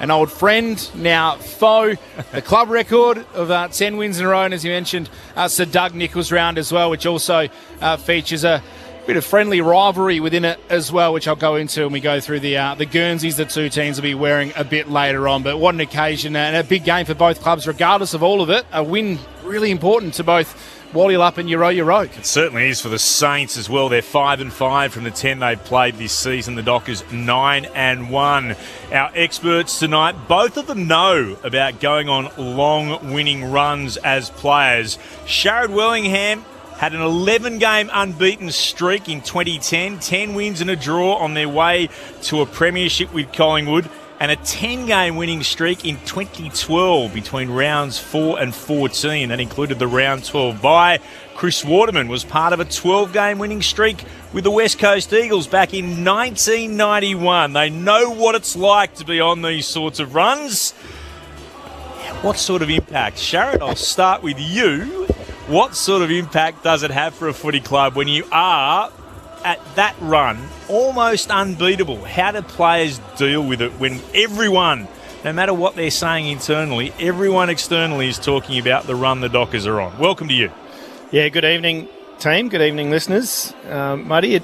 an old friend, now foe. The club record of 10 wins in a row, and as you mentioned, Sir Doug Nicholls round as well, which also features a bit of friendly rivalry within it as well, which I'll go into when we go through the Guernseys the two teams will be wearing a bit later on. But what an occasion and a big game for both clubs, regardless of all of it. A win really important to both Wallyup and Euroke. It certainly is for the Saints as well. They're 5-5 from the 10 they've played this season. The Dockers 9-1. Our experts tonight, both of them know about going on long winning runs as players. Sharrod Wellingham had an 11-game unbeaten streak in 2010, 10 wins and a draw on their way to a premiership with Collingwood, and a 10-game winning streak in 2012 between rounds 4 and 14. That included the round 12 bye. Chris Waterman was part of a 12-game winning streak with the West Coast Eagles back in 1991. They know what it's like to be on these sorts of runs. What sort of impact? Sharrod, I'll start with you. What sort of impact does it have for a footy club when you are at that run, almost unbeatable? How do players deal with it when everyone, no matter what they're saying internally, everyone externally is talking about the run the Dockers are on? Welcome to you. Yeah, good evening, team. Good evening, listeners. Muddy,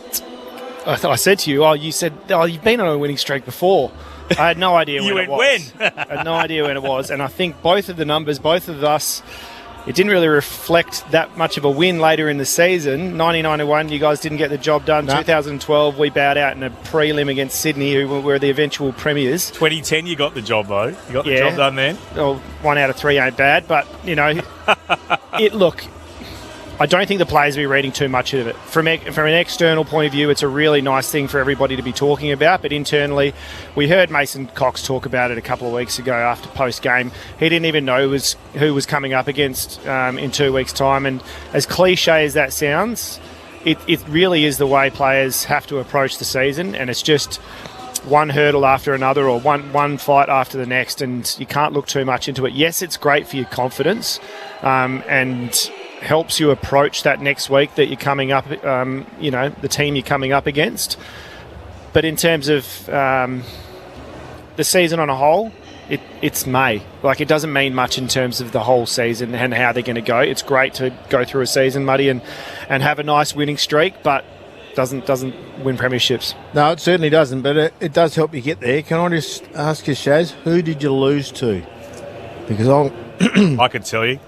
I said to you, you said, you've been on a winning streak before. I had no idea when it was. I had no idea when it was. And I think both of the numbers, both of us, it didn't really reflect that much of a win later in the season. 1991, you guys didn't get the job done. No. 2012, we bowed out in a prelim against Sydney, who were the eventual premiers. 2010, you got the job, though. You got the job done then. Well, 1 out of 3 ain't bad, but, look, I don't think the players will be reading too much of it. From an external point of view, it's a really nice thing for everybody to be talking about, but internally, we heard Mason Cox talk about it a couple of weeks ago after post-game. He didn't even know who was coming up against in 2 weeks' time, and as cliche as that sounds, it really is the way players have to approach the season, and it's just one hurdle after another or one fight after the next, and you can't look too much into it. Yes, it's great for your confidence, and helps you approach that next week that you're coming up, the team you're coming up against. But in terms of the season on a whole, it's May. Like, it doesn't mean much in terms of the whole season and how they're going to go. It's great to go through a season, Muddy, and have a nice winning streak, but doesn't win premierships. No, it certainly doesn't, but it does help you get there. Can I just ask you, Shaz, who did you lose to? Because I could tell you.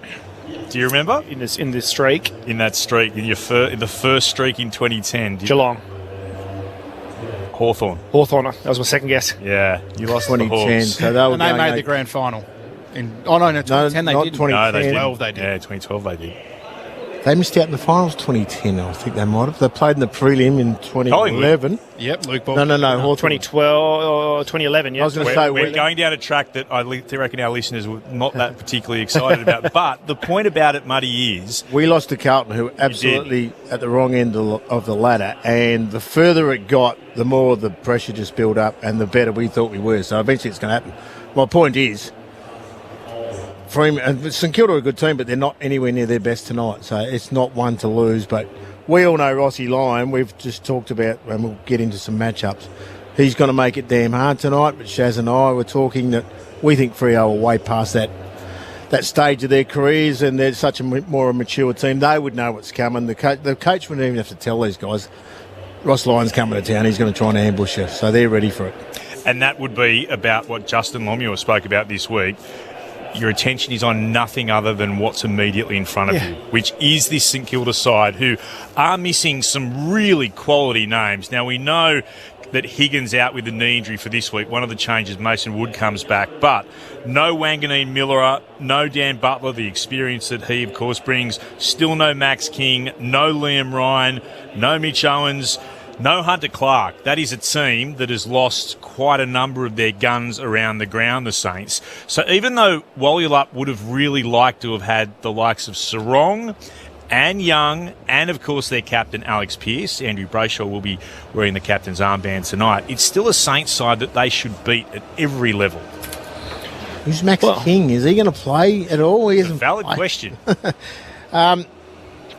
Do you remember? In this streak? In that streak, in the first streak in 2010. Geelong. Hawthorn. That was my second guess. Yeah, you lost 2010. So they made the grand final. 2010 they did. 2012 they did. Yeah, 2012 they did. They missed out in the finals 2010, I think they might have. They played in the prelim in 2011. Yep, Luke Ball. No. 2012 or 2011, yeah. I was going to say... We're going down a track that I reckon our listeners were not that particularly excited about. But the point about it, Muddy, is... We lost to Carlton, who were absolutely at the wrong end of the ladder. And the further it got, the more the pressure just built up and the better we thought we were. So eventually it's going to happen. My point is... St Kilda are a good team, but they're not anywhere near their best tonight, so it's not one to lose. But we all know Rossi Lyon, we've just talked about, and we'll get into some matchups. He's going to make it damn hard tonight, but Shaz and I were talking that we think Freo are way past that stage of their careers, and they're such a more mature team. They would know what's coming. The coach wouldn't even have to tell these guys, Ross Lyon's coming to town, he's going to try and ambush you, so they're ready for it. And that would be about what Justin Lomuir spoke about this week. Your attention is on nothing other than what's immediately in front of you, which is this St Kilda side, who are missing some really quality names. Now, we know that Higgins out with the knee injury for this week. One of the changes, Mason Wood comes back, but no Wanganeen Miller, no Dan Butler, the experience that he, of course, brings. Still no Max King, no Liam Ryan, no Mitch Owens, no Hunter Clark. That is a team that has lost quite a number of their guns around the ground, the Saints. So even though Wallyup would have really liked to have had the likes of Sarong and Young and, of course, their captain, Alex Pearce, Andrew Brayshaw will be wearing the captain's armband tonight, it's still a Saints side that they should beat at every level. Who's Max King? Is he going to play at all? It's a valid question.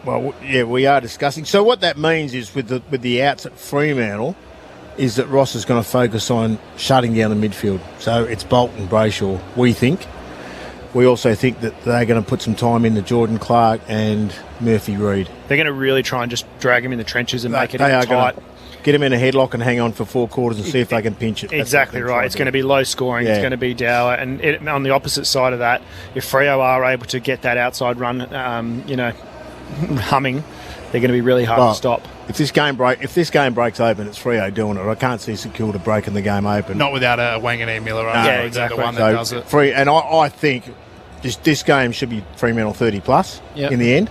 Well, yeah, we are discussing. So what that means is with the outs at Fremantle, is that Ross is going to focus on shutting down the midfield. So it's Bolt and Brayshaw, we think. We also think that they're going to put some time into Jordan Clark and Murphy Reid. They're going to really try and just drag him in the trenches and make it They are tight. going to get him in a headlock and hang on for 4 quarters and see if they can pinch it. Exactly right. It's going to be low scoring. Yeah. It's going to be dour. And on the opposite side of that, if Freo are able to get that outside run, humming, they're going to be really hard to stop. If this game breaks open, it's Freo doing it. I can't see St Kilda breaking the game open. Not without a Wanganeen Miller. Yeah, exactly. The one that does it. I think this game should be Fremantle 30 plus in the end.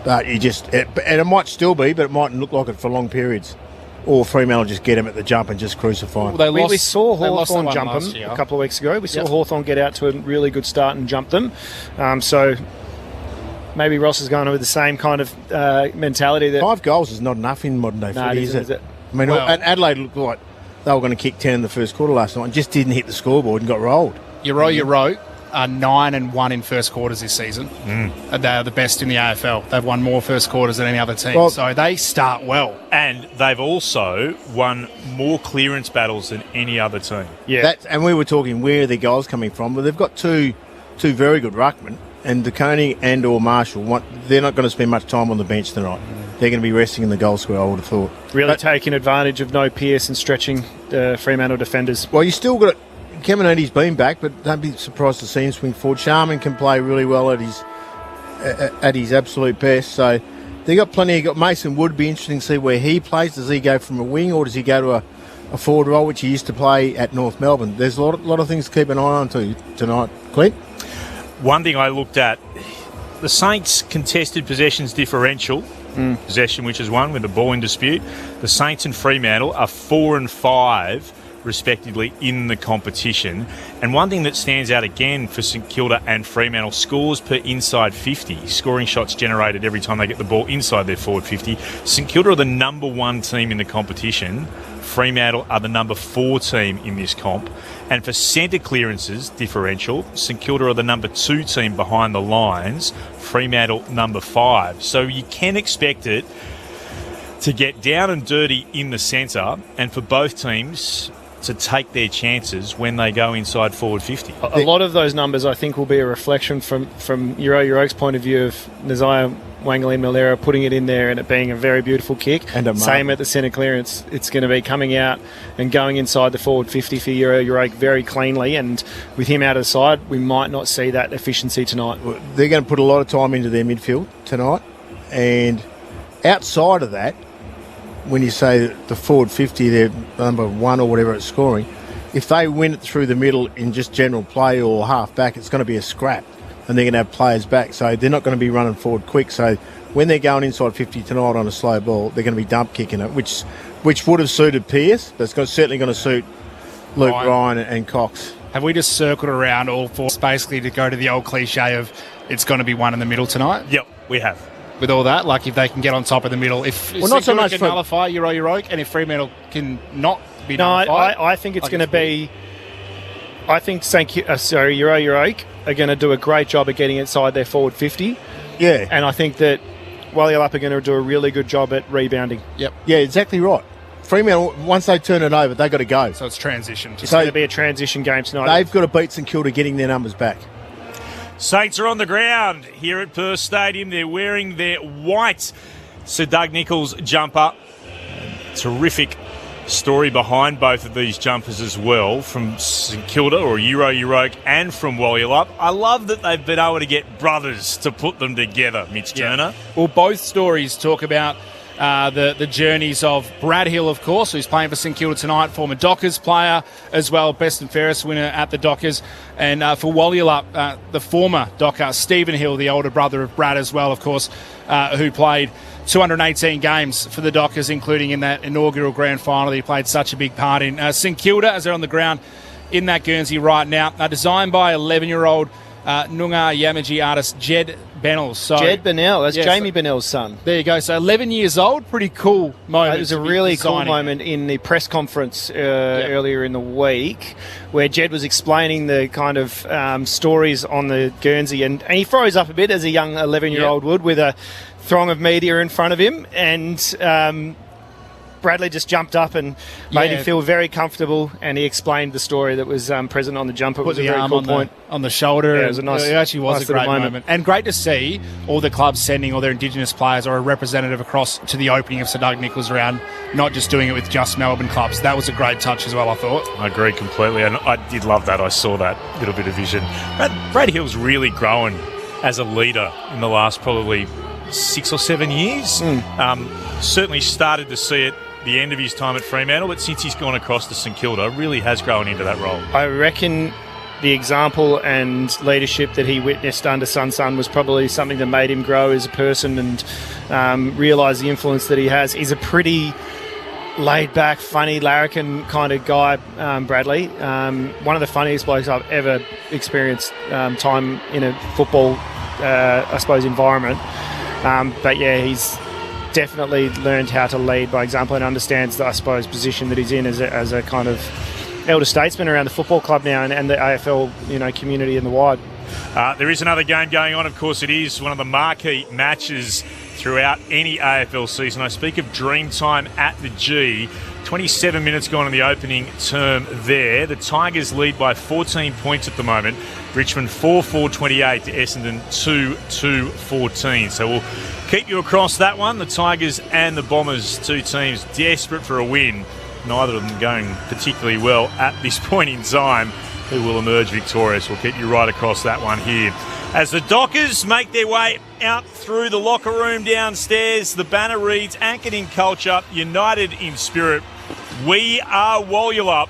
But it might still be, but it mightn't look like it for long periods. Or Fremantle just get him at the jump and just crucify him. We saw Hawthorn jump them a couple of weeks ago. We saw Hawthorn get out to a really good start and jump them. So maybe Ross is going with the same kind of mentality. That 5 goals is not enough in modern day footy, is it? I mean, and Adelaide looked like they were going to kick 10 in the first quarter last night and just didn't hit the scoreboard and got rolled. Euro are 9-1 in first quarters this season. And they are the best in the AFL. They've won more first quarters than any other team. So they start well. And they've also won more clearance battles than any other team. Yeah. And we were talking where are their goals coming from. Well, they've got two very good ruckmen, and DeConey and or Marshall, they're not going to spend much time on the bench tonight. They're going to be resting in the goal square, I would have thought. Really taking advantage of no Pearce and stretching Fremantle defenders. Well, you still got Caminiti's been back, but don't be surprised to see him swing forward. Sharman can play really well at his absolute best. So they got plenty. You got Mason Wood. Be interesting to see where he plays. Does he go from a wing or does he go to a forward role, which he used to play at North Melbourne? There's a lot of things to keep an eye on tonight, Clint. One thing I looked at, the Saints contested possessions differential, possession which is won with the ball in dispute. The Saints and Fremantle are 4 and 5 respectively in the competition. And one thing that stands out again for St Kilda and Fremantle, scores per inside 50, scoring shots generated every time they get the ball inside their forward 50. St Kilda are the number 1 team in the competition. Fremantle are the number 4 team in this comp. And for centre clearances differential, St Kilda are the number 2 team behind the lines, Fremantle number 5. So you can expect it to get down and dirty in the centre, and for both teams to take their chances when they go inside forward 50. A lot of those numbers, I think, will be a reflection from Your Oak's point of view of Nazaya Wanganeen-Milera putting it in there and it being a very beautiful kick. And same at the centre clearance. It's going to be coming out and going inside the forward 50 for Your Oak very cleanly, and with him out of the side, we might not see that efficiency tonight. They're going to put a lot of time into their midfield tonight, and outside of that, when you say the forward 50, they're number 1 or whatever it's scoring, if they win it through the middle in just general play or half back, it's going to be a scrap and they're going to have players back. So they're not going to be running forward quick. So when they're going inside 50 tonight on a slow ball, they're going to be dump kicking it, which would have suited Pearce, but it's certainly going to suit Luke Ryan and Cox. Have we just circled around all 4 basically to go to the old cliche of it's going to be one in the middle tonight? Yep, we have. With all that, like if they can get on top of the middle, if not so much can nullify Your Oak, and if Fremantle can not be No, nullified, I think it's going to be. I think Your Oak are going to do a great job of getting inside their forward 50. Yeah. And I think that Wallyup are going to do a really good job at rebounding. Yep. Yeah, exactly right. Fremantle, once they turn it over, they've got to go. So it's transition. It's going to be a transition game tonight. They've got to beat St Kilda getting their numbers back. Saints are on the ground here at Perth Stadium. They're wearing their white Sir Doug Nicholls jumper. Terrific story behind both of these jumpers as well, from St Kilda or Your Oak and from Wallyup. I love that they've been able to get brothers to put them together, Mitch Turner. Well, both stories talk about the journeys of Brad Hill, of course, who's playing for St Kilda tonight, former Dockers player as well, best and fairest winner at the Dockers. And for Wallyup, the former Docker, Stephen Hill, the older brother of Brad as well, of course, who played 218 games for the Dockers, including in that inaugural grand final that he played such a big part in. St Kilda, as they're on the ground in that Guernsey right now, designed by 11-year-old Noongar Yamaji artist Jed Bennell. So, Jed Bennell, that's Jamie Bennell's son. There you go. So 11 years old, pretty cool moment. It was a really cool moment in the press conference earlier in the week where Jed was explaining the kind of stories on the Guernsey, and he froze up a bit as a young 11-year-old would, with a throng of media in front of him, and Bradley just jumped up and made him feel very comfortable, and he explained the story that was present on the jumper. It was a very cool point. On the shoulder. Yeah, it was a nice. It actually was nice a great moment. And great to see all the clubs sending all their Indigenous players or a representative across to the opening of Sir Doug Nicholls round, not just doing it with just Melbourne clubs. That was a great touch as well, I thought. I agree completely, and I did love that. I saw that little bit of vision. Brad Hill's really grown as a leader in the last probably 6 or 7 years. Certainly started to see it the end of his time at Fremantle, but since he's gone across to St Kilda, really has grown into that role. I reckon the example and leadership that he witnessed under Sun was probably something that made him grow as a person and realise the influence that he has. He's a pretty laid-back, funny, larrikin kind of guy, Bradley. One of the funniest blokes I've ever experienced time in a football, I suppose, environment. But yeah, he's definitely learned how to lead by example and understands the, I suppose, position that he's in as a kind of elder statesman around the football club now and the AFL, community in the wide. There is another game going on. Of course, it is one of the marquee matches throughout any AFL season. I speak of Dreamtime at the G. 27 minutes gone in the opening term there. The Tigers lead by 14 points at the moment. Richmond 4-4-28 to Essendon 2-2-14. So we'll keep you across that one. The Tigers and the Bombers, two teams desperate for a win. Neither of them going particularly well at this point in time. Who will emerge victorious? We'll keep you right across that one here. As the Dockers make their way out through the locker room downstairs, the banner reads, anchored in culture, united in spirit. We are Wallula.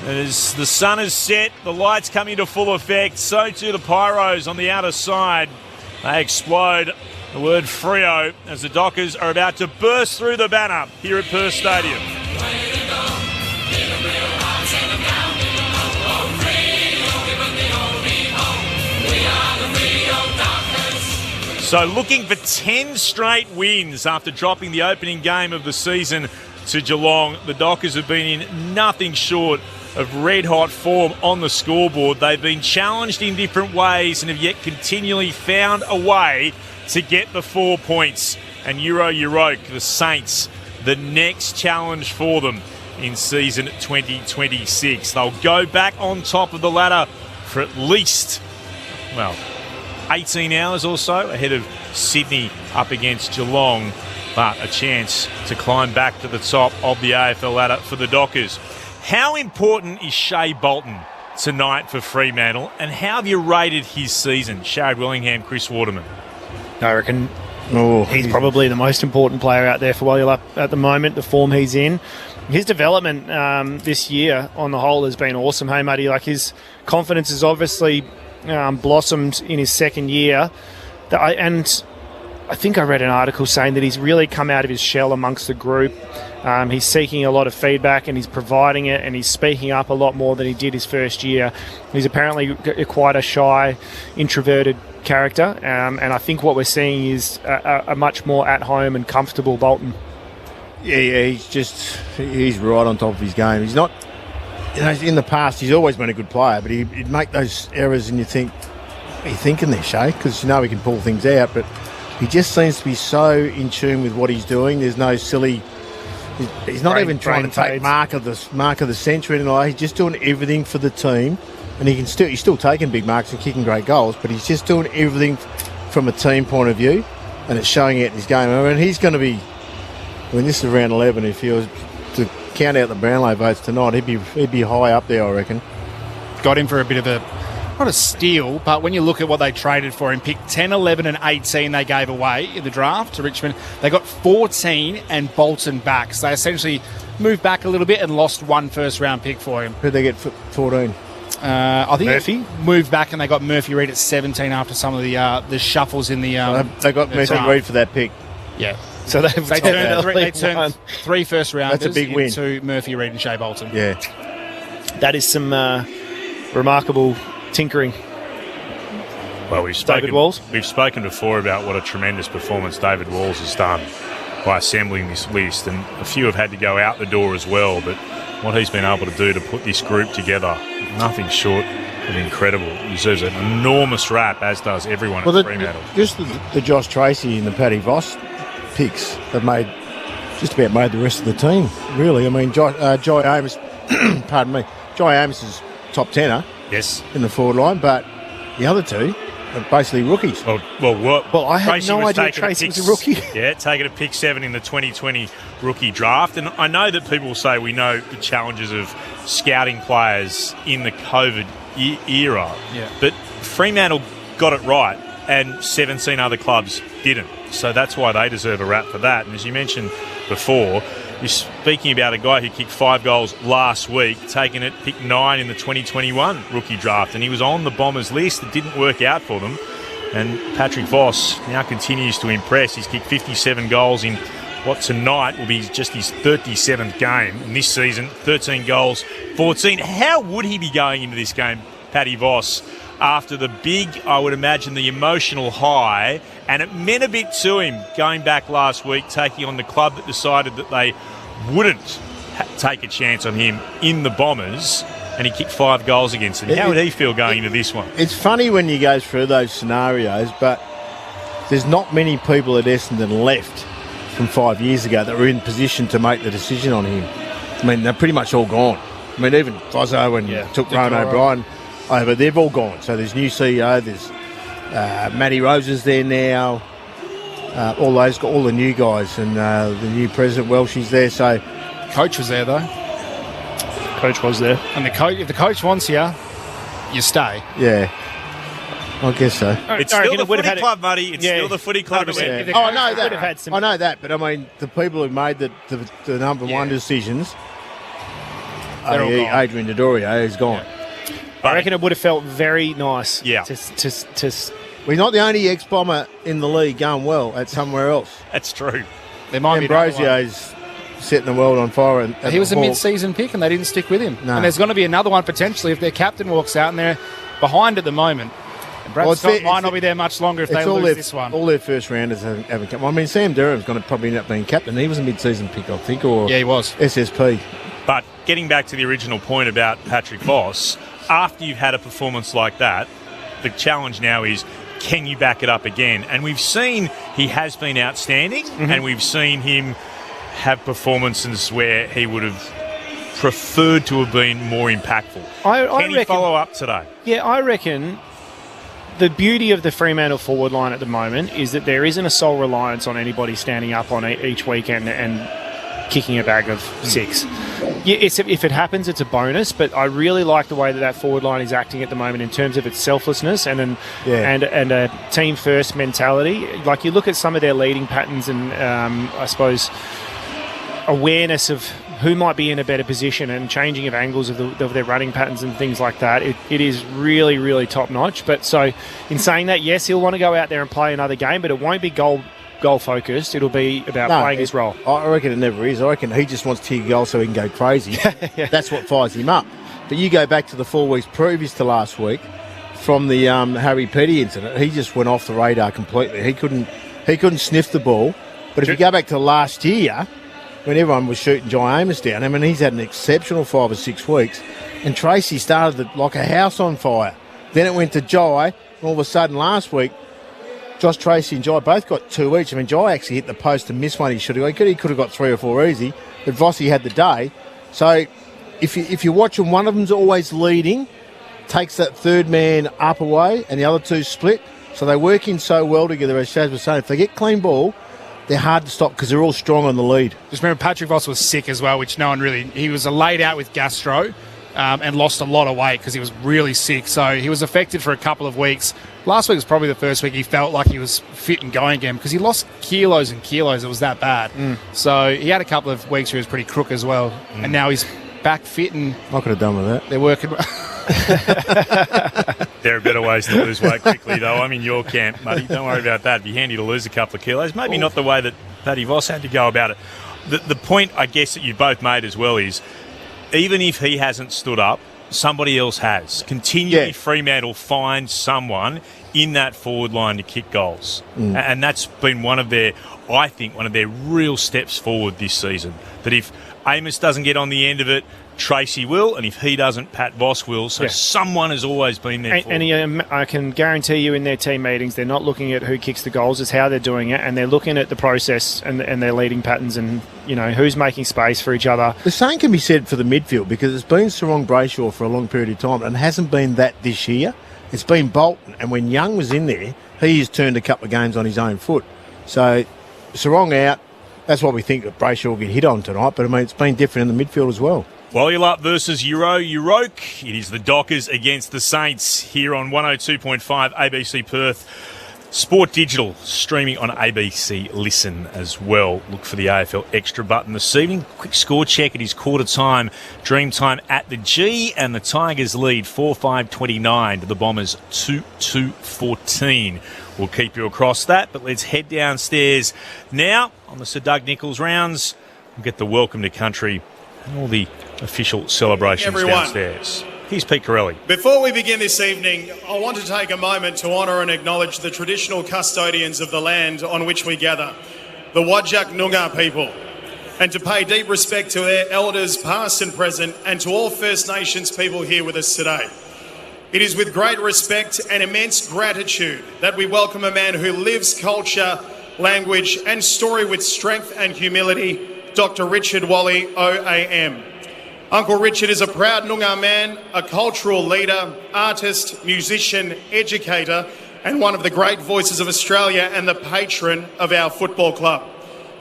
As the sun is set, the lights come into full effect, so too the pyros on the outer side. They explode the word Freo as the Dockers are about to burst through the banner here at Perth Stadium. So looking for 10 straight wins after dropping the opening game of the season to Geelong. The Dockers have been in nothing short of red-hot form on the scoreboard. They've been challenged in different ways and have yet continually found a way to get the 4 points. And Euroke, the Saints, the next challenge for them in season 2026. They'll go back on top of the ladder for at least, 18 hours or so ahead of Sydney up against Geelong, but a chance to climb back to the top of the AFL ladder for the Dockers. How important is Shea Bolton tonight for Fremantle, and how have you rated his season? Sharad Willingham, Chris Waterman. I reckon he's probably the most important player out there for Wallula at the moment, the form he's in. His development this year on the whole has been awesome, hey, Muddy. Like, his confidence has obviously blossomed in his second year. And I think I read an article saying that he's really come out of his shell amongst the group. He's seeking a lot of feedback and he's providing it, and he's speaking up a lot more than he did his first year. He's apparently quite a shy, introverted character, and I think what we're seeing is a much more at-home and comfortable Bolton. Yeah, he's right on top of his game. He's not, in the past he's always been a good player, but he'd make those errors and you think, what are you thinking there, Shay? Because he can pull things out, but he just seems to be so in tune with what he's doing. There's no silly. He's not even trying to take mark of the century and all that. He's just doing everything for the team, and he's still taking big marks and kicking great goals, but he's just doing everything from a team point of view, and it's showing out in his game. I mean, he's going to be. This is round 11. If he was to count out the Brownlow votes tonight, he'd be high up there, I reckon. Got him for a bit of a, not a steal, but when you look at what they traded for him, picked 10, 11 and 18 they gave away in the draft to Richmond. They got 14 and Bolton back. So they essentially moved back a little bit and lost one first-round pick for him. Who'd they get for 14? I think Murphy moved back and they got Murphy Reid at 17 after some of the shuffles in the... they got Murphy Reid for that pick. Yeah. So they turned three first-rounders That's a big win. Into Murphy Reid and Shea Bolton. Yeah. That is some remarkable tinkering. Well, we've spoken before about what a tremendous performance David Walls has done by assembling this list, and a few have had to go out the door as well, but what he's been able to do to put this group together, nothing short of incredible. He deserves an enormous rap, as does everyone at Fremantle. Just the Josh Tracy and the Paddy Voss picks have made just about made the rest of the team, really. I mean, Jai Amos, pardon me, Jai Amos is top tenner Yes. in the forward line, but the other two are basically rookies. Well, I had no idea Tracy was a rookie. Yeah, taken a pick 7 in the 2020 rookie draft. And I know that people will say we know the challenges of scouting players in the COVID era. Yeah. But Fremantle got it right, and 17 other clubs didn't. So that's why they deserve a rap for that. And as you mentioned before, you're speaking about a guy who kicked 5 goals last week, taking it, pick 9 in the 2021 rookie draft, and he was on the Bombers list. It didn't work out for them. And Patrick Voss now continues to impress. He's kicked 57 goals in what tonight will be just his 37th game in this season. 13 goals, 14. How would he be going into this game, Paddy Voss, after the big, I would imagine, the emotional high, and it meant a bit to him going back last week, taking on the club that decided that they wouldn't take a chance on him in the Bombers, and he kicked 5 goals against them. How would he feel going into this one? It's funny when you go through those scenarios, but there's not many people at Essendon left from 5 years ago that were in position to make the decision on him. I mean, they're pretty much all gone. I mean, even Fozzo and took Ron O'Brien over, they've all gone. So there's new CEO, there's Matty Rose is there now, all the new guys, and the new president Welsh's there. So Coach was there, though. Coach was there. And if the coach wants you, you stay. yeah, I guess so. It's still the footy club, buddy. It's still the footy club. Yeah. Oh, I know Would have had that. some- I know that, but I mean, the people who made the number one decisions, They're all gone. Adrian Dodorio is gone. I reckon it would have felt very nice. Yeah. To Well, he's not the only ex-bomber in the league going well at somewhere else. That's true. There might be another one. Ambrosio's setting the world on fire. He was a mid-season pick and they didn't stick with him. No. And there's going to be another one potentially if their captain walks out and they're behind at the moment. And Brad Well, it's Scott fair- might it's- not be there much longer if they lose this one. All their first rounders haven't come. I mean, Sam Durham's going to probably end up being captain. He was a mid-season pick, I think, or Yeah, he was. SSP. But getting back to the original point about Patrick Voss, after you've had a performance like that, the challenge now is, can you back it up again? And we've seen he has been outstanding, and we've seen him have performances where he would have preferred to have been more impactful. Can he follow up today? Yeah, I reckon the beauty of the Fremantle forward line at the moment is that there isn't a sole reliance on anybody standing up on each weekend and kicking a bag of 6. Yeah, if it happens, it's a bonus, but I really like the way that forward line is acting at the moment in terms of its selflessness and a team-first mentality. Like, you look at some of their leading patterns and, I suppose, awareness of who might be in a better position and changing of angles of their running patterns and things like that. It is really, really top-notch. But so, in saying that, yes, he'll want to go out there and play another game, but it won't be goal focused. It'll be about playing his role. I reckon it never is. I reckon he just wants to kick a goal so he can go crazy. That's what fires him up. But you go back to the 4 weeks previous to last week, from the Harry Petty incident, he just went off the radar completely. He couldn't sniff the ball. But if you go back to last year, when everyone was shooting Jai Amos down, I mean, he's had an exceptional 5 or 6 weeks. And Tracy started like a house on fire. Then it went to Jai, and all of a sudden last week, Josh Tracy and Jai both got 2 each. I mean, Jai actually hit the post and missed one. He should have. He could have got 3 or 4 easy, but Vossi had the day. So if you're watching, one of them's always leading, takes that third man up away, and the other two split. So they work in so well together, as Shaz was saying. If they get clean ball, they're hard to stop because they're all strong on the lead. Just remember, Patrick Voss was sick as well, which no one really... He was laid out with gastro and lost a lot of weight because he was really sick. So he was affected for a couple of weeks. Last week was probably the first week he felt like he was fit and going again because he lost kilos and kilos. It was that bad. So he had a couple of weeks where he was pretty crook as well. And now he's back fit and... I could have done with that. They're working... There are better ways to lose weight quickly, though. I'm in your camp, Muddy. Don't worry about that. It'd be handy to lose a couple of kilos. Maybe not the way that Paddy Voss had to go about it. The point, I guess, that you both made as well is, even if he hasn't stood up, somebody else has. Continually, Fremantle finds someone in that forward line to kick goals. And that's been one of their real steps forward this season. That if Amos doesn't get on the end of it, Tracy will, and if he doesn't, Pat Voss will. So someone has always been there for them. I can guarantee you in their team meetings, they're not looking at who kicks the goals, it's how they're doing it, and they're looking at the process and their leading patterns and, who's making space for each other. The same can be said for the midfield because it's been Sarong Brayshaw for a long period of time and it hasn't been that this year. It's been Bolton, and when Young was in there, he has turned a couple of games on his own foot. So Sarong out, that's why we think that Brayshaw will get hit on tonight, but it's been different in the midfield as well. Wallulup versus Euroke. It is the Dockers against the Saints here on 102.5 ABC Perth. Sport Digital streaming on ABC Listen as well. Look for the AFL Extra button this evening. Quick score check. It is quarter time. Dream time at the G, and the Tigers lead 4-5-29 to the Bombers 2-2-14. We'll keep you across that, but let's head downstairs now on the Sir Doug Nicholls rounds. We'll get the welcome to country and all the official celebrations downstairs. Here's Pete Corelli. Before we begin this evening, I want to take a moment to honour and acknowledge the traditional custodians of the land on which we gather, the Whadjuk Noongar people, and to pay deep respect to their elders past and present, and to all First Nations people here with us today. It is with great respect and immense gratitude that we welcome a man who lives culture, language and story with strength and humility, Dr. Richard Wally, OAM. Uncle Richard is a proud Noongar man, a cultural leader, artist, musician, educator, and one of the great voices of Australia and the patron of our football club.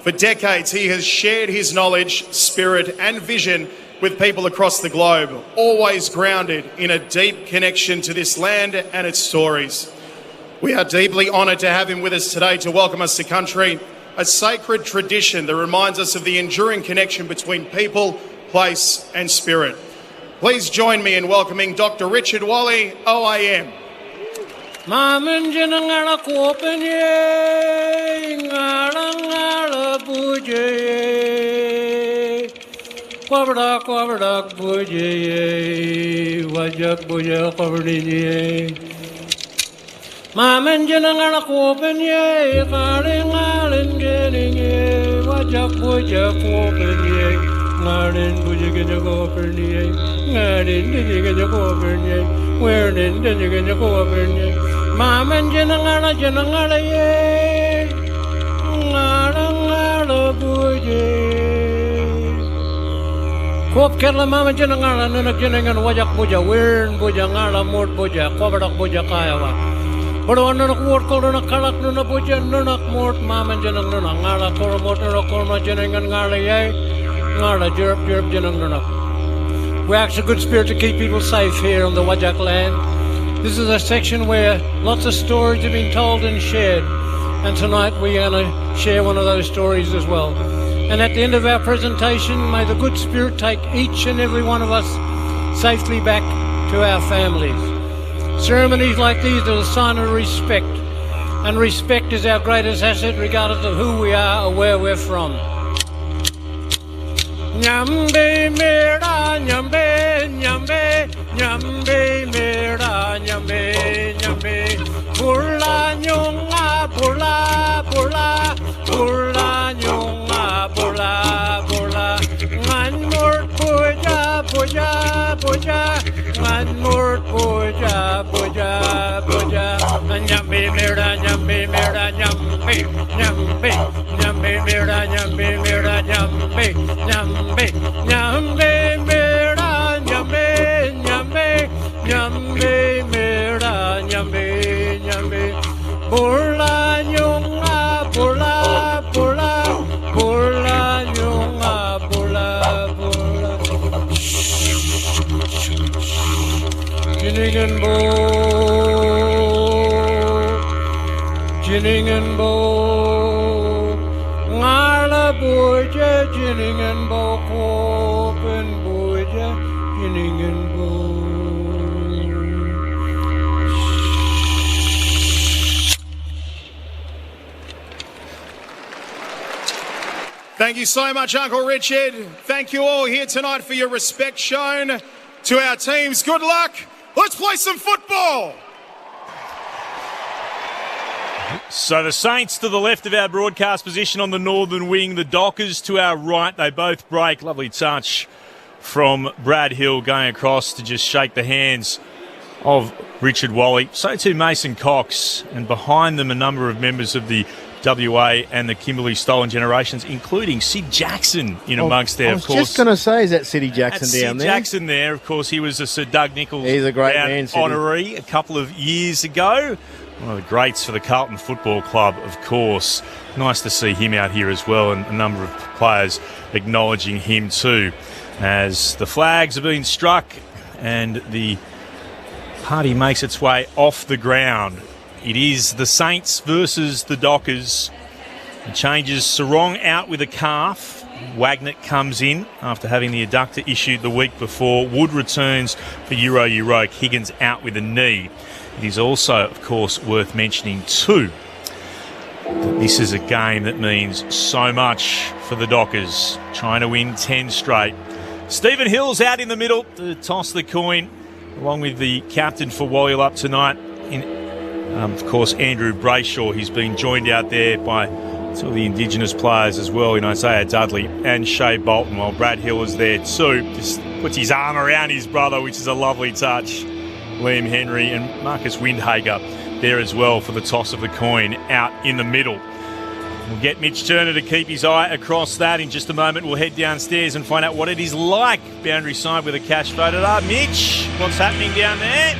For decades, he has shared his knowledge, spirit, and vision with people across the globe, always grounded in a deep connection to this land and its stories. We are deeply honoured to have him with us today to welcome us to country, a sacred tradition that reminds us of the enduring connection between people, place and spirit. Please join me in welcoming Dr. Richard Wally, OAM. Ngarin buja ganya ko perniye, ngarin buja ganya ko perniye, ngarin buja ganya ko perniye. Maman jenangala ye, ngala buja. Kop kerla mama jenangala nanak jenangan wajak buja, werin buja ngala mut buja, kobadak buja kayawa. Bado nanak mut kol nanak kalak nanak buja nanak mut maman jenang nanak ngala kol mut nanak kol ma jenangan ngala ye. We ask a good spirit to keep people safe here on the Whadjuk land. This is a section where lots of stories have been told and shared, and tonight we're going to share one of those stories as well. And at the end of our presentation, may the good spirit take each and every one of us safely back to our families. Ceremonies like these are a sign of respect, and respect is our greatest asset regardless of who we are or where we're from. Nyambe mera nyambe nyambe nyambe mera nyambe nyambe pula nyonga pula pula pula nyonga pula pula nganmur puja puja puja nganmur puja puja puja nyambe mera nyambe mera nyambe nyambe nyambe mera nyambe mera nyambe nyambe nyambe mera nyambe nyambe nyambe mera nyambe nyambe pula nyonga pula pula pula nyonga pula pula Jiningen bo ngala boja jiningen bo kopen boja jiningen bo. Thank you so much, Uncle Richard. Thank you all here tonight for your respect shown to our teams. Good luck. Let's play some football. So the Saints to the left of our broadcast position on the northern wing, the Dockers to our right. They both break. Lovely touch from Brad Hill going across to just shake the hands of Richard Wally. So too Mason Cox, and behind them a number of members of the WA and the Kimberley Stolen generations, including Sid Jackson in amongst there, of course. I was just going to say, is that Siddy Jackson That's down Sid there? Jackson there. Of course, he was a Sir Doug Nicholls He's a great man, Siddy. honoree a couple of years ago. One of the greats for the Carlton Football Club, of course. Nice to see him out here as well, and a number of players acknowledging him too. As the flags have been struck and the party makes its way off the ground. It is the Saints versus the Dockers. It changes Sarong out with a calf. Wagnett comes in after having the adductor issued the week before. Wood returns for Uroke. Higgins out with a knee. It is also, of course, worth mentioning too that this is a game that means so much for the Dockers, trying to win 10 straight. Stephen Hill's out in the middle to toss the coin, along with the captain for Wallyup tonight, of course, Andrew Brayshaw. He's been joined out there by some of the Indigenous players as well, in Isaiah Dudley and Shea Bolton, while Brad Hill is there too. Just puts his arm around his brother, which is a lovely touch. Liam Henry and Marcus Windhager there as well for the toss of the coin out in the middle. We'll get Mitch Turner to keep his eye across that in just a moment. We'll head downstairs and find out what it is like boundary side with a cash voted up. Mitch, what's happening down there?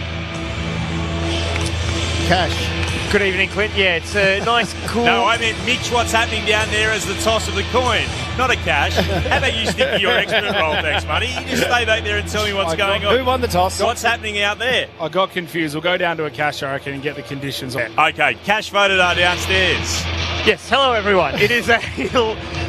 Cash. Good evening, Clint. Yeah, it's a nice, cool... No, I meant Mitch, what's happening down there as the toss of the coin, not a cash. How about you stick to your expert role, thanks, Money? You just stay back there and tell me what's going on. Who won the toss? What's happening out there? I got confused. We'll go down to a cash, I reckon, and get the conditions on. Okay, cash voted are downstairs. Yes, hello, everyone. It is a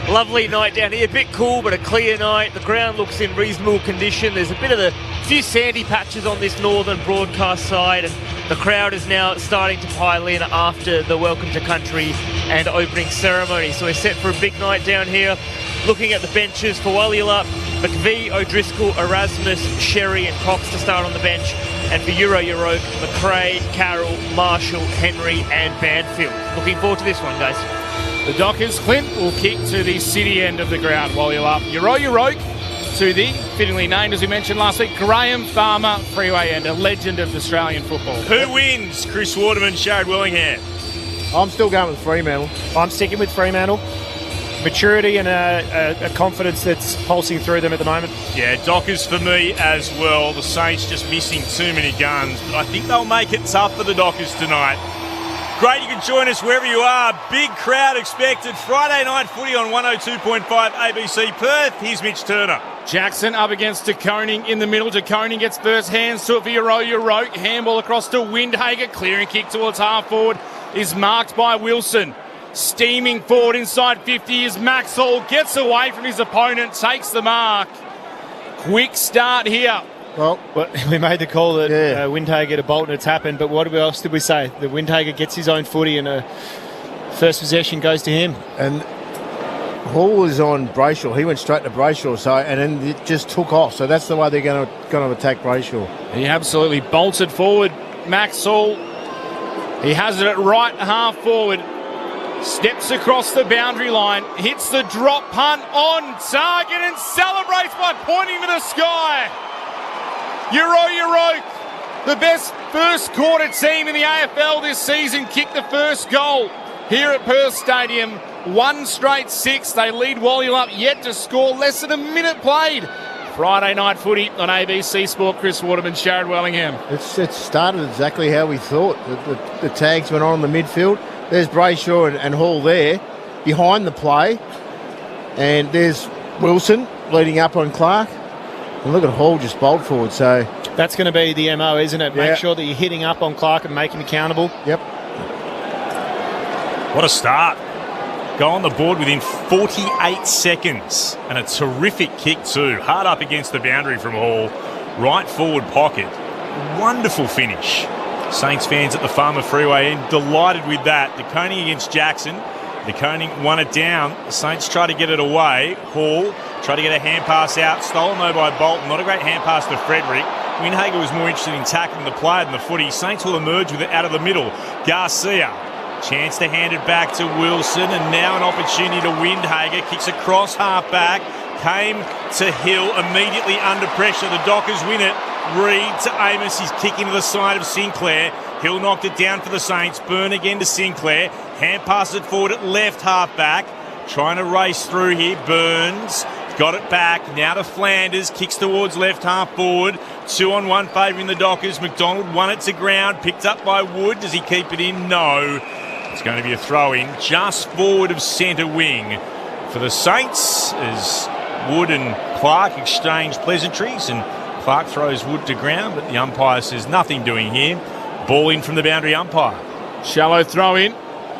lovely night down here. A bit cool, but a clear night. The ground looks in reasonable condition. There's a bit of a few sandy patches on this northern broadcast side, and the crowd is now starting to pile in after the Welcome to Country and opening ceremony. So we're set for a big night down here. Looking at the benches for Wallyup, McVee, O'Driscoll, Erasmus, Sherry and Cox to start on the bench. And for Uroke, McRae, Carroll, Marshall, Henry and Banfield. Looking forward to this one, guys. The Dockers, Clint, will kick to the city end of the ground. Wallyup, Uroke to the, fittingly named as we mentioned last week, Graham Farmer Freeway End, a legend of Australian football. Who wins? Chris Waterman, Sharad Willingham. I'm still going with Fremantle. I'm sticking with Fremantle. Maturity and a confidence that's pulsing through them at the moment. Yeah, Dockers for me as well. The Saints just missing too many guns, but I think they'll make it tough for the Dockers tonight. Great, you can join us wherever you are. Big crowd expected. Friday night footy on 102.5 ABC Perth. Here's Mitch Turner. Jackson up against De Koning in the middle. De Koning gets first hands to it for Uroke. Handball across to Windhager. Clearing kick towards half forward is marked by Wilson. Steaming forward inside 50 is Maxwell. Gets away from his opponent. Takes the mark. Quick start here. Well, we made the call that Windhager to Bolton. It's happened, but what else did we say? That Windhager gets his own footy and first possession goes to him. And Hall is on Brayshaw. He went straight to Brayshaw, and then it just took off. So that's the way they're going to attack Brayshaw. He absolutely bolted forward. Maxwell, he has it at right half forward. Steps across the boundary line, hits the drop punt on target and celebrates by pointing to the sky. Uroke, the best first quarter team in the AFL this season, kicked the first goal here at Perth Stadium. 1 straight 6. They lead Wallyup, yet to score, less than a minute played. Friday night footy on ABC Sport. Chris Waterman, Sharad Wellingham. It started exactly how we thought. The tags went on in the midfield. There's Brayshaw and Hall there behind the play. And there's Wilson leading up on Clark. And look at Hall just bolt forward. So that's going to be the MO, isn't it? Yeah. Make sure that you're hitting up on Clark and make him accountable. Yep. What a start. Go on the board within 48 seconds. And a terrific kick too. Hard up against the boundary from Hall. Right forward pocket. Wonderful finish. Saints fans at the Farmer Freeway end, delighted with that. De Koning against Jackson. De Koning won it down. The Saints try to get it away. Hall tried to get a hand pass out. Stolen though by Bolton. Not a great hand pass to Frederick. Windhager was more interested in tackling the player than the footy. Saints will emerge with it out of the middle. Garcia. Chance to hand it back to Wilson. And now an opportunity to Windhager. Kicks across half back. Came to Hill, immediately under pressure. The Dockers win it. Reed to Amos. He's kicking to the side of Sinclair. Hill knocked it down for the Saints. Byrne again to Sinclair. Hand passes it forward at left half back. Trying to race through here. Burns got it back. Now to Flanders. Kicks towards left half forward. 2-on-1 favouring the Dockers. McDonald won it to ground. Picked up by Wood. Does he keep it in? No. It's going to be a throw-in just forward of centre wing for the Saints as Wood and Clark exchange pleasantries, and Clark throws Wood to ground, but the umpire says nothing doing here. Ball in from the boundary umpire. Shallow throw in.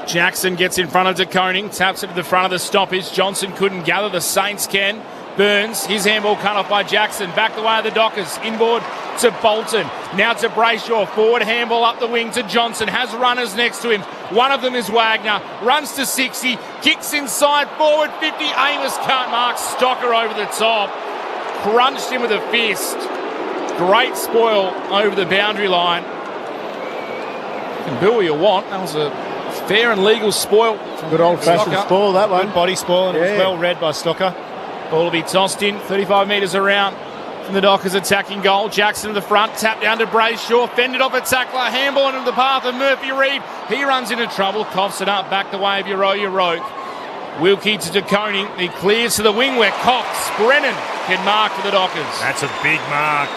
Jackson gets in front of De Koning, taps it to the front of the stoppage. Johnson couldn't gather. The Saints can. Burns, his handball cut off by Jackson. Back the way of the Dockers. Inboard to Bolton. Now to Brayshaw. Forward handball up the wing to Johnson. Has runners next to him. One of them is Wagner. Runs to 60. Kicks inside. Forward 50. Amos can't mark. Stocker over the top. Crunched him with a fist. Great spoil over the boundary line. You can boo what you want. That was a fair and legal spoil. Good old-fashioned spoil, that one. Good body spoil, and it was well read by Stocker. Ball will be tossed in, 35 metres around from the Dockers attacking goal. Jackson to the front, tap down to Brayshaw, fended off a tackler, handball into the path of Murphy Reed. He runs into trouble, coughs it up, back the way of Yoroke. Wilkie to De Koning, he clears to the wing where Cox, Brennan can mark for the Dockers. That's a big mark.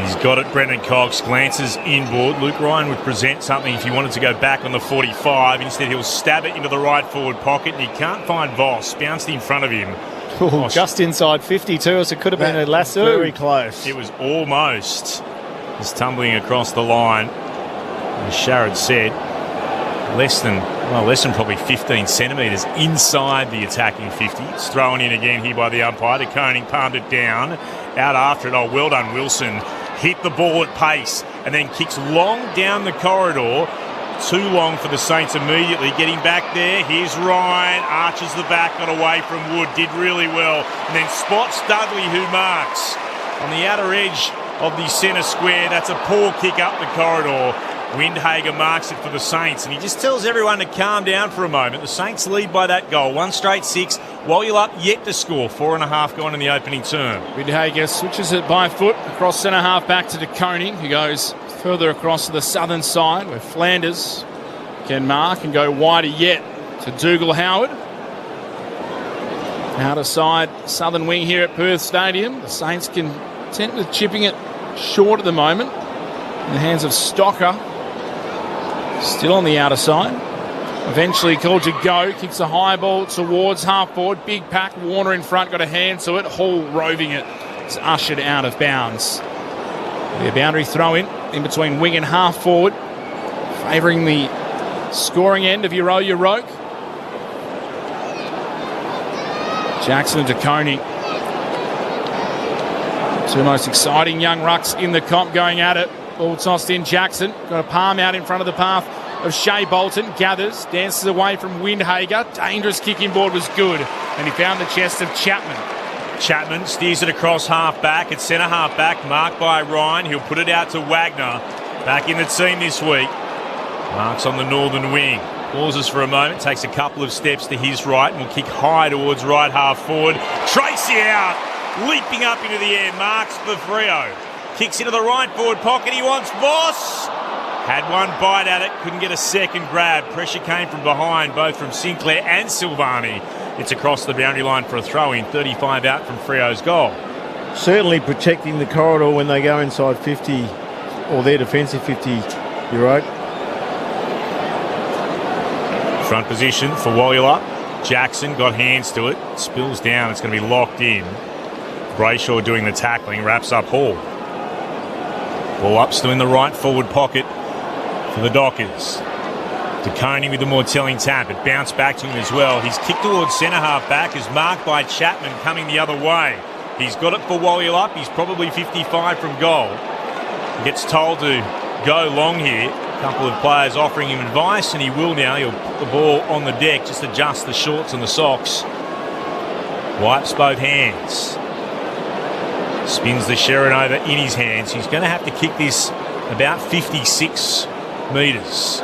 He's got it, Brendan Cox, glances inboard. Luke Ryan would present something if he wanted to go back on the 45. Instead, he'll stab it into the right forward pocket, and he can't find Voss. Bounced in front of him. Ooh, just inside 50 too, so it could have been a lasso. Very close. It was almost. He's tumbling across the line. As Sharrod said, less than probably 15 centimetres inside the attacking 50. It's thrown in again here by the umpire. De Koning palmed it down. Out after it. Oh, well done, Wilson. Hit the ball at pace and then kicks long down the corridor. Too long for the Saints immediately. Getting back there. Here's Ryan. Arches the back, got away from Wood. Did really well. And then spots Dudley, who marks on the outer edge of the centre square. That's a poor kick up the corridor. Windhager marks it for the Saints, and he just tells everyone to calm down for a moment. The Saints lead by that goal. 1 straight 6. Wallulop yet to score. 4.5 gone in the opening term. Windhager switches it by foot across centre half back to De Koning, who goes further across to the southern side where Flanders can mark and go wider yet to Dougal Howard. Outer side, southern wing here at Perth Stadium. The Saints content with chipping it short at the moment. In the hands of Stocker. Still on the outer side. Eventually called to go. Kicks a high ball towards half forward. Big pack. Warner in front. Got a hand to it. Hall roving it. It's ushered out of bounds. The boundary throw in between wing and half forward. Favouring the scoring end of Yoroke. Jackson and De Koning. Two most exciting young rucks in the comp going at it. Ball tossed in. Jackson got a palm out in front of the path of Shea Bolton. Gathers, dances away from Windhager. Dangerous kick inboard was good. And he found the chest of Chapman. Chapman steers it across half back. It's centre half back, marked by Ryan. He'll put it out to Wagner. Back in the team this week. Marks on the northern wing. Pauses for a moment, takes a couple of steps to his right and will kick high towards right half forward. Tracy out, leaping up into the air. Marks for Freo. Kicks into the right forward pocket. He wants Voss. Had one bite at it. Couldn't get a second grab. Pressure came from behind, both from Sinclair and Silvani. It's across the boundary line for a throw-in. 35 out from Freo's goal. Certainly protecting the corridor when they go inside 50, or their defensive 50, you're right. Front position for Wallulop. Jackson got hands to it. Spills down. It's going to be locked in. Brayshaw doing the tackling. Wraps up Hall. Ball up, still in the right forward pocket for the Dockers. De Koning with the more telling tap. It bounced back to him as well. He's kicked towards centre half back, is marked by Chapman coming the other way. He's got it for Wallulop. He's probably 55 from goal. He gets told to go long here. A couple of players offering him advice, and he will now. He'll put the ball on the deck, just adjust the shorts and the socks. Wipes both hands. Spins the Sherrin over in his hands. He's going to have to kick this about 56 metres.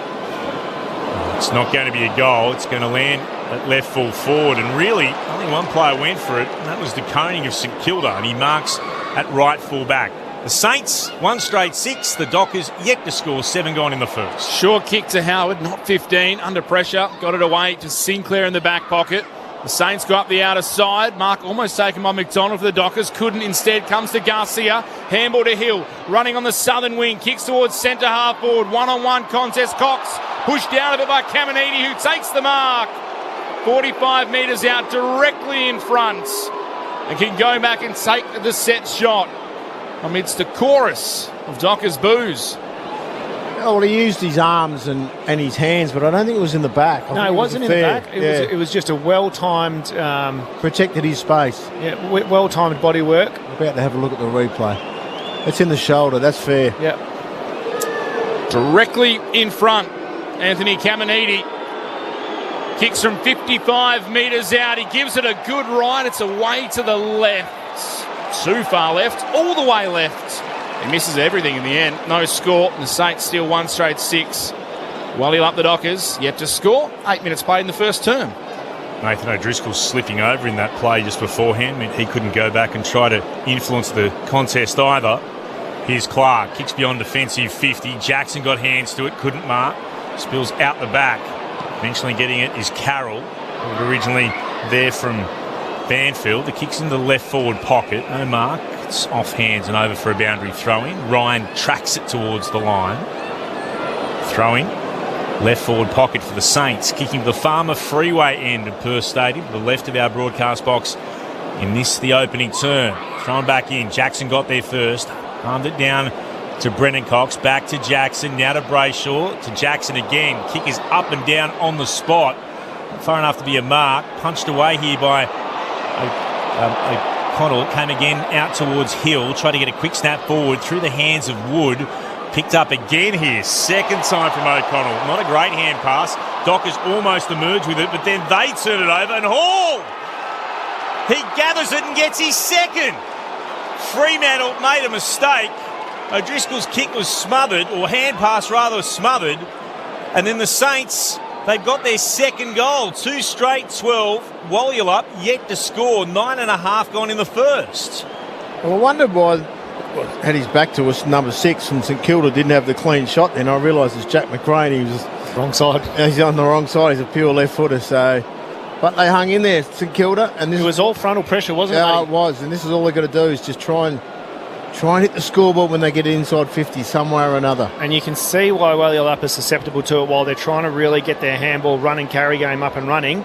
It's not going to be a goal. It's going to land at left full forward, and really only one player went for it, and that was the Koning of St Kilda, and he marks at right full back. The Saints, 1 straight 6. The Dockers yet to score, 7 gone in the first. Short kick to Howard, not 15, under pressure. Got it away to Sinclair in the back pocket. The Saints go up the outer side. Mark almost taken by McDonald for the Dockers. Couldn't, instead comes to Garcia. Handball to Hill. Running on the southern wing. Kicks towards centre half forward. One-on-one contest. Cox pushed down a bit by Caminiti, who takes the mark. 45 metres out, directly in front. And can go back and take the set shot amidst the chorus of Dockers boos. Oh, well, he used his arms and his hands, but I don't think it was in the back. No, it wasn't in the back. It was just a well-timed... protected his space. Yeah, well-timed body work. About to have a look at the replay. It's in the shoulder. That's fair. Yep. Directly in front, Anthony Caminiti. Kicks from 55 metres out. He gives it a good ride. It's away to the left. Too far left. All the way left. He misses everything in the end. No score. The Saints still 1 straight 6. Wally up the Dockers. Yet to score. 8 minutes played in the first term. Nathan O'Driscoll slipping over in that play just beforehand. Meant he couldn't go back and try to influence the contest either. Here's Clark. Kicks beyond defensive 50. Jackson got hands to it. Couldn't mark. Spills out the back. Eventually getting it is Carroll, who was originally there from Banfield. The kick's in the left forward pocket. No mark. It's off hands and over for a boundary throw-in. Ryan tracks it towards the line. Throwing. Left forward pocket for the Saints. Kicking to the Farmer Freeway end of Perth Stadium, the left of our broadcast box in this, the opening turn. Thrown back in. Jackson got there first. Palmed it down to Brennan Cox. Back to Jackson. Now to Brayshaw. To Jackson again. Kick is up and down on the spot. Far enough to be a mark. Punched away here by O'Connell. Came again out towards Hill. Tried to get a quick snap forward through the hands of Wood. Picked up again here. Second time from O'Connell. Not a great hand pass. Dockers almost emerged with it, but then they turn it over, and Hall! He gathers it and gets his second. Fremantle made a mistake. O'Driscoll's kick was smothered, or hand pass rather was smothered. And then the Saints, they've got their second goal. 2 straight 12. Wallyup yet to score. 9.5 gone in the first. Well, I wondered why, had his back to us, number 6 from St Kilda didn't have the clean shot. Then I realised it's Jack McRae. He was wrong side. He's on the wrong side. He's a pure left footer. So, but they hung in there, St Kilda, and this was all frontal pressure, wasn't it? Yeah, it was. And this is all they've got to do is just try and hit the scoreboard when they get inside 50 some way or another. And you can see why Wallyup is susceptible to it while they're trying to really get their handball run and carry game up and running.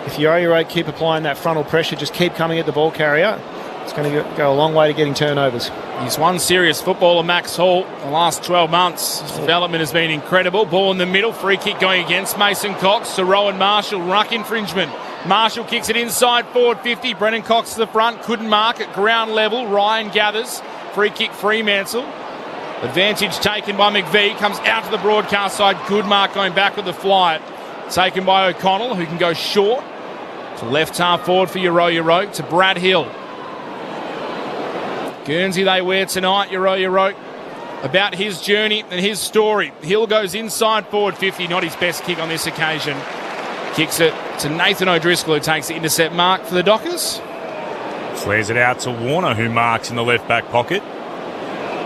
If you keep applying that frontal pressure, just keep coming at the ball carrier, it's going to go a long way to getting turnovers. He's one serious footballer, Max Hall, the last 12 months. His development has been incredible. Ball in the middle, free kick going against Mason Cox to Rowan Marshall, ruck infringement. Marshall kicks it inside forward 50. Brennan Cox to the front, couldn't mark at ground level. Ryan gathers, free kick Fremantle. Advantage taken by McVee, comes out to the broadcast side. Good mark going back with the fly. Taken by O'Connell, who can go short to left half forward for Yaro to Brad Hill. Guernsey they wear tonight, Yaro, about his journey and his story. Hill goes inside forward 50, not his best kick on this occasion. Kicks it to Nathan O'Driscoll, who takes the intercept mark for the Dockers. Flares it out to Warner, who marks in the left back pocket.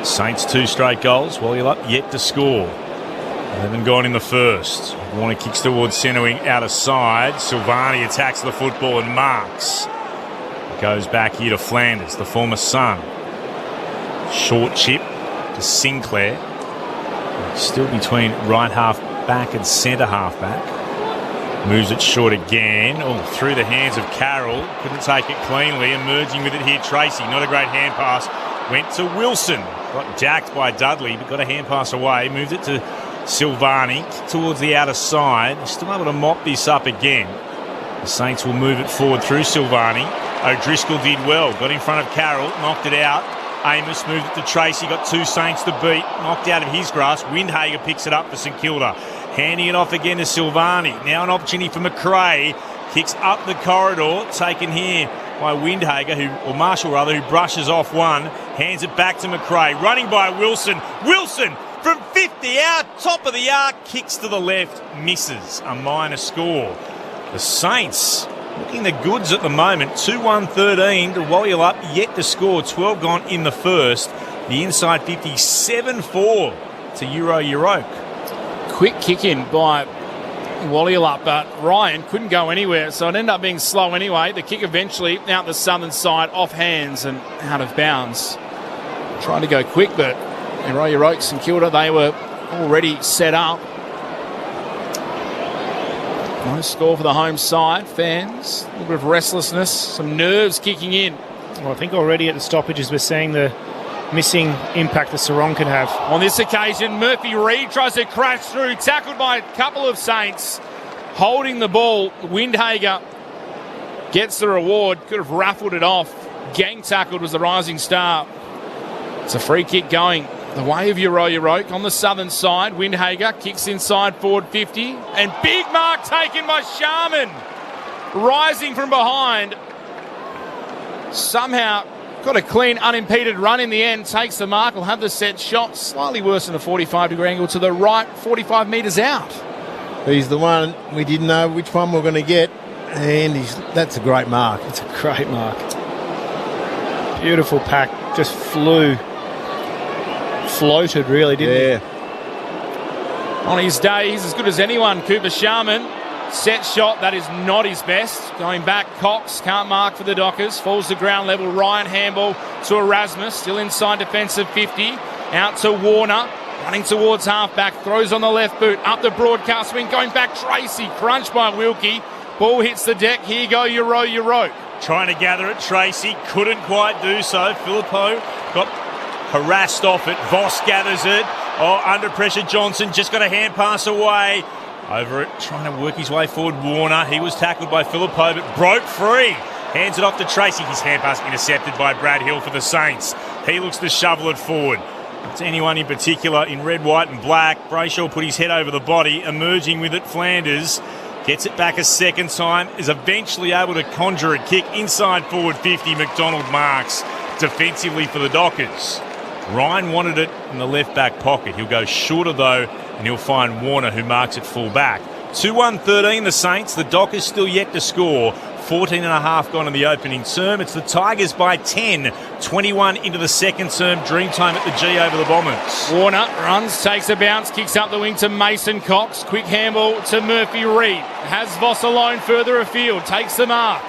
Saints 2 straight goals. Wallyup yet to score. 11 gone in the first. Warner kicks towards centre wing, out of side. Silvani attacks the football and marks. Goes back here to Flanders, the former Sun. Short chip to Sinclair. Still between right half back and centre half back. Moves it short again. Oh, through the hands of Carroll. Couldn't take it cleanly. Emerging with it here, Tracy. Not a great hand pass. Went to Wilson. Got jacked by Dudley, but got a hand pass away. Moved it to Silvani towards the outer side. Still able to mop this up again. The Saints will move it forward through Silvani. O'Driscoll did well. Got in front of Carroll. Knocked it out. Amos moved it to Tracy. Got 2 Saints to beat. Knocked out of his grasp. Windhager picks it up for St Kilda. Handing it off again to Silvani. Now an opportunity for McRae. Kicks up the corridor. Taken here by Windhager, or Marshall rather, who brushes off one. Hands it back to McRae. Running by Wilson. Wilson from 50 out. Top of the arc. Kicks to the left. Misses. A minor score. The Saints looking the goods at the moment. 2-1-13 to Wallyup, yet to score. 12 gone in the first. The inside 50, 7-4 to Euroke. Quick kick in by Wallyup, but Ryan couldn't go anywhere, so it ended up being slow anyway. The kick eventually out the southern side, off hands and out of bounds. Trying to go quick, but Euroke and Kilda, they were already set up. No score for the home side. Fans, a little bit of restlessness, some nerves kicking in. Well, I think already at the stoppages we're seeing the missing impact that Sarong can have. On this occasion, Murphy Reid tries to crash through, tackled by a couple of Saints. Holding the ball, Windhager gets the reward, could have raffled it off. Gang tackled was the rising star. It's a free kick going the way of Euroke on the southern side. Windhager kicks inside forward 50, and big mark taken by Sharman. Rising from behind. Somehow got a clean, unimpeded run in the end. Takes the mark, will have the set shot. Slightly worse than a 45-degree angle to the right, 45 metres out. He's the one. We didn't know which one we're going to get, and that's a great mark. It's a great mark. Beautiful pack. Just floated really, didn't he? On his day, he's as good as anyone, Cooper Sharman. Set shot, that is not his best. Going back, Cox can't mark for the Dockers. Falls to ground level. Ryan handball to Erasmus. Still inside defensive 50. Out to Warner. Running towards halfback. Throws on the left boot. Up the broadcast wing. Going back, Tracy. Crunched by Wilkie. Ball hits the deck. Here you go, Euroke. Trying to gather it. Tracy couldn't quite do so. Filippo got harassed off it. Voss gathers it. Oh, under pressure, Johnson just got a hand pass away. Over it, trying to work his way forward. Warner, he was tackled by Filippo, but broke free. Hands it off to Tracy. His hand pass intercepted by Brad Hill for the Saints. He looks to shovel it forward. To anyone in particular in red, white and black. Brayshaw put his head over the body, emerging with it. Flanders gets it back a second time, is eventually able to conjure a kick inside forward 50. McDonald marks defensively for the Dockers. Ryan wanted it in the left back pocket. He'll go shorter though, and he'll find Warner, who marks it full back. 2-1-13 the Saints. The Dockers still yet to score. 14.5 gone in the opening term. It's the Tigers by 10. 21 into the second term. Dreamtime at the G over the Bombers. Warner runs, takes a bounce, kicks up the wing to Mason Cox. Quick handball to Murphy Reid. Has Voss alone further afield. Takes the mark.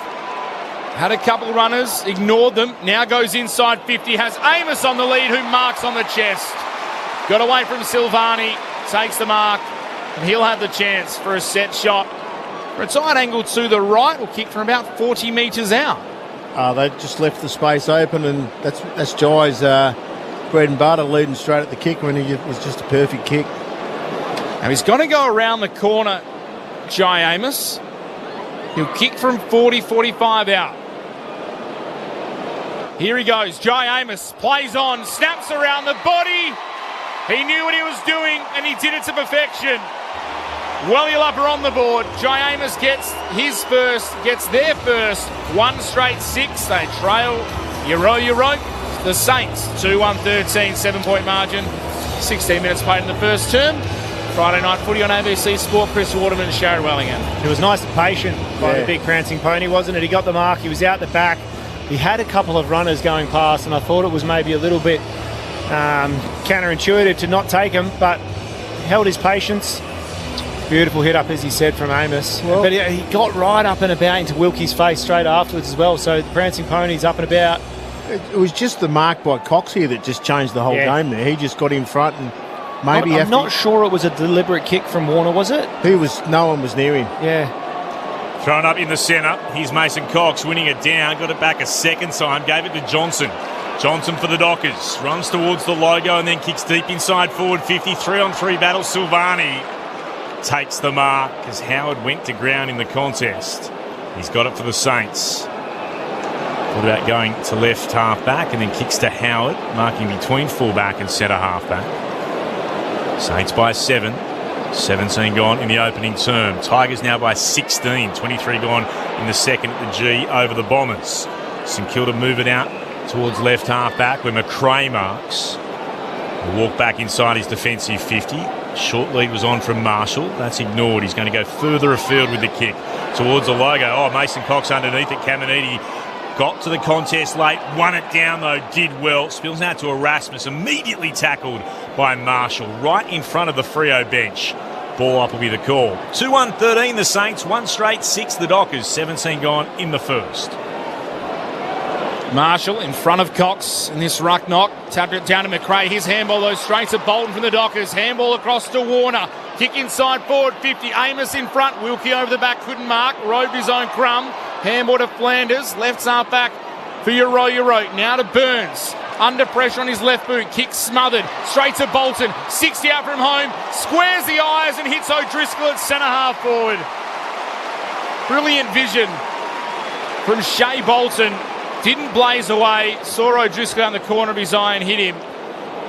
Had a couple runners, ignored them. Now goes inside 50. Has Amos on the lead, who marks on the chest. Got away from Silvani. Takes the mark. And he'll have the chance for a set shot. For a tight angle to the right, will kick from about 40 metres out. They just left the space open, and that's Jai's bread and butter, leading straight at the kick when it was just a perfect kick. Now he's going to go around the corner, Jai Amos. He'll kick from 40, 45 out. Here he goes. Jai Amos plays on, snaps around the body. He knew what he was doing, and he did it to perfection. Wallyup are on the board. Jai Amos gets his first, gets their first. 1 straight 6. They trail Euroke. The Saints, 2-1-13, 7-point margin. 16 minutes played in the first term. Friday night footy on ABC Sport. Chris Waterman and Sharon Wellingham. It was nice and patient by the big prancing pony, wasn't it? He got the mark. He was out the back. He had a couple of runners going past, and I thought it was maybe a little bit counterintuitive to not take him, but held his patience. Beautiful hit up, as he said, from Amos. Well, but he got right up and about into Wilkie's face straight afterwards as well. So the prancing pony's up and about. It was just the mark by Cox here that just changed the whole game there. He just got in front, and maybe I'm not sure it was a deliberate kick from Warner, was it? No one was near him. Yeah. Thrown up in the centre. Here's Mason Cox winning it down. Got it back a second time. Gave it to Johnson. Johnson for the Dockers. Runs towards the logo and then kicks deep inside forward 50. 3-on-3 battle. Silvani takes the mark as Howard went to ground in the contest. He's got it for the Saints. Thought about going to left half-back and then kicks to Howard, marking between full-back and centre half-back. Saints by 7. 17 gone in the opening term. Tigers now by 16. 23 gone in the second at the G over the Bombers. St Kilda move it out towards left half-back where McRae marks. Will walk back inside his defensive 50. Short lead was on from Marshall. That's ignored. He's going to go further afield with the kick towards the logo. Oh, Mason Cox underneath it. Caminiti got to the contest late. Won it down, though. Did well. Spills out to Erasmus. Immediately tackled by Marshall. Right in front of the Freo bench. Ball up will be the call. 2-1-13 the Saints. 1 straight 6 the Dockers. 17 gone in the first. Marshall in front of Cox in this ruck knock. Tapped it down to McRae. His handball, though, straight to Bolton from the Dockers. Handball across to Warner. Kick inside forward, 50. Amos in front. Wilkie over the back, couldn't mark. Roved his own crumb. Handball to Flanders. Left half back for Euro. Now to Burns. Under pressure on his left boot. Kick smothered. Straight to Bolton. 60 out from home. Squares the eyes and hits O'Driscoll at centre half forward. Brilliant vision from Shea Bolton. Didn't blaze away. Saw O'Driscoll in the corner of his eye and hit him.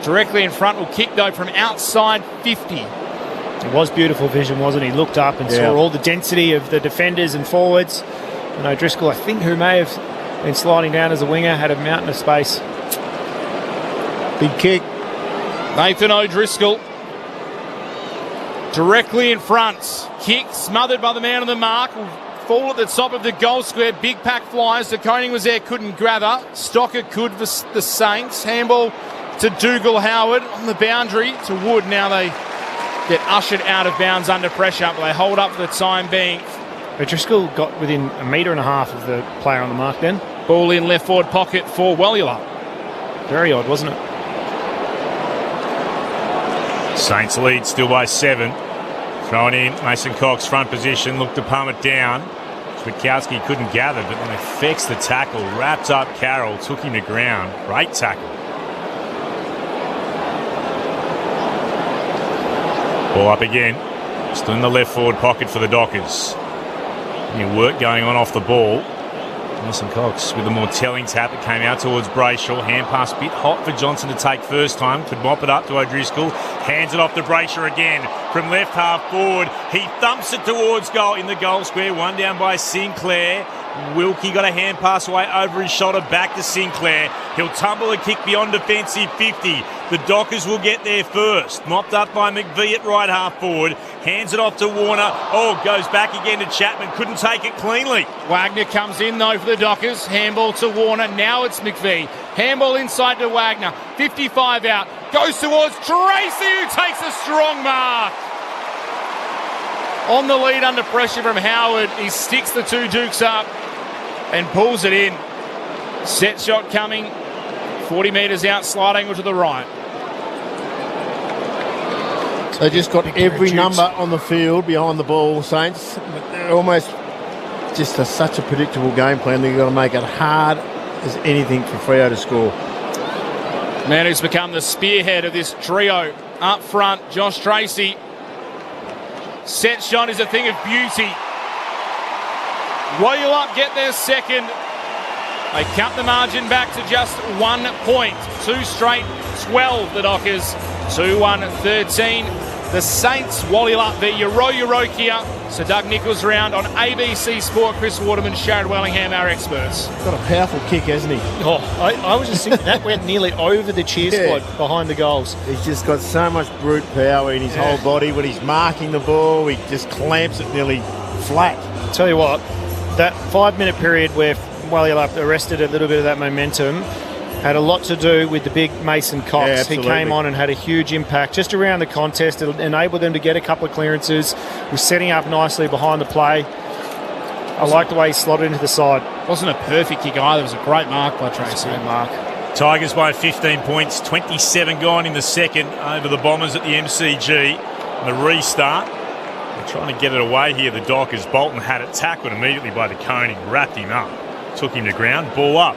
Directly in front. Will kick, though, from outside 50. It was beautiful vision, wasn't he? Looked up and saw all the density of the defenders and forwards. And O'Driscoll, I think, who may have been sliding down as a winger, had a mountain of space. Big kick. Nathan O'Driscoll directly in front. Kick smothered by the man on the mark. Will fall at the top of the goal square. Big pack flies. De Koning was there, couldn't gather. Stocker could for the Saints. Handball to Dougal-Howard on the boundary to Wood. Now they get ushered out of bounds under pressure, but they hold up for the time being. O'Driscoll got within 1.5 metres of the player on the mark then. Ball in left forward pocket for Wellula. Very odd, wasn't it? Saints lead still by 7. Thrown in, Mason Cox front position, looked to palm it down. Switkowski couldn't gather, but then affects the tackle. Wrapped up Carroll, took him to ground. Great tackle. Ball up again. Still in the left forward pocket for the Dockers. New work going on off the ball. Mason Cox with a more telling tap that came out towards Brayshaw. Hand pass bit hot for Johnson to take first time. Could mop it up to O'Driscoll. Hands it off to Brayshaw again. From left half forward. He thumps it towards goal in the goal square. One down by Sinclair. Wilkie got a hand pass away over his shoulder back to Sinclair. He'll tumble a kick beyond defensive 50. The Dockers will get there first. Mopped up by McVie at right half forward. Hands it off to Warner. Oh, goes back again to Chapman. Couldn't take it cleanly. Wagner comes in, though, for the Dockers. Handball to Warner. Now it's McVie. Handball inside to Wagner. 55 out. Goes towards Tracy, who takes a strong mark. On the lead under pressure from Howard. He sticks the two Dukes up and pulls it in. Set shot coming. 40 metres out, slight angle to the right. They just got every number on the field behind the ball, Saints. They're almost just such a predictable game plan that you've got to make it hard as anything for Freo to score. Man who's become the spearhead of this trio. Up front, Josh Tracy. Set shot is a thing of beauty. Wellula get their second. They cut the margin back to just 1 point. 2 straight, 12 the Dockers. 2-1-13. The Saints, Wellula, the Eurokia. So Doug Nichols round on ABC Sport. Chris Waterman, Sharad Wellingham, our experts. Got a powerful kick, hasn't he? Oh, I was just thinking that went nearly over the cheer squad behind the goals. He's just got so much brute power in his whole body. When he's marking the ball, he just clamps it nearly flat. Tell you what, that 5-minute period where Wellula arrested a little bit of that momentum had a lot to do with the big Mason Cox. Yeah, he absolutely. came on and had a huge impact just around the contest. It enabled them to get a couple of clearances. Was setting up nicely behind the play. I like the way he slotted into the side. Wasn't a perfect kick either. It was a great mark by Tracy. Great mark. Tigers by 15 points. 27 gone in the second over the Bombers at the MCG. The restart. They're trying to get it away here, the Dockers. Bolton had it tackled immediately by De Koning. Wrapped him up. Took him to ground. Ball up.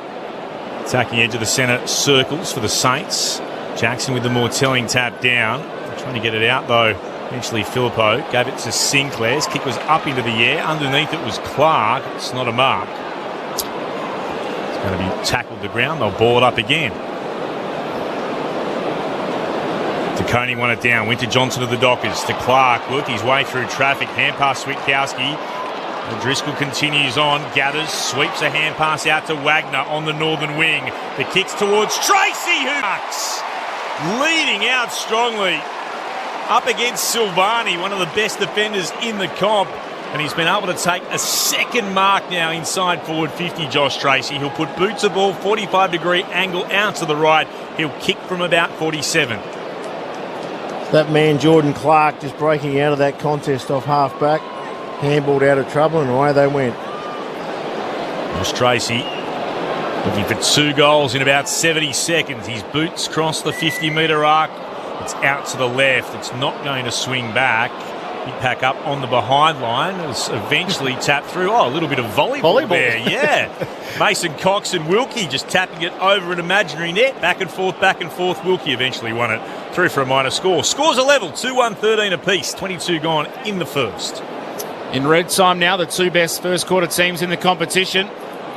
Attacking edge of the centre circles for the Saints. Jackson with the more telling tap down. They're trying to get it out though. Eventually Filippo gave it to Sinclair. His kick was up into the air. Underneath it was Clark. It's not a mark. It's going to be tackled to ground. They'll ball it up again. De Koning won it down. Went to Johnson of the Dockers. To Clark. Worked his way through traffic. Hand pass Switkowski. Driscoll continues on, gathers, sweeps a hand pass out to Wagner on the northern wing. The kick's towards Tracy, who marks. Leading out strongly. up against Silvani, one of the best defenders in the comp. And he's been able to take a second mark now inside forward 50, Josh Tracy. He'll put boots of ball, 45-degree angle out to the right. He'll kick from about 47. That man, Jordan Clark, just breaking out of that contest off half-back. Handballed out of trouble and away they went. Josh Tracy looking for 2 goals in about 70 seconds. His boots cross the 50-metre arc. It's out to the left. It's not going to swing back. He pack up on the behind line. It was eventually tapped through. Oh, a little bit of volleyball there. Yeah. Mason Cox and Wilkie just tapping it over an imaginary net. Back and forth, back and forth. Wilkie eventually won it through for a minor score. Scores are level, 2-1-13 apiece. 22 gone in the first. In red time now, the 2 best first quarter teams in the competition.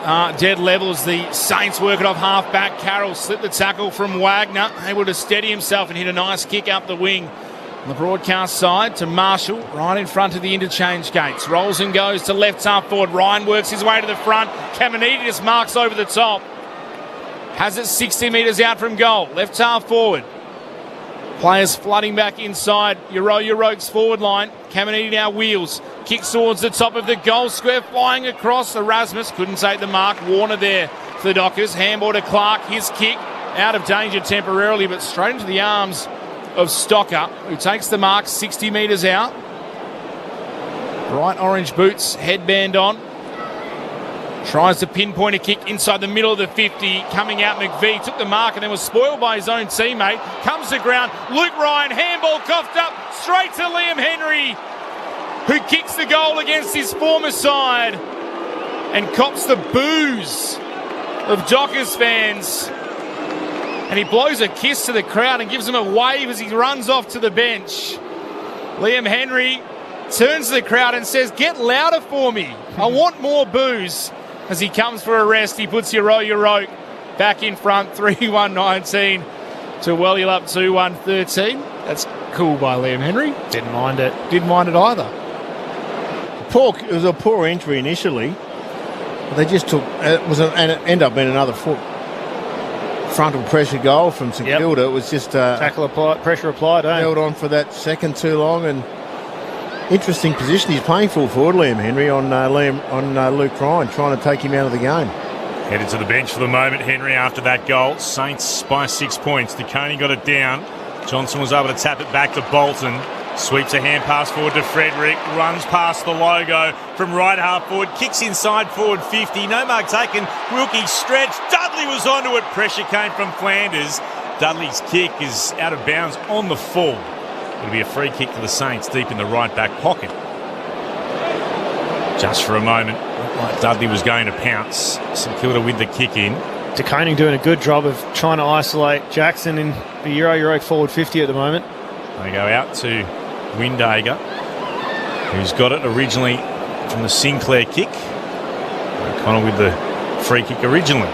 Dead level as the Saints work it off half-back. Carroll slipped the tackle from Wagner, able to steady himself and hit a nice kick up the wing. On the broadcast side to Marshall, right in front of the interchange gates. Rolls and goes to left half forward. Ryan works his way to the front. Caminiti marks over the top. Has it 60 metres out from goal. Left half forward. Players flooding back inside Euroke's forward line. Caminiti now wheels. Kicks towards the top of the goal square. Flying across. Erasmus couldn't take the mark. Warner there for the Dockers. Handball to Clark. His kick out of danger temporarily, but straight into the arms of Stocker, who takes the mark 60 metres out. Bright orange boots, headband on. Tries to pinpoint a kick inside the middle of the 50. Coming out, McVie took the mark and then was spoiled by his own teammate. Comes to ground. Luke Ryan, handball coughed up straight to Liam Henry, who kicks the goal against his former side and cops the boos of Dockers fans. And he blows a kiss to the crowd and gives them a wave as he runs off to the bench. Liam Henry turns to the crowd and says, "Get louder for me. I want more boos." As he comes for a rest, he puts Euroke back in front, 3-1-19 to Wellyup 2-1-13. That's cool by Liam Henry. Didn't mind it. Didn't mind it either. It was a poor entry initially. They just took and it ended up being another frontal pressure goal from St Kilda. It was just tackle applied, pressure applied. Held on for that second too long, and interesting position he's playing full forward, Liam Henry on Luke Ryan, trying to take him out of the game. Headed to the bench for the moment, Henry, after that goal. Saints by 6 points. DeConey got it down. Johnson was able to tap it back to Bolton. Sweeps a hand pass forward to Frederick. Runs past the logo from right half forward. Kicks inside forward 50. No mark taken. Wilkie stretched. Dudley was onto it. Pressure came from Flanders. Dudley's kick is out of bounds on the full. It'll be a free kick to the Saints deep in the right back pocket. Just for a moment, looked like Dudley was going to pounce. St Kilda with the kick in. DeConing doing a good job of trying to isolate Jackson in the Euroke forward 50 at the moment. They go out to Windager, who's got it originally from the Sinclair kick. O'Connell with the free kick originally.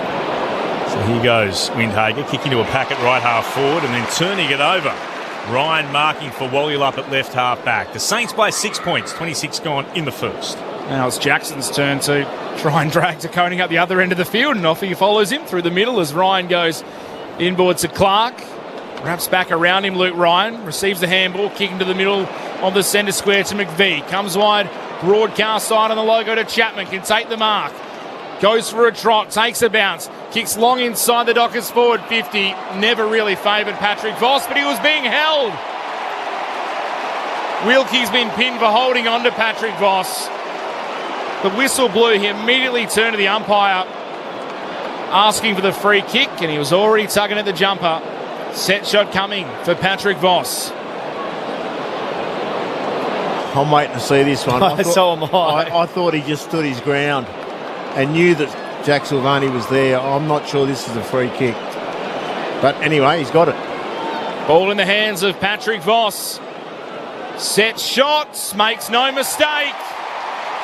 So here goes Windhager, kicking to a packet right half forward and then turning it over. Ryan marking for Wellyup at left half back. The Saints by 6 points, 26 gone in the first. Now it's Jackson's turn to try and drag DeConing up the other end of the field, and off he follows him through the middle as Ryan goes inboard to Clark. Wraps back around him, Luke Ryan. Receives the handball, kicking to the middle of the centre square to McVie. Comes wide, broadcast side on the logo to Chapman. Can take the mark. Goes for a trot, takes a bounce. Kicks long inside the Dockers forward 50. Never really favoured Patrick Voss, but he was being held. Wilkie's been pinned for holding on to Patrick Voss. The whistle blew. He immediately turned to the umpire, asking for the free kick, and he was already tugging at the jumper. Set shot coming for Patrick Voss. I'm waiting to see this one. So am I. I thought he just stood his ground and knew that Jack Silvani was there. I'm not sure this is a free kick. But anyway, he's got it. Ball in the hands of Patrick Voss. Set shots, makes no mistake.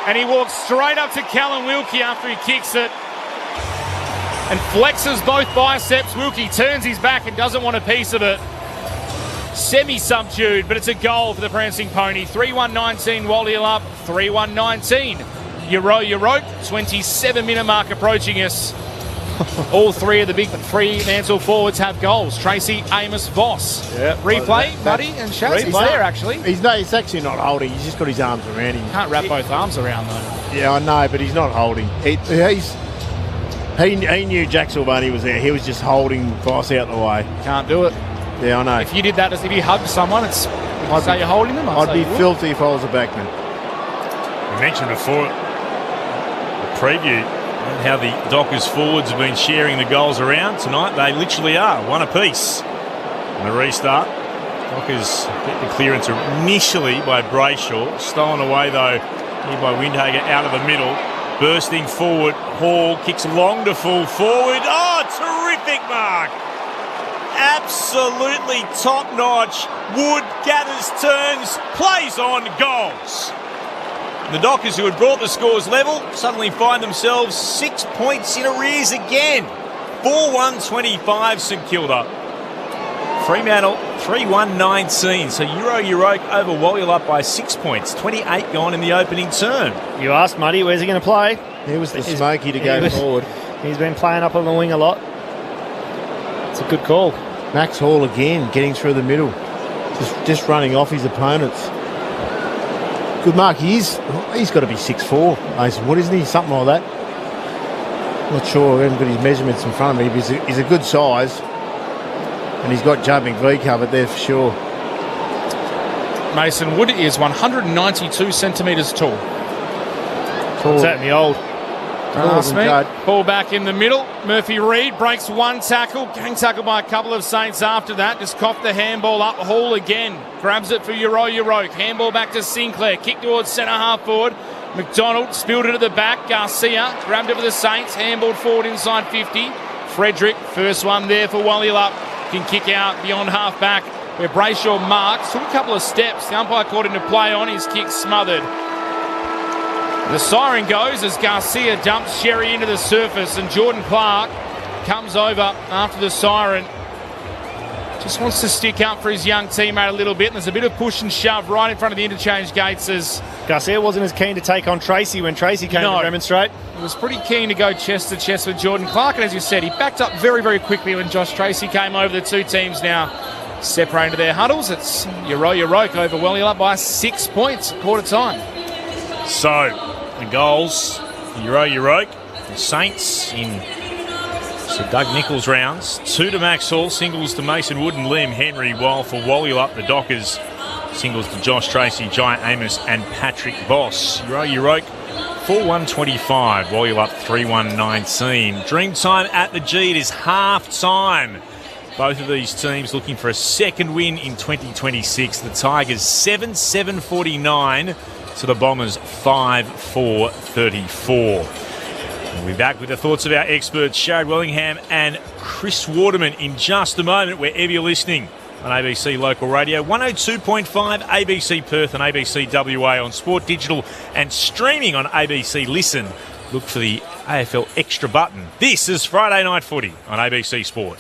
And he walks straight up to Callum Wilkie after he kicks it. And flexes both biceps. Wilkie turns his back and doesn't want a piece of it. Semi-subdued, but it's a goal for the Prancing Pony. 3-1-19, Wellyup, 3-1-19. Euroke, 27-minute mark approaching us. All three of the big Fremantle forwards have goals. Tracy, Amos, Voss. Yep. Replay, Buddy, and Shaz. He's there, actually. He's actually not holding. He's just got his arms around him. Can't wrap both arms around, though. Yeah, I know, but he's not holding. He knew Jack Silvani was there. He was just holding Voss out the way. Can't do it. Yeah, I know. If you did that, if you hugged someone, I'd say you're holding them. I'd be filthy if I was a backman. We mentioned before the preview how the Dockers forwards have been sharing the goals around tonight. They literally are, one apiece. And the restart, Dockers get the clearance initially by Brayshaw. Stolen away, though, here by Windhager out of the middle. Bursting forward, Hall kicks long to full forward. Oh, terrific mark! Absolutely top-notch. Wood gathers, turns, plays on, goals. The Dockers, who had brought the scores level, suddenly find themselves 6 points in arrears again. 4-1-25 St Kilda. Fremantle 3-1-19. So Euroke over Wallula by 6 points. 28 gone in the opening term. You asked Muddy, where's he going to play? He was the smoky to go forward. He's been playing up on the wing a lot. It's a good call. Max Hall again, getting through the middle. Just running off his opponents. Good mark. He's got to be 6'4", Mason Wood, isn't he? Something like that. Not sure. I haven't got his measurements in front of me, but he's a good size. And he's got Judd McVie covered there for sure. Mason Wood is 192 centimetres tall. Is that in the old? Ask me. Ball back in the middle. Murphy Reid breaks one tackle. Gang tackle by a couple of Saints after that. Just coughed the handball up. Hall again. Grabs it for Euroke. Handball back to Sinclair. Kick towards centre half forward. McDonald spilled it at the back. Garcia grabbed it for the Saints. Handballed forward inside 50. Frederick, first one there for Wallula. Can kick out beyond half back where Brayshaw marks. Took a couple of steps. The umpire caught him to play on. His kick smothered. The siren goes as Garcia dumps Sherry into the surface, and Jordan Clark comes over after the siren. Just wants to stick up for his young teammate a little bit, and there's a bit of push and shove right in front of the interchange gates as Garcia wasn't as keen to take on Tracy when Tracy came to demonstrate. He was pretty keen to go chest to chest with Jordan Clark, and as you said, he backed up very, very quickly when Josh Tracy came over. The two teams now separated their huddles. It's Euroke over Wallula by 6 points at quarter time. So the goals, Euroke, the Saints in Sir Doug Nichols rounds. 2 to Max Hall, singles to Mason Wood and Liam Henry, while for Wallula, the Dockers, singles to Josh Tracy, Jai Amos and Patrick Voss. Euroke 4-1-25, Wallula 3-1-19. Dreamtime at the G, it is half-time. Both of these teams looking for a second win in 2026. The Tigers 7-7-49. To the Bombers 5-4-34. We'll be back with the thoughts of our experts Sharad Wellingham and Chris Waterman in just a moment, wherever you're listening on ABC Local Radio, 102.5 ABC Perth and ABC WA on Sport Digital and streaming on ABC Listen. Look for the AFL Extra button. This is Friday Night Footy on ABC Sport.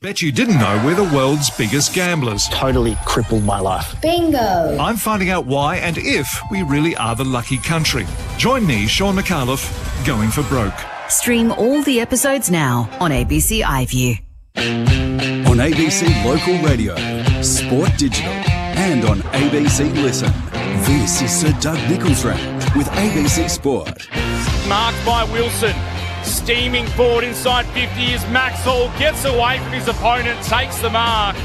Bet you didn't know we're the world's biggest gamblers. Totally crippled my life. Bingo. I'm finding out why and if we really are the lucky country. Join me, Sean McAuliffe, going for broke. Stream all the episodes now on ABC iView. On ABC Local Radio, Sport Digital, and on ABC Listen. This is Sir Doug Nichols Round with ABC Sport. Marked by Wilson. Steaming forward inside 50 as Max Hall gets away from his opponent, takes the mark,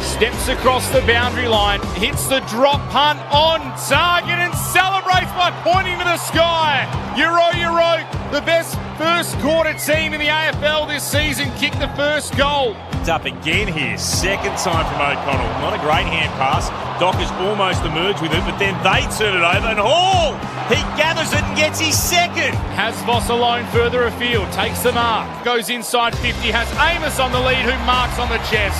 steps across the boundary line, hits the drop punt on target and celebrates by pointing to the sky. Euroke, the best first quarter team in the AFL this season, kicked the first goal. It's up again here, second time from O'Connell. Not a great hand pass. Dockers almost emerge with it, but then they turn it over and Hall, he gathers it and gets his second. Has Voss alone further afield, takes the mark, goes inside 50, has Amos on the lead who marks on the chest.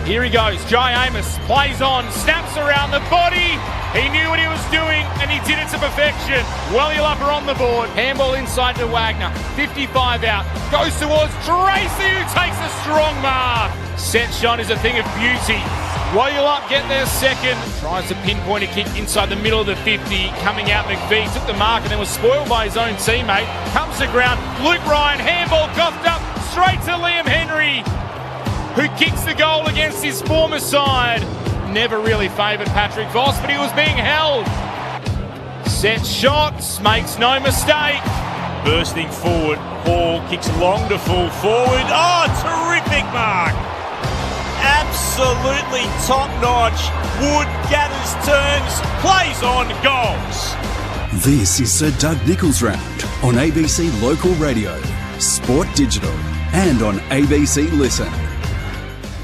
Here he goes, Jai Amos plays on, snaps around the body. He knew what he was doing and he did it to perfection. Wallula on the board, handball inside to Wagner, 55 out, goes towards Tracy who takes a strong mark. Set shot is a thing of beauty. Royal up, get their second. Tries to pinpoint a kick inside the middle of the 50. Coming out, McVie took the mark and then was spoiled by his own teammate. Comes to ground. Luke Ryan, handball coughed up straight to Liam Henry, who kicks the goal against his former side. Never really favoured Patrick Voss, but he was being held. Set shots, makes no mistake. Bursting forward, Hall kicks long to full forward. Oh, terrific mark. Absolutely top-notch. Wood gathers turns, plays on, goals. This is Sir Doug Nicholls Round on ABC Local Radio, Sport Digital, and on ABC Listen.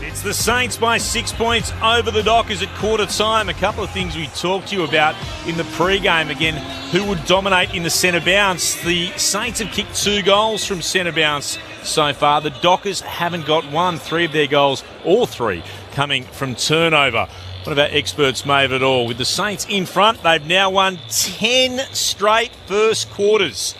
It's the Saints by 6 points over the Dockers at quarter time. A couple of things we talked to you about in the pre-game. Again, who would dominate in the centre bounce? The Saints have kicked 2 goals from centre bounce so far. The Dockers haven't got one. 3 of their goals, all 3, coming from turnover. One of our experts made it all. With the Saints in front, they've now won 10 straight first quarters.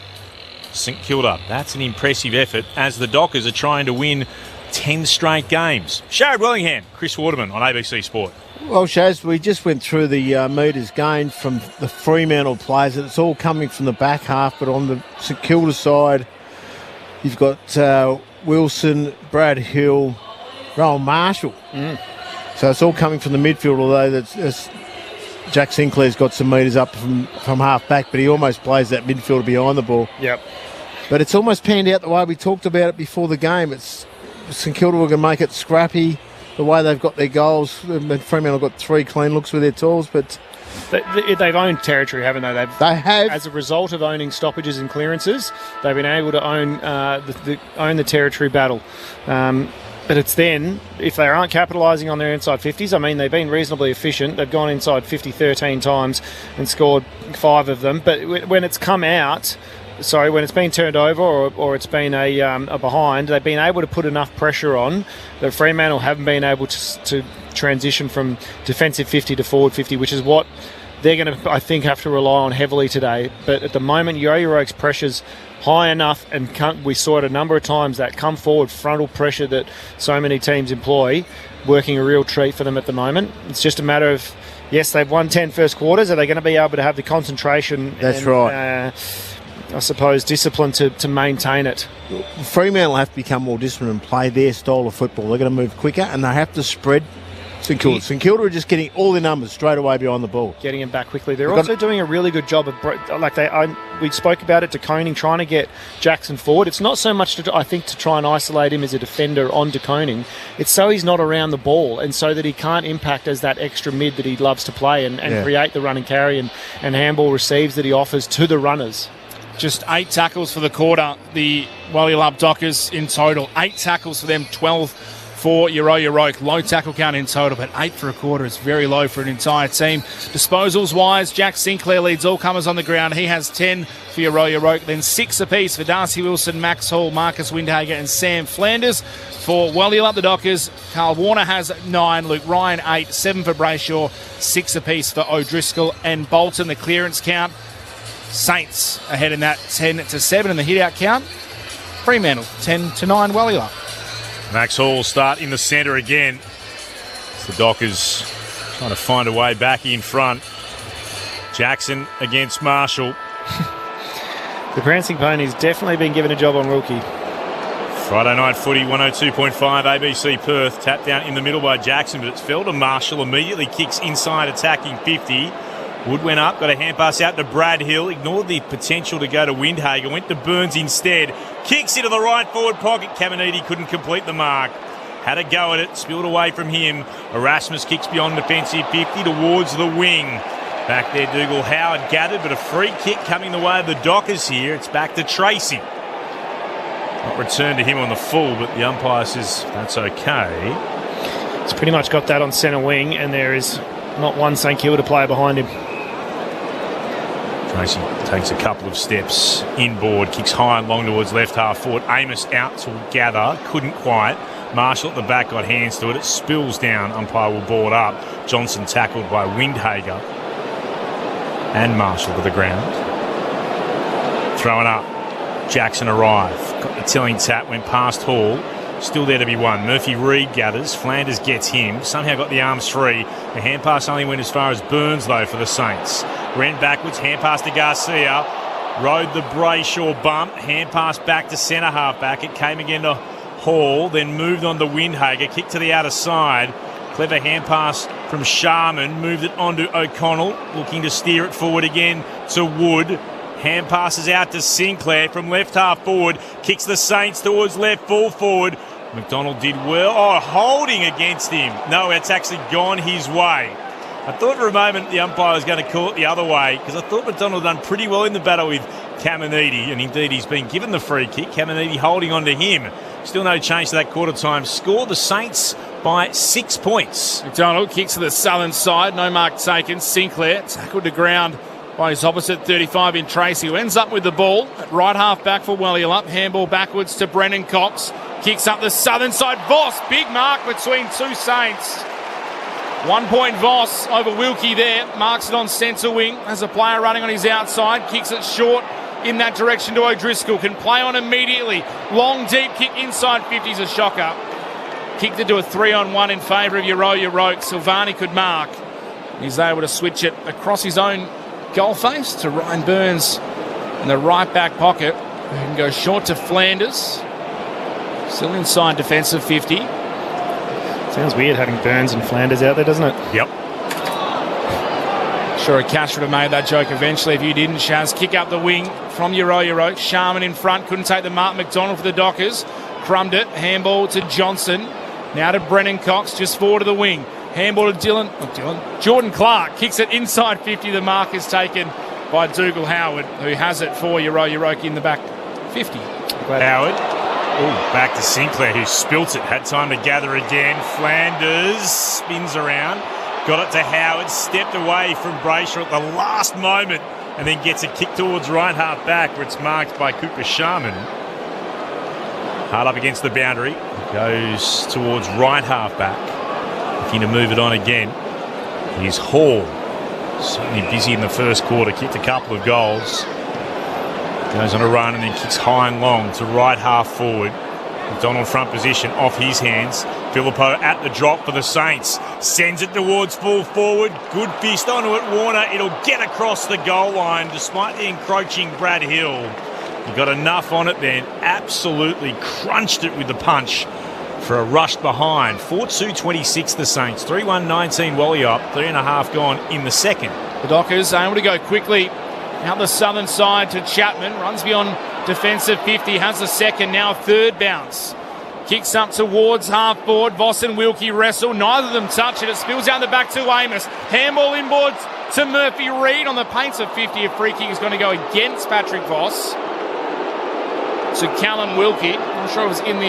St Kilda, that's an impressive effort as the Dockers are trying to win 10 straight games. Sharad Wellingham, Chris Waterman on ABC Sport. Well, Shaz, we just went through the metres gained from the Fremantle players, and it's all coming from the back half, but on the St Kilda side, you've got Wilson, Brad Hill, Rowan Marshall. So it's all coming from the midfield, although Jack Sinclair's got some metres up from half back, but he almost plays that midfielder behind the ball. Yep. But it's almost panned out the way we talked about it before the game. It's St Kilda were going to make it scrappy, the way they've got their goals. Fremantle got 3 clean looks with their tools, but they've owned territory, haven't they? They have. As a result of owning stoppages and clearances, they've been able to own the territory battle. But it's then, if they aren't capitalising on their inside 50s, I mean, they've been reasonably efficient. They've gone inside 50 13 times and scored 5 of them. But when it's come out, when it's been turned over or it's been a behind, they've been able to put enough pressure on that Fremantle haven't been able to transition from defensive 50 to forward 50, which is what they're going to, I think, have to rely on heavily today. But at the moment, Yo-Yo Oak's pressure's high enough, and we saw it a number of times, that come forward frontal pressure that so many teams employ, working a real treat for them at the moment. It's just a matter of, yes, they've won 10 first quarters. Are they going to be able to have the concentration? That's right. I suppose discipline to maintain it. Fremantle have to become more disciplined and play their style of football. They're going to move quicker and they have to spread. St Kilda. St Kilda are just getting all their numbers straight away behind the ball. Getting them back quickly. They're also doing a really good job of, we spoke about it, DeConing, trying to get Jackson forward. It's not so much, I think, to try and isolate him as a defender on DeConing. It's so he's not around the ball and so that he can't impact as that extra mid that he loves to play and create the run and carry and handball receives that he offers to the runners. Just 8 tackles for the quarter. The Wally Dockers in total. 8 tackles for them, 12 for Yo-Yo Oak. Low tackle count in total, but 8 for a quarter is very low for an entire team. Disposals-wise, Jack Sinclair leads all comers on the ground. He has 10 for Yo-Yo Oak, then 6 apiece for Darcy Wilson, Max Hall, Marcus Windhager and Sam Flanders. For Wally the Dockers, Carl Warner has 9, Luke Ryan 8, 7 for Brayshaw, 6 apiece for O'Driscoll and Bolton. The clearance count, Saints ahead in that 10-7 in the hit-out count. Fremantle 10-9 Wally. Max Hall start in the centre again. It's the Dockers trying to find a way back in front. Jackson against Marshall. The Prancing Pony's definitely been given a job on Wilkie. Friday night footy, 102.5 ABC Perth. Tapped down in the middle by Jackson, but it's fell to Marshall. Immediately kicks inside, attacking 50. Wood went up, got a hand pass out to Brad Hill, ignored the potential to go to Windhager, went to Burns instead, kicks into the right forward pocket. Caminiti couldn't complete the mark. Had a go at it, spilled away from him. Erasmus kicks beyond defensive 50 towards the wing. Back there, Dougal Howard gathered, but a free kick coming the way of the Dockers here. It's back to Tracy. Not returned to him on the full, but the umpire says that's okay. It's pretty much got that on centre wing, and there is not one St Kilda player behind him. Tracy takes a couple of steps inboard, kicks high and long towards left half forward. Amos out to gather, couldn't quite. Marshall at the back got hands to it. It spills down. Umpire will board up. Johnson tackled by Windhager. And Marshall to the ground. Throwing up. Jackson arrived. Got the tilling tap, went past Hall. still there to be won. Murphy Reid gathers. Flanders gets him. Somehow got the arms free. The hand pass only went as far as Burns, though, for the Saints. Ran backwards. Hand pass to Garcia. Rode the Brayshaw bump. Hand pass back to centre half-back. It came again to Hall. Then moved on to Windhager. Kick to the outer side. Clever hand pass from Sharman. Moved it on to O'Connell. Looking to steer it forward again to Wood. Hand passes out to Sinclair from left half forward. Kicks the Saints towards left full forward. McDonald did well. Oh, holding against him. No, it's actually gone his way. I thought for a moment the umpire was going to call it the other way because I thought McDonald done pretty well in the battle with Caminiti, and indeed he's been given the free kick. Caminiti holding on to him. Still no change to that quarter time score. The Saints by 6 points. McDonald kicks to the southern side. No mark taken. Sinclair tackled to ground by his opposite 35 in Tracy, who ends up with the ball at right half back for Wellialup. Handball backwards to Brennan Cox. Kicks up the southern side. Voss, big mark between two Saints. 1 point Voss over Wilkie there. Marks it on centre wing. Has a player running on his outside. Kicks it short in that direction to O'Driscoll. Can play on immediately. Long, deep kick inside 50's a shocker. Kicked it to a 3-on-1 in favour of Yoroke. Silvani could mark. He's able to switch it across his own goal face to Ryan Burns in the right back pocket. Who can go short to Flanders. Still inside defensive 50. Sounds weird having Burns and Flanders out there, doesn't it? Yep. Sure, Cash would have made that joke eventually if you didn't, Shaz. Kick up the wing from Yoroke. Sharman in front. Couldn't take the mark. McDonald for the Dockers. Crumbed it. Handball to Johnson. Now to Brennan Cox. Just forward to the wing. Handball to Jordan Clark. Kicks it inside 50. The mark is taken by Dougal Howard, who has it for Yoroke in the back 50. Howard. Ooh, back to Sinclair, who spilt it. Had time to gather again. Flanders spins around. Got it to Howard. Stepped away from Brayshaw at the last moment. And then gets a kick towards right half back, where it's marked by Cooper Sharman. Hard up against the boundary. Goes towards right half back. Looking to move it on again. Here's Hall. Certainly busy in the first quarter. Kicked a couple of goals. Goes on a run and then kicks high and long to right half forward. McDonald front position off his hands. Filippo at the drop for the Saints. Sends it towards full forward. Good fist onto it, Warner. It'll get across the goal line despite the encroaching Brad Hill. He got enough on it then. Absolutely crunched it with the punch for a rush behind. 4-2-26 the Saints. 3-1-19 Wellialup. 3.5 gone in the second. The Dockers able to go quickly out the southern side to Chapman. Runs beyond defensive 50. Has the second, now third bounce. Kicks up towards half board. Voss and Wilkie wrestle. Neither of them touch it. It spills down the back to Amos. Handball inboard to Murphy Reid on the paints of 50. A free kick is going to go against Patrick Voss. To Callum Wilkie. I'm sure it was in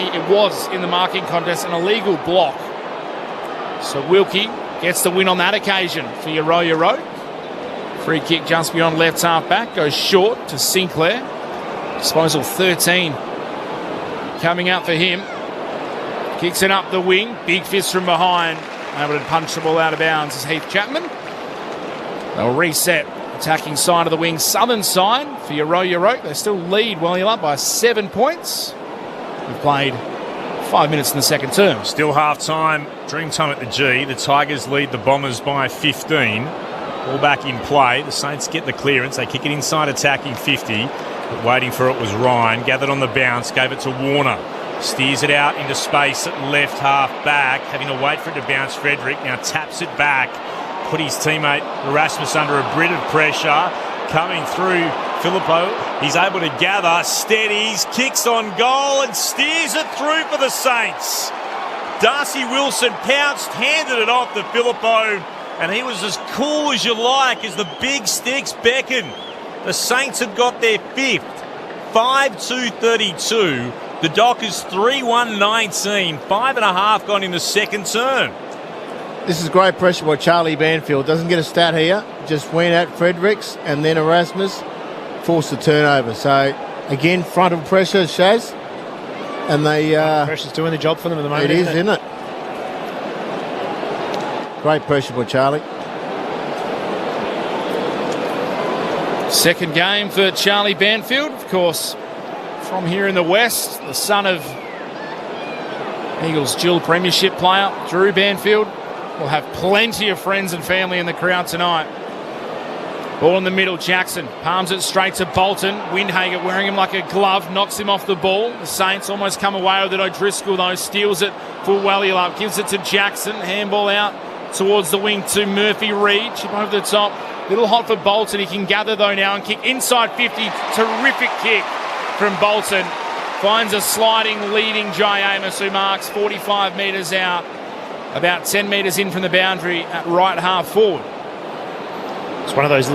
the marking contest, an illegal block. So Wilkie gets the win on that occasion for Yoroke. Free kick just beyond left half back. Goes short to Sinclair. Disposal 13 coming out for him. Kicks it up the wing. Big fist from behind. Able to punch the ball out of bounds is Heath Chapman. They'll reset. Attacking side of the wing. Southern side for Yoroke. They still lead Wellialup by 7 points. We've played 5 minutes in the second term. Still half time. Dream time at the G. The Tigers lead the Bombers by 15. All back in play. The Saints get the clearance. They kick it inside attacking 50. But waiting for it was Ryan. Gathered on the bounce. Gave it to Warner. Steers it out into space at left half back. Having to wait for it to bounce Frederick. Now taps it back. Put his teammate Erasmus under a bit of pressure. Coming through Filippo. He's able to gather. Steadies. Kicks on goal and steers it through for the Saints. Darcy Wilson pounced. Handed it off to Filippo. And he was as cool as you like as the big sticks beckon. The Saints have got their fifth. 5-2-32. The Dockers 3-1-19. 5.5 gone in the second term. This is great pressure by Charlie Banfield. Doesn't get a stat here. Just went at Fredericks and then Erasmus. Forced the turnover. So, again, frontal pressure, Shaz. And they... pressure's doing the job for them at the moment. It is, isn't it? Great pressure by Charlie. Second game for Charlie Banfield, of course, from here in the west, the son of Eagles dual premiership player, Drew Banfield, will have plenty of friends and family in the crowd tonight. Ball in the middle, Jackson palms it straight to Bolton. Windhager wearing him like a glove, knocks him off the ball. The Saints almost come away with it. O'Driscoll, though, steals it for Wellilup, gives it to Jackson. Handball out towards the wing to Murphy Reid. Chip over the top. Little hot for Bolton. He can gather, though, now and kick inside 50. Terrific kick from Bolton. Finds a sliding, leading Jai Amos, who marks 45 metres out. About 10 metres in from the boundary at right half forward. It's one of those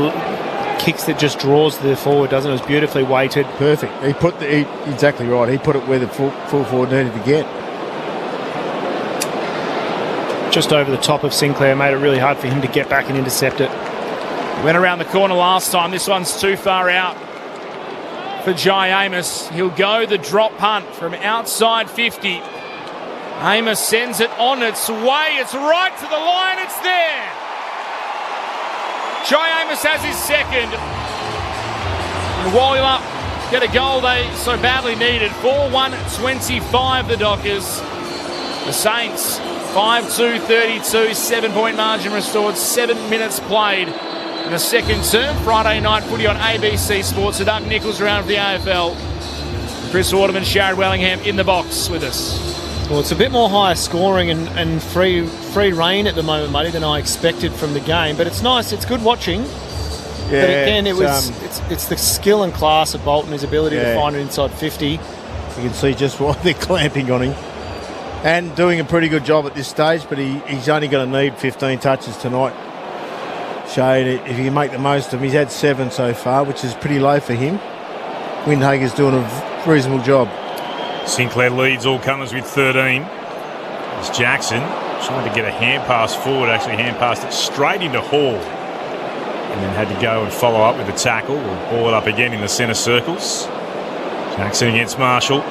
kicks that just draws the forward, doesn't it? It was beautifully weighted. Perfect. Exactly right. He put it where the full forward needed to get. Just over the top of Sinclair, made it really hard for him to get back and intercept it. Went around the corner last time. This one's too far out for Jai Amos. He'll go the drop punt from outside 50. Amos sends it on its way. It's right to the line. It's there. Jai Amos has his second. And Wellilup get a goal they so badly needed. 4-1-25 the Dockers. The Saints 5-2-32, 7-point margin restored, 7 minutes played in the second term. Friday night footy on ABC Sports. The Doug Nichols round of the AFL. Chris Waterman, Sharad Wellingham in the box with us. Well, it's a bit more higher scoring and free reign at the moment, buddy, than I expected from the game. But it's nice. It's good watching. Yeah, but again, it's the skill and class of Bolton, his ability to find it inside 50. You can see just why they're clamping on him. And doing a pretty good job at this stage, but he's only going to need 15 touches tonight. Shade, if he can make the most of him. He's had 7 so far, which is pretty low for him. Windhager's doing a reasonable job. Sinclair leads all comers with 13. It's Jackson trying to get a hand pass forward, actually hand passed it straight into Hall. And then had to go and follow up with a tackle. We'll ball it up again in the centre circles. Jackson against Marshall.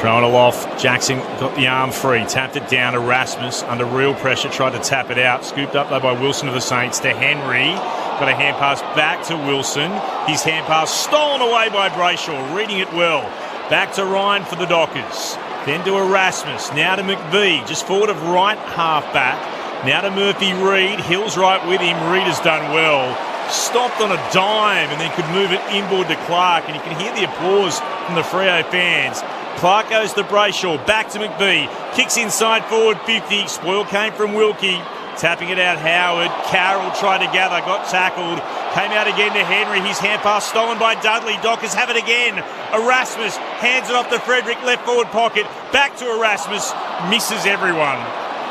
Throwing it off. Jackson got the arm free. Tapped it down to Rasmus. Under real pressure. Tried to tap it out. Scooped up though by Wilson of the Saints to Henry. Got a hand pass back to Wilson. His hand pass stolen away by Brayshaw. Reading it well. Back to Ryan for the Dockers. Then to Erasmus. Now to McVie. Just forward of right half back. Now to Murphy Reid. Hill's right with him. Reid has done well. Stopped on a dime and then could move it inboard to Clark. And you can hear the applause from the Freo fans. Clark goes to Brayshaw. Back to McVie. Kicks inside forward 50. Spoil came from Wilkie. Tapping it out Howard. Carroll tried to gather. Got tackled. Came out again to Henry. His hand pass stolen by Dudley. Dockers have it again. Erasmus hands it off to Frederick. Left forward pocket. Back to Erasmus. Misses everyone.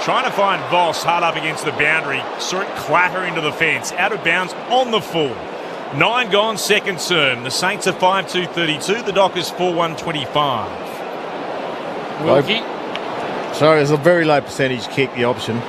Trying to find Voss hard up against the boundary. Saw it clatter into the fence. Out of bounds on the full. 9 gone second term. The Saints are 5-2-32. The Dockers 4-1-25. Wilkie. Sorry, it's a very low percentage kick, the option.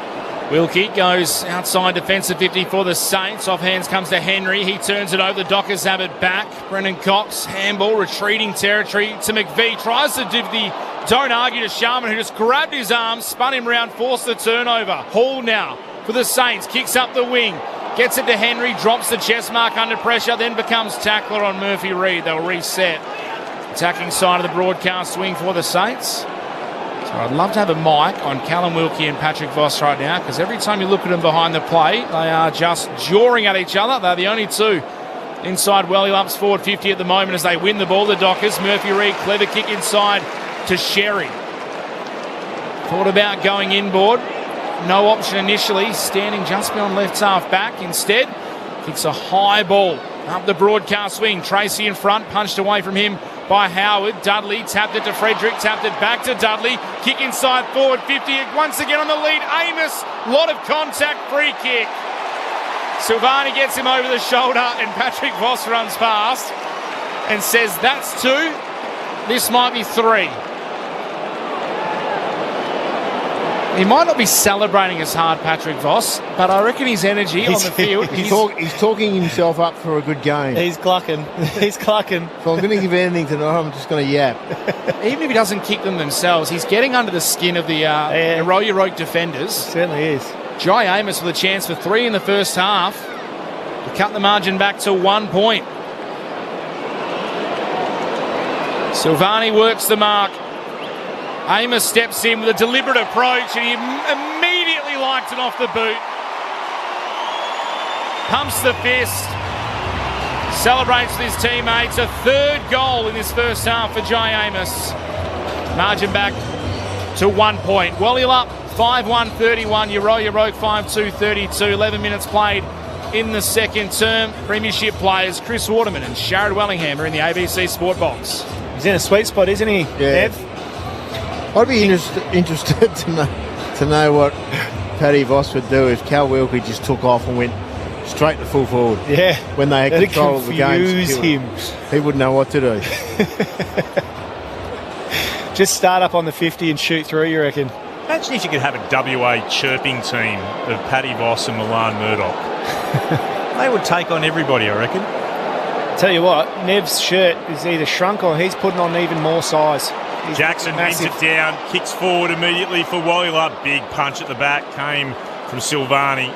Wilkie goes outside defensive 50 for the Saints. Off hands comes to Henry. He turns it over. The Dockers have it back. Brendan Cox, handball, retreating territory to McVie. Tries to do the don't argue to Sharman, who just grabbed his arm, spun him round, forced the turnover. Hall now for the Saints. Kicks up the wing. Gets it to Henry. Drops the chest mark under pressure. Then becomes tackler on Murphy Reid. They'll reset. Attacking side of the broadcast wing for the Saints. So I'd love to have a mic on Callum Wilkie and Patrick Voss right now, because every time you look at them behind the plate, they are just jawing at each other. They're the only two inside Wellilup's forward 50 at the moment as they win the ball. The Dockers, Murphy Reid, clever kick inside to Sherry. Thought about going inboard. No option initially, standing just beyond left half back. Instead, kicks a high ball up the broadcast wing. Tracy in front, punched away from him by Howard. Dudley tapped it to Frederick, tapped it back to Dudley. Kick inside forward 50, once again on the lead. Amos, lot of contact, free kick. Silvani gets him over the shoulder and Patrick Voss runs past and says that's 2. This might be 3. He might not be celebrating as hard, Patrick Voss, but I reckon his energy on the field... He's talking himself up for a good game. He's clucking. He's clucking. So I'm going to give anything tonight. I'm just going to yap. Even if he doesn't kick them themselves, he's getting under the skin of the Arroyo defenders. Certainly is. Jai Amos with a chance for 3 in the first half to cut the margin back to 1 point. Silvani works the mark. Amos steps in with a deliberate approach and he immediately liked it off the boot. Pumps the fist. Celebrates with his teammates. A third goal in this first half for Jai Amos. Margin back to 1 point. Wallyup 5-1-31. Yoroke 5-2-32. 11 minutes played in the second term. Premiership players Chris Waterman and Sharad Wellingham are in the ABC Sport Box. He's in a sweet spot, isn't he, Yeah. Ev? I'd be interested to know what Paddy Voss would do if Cal Wilkie just took off and went straight to full forward. Yeah. When they had control of the game. Confuse him. He wouldn't know what to do. Just start up on the 50 and shoot through, you reckon? Imagine if you could have a WA chirping team of Paddy Voss and Milan Murdoch. They would take on everybody, I reckon. Tell you what, Nev's shirt is either shrunk or he's putting on even more size. He's Jackson wins it down, kicks forward immediately for Wallyup. Big punch at the back came from Silvani.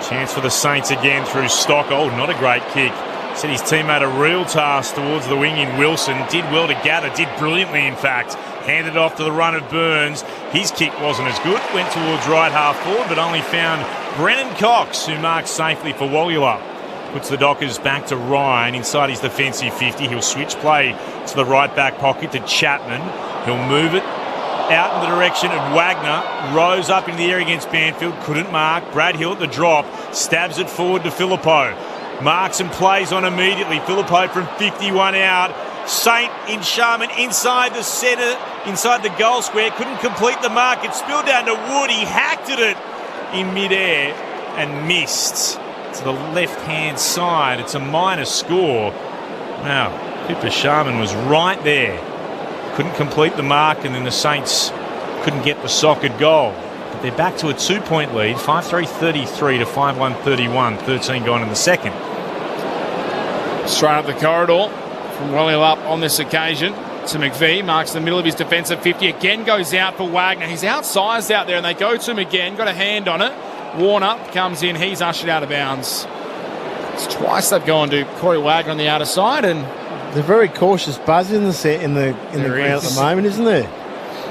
Chance for the Saints again through Stock. Oh, not a great kick. Said his team had a real task towards the wing in Wilson. Did well to gather, did brilliantly in fact. Handed off to the run of Burns. His kick wasn't as good. Went towards right half forward, but only found Brennan Cox, who marked safely for Wallyup. Puts the Dockers back to Ryan inside his defensive 50. He'll switch play to the right back pocket to Chapman. He'll move it out in the direction of Wagner. Rose up in the air against Banfield. Couldn't mark. Brad Hill at the drop. Stabs it forward to Filippo. Marks and plays on immediately. Filippo from 51 out. Saint in Sharman inside the centre, inside the goal square. Couldn't complete the mark. It spilled down to Wood. He hacked at it in midair and missed to the left-hand side. It's a minor score. Wow, Pippa Sharman was right there. Couldn't complete the mark, and then the Saints couldn't get the socket goal. But they're back to a 2-point lead, 5-3-33 to 5-1-31, 13 gone in the second. Straight up the corridor from Wallyup on this occasion to McVie. Marks the middle of his defensive 50. Again goes out for Wagner. He's outsized out there, and they go to him again. Got a hand on it. Warner comes in. He's ushered out of bounds. It's twice they've gone to Corey Wagner on the outer side, and they're very cautious buzz in the ground at the moment, isn't there?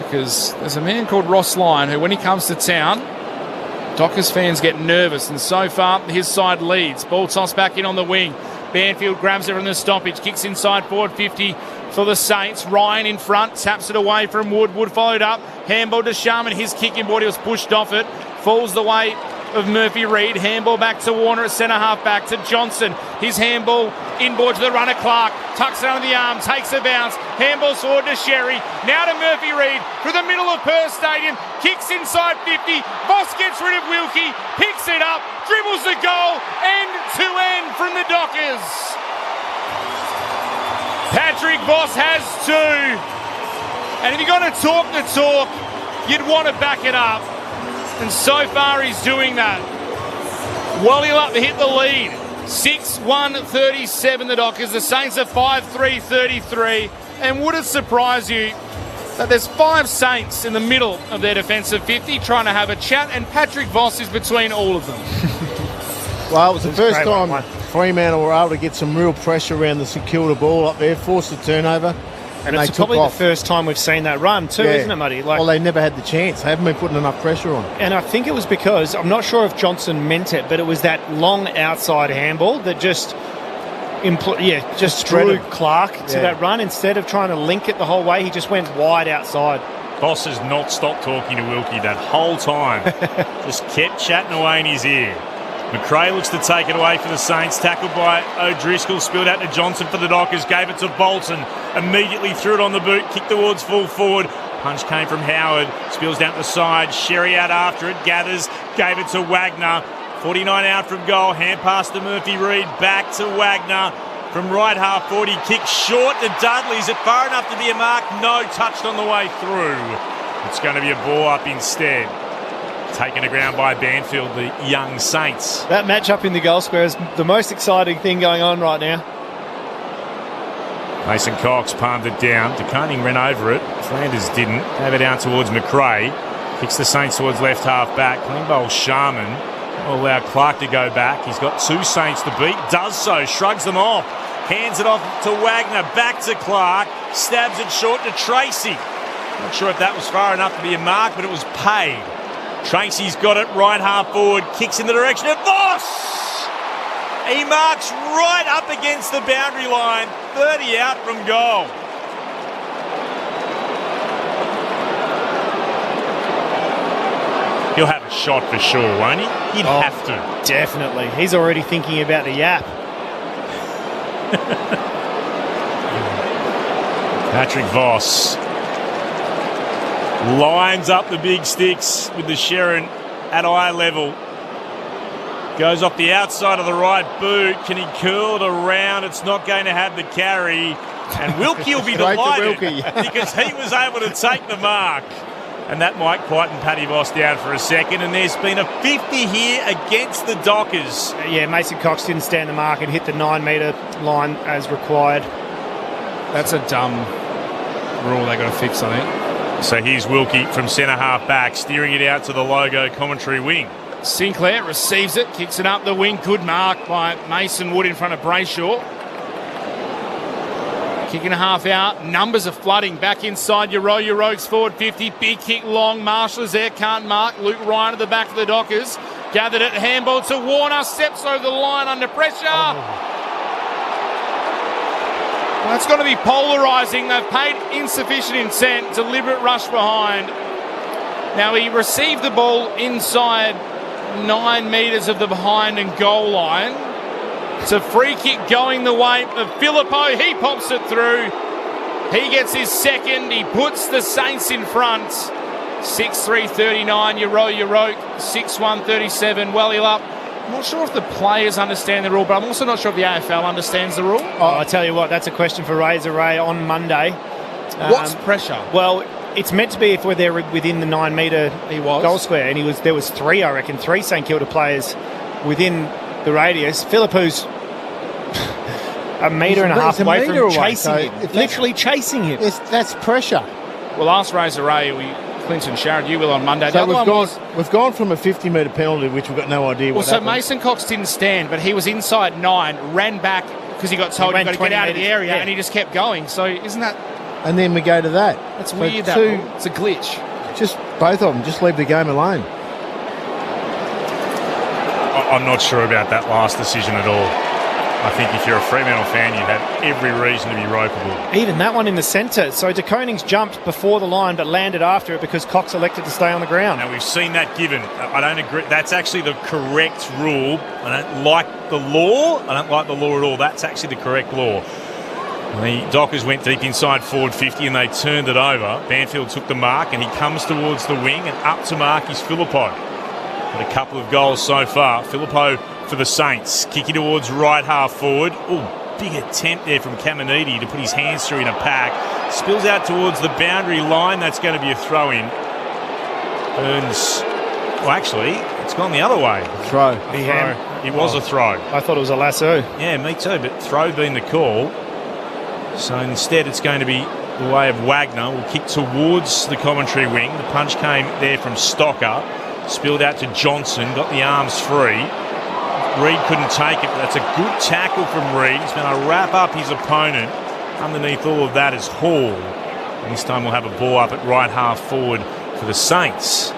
Because there's a man called Ross Lyon who, when he comes to town, Dockers fans get nervous, and so far his side leads. Ball tossed back in on the wing. Banfield grabs it from the stoppage, kicks inside forward 50 for the Saints. Ryan in front, taps it away from Wood. Wood followed up, handball to Sharman. His kicking body was pushed off it. Falls the way of Murphy Reid. Handball back to Warner at centre half back to Johnson. His handball inboard to the runner Clark. Tucks it under the arm, takes a bounce. Handball forward to Sherry. Now to Murphy Reid through the middle of Perth Stadium. Kicks inside 50. Voss gets rid of Wilkie. Picks it up. Dribbles the goal. End to end from the Dockers. Patrick Voss has two. And if you're going to talk the talk, you'd want to back it up. And so far he's doing that. Wallyup to hit the lead. 6-1-37 the Dockers. The Saints are 5-3-33. And would it surprise you that there's 5 Saints in the middle of their defensive 50 trying to have a chat, and Patrick Voss is between all of them? Well, it was the first time Fremantle were able to get some real pressure around the St Kilda ball up there, forced the turnover. And it's probably the first time we've seen that run too, isn't it, Muddy? Well, they never had the chance. They haven't been putting enough pressure on. And I think it was because, I'm not sure if Johnson meant it, but it was that long outside handball that just drew Clark to that run. Instead of trying to link it the whole way, he just went wide outside. Voss has not stopped talking to Wilkie that whole time. Just kept chatting away in his ear. McRae looks to take it away for the Saints. Tackled by O'Driscoll. Spilled out to Johnson for the Dockers. Gave it to Bolton. Immediately threw it on the boot. Kicked towards full forward. Punch came from Howard. Spills down the side. Sherry out after it. Gathers. Gave it to Wagner. 49 out from goal. Hand pass to Murphy Reid. Back to Wagner. From right half forward. He kicks short to Dudley. Is it far enough to be a mark? No. Touched on the way through. It's going to be a ball up instead. Taken to ground by Banfield, the young Saints. That matchup in the goal square is the most exciting thing going on right now. Mason Cox palmed it down. DeConing ran over it. Flanders didn't. Gave it down towards McRae. Kicks the Saints towards left half back. Clean bowl Sharman. Will allow Clark to go back. He's got 2 Saints to beat. Does so. Shrugs them off. Hands it off to Wagner. Back to Clark. Stabs it short to Tracy. Not sure if that was far enough to be a mark, but it was paid. Tracy's got it, right half forward, kicks in the direction of Voss! He marks right up against the boundary line, 30 out from goal. He'll have a shot for sure, won't he? He'd have to. Definitely. He's already thinking about the yap. Patrick Voss lines up the big sticks with the Sherrin at eye level. Goes off the outside of the right boot. Can he curl it around? It's not going to have the carry. And Wilkie will be delighted because he was able to take the mark. And that might quieten Paddy Voss down for a second. And there's been a 50 here against the Dockers. Yeah, Mason Cox didn't stand the mark and hit the 9-metre line as required. That's a dumb rule they got to fix, I think. So here's Wilkie from centre half back, steering it out to the logo commentary wing. Sinclair receives it, kicks it up the wing. Good mark by Mason Wood in front of Brayshaw. Kicking a half out. Numbers are flooding. Back inside Rogues forward 50. Big kick long. Marshall is there. Can't mark. Luke Ryan at the back of the Dockers. Gathered it. Handball to Warner. Steps over the line under pressure. Well, that's going to be polarising. They've paid insufficient intent. Deliberate rush behind. Now he received the ball inside 9 metres of the behind and goal line. It's a free kick going the way of Filippo. He pops it through. He gets his second. He puts the Saints in front. 6-3-39. Euroke. 6-1-37. Wellylup. I'm not sure if the players understand the rule, but I'm also not sure if the AFL understands the rule. Oh, I tell you what, that's a question for Razor Ray on Monday. What's pressure? Well, it's meant to be if they're within the 9-metre goal square, and there was 3, I reckon, 3 St Kilda players within the radius. Philippo's a metre and a half away from chasing him. Literally chasing him. That's pressure. Well, ask Razor Ray, Clinton Sharrett, you will on Monday. So we've gone from a 50-metre penalty, which we've got no idea what happened. Mason Cox didn't stand, but he was inside 9, ran back because he got told you've got to get out of the area, and he just kept going. So isn't that... And then we go to that. That's weird, that rule. It's a glitch. Just both of them, just leave the game alone. I'm not sure about that last decision at all. I think if you're a Fremantle fan, you'd have every reason to be ropeable. Even that one in the centre. So De Koning's jumped before the line but landed after it because Cox elected to stay on the ground. Now, we've seen that given. I don't agree. That's actually the correct rule. I don't like the law. I don't like the law at all. That's actually the correct law. The Dockers went deep inside forward 50 and they turned it over. Banfield took the mark and he comes towards the wing, and up to mark is Filippo. Got a couple of goals so far. Filippo for the Saints. Kicking towards right half forward. Oh, big attempt there from Caminiti to put his hands through in a pack. Spills out towards the boundary line. That's going to be a throw-in. Burns. Well, actually, it's gone the other way. Throw. It was a throw. I thought it was a lasso. Yeah, me too, but throw being the call. So instead it's going to be the way of Wagner. Will kick towards the commentary wing. The punch came there from Stocker. Spilled out to Johnson. Got the arms free. Reid couldn't take it, but that's a good tackle from Reid. He's going to wrap up his opponent. Underneath all of that is Hall. And this time we'll have a ball up at right half forward for the Saints.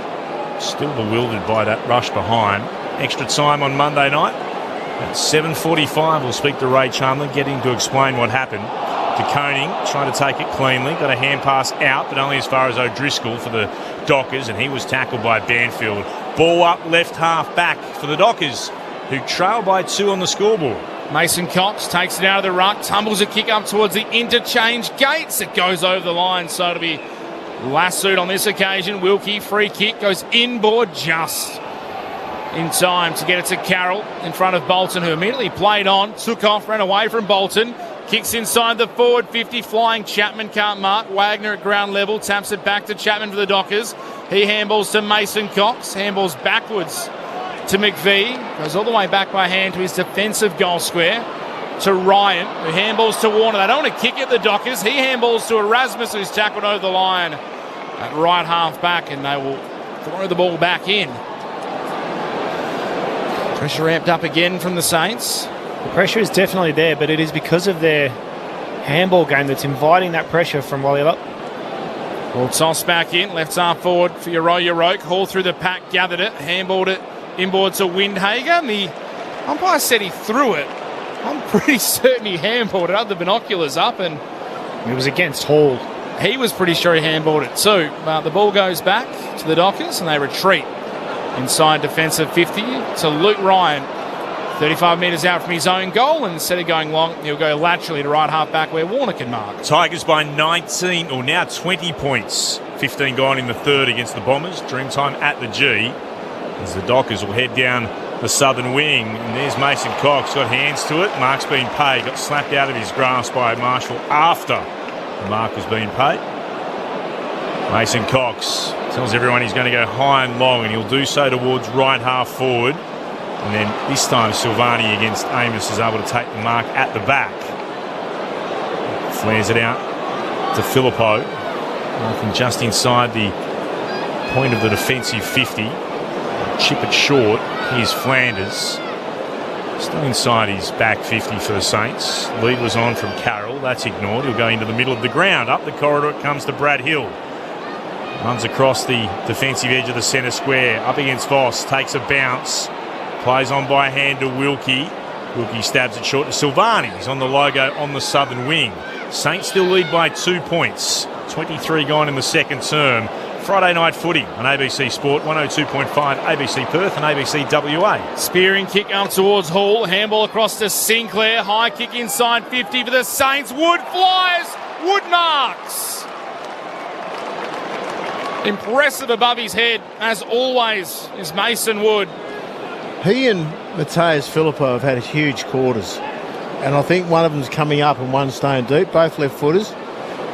Still bewildered by that rush behind. Extra time on Monday night. At 7:45 we'll speak to Ray Chandler, get him to explain what happened. De Koning trying to take it cleanly. Got a hand pass out, but only as far as O'Driscoll for the Dockers, and he was tackled by Banfield. Ball up left half back for the Dockers, who trail by 2 on the scoreboard. Mason Cox takes it out of the ruck, tumbles a kick up towards the interchange gates. It goes over the line, so it'll be lassoed on this occasion. Wilkie, free kick, goes inboard just in time to get it to Carroll in front of Bolton, who immediately played on, took off, ran away from Bolton. Kicks inside the forward 50, flying Chapman can't mark. Wagner at ground level, taps it back to Chapman for the Dockers. He handballs to Mason Cox, handballs backwards to McVie. Goes all the way back by hand to his defensive goal square. To Ryan, who handballs to Warner. They don't want to kick at the Dockers. He handballs to Erasmus, who's tackled over the line at right half back, and they will throw the ball back in. Pressure ramped up again from the Saints. The pressure is definitely there, but it is because of their handball game that's inviting that pressure from Wellylup. Ball toss back in, left half forward for Yoroke. Hall through the pack, gathered it, handballed it inboard to Windhager, and the umpire said he threw it. I'm pretty certain he handballed it, had the binoculars up, and it was against Hall. He was pretty sure he handballed it too. But the ball goes back to the Dockers, and they retreat inside defensive 50 to Luke Ryan. 35 metres out from his own goal, and instead of going long, he'll go laterally to right half back where Warner can mark. Tigers by 19, or now 20 points. 15 gone in the third against the Bombers. Dreamtime at the G. As the Dockers will head down the southern wing. And there's Mason Cox, got hands to it. Mark's been paid. Got slapped out of his grasp by Marshall after the mark was being paid. Mason Cox tells everyone he's going to go high and long, and he'll do so towards right half forward. And then this time Silvani against Amos is able to take the mark at the back. Flares it out to Filippo. Marking just inside the point of the defensive 50. Chip it short. Here's Flanders. Still inside his back 50 for the Saints. Lead was on from Carroll. That's ignored. He'll go into the middle of the ground. Up the corridor it comes to Brad Hill. Runs across the defensive edge of the centre square. Up against Voss. Takes a bounce. Plays on by hand to Wilkie. Wilkie stabs it short to Silvani. He's on the logo on the southern wing. Saints still lead by 2 points. 23 gone in the second term. Friday night footy on ABC Sport, 102.5 ABC Perth and ABC WA. Spearing kick up towards Hall. Handball across to Sinclair. High kick inside 50 for the Saints. Wood flies. Wood marks. Impressive above his head, as always, is Mason Wood. He and Mateus Filippo have had huge quarters. And I think one of them's coming up and one's staying deep, both left footers.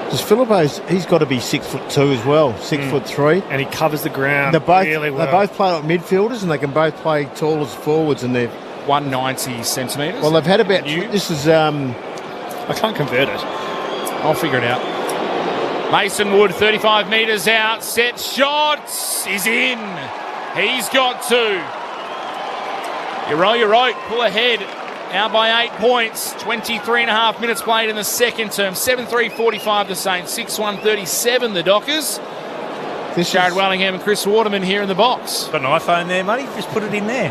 Because Filippo's, he's got to be 6'2" as well, 6'3". And he covers the ground really well. They both play like midfielders, and they can both play tall as forwards, and they're 190 centimetres. Well, they've had about... This is... I can't convert it. I'll figure it out. Mason Wood, 35 metres out. Set shots. Is in. He's got two. Yoroke, pull ahead. Out by 8 points. 23 and a half minutes played in the second term. 7-3-45 the Saints. 6-1-37 the Dockers. Jared Wellingham and Chris Waterman here in the box. Got an iPhone there, buddy. Just put it in there.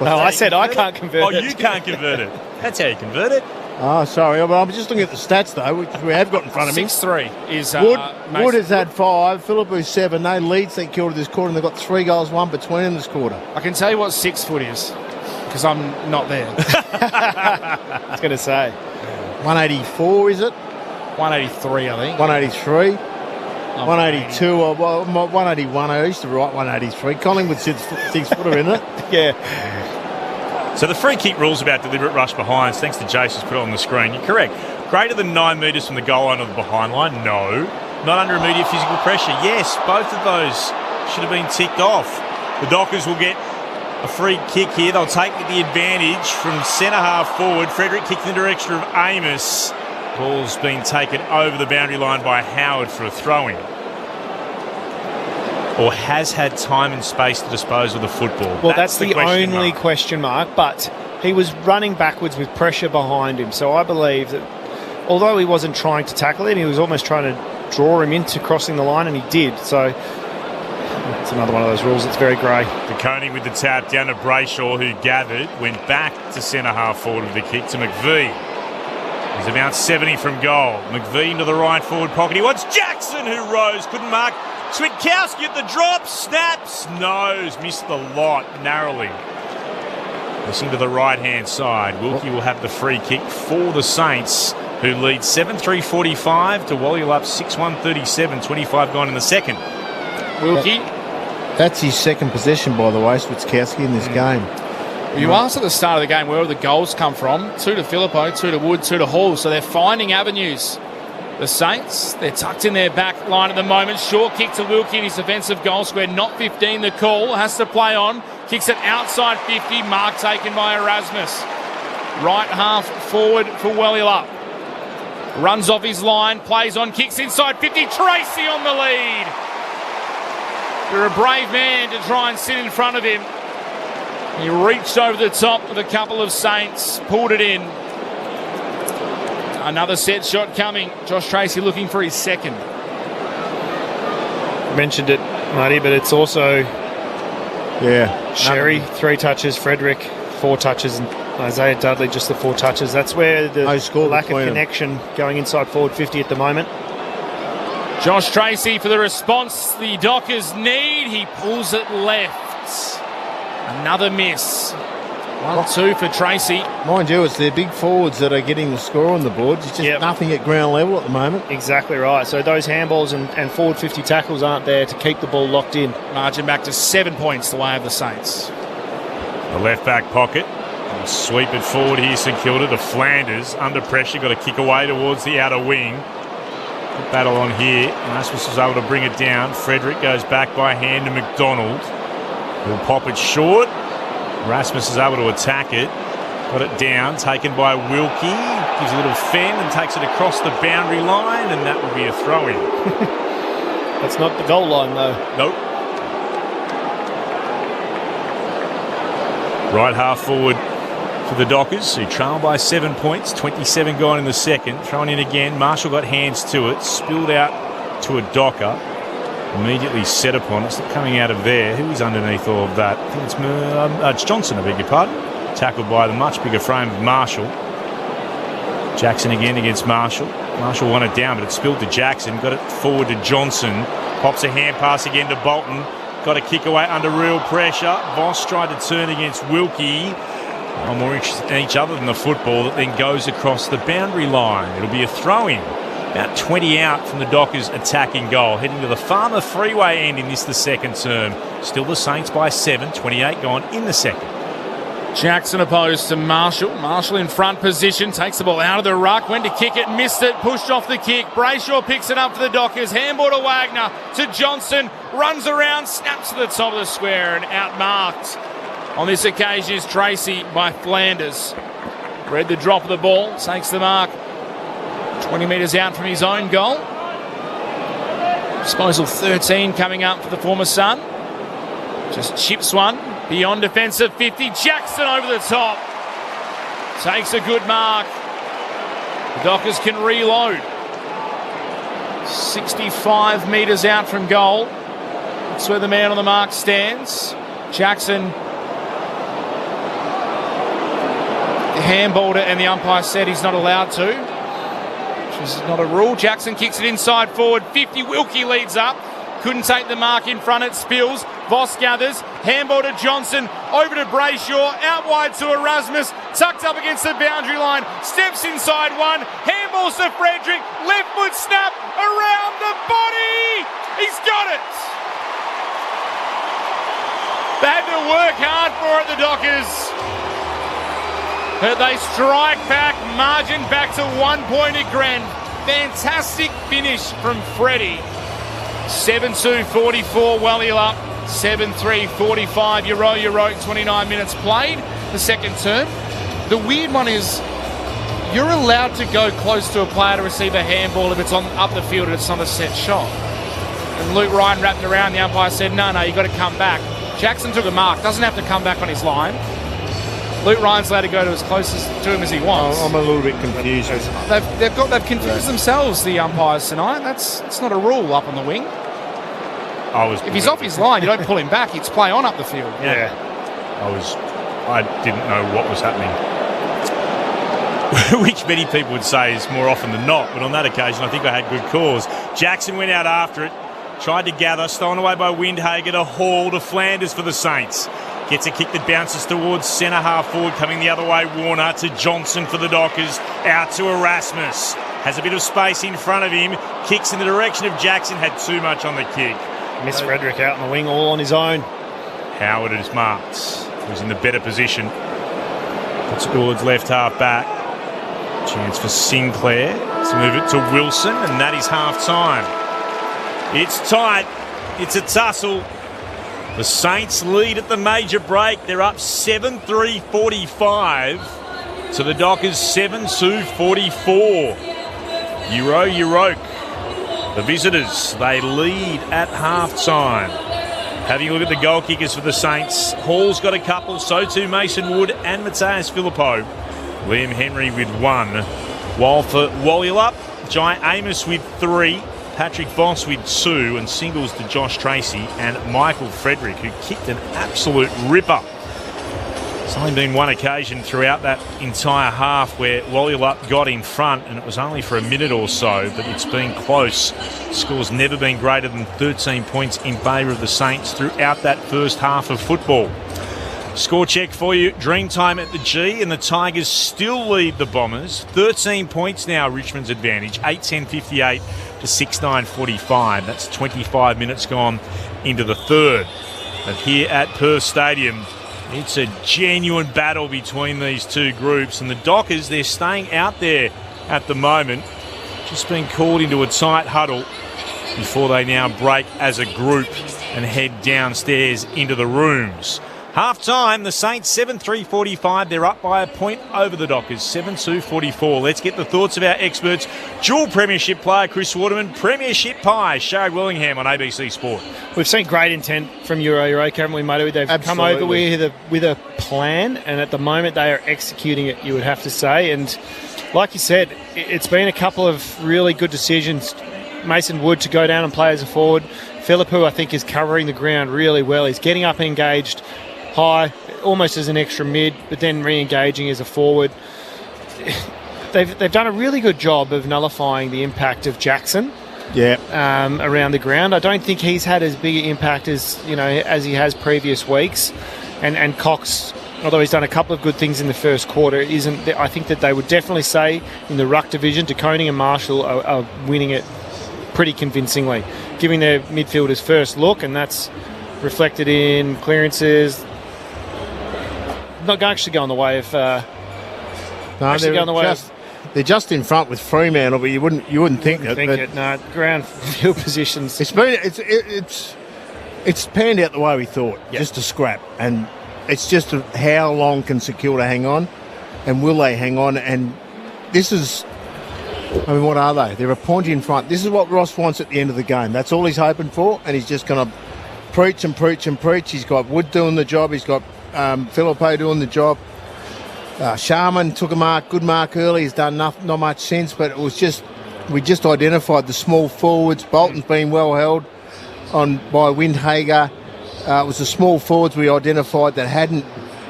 No, I said I can't convert it. Oh, you can't convert it. That's how you convert it. Oh, sorry. I'm just looking at the stats, though, which we have got in front of me. 6-3 is Wood has had 5, Philippo's 7. They lead St Kilda this quarter, and they've got 3 goals, 1 between them this quarter. I can tell you what 6 foot is, because I'm not there. I was going to say. 184, is it? 183, I think. 183. 182, or 181. I used to write 183. Collingwood 6-footer, isn't it? Yeah. So the free kick rules about deliberate rush behinds, thanks to Jason's put it on the screen. You're correct. Greater than 9 metres from the goal line or the behind line? No. Not under immediate physical pressure? Yes. Both of those should have been ticked off. The Dockers will get a free kick here. They'll take the advantage from centre half forward. Frederick kicked in the direction of Amos. Ball's been taken over the boundary line by Howard for a throw-in. Or has had time and space to dispose of the football. Well, that's the only question mark, but he was running backwards with pressure behind him. So I believe that although he wasn't trying to tackle him, he was almost trying to draw him into crossing the line, and he did. So it's another one of those rules that's very grey. DeConey with the tap down to Brayshaw, who gathered, went back to centre half forward with the kick to McVie. He's about 70 from goal. McVie into the right forward pocket. He wants Jackson, who rose, couldn't mark. Switkowski at the drop, snaps, nose, missed the lot narrowly. Listen to the right-hand side. Wilkie will have the free kick for the Saints, who lead 7-3-45 to Wally up 6-1-37, 25 gone in the second. Wilkie. That's his second possession, by the way, Switkowski, in this game. You asked at the start of the game where the goals come from. 2 to Filippo, 2 to Wood, 2 to Hall. So they're finding avenues. The Saints, they're tucked in their back line at the moment. Short kick to Wilkie in his offensive goal square. Not 15 the call. Has to play on. Kicks it outside 50. Mark taken by Erasmus. Right half forward for Wellilup. Runs off his line. Plays on. Kicks inside 50. Tracy on the lead. You're a brave man to try and sit in front of him. He reached over the top with a couple of Saints. Pulled it in. Another set shot coming. Josh Tracy looking for his second. mentioned it, Marty, but it's also Sherry, 3 touches, Frederick, 4 touches, and Isaiah Dudley, just the 4 touches. That's where the lack of connection going inside forward 50 at the moment. Josh Tracy for the response the Dockers need. He pulls it left. Another miss. 1-2 for Tracy. Mind you, it's their big forwards that are getting the score on the board. It's just nothing at ground level at the moment. Exactly right. So those handballs and forward 50 tackles aren't there to keep the ball locked in. Margin back to 7 points the way of the Saints. The left back pocket. And sweep it forward here, St Kilda to Flanders. Under pressure, got to kick away towards the outer wing. Good battle on here. Rasmus is able to bring it down. Frederick goes back by hand to McDonald. He'll pop it short. Rasmus is able to attack it. Got it down, taken by Wilkie. Gives a little fend and takes it across the boundary line, and that will be a throw-in. That's not the goal line, though. Nope. Right half forward for the Dockers, who trail by 7 points. 27 gone in the second. Thrown in again. Marshall got hands to it. Spilled out to a Docker. Immediately set upon it. It's not coming out of there. Who's underneath all of that? I think it's Johnson, I beg your pardon. Tackled by the much bigger frame of Marshall. Jackson again against Marshall. Marshall won it down, but it spilled to Jackson. Got it forward to Johnson. Pops a hand pass again to Bolton. Got a kick away under real pressure. Voss tried to turn against Wilkie. I'm more interested in each other than the football that then goes across the boundary line. It'll be a throw-in. About 20 out from the Dockers attacking goal. Heading to the Farmer Freeway end in this, the second term. Still the Saints by 7. 28 gone in the second. Jackson opposed to Marshall. Marshall in front position. Takes the ball out of the ruck. Went to kick it. Missed it. Pushed off the kick. Brayshaw picks it up for the Dockers. Handball to Wagner. To Johnson. Runs around. Snaps to the top of the square and outmarked. On this occasion is Tracy by Flanders. Read the drop of the ball. Takes the mark. 20 metres out from his own goal. Disposal 13 coming up for the former Sun. Just chips one beyond defensive 50. Jackson over the top. Takes a good mark. The Dockers can reload. 65 metres out from goal. That's where the man on the mark stands. Jackson handballed it and the umpire said he's not allowed to. Which is not a rule. Jackson kicks it inside forward 50. Wilkie leads up. Couldn't take the mark in front. It spills. Voss gathers. Handball to Johnson. Over to Brayshaw. Out wide to Erasmus. Tucked up against the boundary line. Steps inside one. Handballs to Frederick. Left foot snap. Around the body. He's got it. They had to work hard for it, the Dockers. But they strike back, margin back to 1 point at Grand. Fantastic finish from Freddie. 7-2, 44, Wally up. 7-3, 45, Euro, 29 minutes played, the second term. The weird one is you're allowed to go close to a player to receive a handball if it's on up the field and it's not a set shot. And Luke Ryan wrapped around, the umpire said, no, you've got to come back. Jackson took a mark, doesn't have to come back on his line. Luke Ryan's allowed to go to as close to him as he wants. I'm a little bit confused. They've confused themselves, the umpires tonight. It's not a rule up on the wing. If he's off his line, you don't pull him back. It's play on up the field. Yeah. I didn't know what was happening. Which many people would say is more often than not, but on that occasion I think I had good cause. Jackson went out after it, tried to gather, stolen away by Windhager to Hall to Flanders for the Saints. Gets a kick that bounces towards centre half forward, coming the other way. Warner to Johnson for the Dockers. Out to Erasmus. Has a bit of space in front of him. Kicks in the direction of Jackson. Had too much on the kick. Miss Frederick out on the wing, all on his own. Howard is marked. Was in the better position. Puts it towards left half back. Chance for Sinclair to move it to Wilson, and that is half time. It's tight. It's a tussle. The Saints lead at the major break. They're up 7-3-45 to the Dockers 7-2-44. Euro. The visitors, they lead at half-time. Having a look at the goal kickers for the Saints. Hall's got a couple, so too Mason Wood and Matthias Filippo. Liam Henry with one. While for Wallyup, Jai Amos with 3. Patrick Voss with 2 and singles to Josh Tracy and Michael Frederick, who kicked an absolute ripper. There's only been one occasion throughout that entire half where Wallylup got in front, and it was only for a minute or so, but it's been close. The score's never been greater than 13 points in favour of the Saints throughout that first half of football. Score check for you. Dreamtime at the G, and the Tigers still lead the Bombers. 13 points now, Richmond's advantage. 8:10:58 to 6:9:45. That's 25 minutes gone into the third. But here at Perth Stadium, it's a genuine battle between these two groups, and the Dockers, they're staying out there at the moment, just being called into a tight huddle before they now break as a group and head downstairs into the rooms. Half time, the Saints 7-3-45. They're up by a point over the Dockers, 7-2-44. Let's get the thoughts of our experts. Dual premiership player Chris Waterman, premiership pie Sharad Willingham on ABC Sport. We've seen great intent from Euro, haven't we, Mate? They've come over with a plan, and at the moment they are executing it, you would have to say. And like you said, it's been a couple of really good decisions. Mason Wood to go down and play as a forward. Phillip, who I think is covering the ground really well. He's getting up and engaged high, almost as an extra mid, but then re-engaging as a forward. They've done a really good job of nullifying the impact of Jackson. Around the ground. I don't think he's had as big an impact as he has previous weeks. And Cox, although he's done a couple of good things in the first quarter, isn't. I think that they would definitely say in the ruck division, De Koning and Marshall are winning it pretty convincingly, giving their midfielders first look, and that's reflected in clearances. Not actually going the way of. They're just in front with Fremantle, but you wouldn't think it. No, ground field positions. It's panned out the way we thought, just a scrap, and it's just how long can St Kilda hang on, and will they hang on? And this is, what are they? They're a point in front. This is what Ross wants at the end of the game. That's all he's hoping for, and he's just going to preach and preach and preach. He's got Wood doing the job. He's got Philippe doing the job. Sharman took a good mark early. He's done not much since, but it was we just identified the small forwards. Bolton's been well held on by Windhager. It was the small forwards we identified that hadn't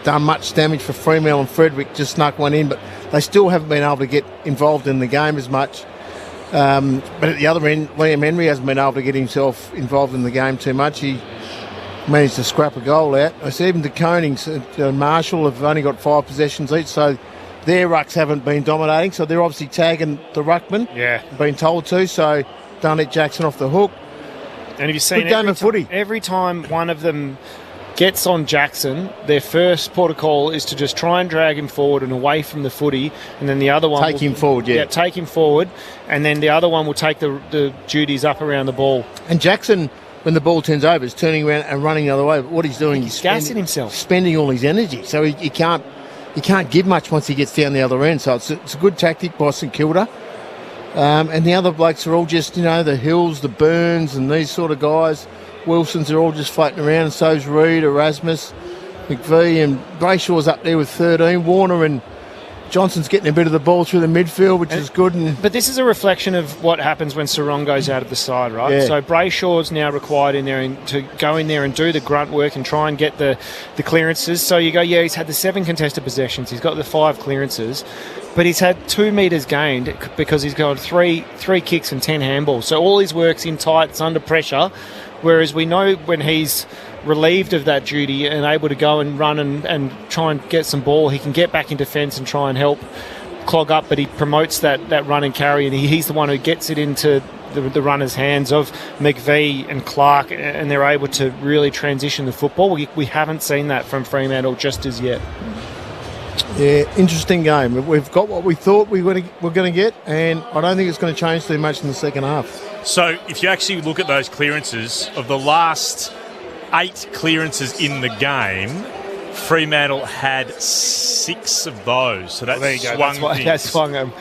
done much damage for Fremantle, and Frederick just snuck one in, but they still haven't been able to get involved in the game as much. But at the other end, Liam Henry hasn't been able to get himself involved in the game too much. He managed to scrap a goal out. I see even De Koning and Marshall have only got 5 possessions each, so their rucks haven't been dominating, so they're obviously tagging the ruckman. Been told to, so don't let Jackson off the hook. And have you seen every time one of them gets on Jackson, their first protocol is to just try and drag him forward and away from the footy, and then the other one take him forward, take him forward, and then the other one will take the duties up around the ball. And Jackson, when the ball turns over, is turning around and running the other way. But what he's doing, he's gassing himself, spending all his energy. So he can't give much once he gets down the other end. So it's a good tactic by St Kilda. And the other blokes are all just, the Hills, the Burns, and these sort of guys. Wilsons are all just floating around, and so's Reid, Erasmus, McVie, and Brayshaw's up there with 13. Warner and Johnson's getting a bit of the ball through the midfield, which is good. But this is a reflection of what happens when Sarong goes out of the side, right? Yeah. So Brayshaw's now required in there to go in there and do the grunt work and try and get the clearances. So you go, he's had the 7 contested possessions. He's got the 5 clearances. But he's had 2 metres gained because he's got three kicks and 10 handballs. So all his work's in tight, it's under pressure. Whereas we know when he's relieved of that duty and able to go and run and try and get some ball, he can get back in defence and try and help clog up, but he promotes that run and carry, and he's the one who gets it into the runners' hands of McVie and Clark, and they're able to really transition the football. We haven't seen that from Fremantle just as yet. Yeah, interesting game. We've got what we thought we were going to get, and I don't think it's going to change too much in the second half. So if you actually look at those clearances, of the last 8 clearances in the game, Fremantle had 6 of those. So that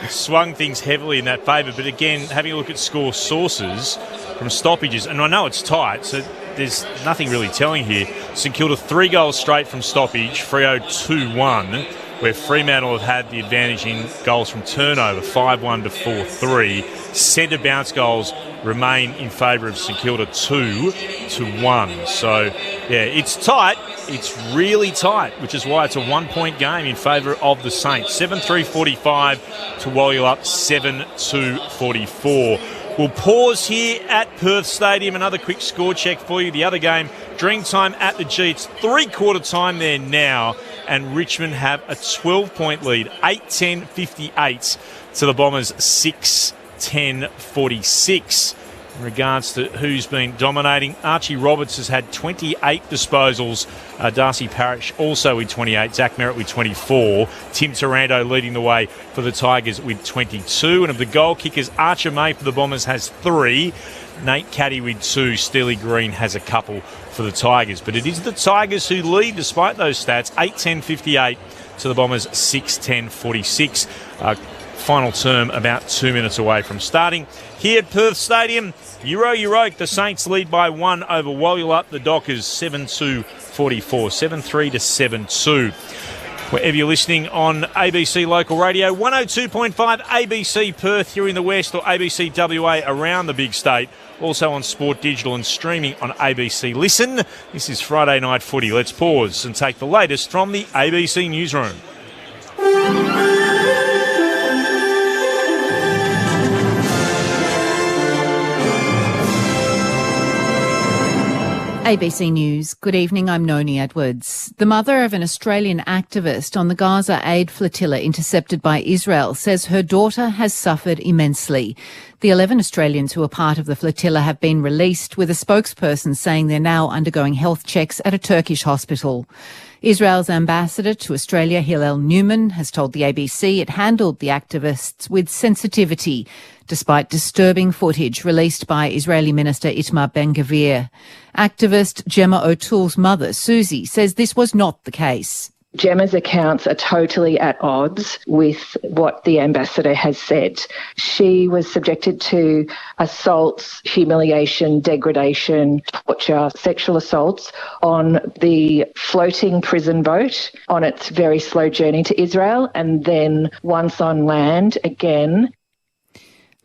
swung things heavily in that favour. But again, having a look at score sources from stoppages, and I know it's tight, so there's nothing really telling here. St Kilda 3 goals straight from stoppage, Freo 2-1, where Fremantle have had the advantage in goals from turnover, 5-1 to 4-3. Centre bounce goals remain in favour of St Kilda 2-1. So, yeah, it's tight. It's really tight, which is why it's a 1-point game in favour of the Saints. 7-3-45 to Wallula 7-2-44. We'll pause here at Perth Stadium. Another quick score check for you. The other game, Dreamtime at the G. It's three-quarter time there now, and Richmond have a 12-point lead, 8-10-58 to the Bombers 6-10-46. In regards to who's been dominating, Archie Roberts has had 28 disposals. Darcy Parish also with 28. Zach Merritt with 24. Tim Taranto leading the way for the Tigers with 22. And of the goal kickers, Archer May for the Bombers has 3. Nate Caddy with 2. Steely Green has a couple for the Tigers. But it is the Tigers who lead despite those stats. 8-10-58 to the Bombers 6-10-46. Final term about 2 minutes away from starting. Here at Perth Stadium, Euroke, the Saints lead by 1 over Wallula. The Dockers 7-2-44, 7-3 to 7-2. Wherever you're listening on ABC Local Radio, 102.5 ABC Perth here in the West, or ABC WA around the big state. Also on Sport Digital and streaming on ABC Listen. This is Friday Night Footy. Let's pause and take the latest from the ABC Newsroom. ABC News. Good evening, I'm Noni Edwards. The mother of an Australian activist on the Gaza aid flotilla intercepted by Israel says her daughter has suffered immensely. The 11 Australians who are part of the flotilla have been released, with a spokesperson saying they're now undergoing health checks at a Turkish hospital. Israel's ambassador to Australia, Hillel Newman, has told the ABC it handled the activists with sensitivity, despite disturbing footage released by Israeli Minister Itamar Ben-Gvir. Activist Gemma O'Toole's mother, Susie, says this was not the case. Gemma's accounts are totally at odds with what the ambassador has said. She was subjected to assaults, humiliation, degradation, torture, sexual assaults on the floating prison boat on its very slow journey to Israel, and then once on land again.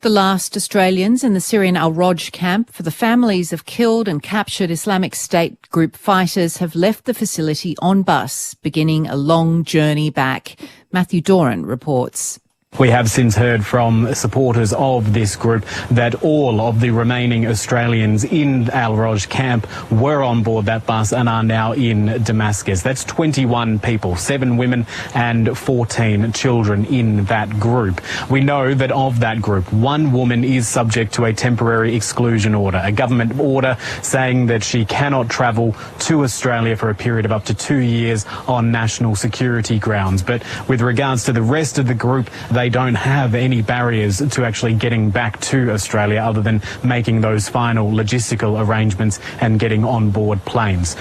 The last Australians in the Syrian Al-Roj camp for the families of killed and captured Islamic State group fighters have left the facility on bus, beginning a long journey back. Matthew Doran reports. We have since heard from supporters of this group that all of the remaining Australians in Al-Roj camp were on board that bus and are now in Damascus. That's 21 people, 7 women and 14 children in that group. We know that of that group, 1 woman is subject to a temporary exclusion order, a government order saying that she cannot travel to Australia for a period of up to 2 years on national security grounds. But with regards to the rest of the group, they don't have any barriers to actually getting back to Australia other than making those final logistical arrangements and getting on board planes.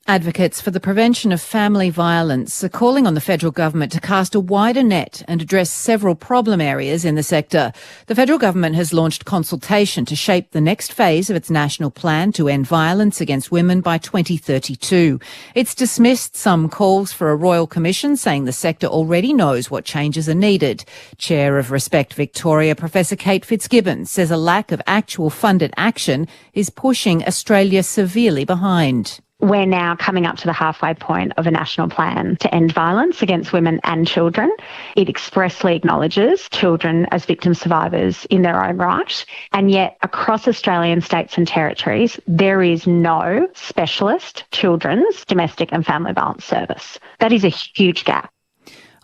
Advocates for the prevention of family violence are calling on the federal government to cast a wider net and address several problem areas in the sector. The federal government has launched consultation to shape the next phase of its national plan to end violence against women by 2032. It's dismissed some calls for a royal commission, saying the sector already knows what changes are needed. Chair of Respect Victoria, Professor Kate Fitzgibbon, says a lack of actual funded action is pushing Australia severely behind. We're now coming up to the halfway point of a national plan to end violence against women and children. It expressly acknowledges children as victim survivors in their own right. And yet, across Australian states and territories, there is no specialist children's domestic and family violence service. That is a huge gap.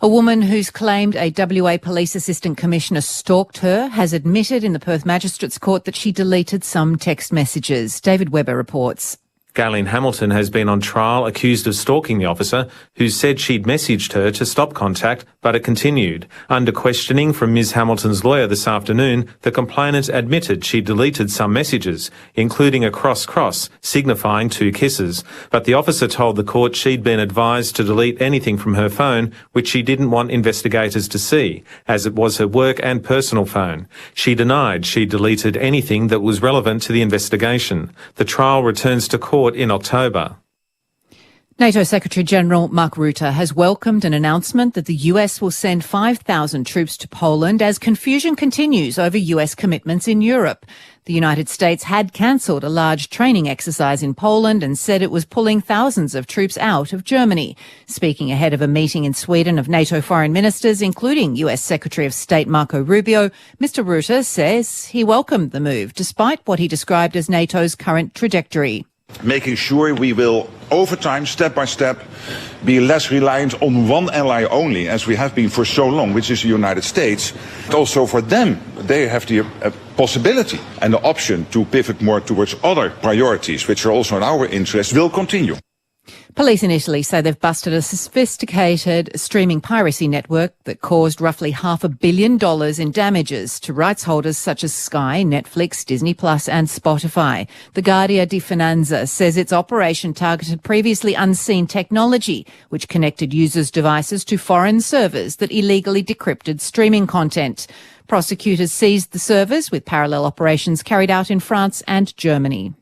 A woman who's claimed a WA Police Assistant Commissioner stalked her has admitted in the Perth Magistrates Court that she deleted some text messages. David Webber reports. Galen Hamilton has been on trial accused of stalking the officer, who said she'd messaged her to stop contact, but it continued. Under questioning from Ms Hamilton's lawyer this afternoon, the complainant admitted she deleted some messages, including a cross signifying 2 kisses. But the officer told the court she'd been advised to delete anything from her phone which she didn't want investigators to see, as it was her work and personal phone. She denied she deleted anything that was relevant to the investigation. The trial returns to court in October. NATO Secretary-General Mark Rutte has welcomed an announcement that the US will send 5,000 troops to Poland as confusion continues over US commitments in Europe. The United States had cancelled a large training exercise in Poland and said it was pulling thousands of troops out of Germany. Speaking ahead of a meeting in Sweden of NATO foreign ministers, including US Secretary of State Marco Rubio, Mr. Rutte says he welcomed the move, despite what he described as NATO's current trajectory. Making sure we will, over time, step by step, be less reliant on one ally only, as we have been for so long, which is the United States. Also for them, they have the possibility and the option to pivot more towards other priorities, which are also in our interest, will continue. Police in Italy say they've busted a sophisticated streaming piracy network that caused roughly $500 million in damages to rights holders such as Sky, Netflix, Disney Plus and Spotify. The Guardia di Finanza says its operation targeted previously unseen technology, which connected users' devices to foreign servers that illegally decrypted streaming content. Prosecutors seized the servers with parallel operations carried out in France and Germany.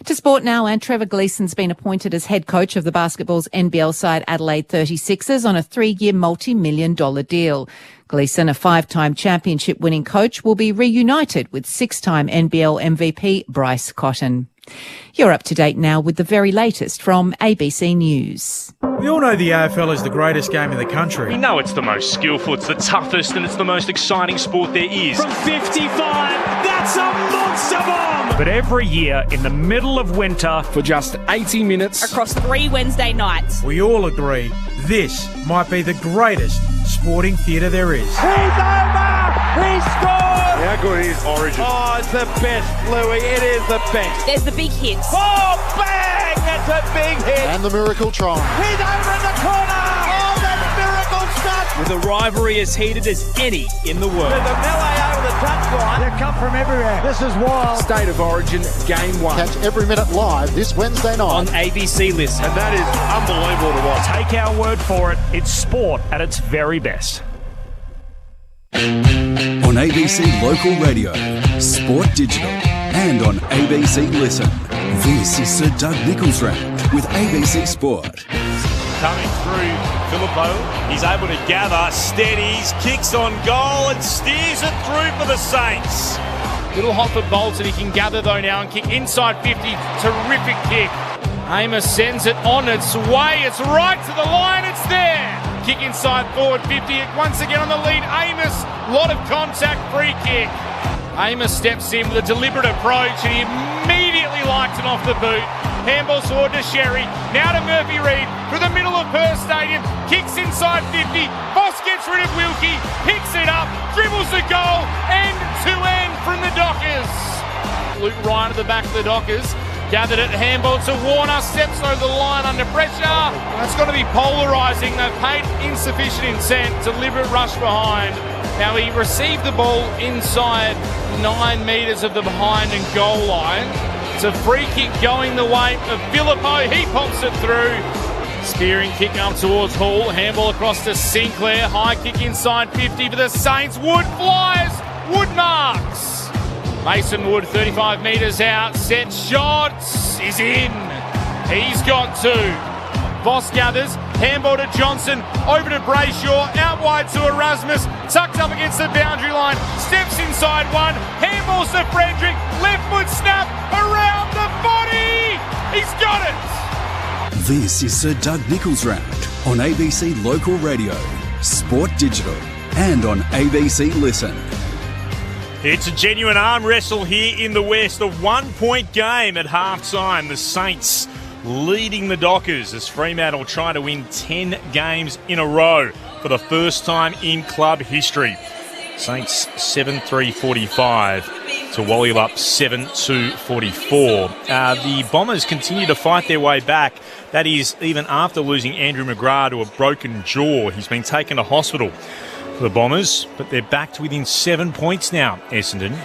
To sport now, and Trevor Gleeson's been appointed as head coach of the basketball's NBL side Adelaide 36ers on a 3-year multi-million-dollar deal. Gleeson, a 5-time championship-winning coach, will be reunited with 6-time NBL MVP Bryce Cotton. You're up to date now with the very latest from ABC News. We all know the AFL is the greatest game in the country. We know it's the most skillful, it's the toughest, and it's the most exciting sport there is. From 55, that's a monster bomb! But every year, in the middle of winter, for just 80 minutes, across 3 Wednesday nights, we all agree this might be the greatest sporting theatre there is. He's over! He scored! How good is Origin? Oh, it's the best, Louis. It is the best. There's the big hits. Oh, bang! That's a big hit. And the miracle try. He's over in the corner. Oh, that's miracle stuff. With a rivalry as heated as any in the world. With a melee over the touchline. They come from everywhere. This is wild. State of Origin, Game 1. Catch every minute live this Wednesday night on ABC Listen. And that is unbelievable to watch. Take our word for it. It's sport at its very best. On ABC Local Radio, Sport Digital, and on ABC Listen. This is Sir Doug Nichols Round with ABC Sport. Coming through, Filippo, he's able to gather, steadies, kicks on goal and steers it through for the Saints. Little hot for Bolton, he can gather though now and kick inside 50, terrific kick. Amos sends it on its way, it's right to the line, it's there. Kick inside forward 50, once again on the lead, Amos, lot of contact, free kick. Amos steps in with a deliberate approach and he immediately likes it off the boot. Handball sword to Sherry, now to Murphy Reid through the middle of Perth Stadium, kicks inside 50, Boss gets rid of Wilkie, picks it up, dribbles the goal, end to end from the Dockers. Luke Ryan at the back of the Dockers, gathered it, handball to Warner, steps over the line under pressure. That's got to be polarising. They've paid insufficient intent, deliberate rush behind. Now he received the ball inside 9 metres of the behind and goal line. It's a free kick going the way of Filippo. He pops it through. Spearing kick up towards Hall. Handball across to Sinclair. High kick inside 50 for the Saints. Wood flies. Wood marks. Mason Wood 35 metres out. Set shots. Is in. He's got 2. Voss gathers. Handball to Johnson. Over to Brayshaw. Out wide to Erasmus. Tucked up against the boundary line. Steps inside 1. Handballs to Frederick. Left foot snap. Around the body. He's got it. This is Sir Doug Nichols Round on ABC Local Radio, Sport Digital, and on ABC Listen. It's a genuine arm wrestle here in the West. A 1-point game at half-time. The Saints leading the Dockers as Fremantle try to win 10 games in a row for the first time in club history. Saints 7-3-45 to Wallylop 7-2-44. The Bombers continue to fight their way back. That is, even after losing Andrew McGrath to a broken jaw. He's been taken to hospital for the Bombers, but they're back to within 7 points now, Essendon.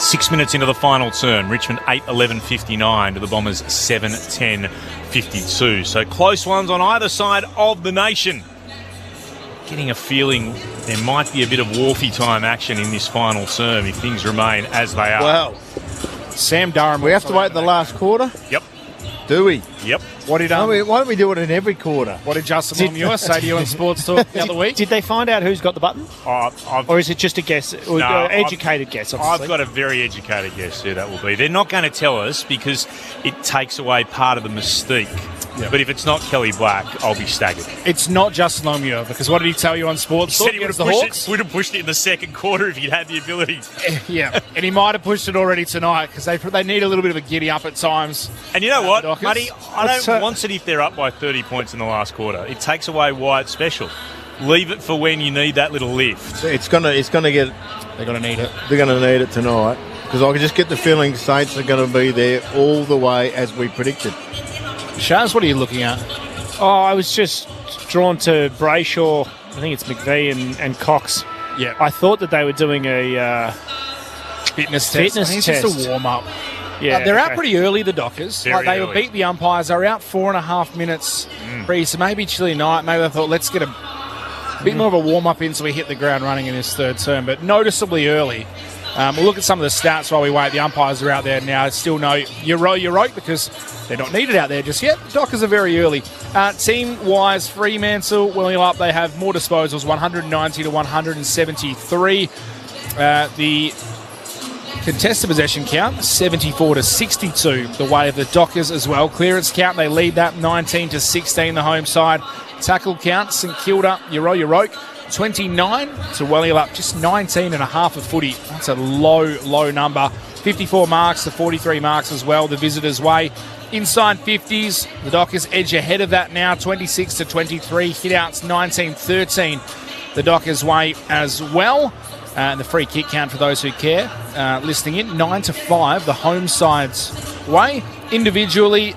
6 minutes into the final term, Richmond 8-11-59 to the Bombers 7-10-52. So close ones on either side of the nation. Getting a feeling there might be a bit of Wharfie time action in this final term if things remain as they are. Well, Sam Durham. We have to wait the last quarter? Yep. Do we? Yep. What did why don't we do it in every quarter? What did Justin Lemieux say to you on Sports Talk the other week? Did they find out who's got the button? Or is it just a guess? Or educated guess, obviously? I've got a very educated guess who that will be. They're not going to tell us because it takes away part of the mystique. Yeah. But if it's not Kelly Black, I'll be staggered. It's not Justin Lemieux, because what did he tell you on Sports Talk? He said he would have pushed it in the second quarter if he'd had the ability. Yeah, and he might have pushed it already tonight because they need a little bit of a giddy up at times. And you know what, Muddy? I don't want it if they're up by 30 points in the last quarter. It takes away why it's special. Leave it for when you need that little lift. It's gonna get. They're gonna need it. They're gonna need it tonight because I can just get the feeling Saints are going to be there all the way as we predicted. Shaz, what are you looking at? Oh, I was just drawn to Brayshaw. I think it's McVeigh and Cox. Yeah. I thought that they were doing a fitness test. It's just a warm-up. Yeah, they're out pretty early, the Dockers. They would beat the umpires. They were out 4.5 minutes pre, so maybe chilly night. Maybe they thought, let's get a bit more of a warm-up in so we hit the ground running in this third term, but noticeably early. We'll look at some of the stats while we wait. The umpires are out there now. Still no Euro because they're not needed out there just yet. The Dockers are very early. Team-wise, Fremantle, well up. They have more disposals, 190 to 173. The contested possession count, 74 to 62, the way of the Dockers as well. Clearance count, they lead that 19 to 16, the home side. Tackle count, St Kilda, Euroke, 29 to Wellyup, just 19 and a half of footy. That's a low number. 54 marks to 43 marks as well, the visitors' way. Inside 50s, the Dockers edge ahead of that now, 26 to 23. Hitouts 19-13, the Dockers' way as well. And the free kick count for those who care, listing in 9 to 5, the home side's way. Individually,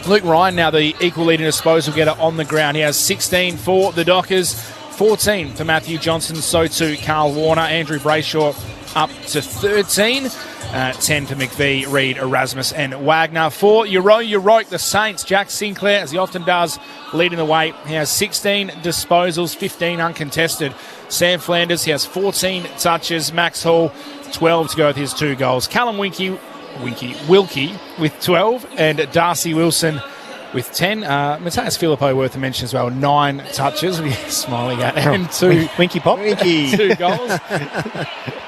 Luke Ryan now the equal leading disposal getter on the ground. He has 16 for the Dockers, 14 for Matthew Johnson, so too Carl Warner. Andrew Brayshaw up to 13. 10 for McVeigh, Reid, Erasmus and Wagner. For Euroke, the Saints, Jack Sinclair, as he often does, leading the way. He has 16 disposals, 15 uncontested. Sam Flanders, he has 14 touches. Max Hall, 12 to go with his 2 goals. Callum Wilkie with 12 and Darcy Wilson with 10. Matthias Filippo worth a mention as well, 9 touches. We're smiling at and 2 Winky Pop. 2 goals.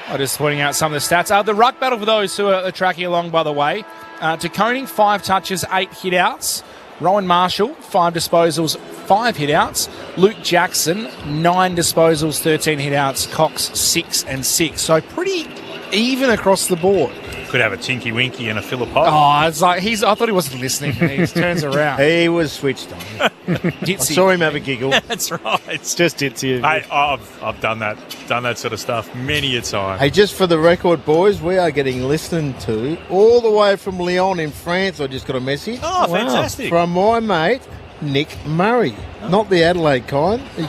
I'm just pointing out some of the stats. The ruck battle for those who are tracking along, by the way. De Koning, 5 touches, 8 hit-outs. Rowan Marshall, 5 disposals, 5 hit-outs. Luke Jackson, 9 disposals, 13 hit-outs. Cox, 6 and 6. So pretty even across the board. Could have a Tinky Winky and a Filippo. Oh, it's like I thought he wasn't listening. And he turns around. He was switched on. I saw him have a giggle. That's right. It's just ditzy. Hey, I've done that sort of stuff many a time. Hey, just for the record, boys, we are getting listened to all the way from Lyon in France. I just got a message. Oh, wow. Fantastic. From my mate, Nick Murray. Not the Adelaide kind. He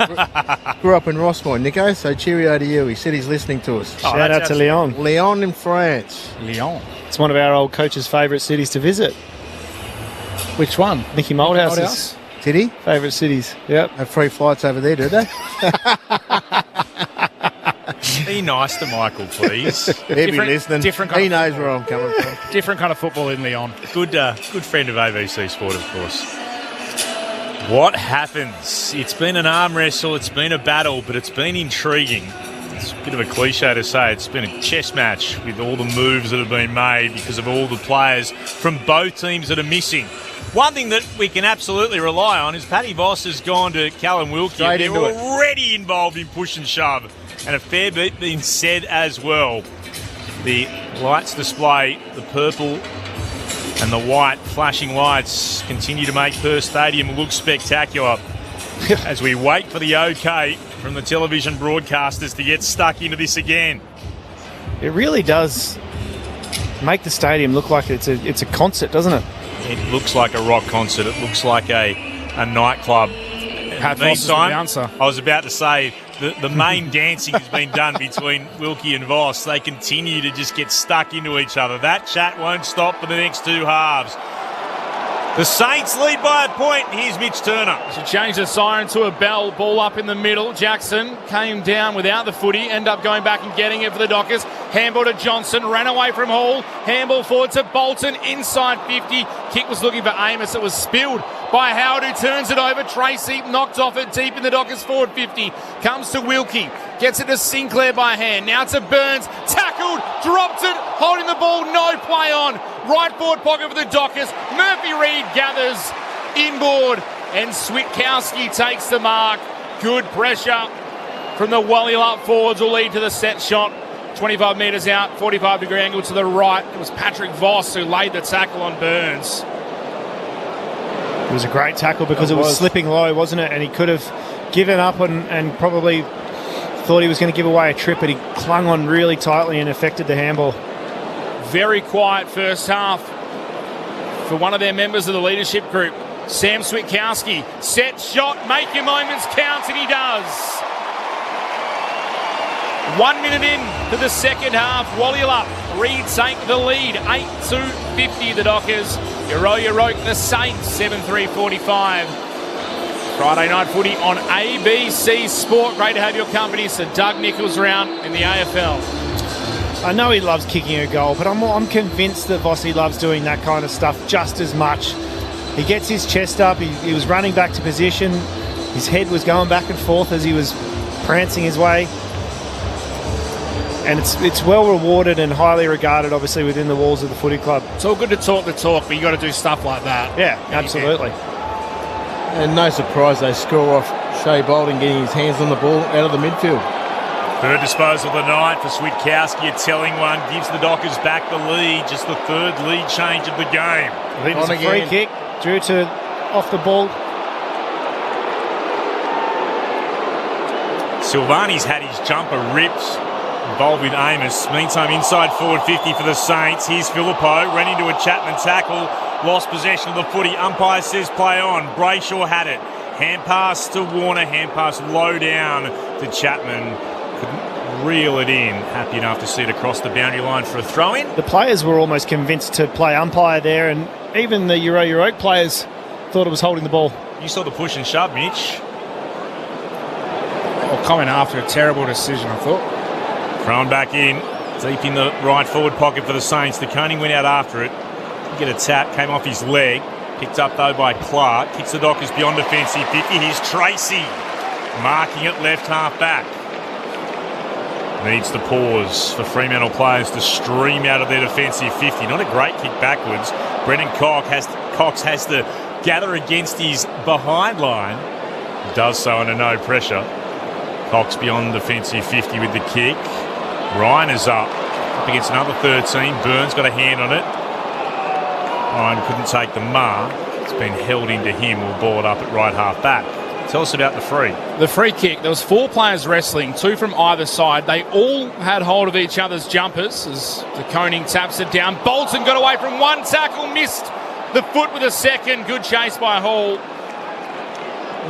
grew up in Rossmoor, Nico, so cheerio to you. He said he's listening to us. Shout out to Lyon. Lyon in France. Lyon. It's one of our old coach's favourite cities to visit. Which one? Nicky Moldhouse's. Did he? Favourite cities. Yep. Have free flights over there, do they? Be nice to Michael, please. He'll be listening. He knows where I'm coming from. Different kind of football in Lyon. Good friend of ABC Sport, of course. What happens? It's been an arm wrestle, it's been a battle, but it's been intriguing. It's a bit of a cliche to say. It's been a chess match with all the moves that have been made because of all the players from both teams that are missing. One thing that we can absolutely rely on is Paddy Voss has gone to Callum Wilkie. They're already involved in push and shove, and a fair bit being said as well. The lights display, the purple and the white flashing lights continue to make Perth Stadium look spectacular as we wait for the OK from the television broadcasters to get stuck into this again. It really does make the stadium look like it's a concert, doesn't it? It looks like a rock concert. It looks like a nightclub. Meantime, I was about to say the main dancing has been done between Wilkie and Voss. They continue to just get stuck into each other. That chat won't stop for the next 2 halves. The Saints lead by a point. Here's Mitch Turner. She changed the siren to a bell. Ball up in the middle. Jackson came down without the footy. End up going back and getting it for the Dockers. Handball to Johnson. Ran away from Hall. Handball forward to Bolton. Inside 50. Kick was looking for Amos. It was spilled by Howard, who turns it over. Tracy knocked off it deep in the Dockers forward 50. Comes to Wilkie. Gets it to Sinclair by hand. Now to Burns. Tackled. Dropped it. Holding the ball. No play on. Right forward pocket for the Dockers. Murphy Reid gathers inboard. And Switkowski takes the mark. Good pressure from the Wally-Lup forwards will lead to the set shot. 25 metres out. 45-degree angle to the right. It was Patrick Voss who laid the tackle on Burns. It was a great tackle because it was slipping low, wasn't it? And he could have given up and probably thought he was going to give away a trip, but he clung on really tightly and affected the handball. Very quiet first half for one of their members of the leadership group. Sam Switkowski, set shot, make your moments count, and he does. 1 minute in to the second half. Wally-Lup, Reid take the lead, 8-2-50 the Dockers. Yoroke the Saints, 7-3-45. Friday night footy on ABC Sport. Great to have your company. So Doug Nichols round in the AFL. I know he loves kicking a goal, but I'm convinced that Vossi loves doing that kind of stuff just as much. He gets his chest up. He was running back to position. His head was going back and forth as he was prancing his way. And it's well rewarded and highly regarded, obviously, within the walls of the footy club. It's all good to talk the talk, but you got to do stuff like that. Yeah, absolutely. And no surprise they score off Shea Bolton getting his hands on the ball out of the midfield. Third disposal of the night for Switkowski, a telling one, gives the Dockers back the lead, just the third lead change of the game. I think it was a free kick due to off the ball. Silvani's had his jumper ripped, involved with Amos. Meantime, inside forward 50 for the Saints. Here's Phillippo, ran into a Chapman tackle, lost possession of the footy. Umpire says play on. Brayshaw had it. Hand pass to Warner, hand pass low down to Chapman. Couldn't reel it in. Happy enough to see it across the boundary line for a throw-in. The players were almost convinced to play umpire there, and even the Yoroke players thought it was holding the ball. You saw the push and shove, Mitch. Well, coming after a terrible decision, I thought. Thrown back in, deep in the right forward pocket for the Saints. The Koenig went out after it. Get a tap, came off his leg. Picked up though by Clark. Kicks the Dockers beyond defensive 50. Here's Tracy, marking it left half back. Needs to pause for Fremantle players to stream out of their defensive 50. Not a great kick backwards. Brendan Cox has to gather against his behind line. He does so under no pressure. Cox beyond defensive 50 with the kick. Ryan is up against another 13. Burns got a hand on it. Ryan couldn't take the mark. It's been held into him. We'll ball it up at right half back. Tell us about the free. The free kick. There was 4 players wrestling, 2 from either side. They all had hold of each other's jumpers as the Koenig taps it down. Bolton got away from one tackle, missed the foot with a second. Good chase by Hall.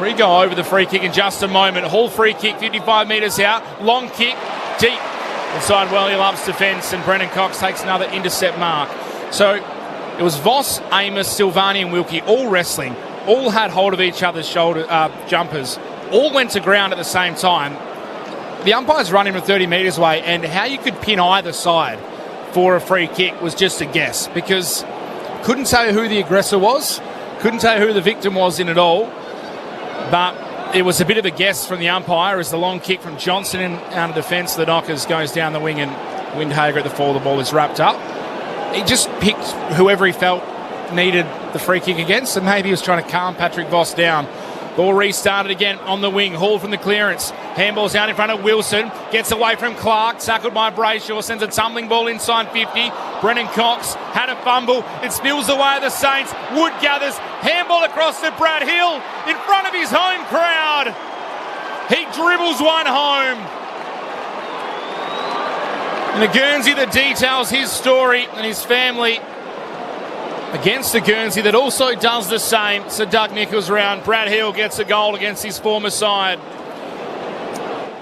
We go over the free kick in just a moment. Hall free kick, 55 metres out. Long kick, deep inside Wally-Lup's defence, and Brendan Cox takes another intercept mark. So it was Voss, Amos, Silvani and Wilkie all wrestling. All had hold of each other's shoulder jumpers. All went to ground at the same time. The umpire's running from 30 metres away, and how you could pin either side for a free kick was just a guess, because couldn't tell you who the aggressor was, couldn't tell you who the victim was in it all, but it was a bit of a guess from the umpire as the long kick from Johnson in out of defence of the Dockers goes down the wing, and Windhager at the fall of the ball is wrapped up. He just picked whoever he felt needed the free kick against, and maybe he was trying to calm Patrick Voss down. Ball restarted again on the wing. Hall from the clearance. Handball's out in front of Wilson. Gets away from Clark. Tackled by Brayshaw. Sends a tumbling ball inside 50. Brendan Cox had a fumble. It spills away at the Saints. Wood gathers. Handball across to Brad Hill in front of his home crowd. He dribbles one home. And the Guernsey that details his story and his family against the Guernsey that also does the same. So Doug Nichols round. Brad Hill gets a goal against his former side.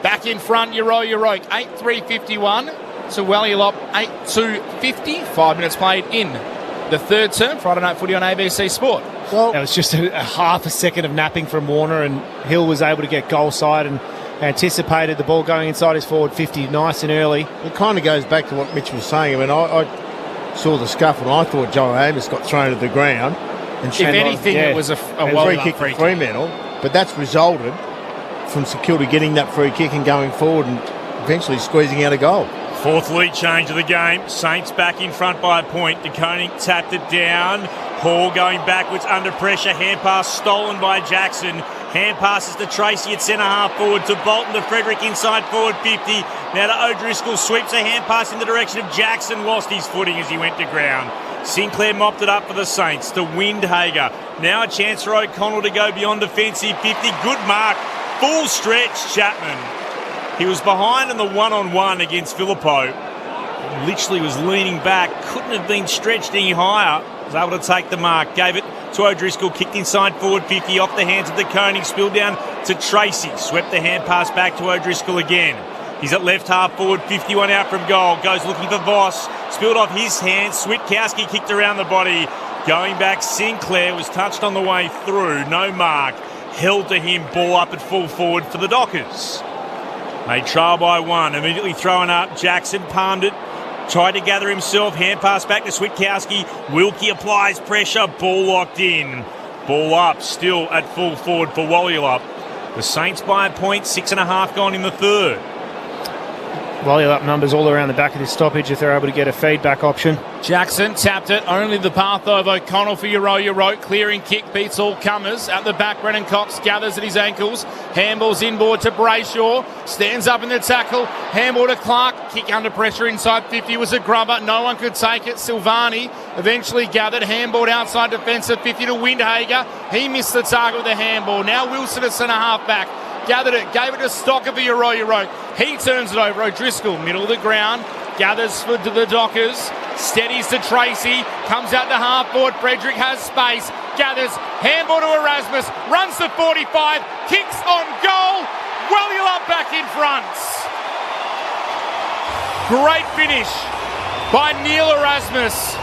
Back in front, Yoroke, 8-3-51. So Wally-Lup, 8-2-50. 5 minutes played in the third term. Friday Night Footy on ABC Sport. That was just a half a second of napping from Warner, and Hill was able to get goal side and anticipated the ball going inside his forward 50 nice and early. It kind of goes back to what Mitch was saying. I mean, I saw the scuffle and I thought Joe Amos got thrown to the ground. And if anything, it was a free kick for Fremantle, but that's resulted from St Kilda getting that free kick and going forward and eventually squeezing out a goal. Fourth lead change of the game. Saints back in front by a point. De Koning tapped it down. Hall going backwards under pressure. Hand pass stolen by Jackson. Hand passes to Tracy at centre half forward, to Bolton, to Frederick inside forward 50. Now to O'Driscoll, sweeps a hand pass in the direction of Jackson. Lost his footing as he went to ground. Sinclair mopped it up for the Saints to Windhager. Now a chance for O'Connell to go beyond defensive 50. Good mark. Full stretch, Chapman. He was behind in the one-on-one against Filippo. Literally was leaning back. Couldn't have been stretched any higher. Was able to take the mark. Gave it to O'Driscoll. Kicked inside forward 50. Off the hands of De Koning. Spilled down to Tracy. Swept the hand pass back to O'Driscoll again. He's at left half forward. 51 out from goal. Goes looking for Voss. Spilled off his hands. Switkowski kicked around the body. Going back, Sinclair was touched on the way through. No mark. Held to him. Ball up at full forward for the Dockers. They trail by one. Immediately thrown up. Jackson palmed it. Tried to gather himself. Hand pass back to Switkowski. Wilkie applies pressure. Ball locked in. Ball up. Still at full forward for Wallyup. The Saints by a point. 6.5 gone in the third. Wallyup numbers all around the back of this stoppage if they're able to get a feedback option. Jackson tapped it. Only the path of O'Connell for Euro. Clearing kick beats all comers. At the back, Brennan Cox gathers at his ankles. Handballs inboard to Brayshaw. Stands up in the tackle. Handball to Clark. Kick under pressure inside 50 was a grubber. No one could take it. Silvani eventually gathered. Handball outside defensive 50 to Windhager. He missed the target with the handball. Now Wilson at centre half back. Gathered it, gave it to Stocker for Euro. He turns it over. O'Driscoll, middle of the ground, gathers for the Dockers, steadies to Tracy, comes out to half forward. Frederick has space, gathers, handball to Erasmus, runs to 45, kicks on goal. Wallyup back in front. Great finish by Neil Erasmus.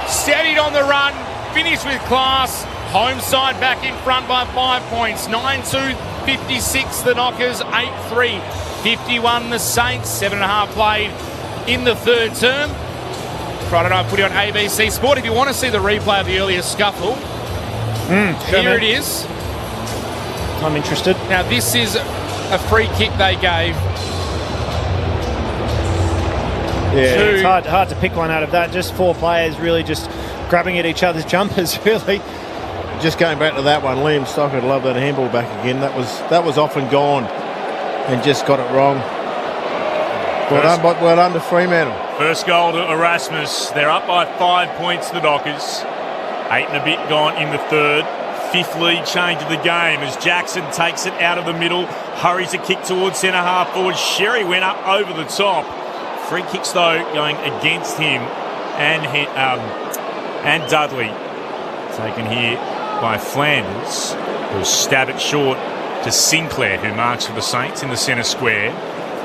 Steadied on the run, finished with class. Home side back in front by 5 points. 9-2, 56 the Dockers, 8-3, 51 the Saints. 7.5 played in the third term. Friday night footy on ABC Sport. If you want to see the replay of the earlier scuffle, here it is. I'm interested. Now this is a free kick they gave. Yeah, it's hard to pick one out of that. Just four players really just grabbing at each other's jumpers, really. Just going back to that one, Liam Stocker would love that handball back again. That was often gone and just got it wrong. Well done to Fremantle. First goal to Erasmus. They're up by 5 points, the Dockers. 8 and a bit gone in the third. Fifth lead change of the game as Jackson takes it out of the middle. Hurries a kick towards centre half forward. Sherry went up over the top. Free kicks, though, going against him and Dudley. Taken here by Flanders, who'll stab it short to Sinclair, who marks for the Saints in the centre square.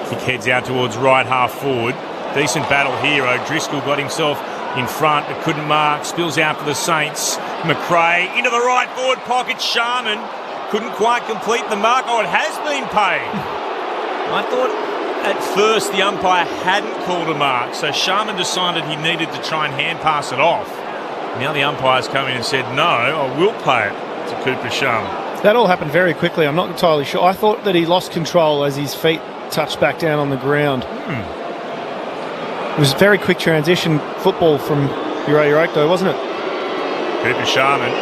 Kick heads out towards right half forward. Decent battle here. O'Driscoll got himself in front but couldn't mark. Spills out for the Saints. McRae into the right forward pocket. Sharman couldn't quite complete the mark. Oh, it has been paid. I thought at first the umpire hadn't called a mark, so Sharman decided he needed to try and hand pass it off. Now the umpire's come in and said, no, I will play it to Cooper Sharman. That all happened very quickly. I'm not entirely sure. I thought that he lost control as his feet touched back down on the ground. It was very quick transition football from Euro though, wasn't it? Cooper Sharman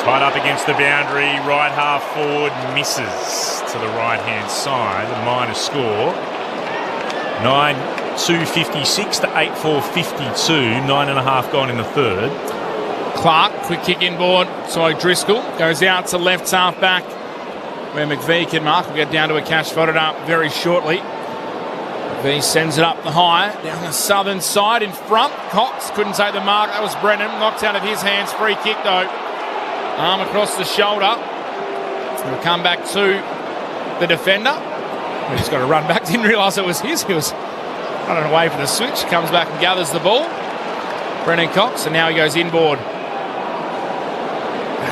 tied up against the boundary, right half forward, misses to the right-hand side. A minor score. 9-2-56 to 8-4-52. 9.5 gone in the third. Clark, quick kick inboard. So O'Driscoll goes out to left half back where McVie can mark. We'll get down to a cash voted up very shortly. McVie sends it up the high, down the southern side in front. Cox couldn't take the mark. That was Brennan. Knocked out of his hands. Free kick though. Arm across the shoulder. We'll come back to the defender. We just got to run back. Didn't realise it was his. He was running away for the switch. Comes back and gathers the ball. Brennan Cox, and now he goes inboard.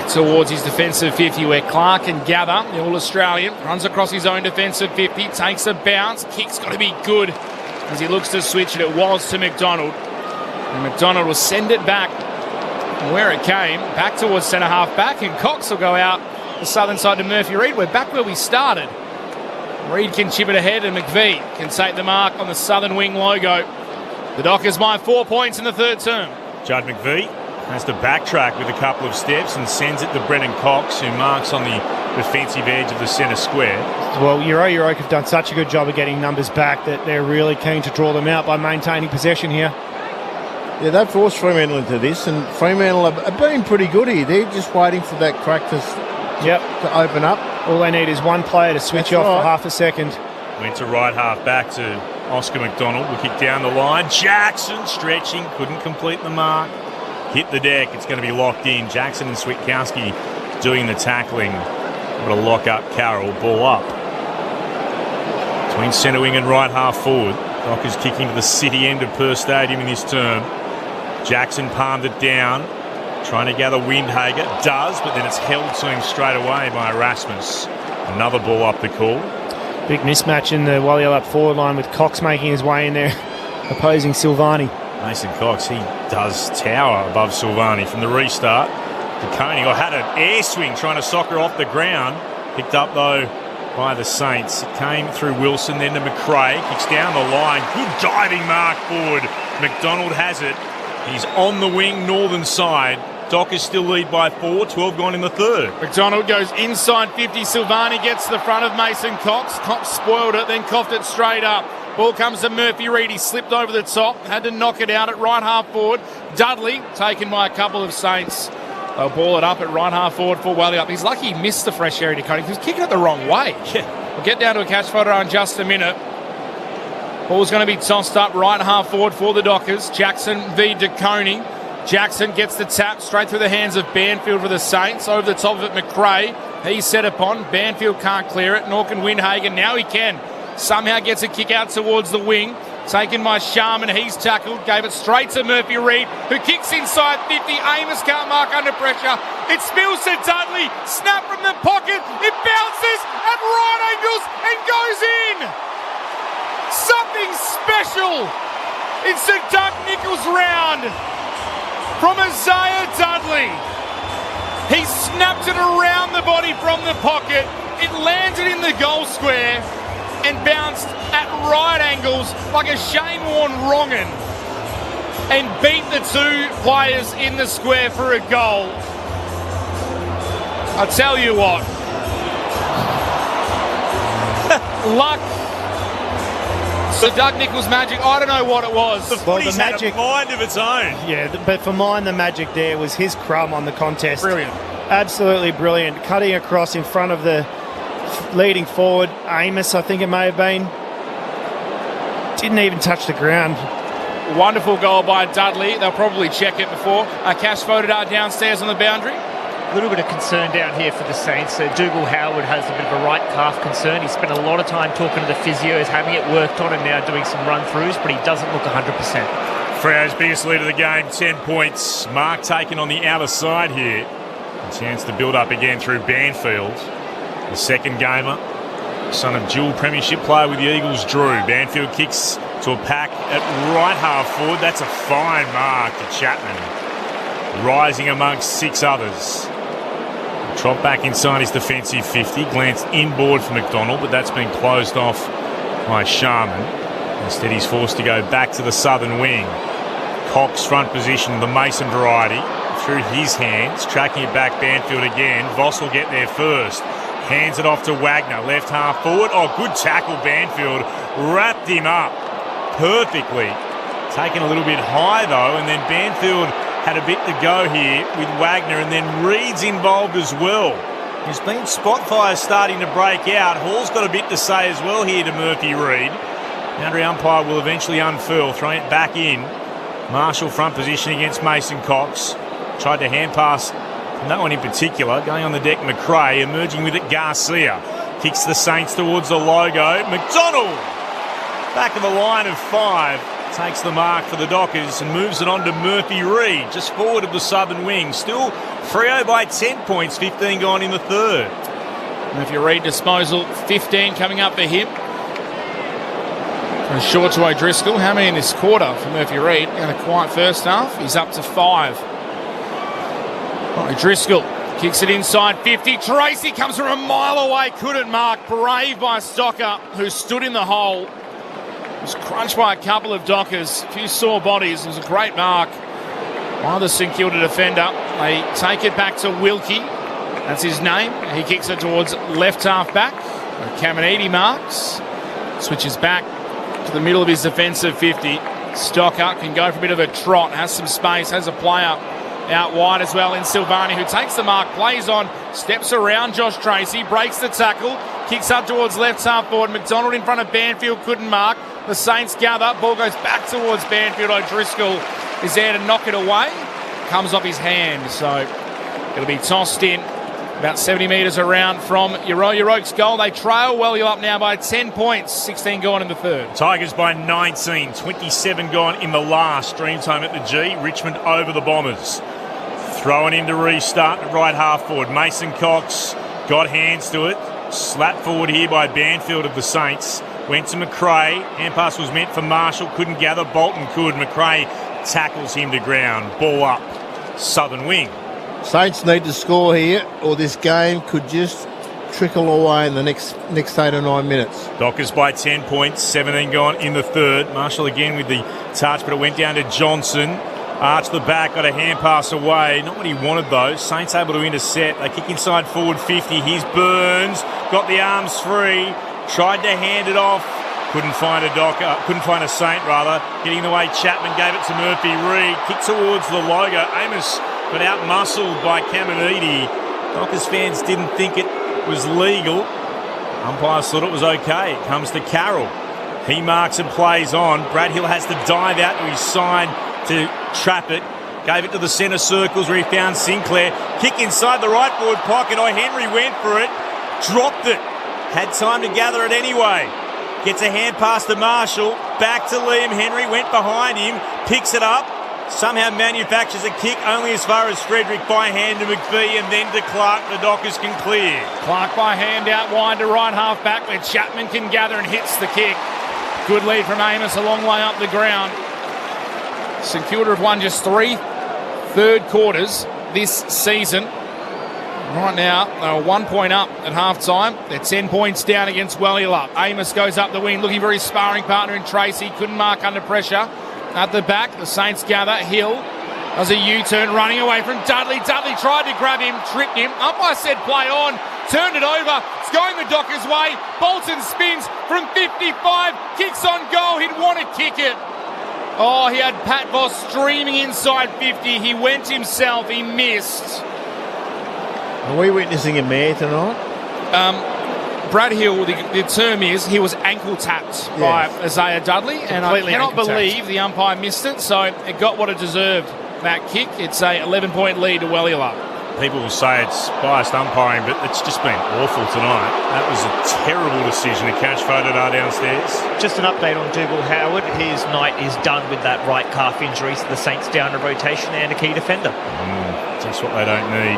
Back towards his defensive 50 where Clark and Gather, the All-Australian, runs across his own defensive 50, takes a bounce, kick's got to be good as he looks to switch it. It was to McDonald. And McDonald will send it back where it came, back towards centre half back, and Cox will go out the southern side to Murphy Reid. We're back where we started. Reid can chip it ahead and McVie can take the mark on the southern wing logo. The Dockers by 4 points in the third term. Judd McVie has to backtrack with a couple of steps and sends it to Brennan Cox, who marks on the defensive edge of the centre square. Well, Euroke have done such a good job of getting numbers back that they're really keen to draw them out by maintaining possession here. Yeah, they've forced Fremantle into this, and Fremantle have been pretty good here. They're just waiting for that crack to open up. All they need is one player to switch off for half a second. Went to right half back to Oscar McDonald. Will kick down the line. Jackson stretching, couldn't complete the mark. Hit the deck. It's going to be locked in. Jackson and Switkowski doing the tackling. Able to lock up Carroll. Ball up. Between centre wing and right half forward. Dockers kicking to the city end of Perth Stadium in this term. Jackson palmed it down. Trying to gather Windhager. Does, but then it's held to him straight away by Erasmus. Another ball up the call. Big mismatch in the Wally up forward line with Cox making his way in there, opposing Silvani. Mason Cox, he does tower above Silvani from the restart. De Koning had an air swing trying to soccer off the ground. Picked up, though, by the Saints. It came through Wilson, then to McRae. Kicks down the line. Good diving mark forward. McDonald has it. He's on the wing, northern side. Dockers still lead by 4, 12 gone in the third. McDonald goes inside 50. Silvani gets to the front of Mason Cox. Cox spoiled it, then coughed it straight up. Ball comes to Murphy Reid. He slipped over the top, had to knock it out at right half forward. Dudley taken by a couple of Saints. They'll ball it up at right half forward for Wally up. He's lucky he missed the fresh area to Cody. He was kicking it the wrong way. Yeah. We'll get down to a catch photo in just a minute. Ball's going to be tossed up right half forward for the Dockers. Jackson v. De Koning. Jackson gets the tap straight through the hands of Banfield for the Saints. Over the top of it, McRae. He's set upon. Banfield can't clear it. Nor can Windhagen. Now he can. Somehow gets a kick out towards the wing. Taken by Sharman. He's tackled. Gave it straight to Murphy Reid, who kicks inside 50. Amos can't mark under pressure. It spills to Dudley. Snap from the pocket. It bounces at right angles and goes in. Something special. It's a Doug Nichols round from Isaiah Dudley. He snapped it around the body from the pocket. It landed in the goal square and bounced at right angles like a Shane Warne wrongin' and beat the two players in the square for a goal. I'll tell you what. Luck. So Doug Nichols' magic, I don't know what it was. The footy's had a mind of its own. Yeah, but for mine, the magic there was his crumb on the contest. Brilliant. Absolutely brilliant. Cutting across in front of the leading forward, Amos, I think it may have been. Didn't even touch the ground. Wonderful goal by Dudley. They'll probably check it before. Cash voted downstairs on the boundary. A little bit of concern down here for the Saints. Dougal Howard has a bit of a right calf concern. He spent a lot of time talking to the physios, having it worked on, and now doing some run-throughs, but he doesn't look 100%. Freo's biggest lead of the game, 10 points. Mark taken on the outer side here. A chance to build up again through Banfield. The second gamer, son of dual premiership player with the Eagles, Drew. Banfield kicks to a pack at right half forward. That's a fine mark to Chapman. Rising amongst 6 others. Trot back inside his defensive 50. Glanced inboard for McDonald, but that's been closed off by Sharman. Instead, he's forced to go back to the southern wing. Cox front position, the Mason variety. Through his hands, tracking it back Banfield again. Voss will get there first. Hands it off to Wagner, left half forward. Oh, good tackle, Banfield. Wrapped him up perfectly. Taken a little bit high, though, and then Banfield had a bit to go here with Wagner, and then Reid's involved as well. There's been spot fires starting to break out. Hall's got a bit to say as well here to Murphy Reid. Boundary umpire will eventually unfurl, throwing it back in. Marshall front position against Mason Cox. Tried to hand pass. No one in particular. Going on the deck, McRae. Emerging with it, Garcia. Kicks the Saints towards the logo. McDonald! Back of the line of 5. Takes the mark for the Dockers and moves it on to Murphy Reid. Just forward of the southern wing. Still Freo by 10 points, 15 gone in the third. Murphy Reid disposal, 15 coming up for him. From short to O'Driscoll. How many in this quarter for Murphy Reid? In a quiet first half, he's up to 5. O'Driscoll kicks it inside 50. Tracy comes from a mile away, couldn't mark. Brave by Stocker, who stood in the hole. Was crunched by a couple of Dockers, a few sore bodies. It was a great mark by the St Kilda defender. They take it back to Wilkie. That's his name. He kicks it towards left half back. Caminiti marks. Switches back to the middle of his defensive 50. Stocker can go for a bit of a trot. Has some space. Has a player out wide as well in Silvani, who takes the mark, plays on, steps around Josh Tracy, breaks the tackle, kicks up towards left half forward. McDonald in front of Banfield, couldn't mark. The Saints gather. Ball goes back towards Banfield. O'Driscoll is there to knock it away. Comes off his hand, so it'll be tossed in about 70 metres around from Oaks goal. They trail well. You're up now by 10 points. 16 gone in the third. Tigers by 19. 27 gone in the last. Dreamtime at the G. Richmond over the Bombers. Throwing in to restart at right half forward. Mason Cox got hands to it. Slapped forward here by Banfield of the Saints. Went to McRae. Hand pass was meant for Marshall. Couldn't gather. Bolton could. McRae tackles him to ground. Ball up. Southern wing. Saints need to score here, or this game could just trickle away in the next 8 or 9 minutes. Dockers by 10 points, 17 gone in the third. Marshall again with the touch, but it went down to Johnson. Arch the back, got a hand pass away. Not what he wanted though. Saints able to intercept. They kick inside forward 50. Here's Burns. Got the arms free. Tried to hand it off. Couldn't find a Saint rather. Getting in the way, Chapman gave it to Murphy Reid. Kick towards the logo. Amos got out-muscled by Caminiti. Dockers fans didn't think it was legal. Umpires thought it was okay. It comes to Carroll. He marks and plays on. Brad Hill has to dive out to his side to trap it. Gave it to the centre circles where he found Sinclair. Kick inside the right forward pocket. Henry went for it. Dropped it. Had time to gather it anyway. Gets a hand pass to Marshall. Back to Liam Henry. Went behind him. Picks it up. Somehow manufactures a kick only as far as Frederick by hand to McPhee and then to Clark. The Dockers can clear. Clark by hand out wide to right half back where Chapman can gather and hits the kick. Good lead from Amos a long way up the ground. St Kilda have won just 3 third quarters this season. Right now, they're 1 point up at half-time. They're 10 points down against Wellylup. Amos goes up the wing, looking for his sparring partner in Tracy. Couldn't mark under pressure. At the back, the Saints gather. Hill does a U-turn, running away from Dudley. Dudley tried to grab him, tripped him. Umpire said play on, turned it over. It's going the Dockers' way. Bolton spins from 55, kicks on goal. He'd want to kick it. Oh, he had Pat Voss streaming inside 50. He went himself. He missed. Are we witnessing a mare tonight? Brad Hill, the term is he was ankle tapped by Isaiah Dudley, and I cannot believe the umpire missed it, so it got what it deserved, that kick. It's a 11-point lead to Wellylup. People will say it's biased umpiring, but it's just been awful tonight. That was a terrible decision to catch Fodor downstairs. Just an update on Dougal Howard. His night is done with that right calf injury, so the Saints down a rotation and a key defender. Just what they don't need.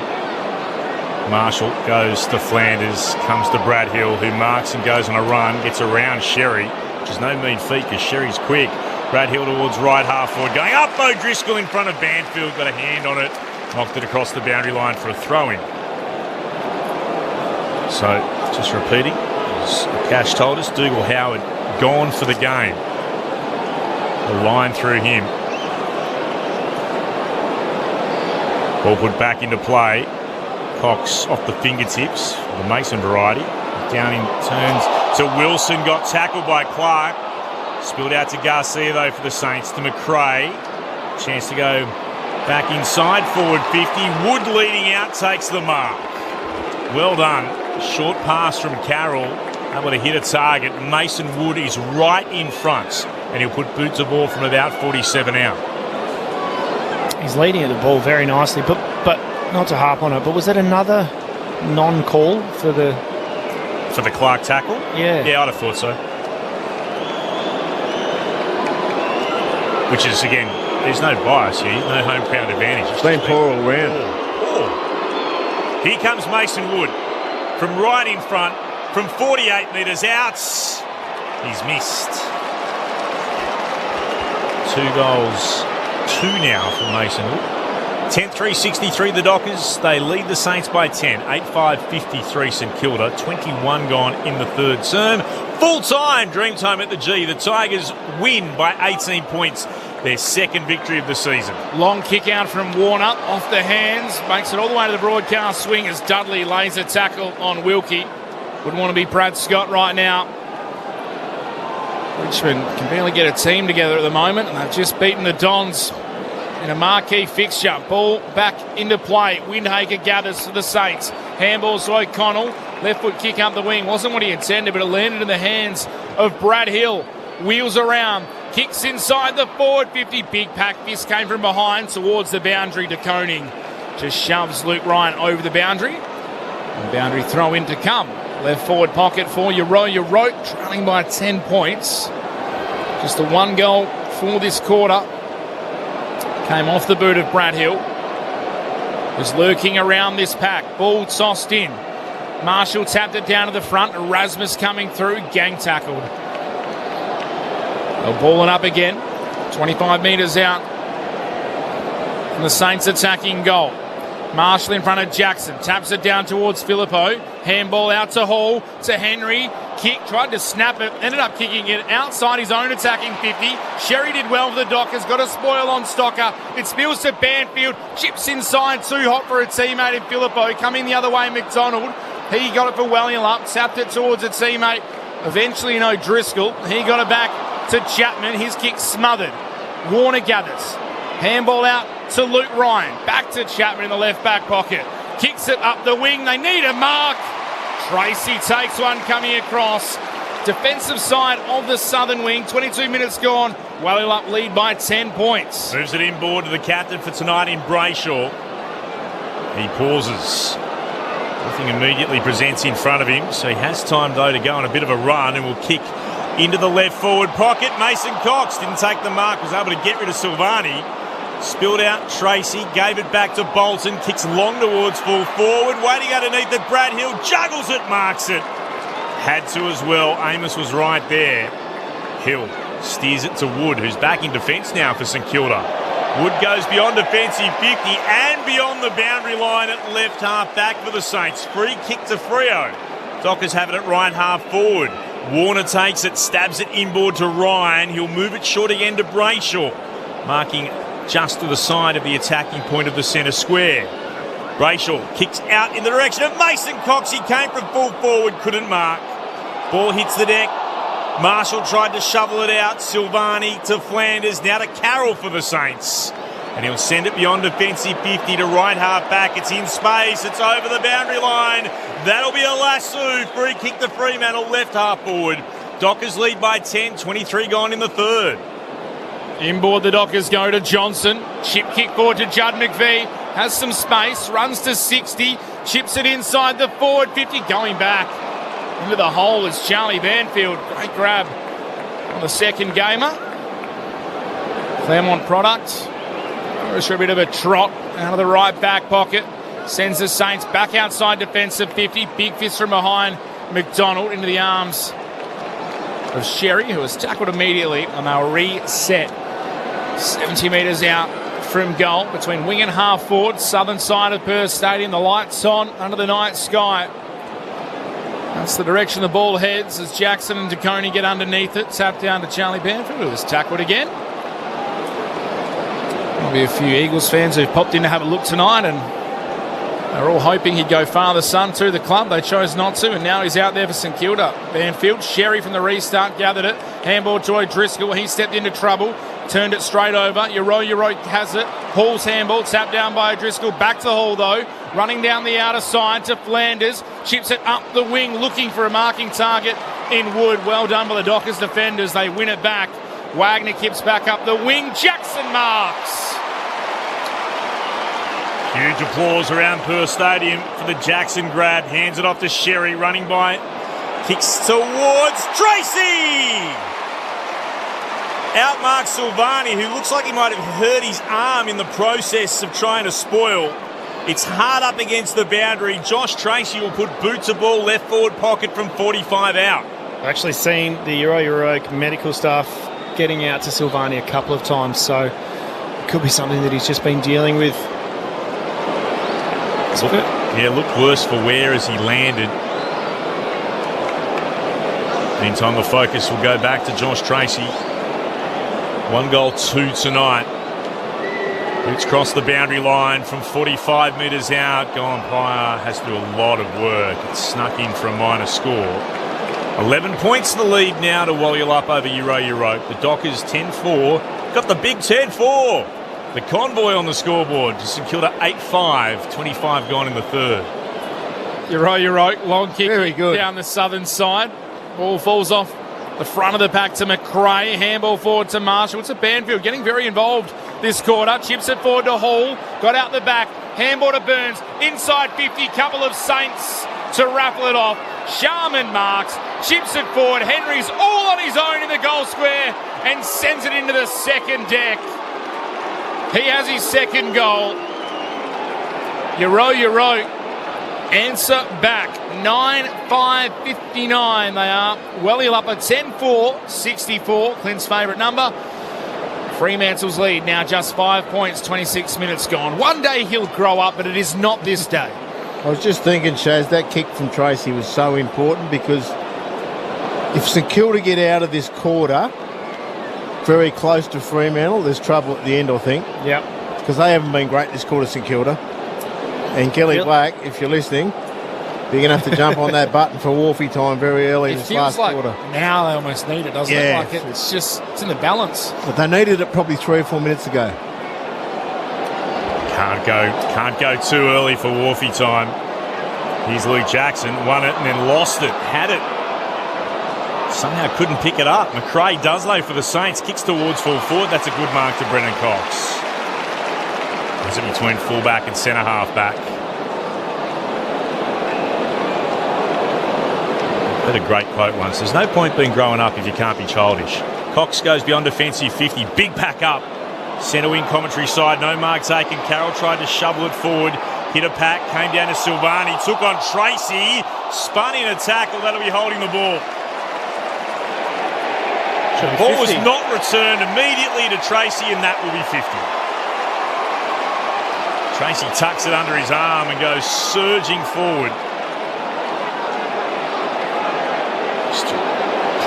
Marshall goes to Flanders, comes to Brad Hill, who marks and goes on a run, gets around Sherry, which is no mean feat because Sherry's quick. Brad Hill towards right half forward, going up O'Driscoll in front of Banfield, got a hand on it, knocked it across the boundary line for a throw-in. So, just repeating, as Cash told us, Dougal Howard gone for the game. The line through him. Ball put back into play. Cox off the fingertips, the Mason variety. Down in turns to Wilson, got tackled by Clark. Spilled out to Garcia though for the Saints, to McRae. Chance to go back inside, forward 50. Wood leading out, takes the mark. Well done. Short pass from Carroll, able to hit a target. Mason Wood is right in front, and he'll put boots of ball from about 47 out. He's leading at the ball very nicely, but not to harp on it, but was that another non-call for the Clark tackle? Yeah, I'd have thought so. Which is, again, there's no bias here, no home crowd advantage. It's been poor all round. Poor. Here comes Mason Wood from right in front, from 48 metres out. He's missed. 2 goals, 2 now for Mason Wood. 10-3-63 the Dockers. They lead the Saints by 10. 8-5-53 St Kilda. 21 gone in the third term. Full time, dream time at the G. The Tigers win by 18 points. Their second victory of the season. Long kick out from Warner, off the hands, makes it all the way to the broadcast swing as Dudley lays a tackle on Wilkie. Wouldn't want to be Brad Scott right now. Richmond can barely get a team together at the moment, and they've just beaten the Dons in a marquee fixture. Ball back into play. Windhager gathers for the Saints. Handballs to O'Connell. Left foot kick up the wing. Wasn't what he intended, but it landed in the hands of Brad Hill. Wheels around. Kicks inside the forward 50. Big pack fist came from behind towards the boundary to Koning. Just shoves Luke Ryan over the boundary. And boundary throw in to come. Left forward pocket for Yorote, trailing by 10 points. Just the 1 goal for this quarter. Came off the boot of Brad Hill. Was lurking around this pack. Ball tossed in. Marshall tapped it down to the front. Erasmus coming through. Gang tackled. They'll ball it up again. 25 metres out. And the Saints attacking goal. Marshall in front of Jackson. Taps it down towards Filippo. Handball out to Hall. To Henry. Kick. Tried to snap it. Ended up kicking it outside his own attacking 50. Sherry did well for the Dockers. Got a spoil on Stocker. It spills to Banfield. Chips inside. Too hot for a teammate in Filippo. Coming the other way, McDonald. He got it for Wellilup. Tapped it towards a teammate. Eventually, Driscoll. He got it back to Chapman. His kick smothered. Warner gathers. Handball out to Luke Ryan. Back to Chapman in the left back pocket. Kicks it up the wing. They need a mark. Tracy takes one coming across. Defensive side of the southern wing. 22 minutes gone. Wellilup lead by 10 points. Moves it inboard to the captain for tonight in Brayshaw. He pauses. Nothing immediately presents in front of him, so he has time though to go on a bit of a run and will kick into the left forward pocket. Mason Cox didn't take the mark, was able to get rid of Silvani. Spilled out Tracy, gave it back to Bolton, kicks long towards full forward, waiting underneath it. Brad Hill juggles it, marks it. Had to as well. Amos was right there. Hill steers it to Wood, who's back in defence now for St Kilda. Wood goes beyond defensive 50 and beyond the boundary line at left half back for the Saints. Free kick to Freo. Dockers have it at right half forward. Warner takes it, stabs it inboard to Ryan. He'll move it short again to Brayshaw, marking just to the side of the attacking point of the centre square. Brayshaw kicks out in the direction of Mason Cox. He came from full forward, couldn't mark. Ball hits the deck. Marshall tried to shovel it out. Silvani to Flanders, now to Carroll for the Saints. And he'll send it beyond defensive 50 to right half back. It's in space. It's over the boundary line. That'll be a lasso. Free kick to Fremantle, left half forward. Dockers lead by 10, 23 gone in the third. Inboard the Dockers go to Johnson. Chip kick forward to Judd McVie. Has some space. Runs to 60. Chips it inside the forward 50. Going back into the hole is Charlie Banfield. Great grab on the second gamer. Claremont product. Goes for a bit of a trot out of the right back pocket. Sends the Saints back outside defensive 50. Big fist from behind McDonald into the arms of Sherry, who was tackled immediately, and they'll reset. 70 metres out from goal between wing and half forward, southern side of Perth Stadium. The lights on under the night sky. That's the direction the ball heads as Jackson and DeConey get underneath it. Tap down to Charlie Banfield, who was tackled again. There'll be a few Eagles fans who've popped in to have a look tonight, and they're all hoping he'd go father-son to the club. They chose not to, and now he's out there for St Kilda. Banfield, Sherry from the restart, gathered it. Handball to O'Driscoll. He stepped into trouble. Turned it straight over. Yorote has it. Hall's handball, tapped down by O'Driscoll. Back to Hall, though. Running down the outer side to Flanders. Chips it up the wing, looking for a marking target in Wood. Well done by the Dockers defenders. They win it back. Wagner kips back up the wing. Jackson marks. Huge applause around Perth Stadium for the Jackson grab. Hands it off to Sherry, running by. Kicks towards Tracy. Outmarks Silvani, who looks like he might have hurt his arm in the process of trying to spoil. It's hard up against the boundary. Josh Tracy will put boot to ball, left forward pocket from 45 out. I've actually seen the Euro medical staff getting out to Silvani a couple of times, so it could be something that he's just been dealing with. Looked worse for wear as he landed. Meantime, the focus will go back to Josh Tracy. 1 goal, 2 tonight. Boots cross the boundary line from 45 metres out. Goal umpire has to do a lot of work. It's snuck in for a minor score. 11 points in the lead now to Walyalup over Europe. The Dockers 10-4. Got the big 10-4. The convoy on the scoreboard. St Kilda 8-5. 25 gone in the third. Euro, long kick. Very good. Down the southern side. Ball falls off the front of the pack to McRae. Handball forward to Marshall. It's a Banfield getting very involved this quarter. Chips it forward to Hall. Got out the back. Handball to Burns. Inside 50. Couple of Saints to raffle it off. Sharman marks. Chips it forward. Henry's all on his own in the goal square and sends it into the second deck. He has his second goal. Euro. Answer back. 9-5-59 they are. Walyalup at 10-4, 64. Clint's favourite number. Fremantle's lead now just 5 points, 26 minutes gone. One day he'll grow up, but it is not this day. I was just thinking, Shaz, that kick from Tracy was so important because if St Kilda get out of this quarter very close to Fremantle, there's trouble at the end, I think. Yep. Because they haven't been great this quarter, St Kilda. And Kelly Black, if you're listening, you're going to have to jump on that button for Wharfie time very early in this last quarter. Now they almost need it, doesn't it? Like it's in the balance. But they needed it probably 3 or 4 minutes ago. Can't go too early for Wharfie time. Here's Luke Jackson, won it and then lost it. Had it. Somehow couldn't pick it up. McRae does though for the Saints. Kicks towards full forward. That's a good mark to Brennan Cox. Is it between fullback and centre half back? I heard a great quote once. There's no point being growing up if you can't be childish. Cox goes beyond defensive 50. Big pack up. Centre wing commentary side. No mark taken. Carroll tried to shovel it forward. Hit a pack. Came down to Silvani. Took on Tracy. Spun in a tackle. That'll be holding the ball. The ball was not returned immediately to Tracy, and that will be 50. Tracy tucks it under his arm and goes surging forward.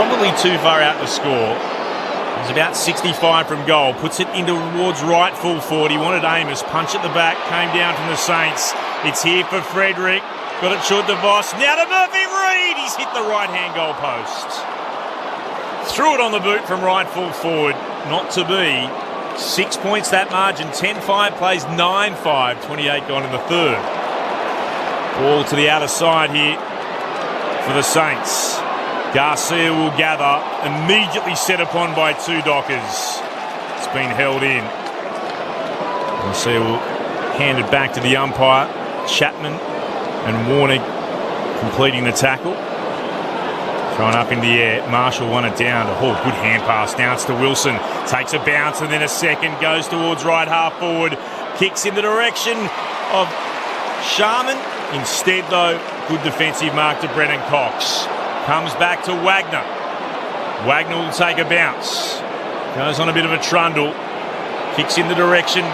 Probably too far out to score. He's about 65 from goal. Puts it into towards right full forward. He wanted Amos. Punch at the back. Came down from the Saints. It's here for Frederick. Got it short to Voss. Now to Murphy Reid. He's hit the right-hand goal post. Threw it on the boot from right full forward. Not to be. 6 points that margin. 10-5 plays 9-5. 28 gone in the third. Ball to the outer side here for the Saints. Garcia will gather. Immediately set upon by two Dockers. It's been held in. Garcia will hand it back to the umpire. Chapman and Warner completing the tackle. Thrown up in the air. Marshall won it down to Hall. Good hand pass. Now it's to Wilson. Takes a bounce and then a second. Goes towards right half forward. Kicks in the direction of Sharman. Instead, though, good defensive mark to Brennan Cox. Comes back to Wagner. Wagner will take a bounce. Goes on a bit of a trundle. Kicks in the direction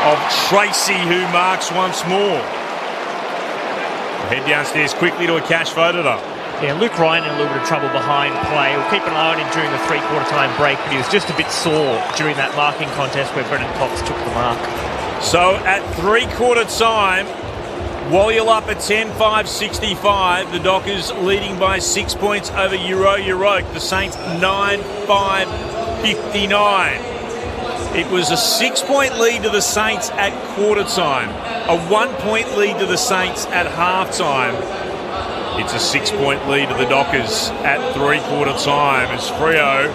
of Tracy, who marks once more. We'll head downstairs quickly to a cash photo though. Yeah, Luke Ryan in a little bit of trouble behind play. We'll keep an eye on him during the three-quarter time break, but he was just a bit sore during that marking contest where Brennan Cox took the mark. So at three-quarter time, Walyalup at 10-5-65. The Dockers leading by 6 points over Europe. The Saints 9-5-59. It was a 6 point lead to the Saints at quarter time. A 1 point lead to the Saints at half time. It's a 6 point lead to the Dockers at three-quarter time as Freo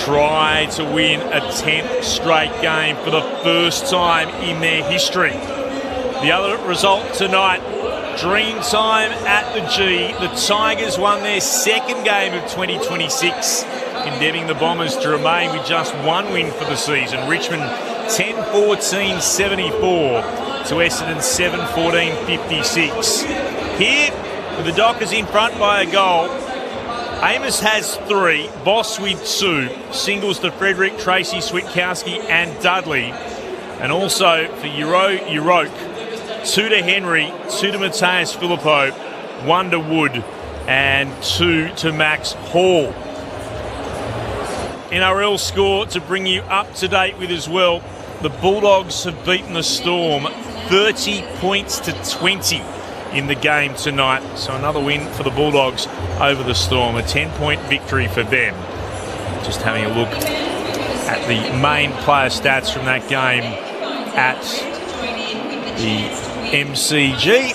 try to win a 10th straight game for the first time in their history. The other result tonight, dream time at the G. The Tigers won their second game of 2026, condemning the Bombers to remain with just one win for the season. Richmond 10-14-74 to Essendon 7-14-56. Here, with the Dockers in front by a goal, Amos has 3, Boss with 2, singles to Frederick, Tracy, Switkowski and Dudley. And also for Uroke, 2 to Henry, 2 to Mateus Filippo, 1 to Wood and 2 to Max Hall. NRL score to bring you up to date with as well. The Bulldogs have beaten the Storm 30 points to 20 in the game tonight. So another win for the Bulldogs over the Storm, a 10-point victory for them. Just having a look at the main player stats from that game at the MCG.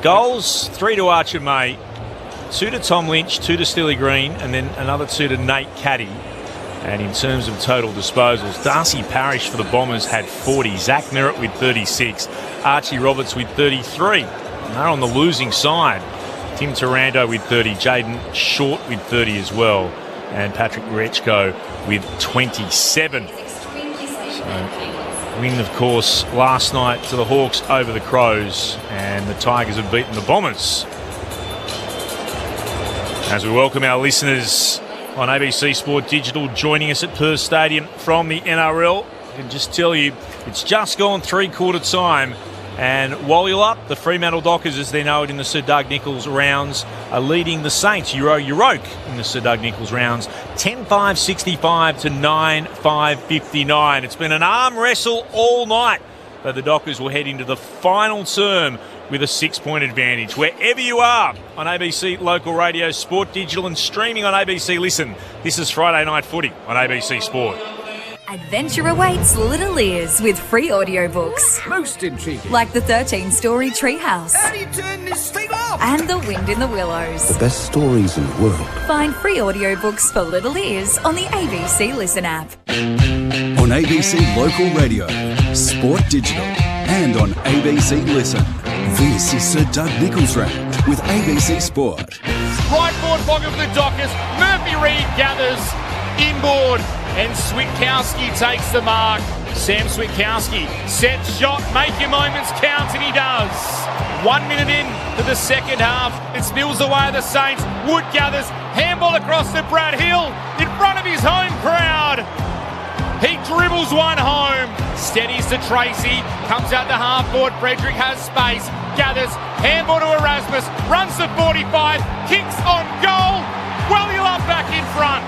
Goals, 3 to Archer May, 2 to Tom Lynch, 2 to Steely Green, and then another 2 to Nate Caddy. And in terms of total disposals, Darcy Parish for the Bombers had 40, Zach Merritt with 36, Archie Roberts with 33. And they're on the losing side. Tim Taranto with 30, Jaden Short with 30 as well, and Patrick Rechko with 27. So, win, of course, last night to the Hawks over the Crows, and the Tigers have beaten the Bombers. As we welcome our listeners on ABC Sport Digital joining us at Perth Stadium from the NRL, I can just tell you it's just gone three-quarter time, and Wallula, the Fremantle Dockers as they know it in the Sir Doug Nicholls rounds, are leading the Saints, Uroke in the Sir Doug Nicholls rounds, 10-5-65 to 9-5-59. It's been an arm wrestle all night, but the Dockers will head into the final term with a 6-point advantage. Wherever you are on ABC Local Radio, Sport Digital and streaming on ABC Listen, this is Friday Night Footy on ABC Sport. Adventure awaits little ears with free audiobooks. Most intriguing. Like the 13-story Treehouse. How do you turn this thing off? And The Wind in the Willows. The best stories in the world. Find free audiobooks for little ears on the ABC Listen app. On ABC Local Radio, Sport Digital, and on ABC Listen. This is Sir Doug Nicholls Round with ABC Sport. Right forward pocket for the Dockers. Murphy Reid gathers inboard and Switkowski takes the mark. Sam Switkowski, set shot, make your moments count, and he does. 1 minute in to the second half. It spills away the Saints. Wood gathers, handball across to Brad Hill in front of his home crowd. He dribbles one home, steadies to Tracy, comes out the half-board, Frederick has space, gathers, handball to Erasmus, runs to 45, kicks on goal, Wallula back in front.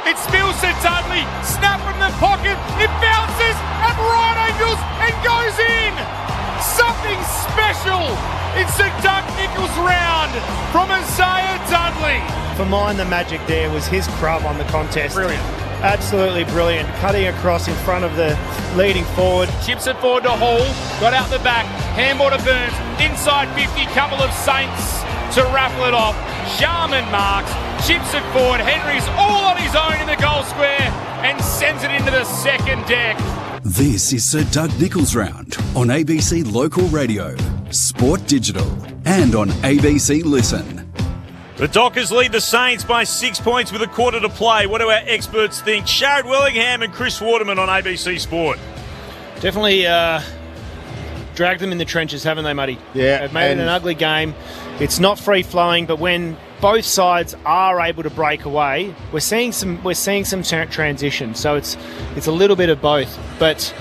It spills to Dudley, snap from the pocket, it bounces at right angles and goes in. Something special. It's the Doug Nicholls round from Isaiah Dudley. For mine, the magic there was his crub on the contest. Brilliant. Absolutely brilliant. Cutting across in front of the leading forward. Chips it forward to Hall, got out the back, handball to Burns, inside 50, couple of Saints to raffle it off. Sharman marks, chips it forward, Henry's all on his own in the goal square and sends it into the second deck. This is Sir Doug Nicholls Round on ABC Local Radio, Sport Digital, and on ABC Listen. The Dockers lead the Saints by 6 points with a quarter to play. What do our experts think? Sharad Wellingham and Chris Waterman on ABC Sport. Definitely dragged them in the trenches, haven't they, Muddy? Yeah. They've made it an ugly game. It's not free-flowing, but when both sides are able to break away, we're seeing some transition. So it's a little bit of both. But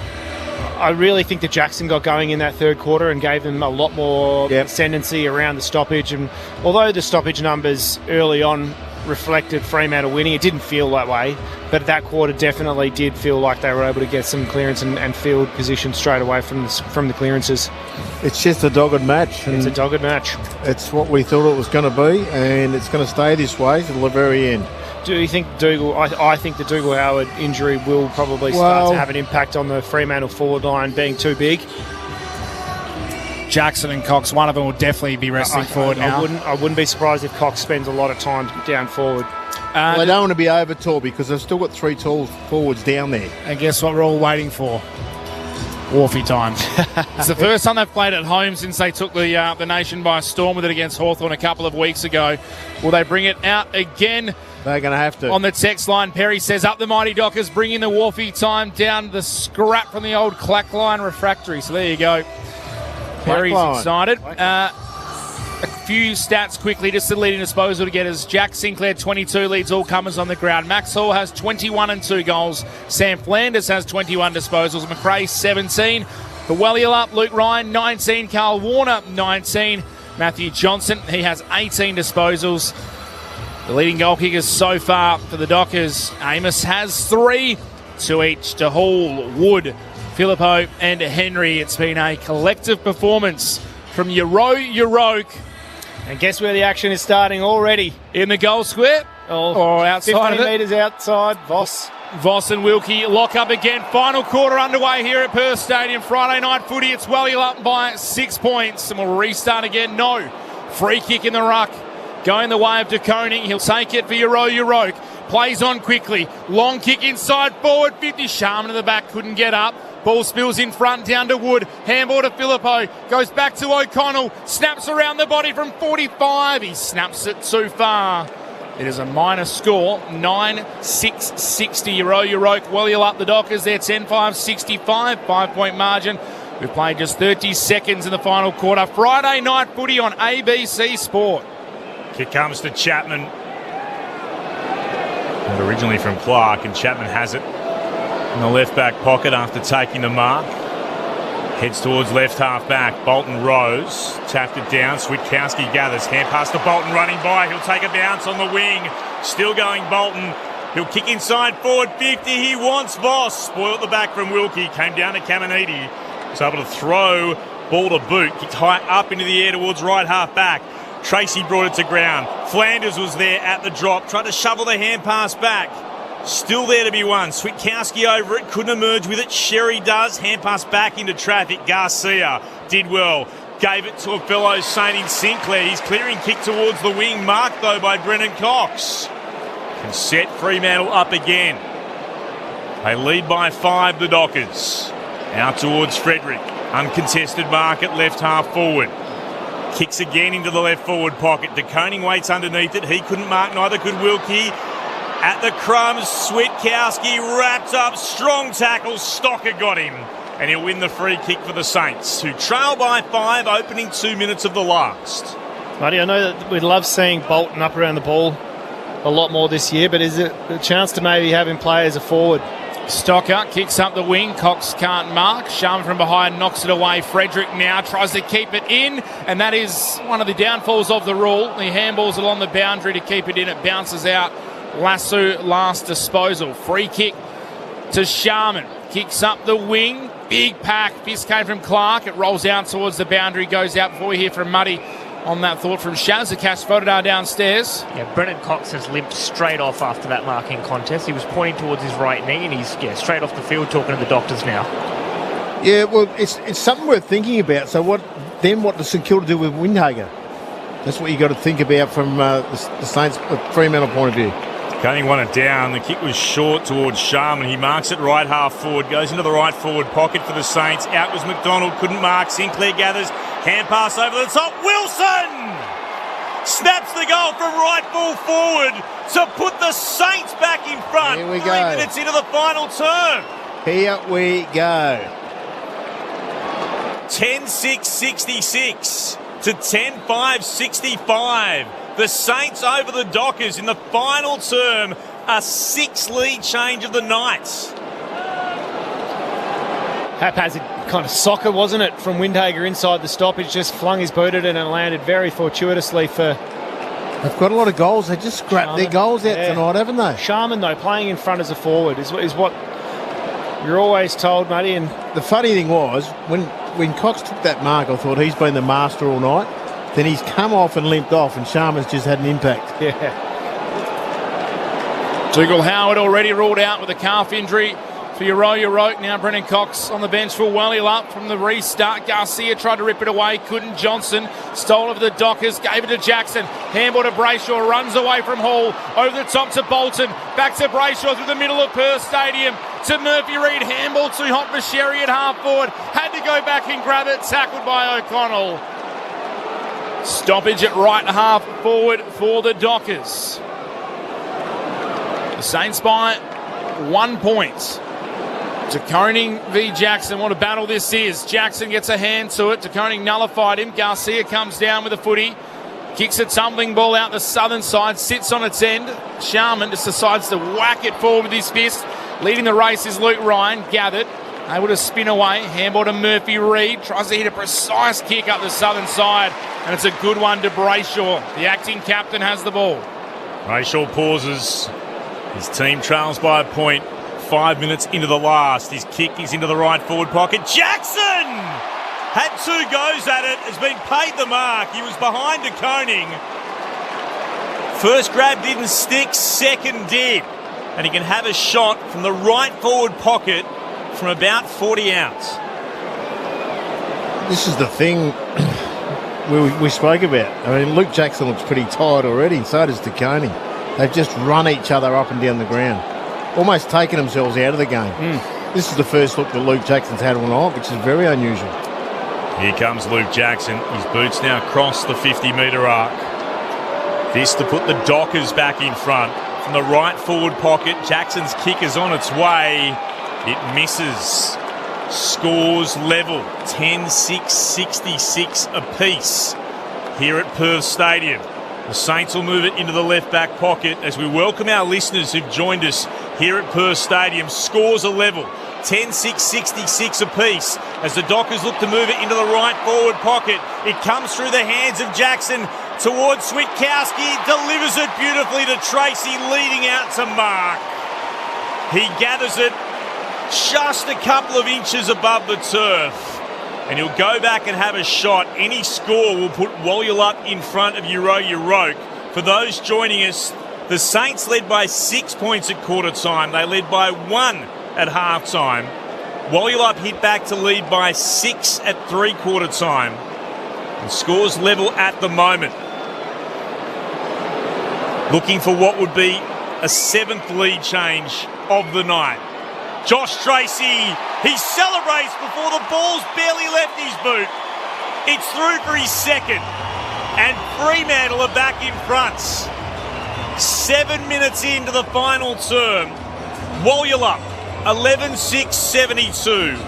I really think that Jackson got going in that third quarter and gave them a lot more ascendancy around the stoppage. And although the stoppage numbers early on reflected Fremantle winning, it didn't feel that way. But that quarter definitely did feel like they were able to get some clearance and field position straight away from the clearances. It's just a dogged match. It's a dogged match. It's what we thought it was going to be, and it's going to stay this way till the very end. Do you think Dougal? I think the Dougal-Howard injury will probably start to have an impact on the Fremantle forward line being too big. Jackson and Cox, one of them will definitely be resting forward now. I wouldn't be surprised if Cox spends a lot of time down forward. Well, they don't want to be over tall because they've still got 3 tall forwards down there. And guess what we're all waiting for? Wharfie time. It's the first time they've played at home since they took the nation by storm with it against Hawthorn a couple of weeks ago. Will they bring it out again? They're going to have to. On the text line, Perry says, up the Mighty Dockers, bringing the Wharfie time down the scrap from the old Clackline refractory. So there you go. Perry's excited. A few stats quickly, just the leading disposal to get us. Jack Sinclair, 22, leads all comers on the ground. Max Hall has 21 and 2 goals. Sam Flanders has 21 disposals. McRae, 17. For Welliup, Luke Ryan, 19. Carl Warner, 19. Matthew Johnson, he has 18 disposals. The leading goal kickers so far for the Dockers. Amos has 3, 2 each to Hall, Wood, Philippou and Henry. It's been a collective performance from Yoroke. And guess where the action is starting already? In the goal square? Or outside 15 metres outside, Voss. Voss and Wilkie lock up again. Final quarter underway here at Perth Stadium. Friday night footy. It's Welliup by 6 points. And we'll restart again. No. Free kick in the ruck. Going the way of De Koning. He'll take it for Yoroke. Plays on quickly. Long kick inside forward 50. Sharman in the back couldn't get up. Ball spills in front down to Wood. Handball to Philippou. Goes back to O'Connell. Snaps around the body from 45. He snaps it too far. It is a minor score. 9-6-60. Yoroke. Welliup the Dockers. They're 10-5-65. 5-point margin. We've played just 30 seconds in the final quarter. Friday night footy on ABC Sport. Kick comes to Chapman. And originally from Clark, and Chapman has it in the left back pocket after taking the mark. Heads towards left half back. Bolton Rose tapped it down. Switkowski gathers. Hand pass to Bolton running by. He'll take a bounce on the wing. Still going Bolton. He'll kick inside forward 50. He wants Voss. Spoiled the back from Wilkie. Came down to Caminiti. Was able to throw ball to boot. Kicked high up into the air towards right half back. Tracy brought it to ground. Flanders was there at the drop. Tried to shovel the hand pass back. Still there to be won. Switkowski over it. Couldn't emerge with it. Sherry does. Hand pass back into traffic. Garcia did well. Gave it to a fellow Saint in Sinclair. He's clearing kick towards the wing. Marked though by Brennan Cox. Can set Fremantle up again. They lead by 5, the Dockers. Out towards Frederick. Uncontested mark at left half forward. Kicks again into the left forward pocket. De Koning waits underneath it. He couldn't mark, neither could Wilkie. At the crumbs, Switkowski wrapped up. Strong tackle. Stocker got him. And he'll win the free kick for the Saints, who trail by 5, opening 2 minutes of the last. Buddy, I know that we'd love seeing Bolton up around the ball a lot more this year, but is it a chance to maybe have him play as a forward? Stocker kicks up the wing. Cox can't mark. Sharman from behind knocks it away. Frederick now tries to keep it in, and that is one of the downfalls of the rule. The handball's along the boundary to keep it in. It bounces out. Lasso last disposal. Free kick to Sharman. Kicks up the wing. Big pack. Fist came from Clark. It rolls out towards the boundary. Goes out before we hear from Muddy on that thought from Shaz. The Cash Fotodar downstairs. Yeah, Brennan Cox has limped straight off after that marking contest. He was pointing towards his right knee, and he's straight off the field talking to the doctors now. Yeah, well, it's something worth thinking about. So what does St Kilda do with Windhager? That's what you got to think about from the Saints' Fremantle point of view. Koning won it down. The kick was short towards Sharman. He marks it right half forward. Goes into the right forward pocket for the Saints. Out was McDonald. Couldn't mark. Sinclair gathers. Hand pass over the top. Wilson snaps the goal from right full forward to put the Saints back in front. Here we 3 go. minutes into the final term. Here we go. 10-6-66 to 10-5-65. The Saints over the Dockers in the final term. A 6-lead change of the night. Haphazard kind of soccer, wasn't it, from Windhager inside the stoppage. Just flung his boot at it and it landed very fortuitously for... They've got a lot of goals. They just scrapped their goals out tonight, haven't they? Sharman, though, playing in front as a forward is what you're always told, Matty. And the funny thing was, when Cox took that mark, I thought he's been the master all night. Then he's come off and limped off, and Sharman's just had an impact. Yeah. Dougal Howard already ruled out with a calf injury for Yoroke. Now Brennan Cox on the bench for Welliup from the restart. Garcia tried to rip it away, couldn't. Johnson stole over the Dockers, gave it to Jackson. Handball to Brayshaw, runs away from Hall. Over the top to Bolton. Back to Brayshaw through the middle of Perth Stadium. to Murphy Reid. Handball too hot for Sherry at half forward. Had to go back and grab it. Tackled by O'Connell. Stoppage at right half forward for the Dockers. The Saints by 1 point. De Koning v Jackson. What a battle this is. Jackson gets a hand to it. De Koning nullified him. Garcia comes down with a footy. Kicks a tumbling ball out the southern side. Sits on its end. Sharman just decides to whack it forward with his fist. Leading the race is Luke Ryan. Gathered. Able to spin away. Handball to Murphy Reid. Tries to hit a precise kick up the southern side. And it's a good one to Brayshaw. The acting captain has the ball. Brayshaw pauses. His team trails by a point. 5 minutes into the last. His kick is into the right forward pocket. Jackson had 2 goes at it. Has been paid the mark. He was behind De Koning. First grab didn't stick. Second did. And he can have a shot from the right forward pocket from about 40 out. This is the thing we spoke about. I mean, Luke Jackson looks pretty tired already, and so does De Koning. They've just run each other up and down the ground, almost taken themselves out of the game. This is the first look that Luke Jackson's had all night, which is very unusual. Here comes Luke Jackson. His boots now cross the 50-metre arc. This to put the Dockers back in front. From the right forward pocket, Jackson's kick is on its way. It misses. Scores level. 10-6-66 apiece here at Perth Stadium. The Saints will move it into the left-back pocket as we welcome our listeners who've joined us here at Perth Stadium. Scores are level. 10-6-66 apiece as the Dockers look to move it into the right forward pocket. It comes through the hands of Jackson towards Switkowski. Delivers it beautifully to Tracy, leading out to Mark. He gathers it just a couple of inches above the turf. And he'll go back and have a shot. Any score will put Walyalup in front of Euroke. For those joining us, the Saints led by 6 points at quarter time. They led by 1 at half time. Walyalup hit back to lead by 6 at three-quarter time. And scores level at the moment. Looking for what would be a 7th lead change of the night. Josh Tracy, he celebrates before the ball's barely left his boot. It's through for his second. And Fremantle are back in front. 7 minutes into the final term. Walyalup, 11-6-72.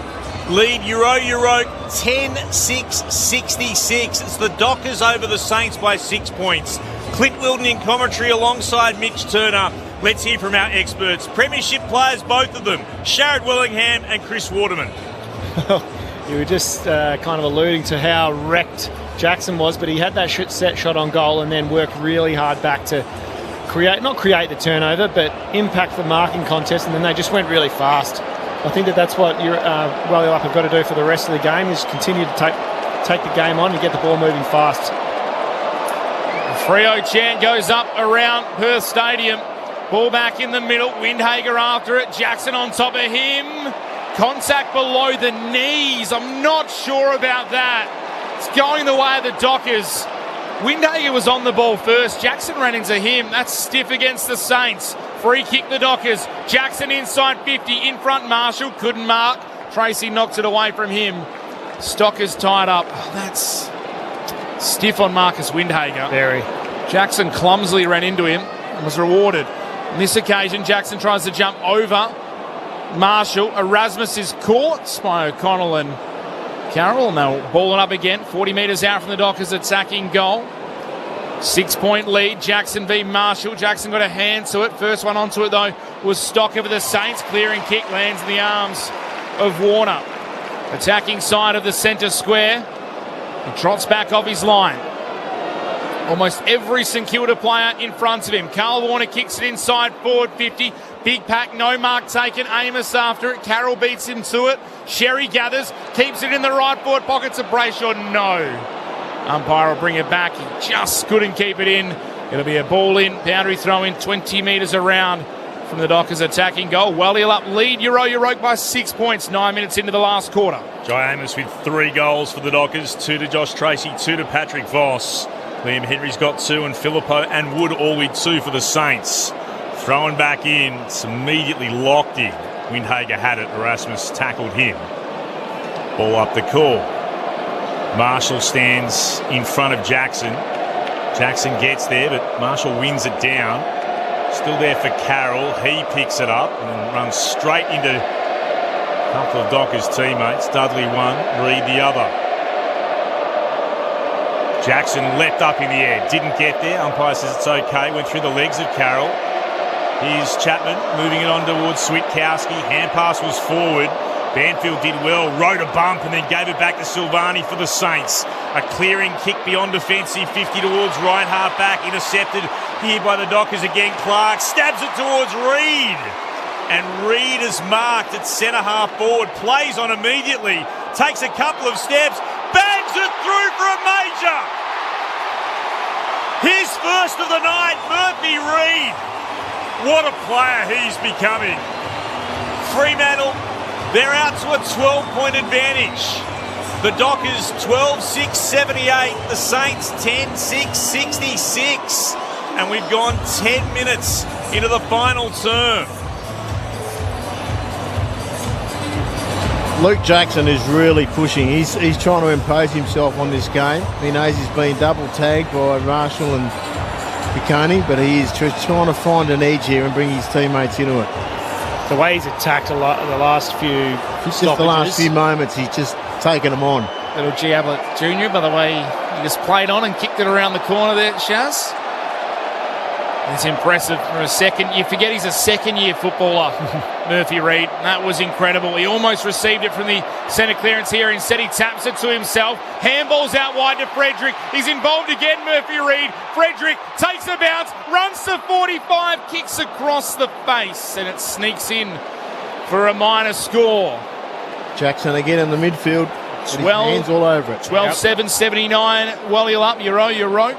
Lead Euroke 10-6-66. It's the Dockers over the Saints by 6 points. Clint Wilden in commentary alongside Mitch Turner. Let's hear from our experts. Premiership players, both of them. Sharrod Willingham and Chris Waterman. You were just kind of alluding to how wrecked Jackson was, but he had that set shot on goal and then worked really hard back to not create the turnover, but impact the marking contest, and then they just went really fast. I think that's what Walyalup have got to do for the rest of the game, is continue to take the game on and get the ball moving fast. Freo chant goes up around Perth Stadium. Ball back in the middle. Windhager after it. Jackson on top of him. Contact below the knees. I'm not sure about that. It's going the way of the Dockers. Windhager was on the ball first. Jackson ran into him. That's stiff against the Saints. Free kick the Dockers. Jackson inside 50. In front Marshall. Couldn't mark. Tracy knocks it away from him. Stocker's tied up. Oh, that's stiff on Marcus Windhager. Very. Jackson clumsily ran into him and was rewarded. On this occasion, Jackson tries to jump over Marshall. Erasmus is caught by O'Connell and Carroll, and they'll ball it up again. 40 metres out from the Dockers attacking goal. 6 point lead, Jackson v Marshall. Jackson got a hand to it. First one onto it, though, was Stocker for the Saints. Clearing kick lands in the arms of Warner. Attacking side of the centre square. He trots back off his line. Almost every St Kilda player in front of him. Carl Warner kicks it inside forward 50. Big pack, no mark taken. Amos after it. Carroll beats him to it. Sherry gathers, keeps it in the right forward pockets of Brayshaw. No. Umpire will bring it back. He just couldn't keep it in. It'll be a ball in. Boundary throw in 20 metres around from the Dockers attacking goal. Walyalup lead Euroke by 6 points. 9 minutes into the last quarter. Jai Amos with 3 goals for the Dockers. 2 to Josh Tracy, 2 to Patrick Voss. Liam Henry's got 2 and Filippo and Wood all with 2 for the Saints. Throwing back in, it's immediately locked in. Windhager had it, Erasmus tackled him. Ball up the call. Marshall stands in front of Jackson. Jackson gets there, but Marshall wins it down. Still there for Carroll. He picks it up and runs straight into a couple of Dockers teammates. Dudley one, Reed the other. Jackson leapt up in the air, didn't get there. Umpire says it's okay, went through the legs of Carroll. Here's Chapman moving it on towards Switkowski. Hand pass was forward. Banfield did well, rode a bump and then gave it back to Silvani for the Saints. A clearing kick beyond defensive, 50 towards right half back, intercepted here by the Dockers again. Clark stabs it towards Reed. And Reed is marked at centre half forward, plays on immediately, takes a couple of steps, bangs it through for a major. His first of the night, Murphy Reed. What a player he's becoming. Fremantle, they're out to a 12-point advantage. The Dockers 12-6-78, the Saints 10-6-66. And we've gone 10 minutes into the final term. Luke Jackson is really pushing. He's trying to impose himself on this game. He knows he's been double tagged by Marshall and Piccone, but he is just trying to find an edge here and bring his teammates into it. The way he's attacked a lot the last few Just the last few moments, he's just taken them on. Little G. Ablett Jr., by the way, he just played on and kicked it around the corner there, Shaz. It's impressive for a second. You forget he's a second-year footballer, Murphy Reed. That was incredible. He almost received it from the centre clearance here. Instead, he taps it to himself. Handballs out wide to Frederick. He's involved again, Murphy Reed. Frederick takes a bounce, runs to 45, kicks across the face, and it sneaks in for a minor score. Jackson again in the midfield. 12, hands all over it. 12-7-79. Wally up, Euro.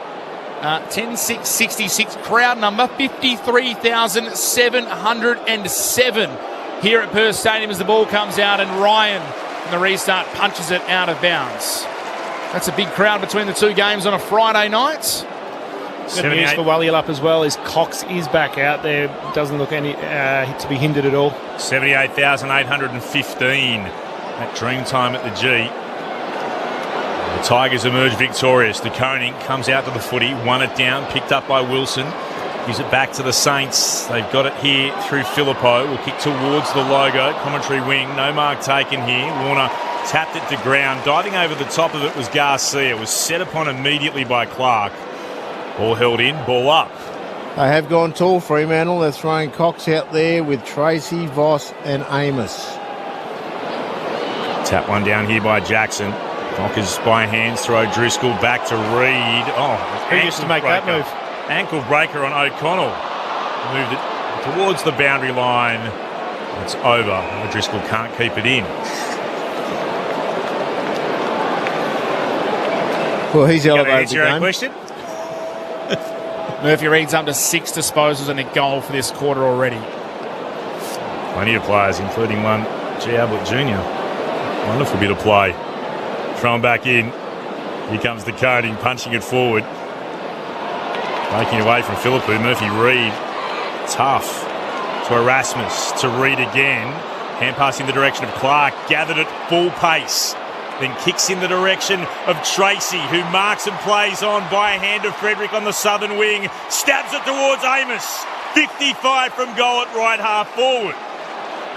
10-6-66 crowd number, 53,707 here at Perth Stadium as the ball comes out and Ryan in the restart punches it out of bounds. That's a big crowd between the two games on a Friday night. Good news for Wallyup as well is Cox is back out there. Doesn't look any to be hindered at all. 78,815 at Dreamtime at the G. The Tigers emerge victorious. De Koning comes out to the footy, won it down, picked up by Wilson. Gives it back to the Saints. They've got it here through Phillippo. Will kick towards the logo. Commentary wing. No mark taken here. Warner tapped it to ground. Diving over the top of it was Garcia. Was set upon immediately by Clark. Ball held in, ball up. They have gone tall, Fremantle. They're throwing Cox out there with Tracy, Voss and Amos. Tap one down here by Jackson. Dockers by hands, throw Driscoll back to Reed. Oh, who used to make that move? Ankle breaker on O'Connell. Moved it towards the boundary line. It's over. Driscoll can't keep it in. Well, he's elevated the your game. Own question? Murphy Reed's up to 6 disposals and a goal for this quarter already. Plenty of players, including one, G. Ablett Jr. Wonderful bit of play. Thrown back in. Here comes the coding, punching it forward. Breaking away from Philippou. Murphy Reed. Tough. To Erasmus. To Reed again. Hand pass in the direction of Clark. Gathered at full pace. Then kicks in the direction of Tracy, who marks and plays on by a hand of Frederick on the southern wing. Stabs it towards Amos. 55 from goal at right half forward.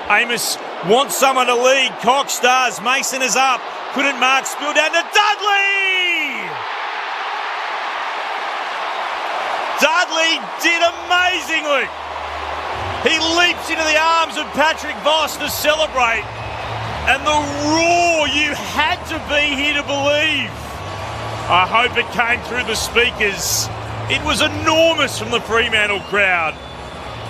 Amos wants someone to lead. Cox does. Mason is up. Couldn't mark. Spill down to Dudley. Dudley did amazingly. He leaps into the arms of Patrick Voss to celebrate. And the roar, you had to be here to believe. I hope it came through the speakers. It was enormous from the Fremantle crowd.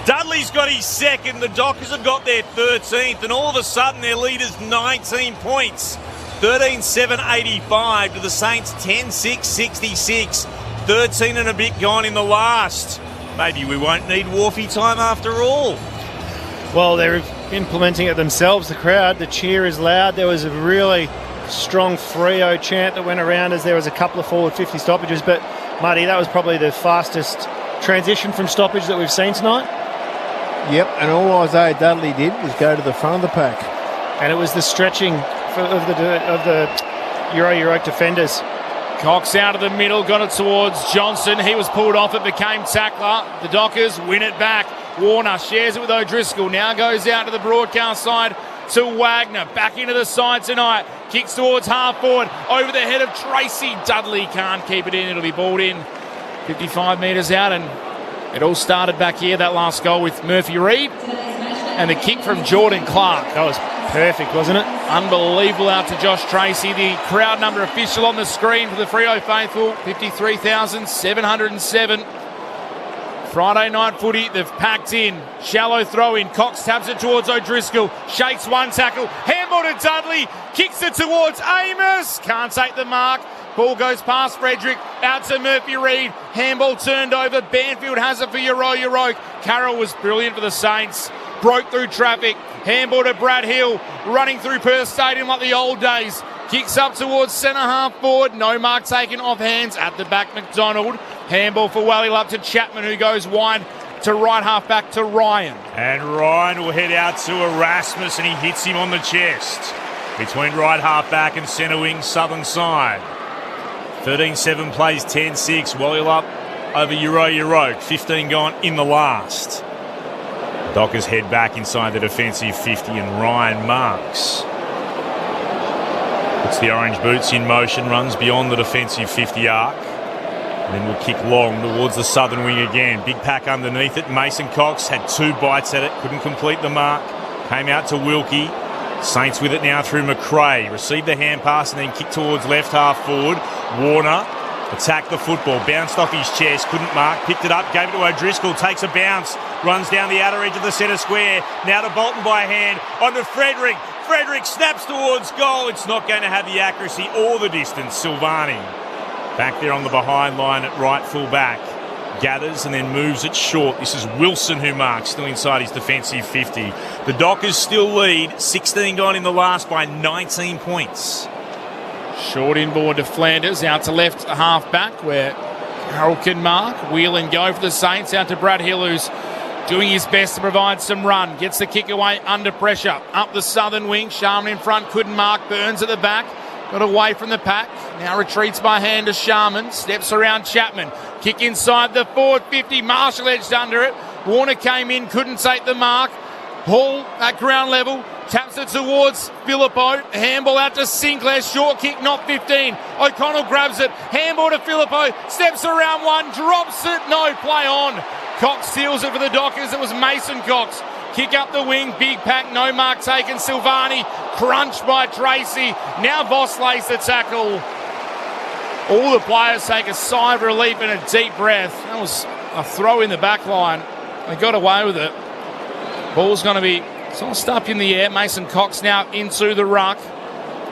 Dudley's got his second, the Dockers have got their 13th, and all of a sudden their lead is 19 points. 13-7-85 to the Saints, 10-6-66. 13 and a bit gone in the last. Maybe we won't need Wharfie time after all. Well, they're implementing it themselves, the crowd. The cheer is loud. There was a really strong Freo chant that went around as there was a couple of forward 50 stoppages. But, Marty, that was probably the fastest transition from stoppage that we've seen tonight. Yep, and all Isaiah Dudley did was go to the front of the pack. And it was the stretching of the Euro defenders. Cox out of the middle, got it towards Johnson. He was pulled off, it became tackler. The Dockers win it back. Warner shares it with O'Driscoll. Now goes out to the broadcast side to Wagner. Back into the side tonight. Kicks towards half forward. Over the head of Tracy. Dudley can't keep it in. It'll be balled in 55 metres out. And it all started back here, that last goal with Murphy Reid. And the kick from Jordan Clark. That was perfect, wasn't it? Unbelievable out to Josh Tracy. The crowd number official on the screen for the Freo faithful, 53,707. Friday night footy, they've packed in. Shallow throw in. Cox taps it towards O'Driscoll. Shakes one tackle. Handball to Dudley. Kicks it towards Amos. Can't take the mark. Ball goes past Frederick. Out to Murphy Reid. Handball turned over. Banfield has it for Yoroke. Carroll was brilliant for the Saints. Broke through traffic. Handball to Brad Hill. Running through Perth Stadium like the old days. Kicks up towards centre half forward. No mark taken off hands. At the back, McDonald. Handball for Wallylup to Chapman, who goes wide to right half back to Ryan. And Ryan will head out to Erasmus and he hits him on the chest. Between right half back and centre wing, southern side. 13-7 plays 10-6. Wallylup over Euro. 15 gone in the last. Dockers head back inside the defensive 50 and Ryan marks. Puts the orange boots in motion, runs beyond the defensive 50 arc. And then will kick long towards the southern wing again. Big pack underneath it. Mason Cox had 2 bites at it, couldn't complete the mark. Came out to Wilkie. Saints with it now through McRae. Received the hand pass and then kicked towards left half forward. Warner attacked the football, bounced off his chest, couldn't mark, picked it up, gave it to O'Driscoll, takes a bounce, runs down the outer edge of the centre square. Now to Bolton by hand, onto Frederick. Frederick snaps towards goal. It's not going to have the accuracy or the distance. Silvani back there on the behind line at right full back. Gathers and then moves it short. This is Wilson who marks, still inside his defensive 50. The Dockers still lead, 16 gone in the last by 19 points. Short inboard to Flanders, out to left half back where Harold can mark. Wheel and go for the Saints, out to Brad Hill, who's doing his best to provide some run. Gets the kick away under pressure. Up the southern wing, Sharman in front, couldn't mark. Burns at the back, got away from the pack. Now retreats by hand to Sharman, steps around Chapman. Kick inside the forward 50, Marshall edged under it. Warner came in, couldn't take the mark. Hall at ground level, taps it towards Filippo. Handball out to Sinclair, short kick, not 15. O'Connell grabs it, handball to Filippo, steps around one, drops it, no, play on. Cox steals it for the Dockers, it was Mason Cox. Kick up the wing, big pack, no mark taken. Silvani, crunched by Tracy. Now Voss lays the tackle. All the players take a sigh of relief and a deep breath. That was a throw in the back line. They got away with it. Ball's going to be tossed up in the air. Mason Cox now into the ruck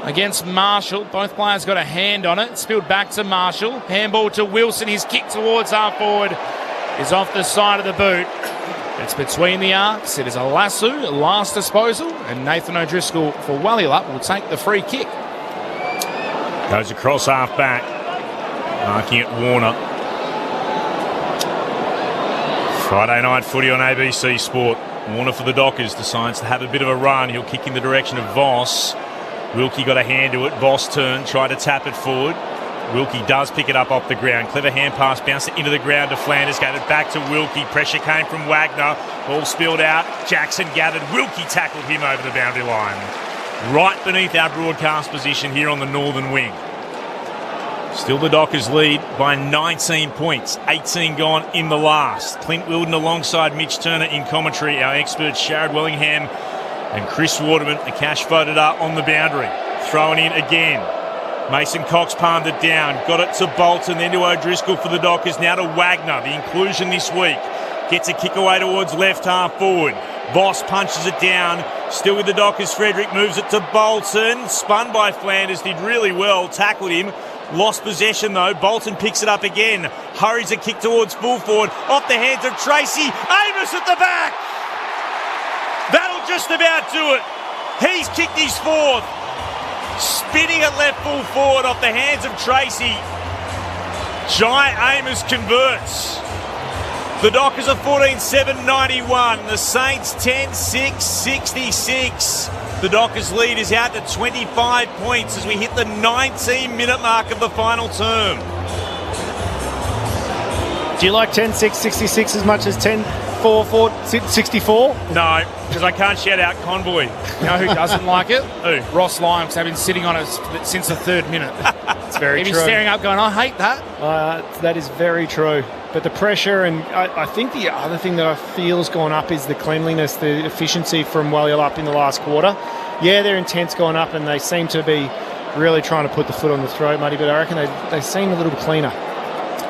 against Marshall. Both players got a hand on it. Spilled back to Marshall. Handball to Wilson. His kick towards half forward is off the side of the boot. It's between the arcs. It is a lasso, last disposal, and Nathan O'Driscoll for Wallylup will take the free kick. Goes across half back, marking it Warner. Friday night footy on ABC Sport. Warner for the Dockers decides to have a bit of a run. He'll kick in the direction of Voss. Wilkie got a hand to it. Voss turned, tried to tap it forward. Wilkie does pick it up off the ground. Clever hand pass, bounced it into the ground to Flanders. Gave it back to Wilkie. Pressure came from Wagner. Ball spilled out. Jackson gathered. Wilkie tackled him over the boundary line. Right beneath our broadcast position here on the northern wing. Still the Dockers lead by 19 points. 18 gone in the last. Clint Wilden alongside Mitch Turner in commentary. Our experts Sharad Wellingham and Chris Waterman. The cash voted up on the boundary. Thrown in again. Mason Cox palmed it down. Got it to Bolton, then to O'Driscoll for the Dockers. Now to Wagner, the inclusion this week. Gets a kick away towards left half forward. Voss punches it down. Still with the Dockers. Frederick moves it to Bolton. Spun by Flanders. Did really well. Tackled him. Lost possession though. Bolton picks it up again. Hurries a kick towards full forward. Off the hands of Tracy. Amos at the back. That'll just about do it. He's kicked his fourth. Spinning at left full forward off the hands of Tracy. Jai Amos converts. The Dockers are 14-7-91. The Saints 10-6-66. The Dockers lead is out to 25 points as we hit the 19-minute mark of the final term. Do you like 10-6-66 as much as 10-4-64? No, because I can't shout out Convoy. You know who doesn't like it? Who? Ross Lyon, because they've been sitting on it since the third minute. It's very He'd true. be staring up going, I hate that. That is very true. But the pressure, and I think the other thing that I feel has gone up is the cleanliness, the efficiency from Walyalup in the last quarter. Yeah, their intent's gone up and they seem to be really trying to put the foot on the throat, Muddy, but I reckon they seem a little cleaner.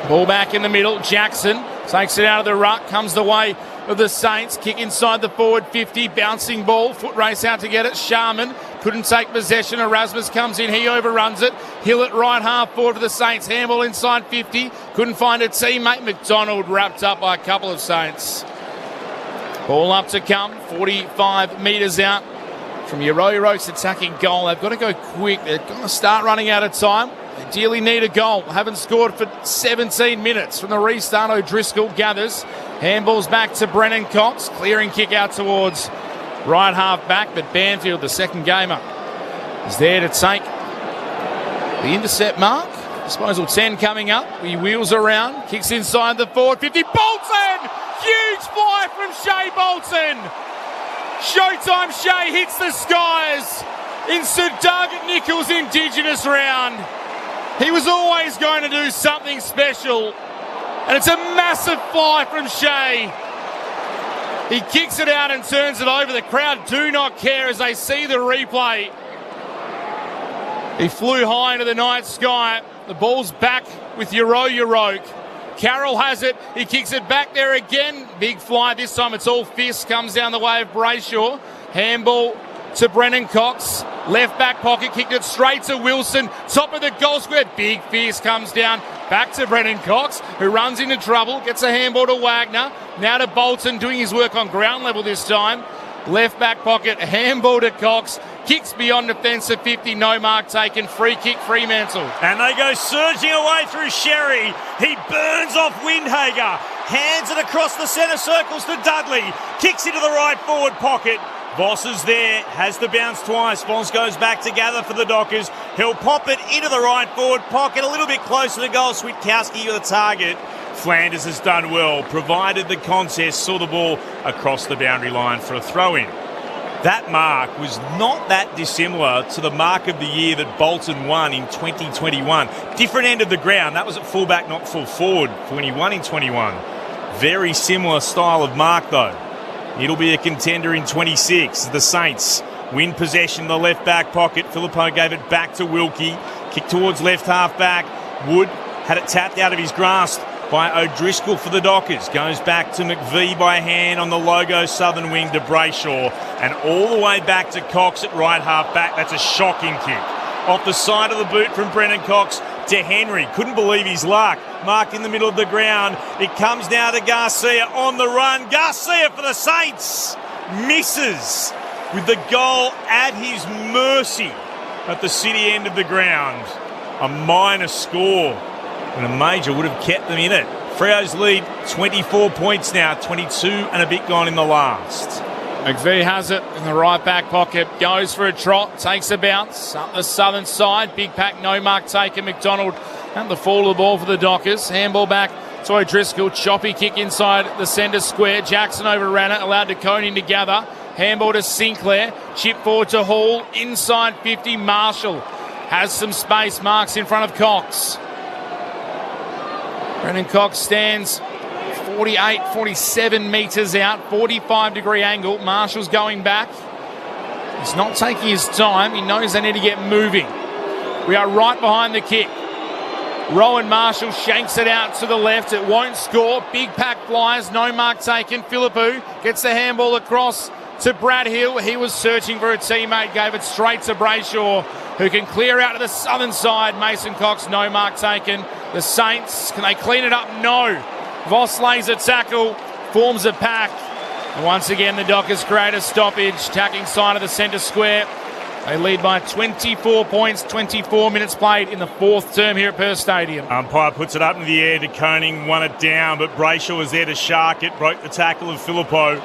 Ball back in the middle. Jackson takes it out of the ruck, comes the way of the Saints. Kick inside the forward 50, bouncing ball, foot race out to get it. Sharman couldn't take possession. Erasmus comes in, he overruns it. Hill at right half forward for the Saints. Handball inside 50, couldn't find a teammate. McDonald wrapped up by a couple of Saints. Ball up to come, 45 metres out from Euro's attacking goal. They've got to go quick. They're going to start running out of time. They ideally need a goal. Haven't scored for 17 minutes from the restart. O'Driscoll gathers. Handballs back to Brennan Cox. Clearing kick out towards right half back. But Banfield, the second gamer, is there to take the intercept mark. Disposal 10 coming up. He wheels around. Kicks inside the forward 50. Bolton! Huge fly from Shea Bolton. Showtime Shea hits the skies in Sir Doug Nicholls' Indigenous round. He was always going to do something special, and it's a massive fly from Shea. He kicks it out and turns it over. The crowd do not care as they see the replay. He flew high into the night sky. The ball's back with Euroke. Carroll has it. He kicks it back there again. Big fly. This time it's all fist. Comes down the way of Brayshaw. Handball to Brennan Cox. Left back pocket. Kicked it straight to Wilson. Top of the goal square. Big fierce comes down. Back to Brennan Cox, who runs into trouble. Gets a handball to Wagner. Now to Bolton, doing his work on ground level this time. Left back pocket. Handball to Cox. Kicks beyond defensive 50, no mark taken. Free kick, Fremantle. And they go surging away through Sherry. He burns off Windhager. Hands it across the centre circles to Dudley. Kicks into the right forward pocket. Voss is there, has the bounce twice. Voss goes back to gather for the Dockers. He'll pop it into the right forward pocket, a little bit closer to goal. Switkowski with a target. Flanders has done well, provided the contest saw the ball across the boundary line for a throw-in. That mark was not that dissimilar to the mark of the year that Bolton won in 2021. Different end of the ground. That was at fullback, not full forward when he won in 21. Very similar style of mark, though. It'll be a contender in 26. The Saints win possession in the left back pocket. Filippo gave it back to Wilkie. Kick towards left half back. Wood had it tapped out of his grasp by O'Driscoll for the Dockers. Goes back to McVie by hand on the logo southern wing to Brayshaw. And all the way back to Cox at right half back. That's a shocking kick. Off the side of the boot from Brennan Cox to Henry. Couldn't believe his luck. Marked in the middle of the ground. It comes now to Garcia on the run. Garcia for the Saints. Misses with the goal at his mercy at the city end of the ground. A minor score. And a major would have kept them in it. Freo's lead, 24 points now, 22 and a bit gone in the last. McVie has it in the right back pocket, goes for a trot, takes a bounce up the southern side. Big pack, no mark taken. McDonald at the fall of the ball for the Dockers. Handball back to O'Driscoll. Choppy kick inside the centre square. Jackson overran it, allowed to Conan to gather. Handball to Sinclair. Chip forward to Hall. Inside 50, Marshall has some space. Marks in front of Cox. Brennan Cox stands 48, 47 metres out, 45-degree angle. Marshall's going back. He's not taking his time. He knows they need to get moving. We are right behind the kick. Rowan Marshall shanks it out to the left. It won't score. Big pack flies. No mark taken. Philippou gets the handball across to Brad Hill. He was searching for a teammate. Gave it straight to Brayshaw, who can clear out to the southern side. Mason Cox, no mark taken. The Saints, can they clean it up? No. Voss lays a tackle, forms a pack. And once again, the Dockers create a stoppage. Tacking side of the centre square They lead by 24 points, 24 minutes played in the fourth term here at Perth Stadium. Umpire puts it up in the air to Koning, won it down, but Brayshaw was there to shark it, broke the tackle of Filippo.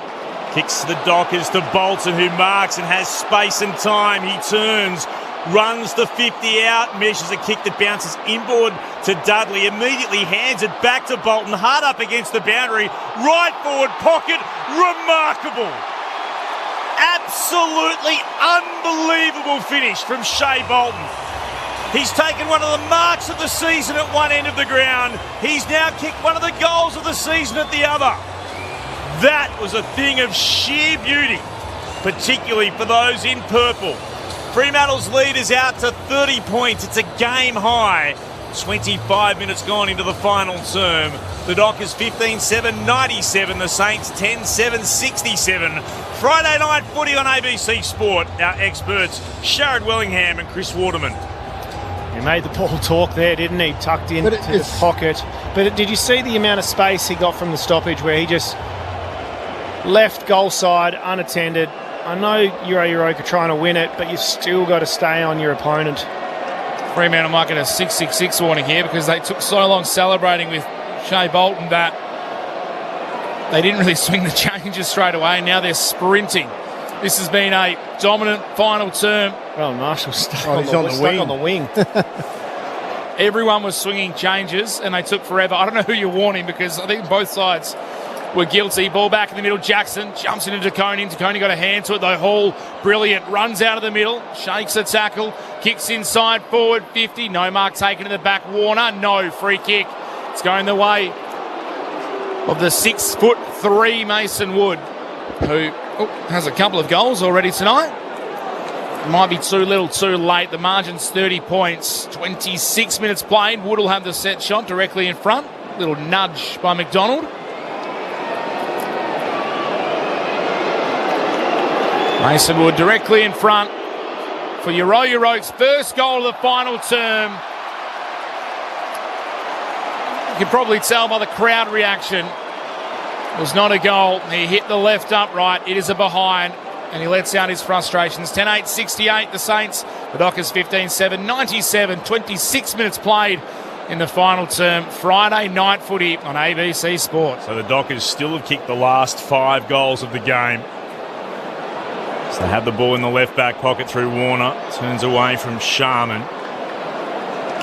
Kicks the Dockers to Bolton, who marks and has space and time. He turns, runs the 50 out, measures a kick that bounces inboard to Dudley, immediately hands it back to Bolton, hard up against the boundary, right forward pocket, remarkable. Absolutely unbelievable finish from Shea Bolton. He's taken one of the marks of the season at one end of the ground. He's now kicked one of the goals of the season at the other. That was a thing of sheer beauty, particularly for those in purple. Fremantle's lead is out to 30 points. It's a game high. 25 minutes gone into the final term. The Dockers 15-7, 97. The Saints 10-7, 67. Friday night footy on ABC Sport. Our experts, Sharad Wellingham and Chris Waterman. He made the ball talk there, didn't he? Tucked into the pocket. But did you see the amount of space he got from the stoppage where he just left goal side unattended? I know Euroka trying to win it, but you've still got to stay on your opponent. Fremantle might get a 666 warning here because they took so long celebrating with Shea Bolton that they didn't really swing the changes straight away. Now they're sprinting. This has been a dominant final term. Well, Marshall's stuck on the wing. Everyone was swinging changes and they took forever. I don't know who you're warning because I think both sides were guilty. Ball back in the middle. Jackson jumps into Koning. Koning got a hand to it. The Hall, brilliant. Runs out of the middle. Shakes a tackle. Kicks inside. Forward 50. No mark taken to the back. Warner. No. Free kick. It's going the way of the 6'3" Mason Wood, who has a couple of goals already tonight. Might be too little too late. The margin's 30 points. 26 minutes played. Wood will have the set shot directly in front. Little nudge by McDonald. Mason Wood directly in front for Euroke's first goal of the final term. You can probably tell by the crowd reaction. It was not a goal. He hit the left upright. It is a behind. And he lets out his frustrations. 10-8, 68, the Saints. The Dockers 15-7, 97. 26 minutes played in the final term. Friday night footy on ABC Sport. So the Dockers still have kicked the last 5 goals of the game. So they have the ball in the left back pocket through Warner. Turns away from Sharman.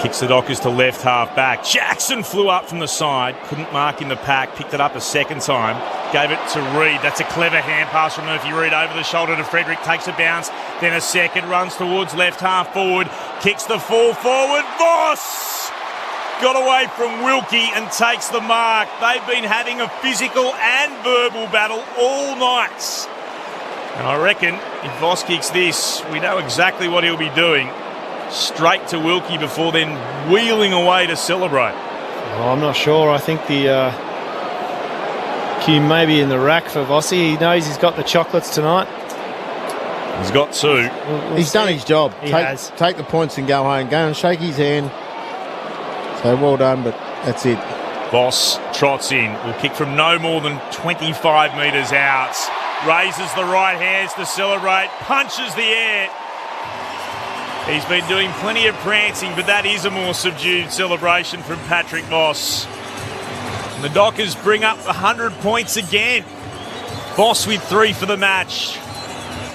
Kicks the Dockers to left half back. Jackson flew up from the side. Couldn't mark in the pack. Picked it up a second time. Gave it to Reid. That's a clever hand pass from Murphy Reid over the shoulder to Frederick. Takes a bounce. Then a second. Runs towards left half forward. Kicks the full forward. Voss got away from Wilkie and takes the mark. They've been having a physical and verbal battle all night. And I reckon if Voss kicks this, we know exactly what he'll be doing. Straight to Wilkie before then wheeling away to celebrate. Oh, I'm not sure. I think the cue may be in the rack for Vossi. He knows he's got the chocolates tonight. He's got 2. He's done his job. He has. Take the points and go home. Go and shake his hand. So well done, but that's it. Voss trots in. Will kick from no more than 25 metres out. Raises the right hands to celebrate. Punches the air. He's been doing plenty of prancing, but that is a more subdued celebration from Patrick Voss. And the Dockers bring up 100 points again. Voss with 3 for the match.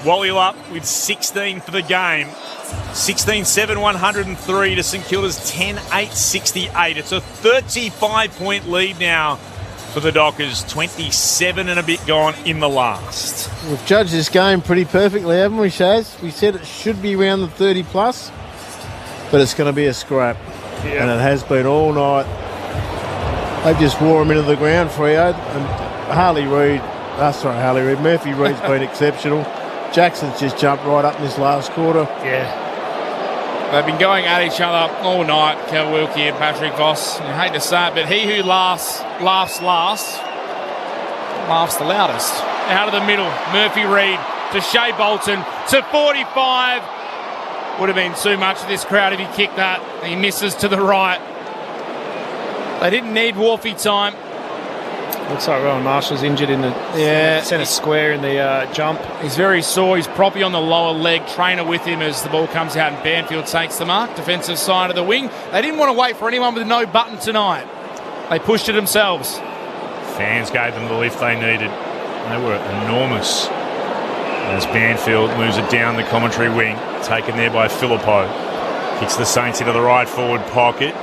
Wally up with 16 for the game. 16-7, 103 to St Kilda's 10-8, 68. It's a 35-point lead now for the Dockers. 27 and a bit gone in the last. We've judged this game pretty perfectly, haven't we, Shaz? We said it should be around the 30 plus, but it's going to be a scrap. Yeah. And it has been all night. They just wore him into the ground, Freo. And Murphy Reid's been exceptional. Jackson's just jumped right up in this last quarter. Yeah. They've been going at each other all night, Kel Wilkie and Patrick Voss. I hate to say it, but he who laughs the loudest. Out of the middle, Murphy Reid to Shea Bolton to 45. Would have been too much of this crowd if he kicked that. He misses to the right. They didn't need Wharfie time. Looks like Rowan Marshall's injured in the centre square in the jump. He's very sore. He's proppy on the lower leg. Trainer with him as the ball comes out and Banfield takes the mark. Defensive side of the wing. They didn't want to wait for anyone with no button tonight. They pushed it themselves. Fans gave them the lift they needed. They were enormous. As Banfield moves it down the commentary wing. Taken there by Filippo. Kicks the Saints into the right forward pocket.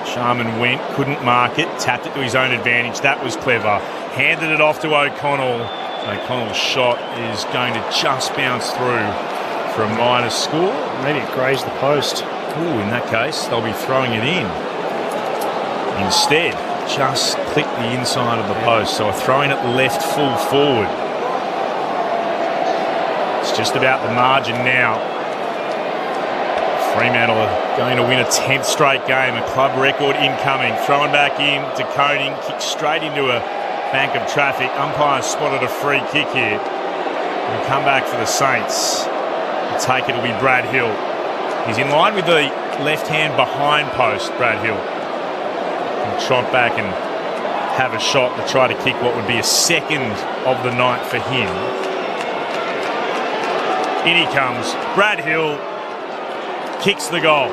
Sharman went, couldn't mark it, tapped it to his own advantage. That was clever. Handed it off to O'Connell. O'Connell's shot is going to just bounce through for a minor score. Maybe it grazed the post. Ooh, in that case, they'll be throwing it in. Instead, just clipped the inside of the post. So throwing it left full forward. It's just about the margin now. Fremantle are going to win a 10th straight game, a club record incoming. Thrown back in to Koning, kicked straight into a bank of traffic. Umpire spotted a free kick here. And come back for the Saints. The take it'll be Brad Hill. He's in line with the left hand behind post, Brad Hill. Can trot back and have a shot to try to kick what would be a second of the night for him. In he comes, Brad Hill. Kicks the goal.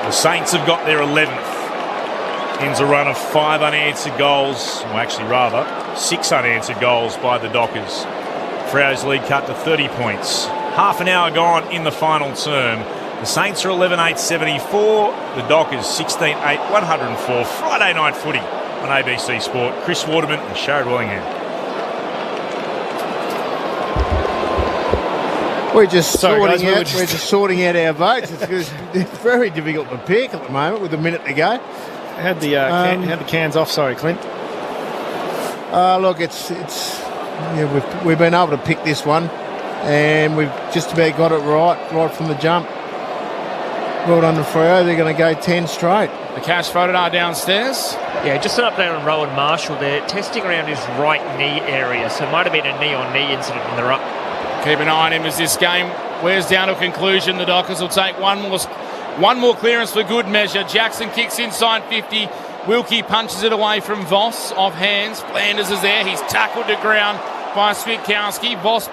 The Saints have got their 11th. Ends a run of 5 unanswered goals, or actually rather 6 unanswered goals by the Dockers. Freo's lead cut to 30 points. Half an hour gone in the final term. The Saints are 11-8-74. The Dockers 16-8-104. Friday night footy on ABC Sport. Chris Waterman and Sharad Willingham. We're just sorting out our votes. It's very difficult to pick at the moment with a minute to go. Had the cans off. Sorry, Clint. Look, we've been able to pick this one, and we've just about got it right from the jump. Well done to Freo. They're going to go 10 straight. The cash voted are downstairs. Yeah, just an update on Rowan Marshall there. Testing around his right knee area, so it might have been a knee-on-knee incident in the ruck. Keep an eye on him as this game wears down to a conclusion. The Dockers will take one more clearance for good measure. Jackson kicks inside 50. Wilkie punches it away from Voss off hands. Flanders is there. He's tackled to ground by Switkowski. Voss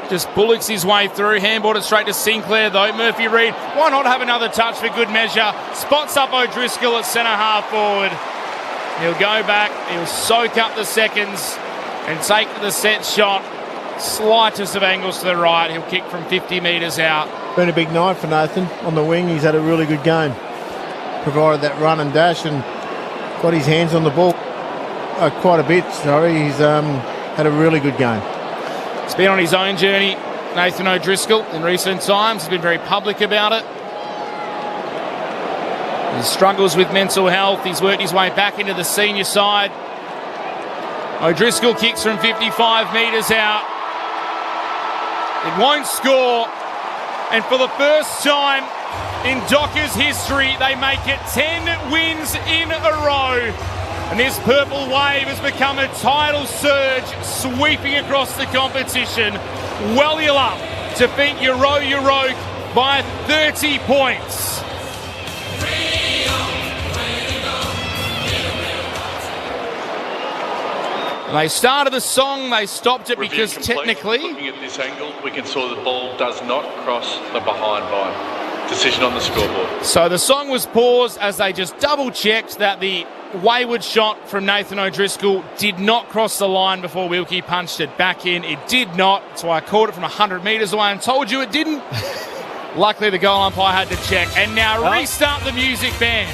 just bullocks his way through. Handballed it straight to Sinclair though. Murphy Reid, why not have another touch for good measure? Spots up O'Driscoll at centre half forward. He'll go back. He'll soak up the seconds and take the set shot. Slightest of angles to the right. He'll kick from 50 metres out. Been a big night for Nathan on the wing. He's had a really good game. Provided that run and dash and got his hands on the ball quite a bit. He's had a really good game. He's been on his own journey, Nathan O'Driscoll, in recent times. He's been very public about it. He struggles with mental health. He's worked his way back into the senior side. O'Driscoll kicks from 55 metres out. It won't score, and for the first time in Dockers history, they make it 10 wins in a row. And this purple wave has become a tidal surge sweeping across the competition. Wellula defeat Euroke by 30 points. They started the song, they stopped it because technically... Looking at this angle, we can see the ball does not cross the behind line. Decision on the scoreboard. So the song was paused as they just double-checked that the wayward shot from Nathan O'Driscoll did not cross the line before Wilkie punched it back in. It did not, so I called it from 100 metres away and told you it didn't. Luckily the goal umpire had to check. And now restart the music band.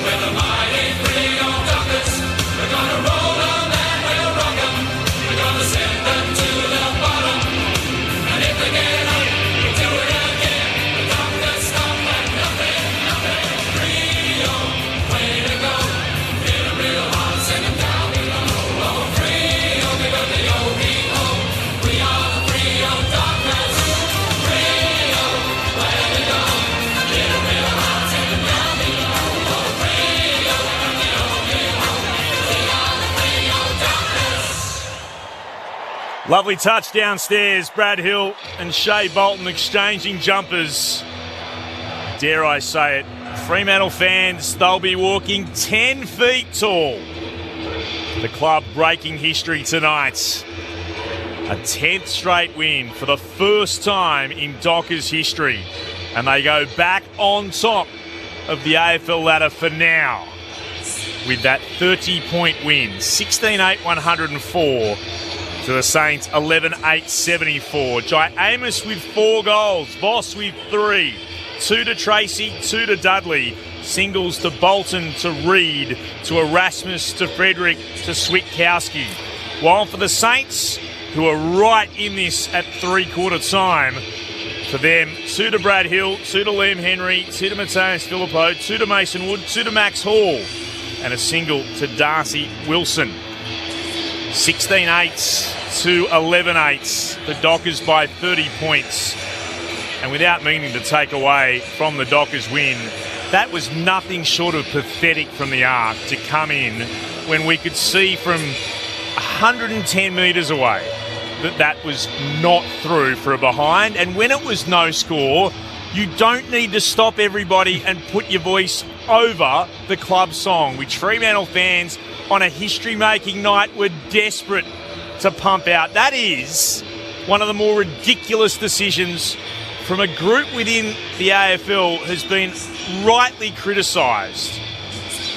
We're the mighty Rio Dockers. We're gonna roll Lovely touch downstairs. Brad Hill and Shea Bolton exchanging jumpers. Dare I say it, Fremantle fans, they'll be walking 10 feet tall. The club breaking history tonight. A 10th straight win for the first time in Dockers history. And they go back on top of the AFL ladder for now with that 30-point win. 16-8-104 to the Saints, 11-8-74. Jai Amos with 4 goals, Voss with 3. 2 to Tracy, 2 to Dudley. Singles to Bolton, to Reid, to Erasmus, to Frederick, to Switkowski. While for the Saints, who are right in this at three-quarter time, for them, 2 to Brad Hill, 2 to Liam Henry, 2 to Matthias Philippou, 2 to Mason Wood, 2 to Max Hall, and a single to Darcy Wilson. 16-8 to 11-8. The Dockers by 30 points. And without meaning to take away from the Dockers win, that was nothing short of pathetic from the Arc to come in when we could see from 110 metres away that was not through for a behind. And when it was no score, you don't need to stop everybody and put your voice over the club song, which Fremantle fans on a history-making night were desperate to pump out. That is one of the more ridiculous decisions from a group within the AFL has been rightly criticised.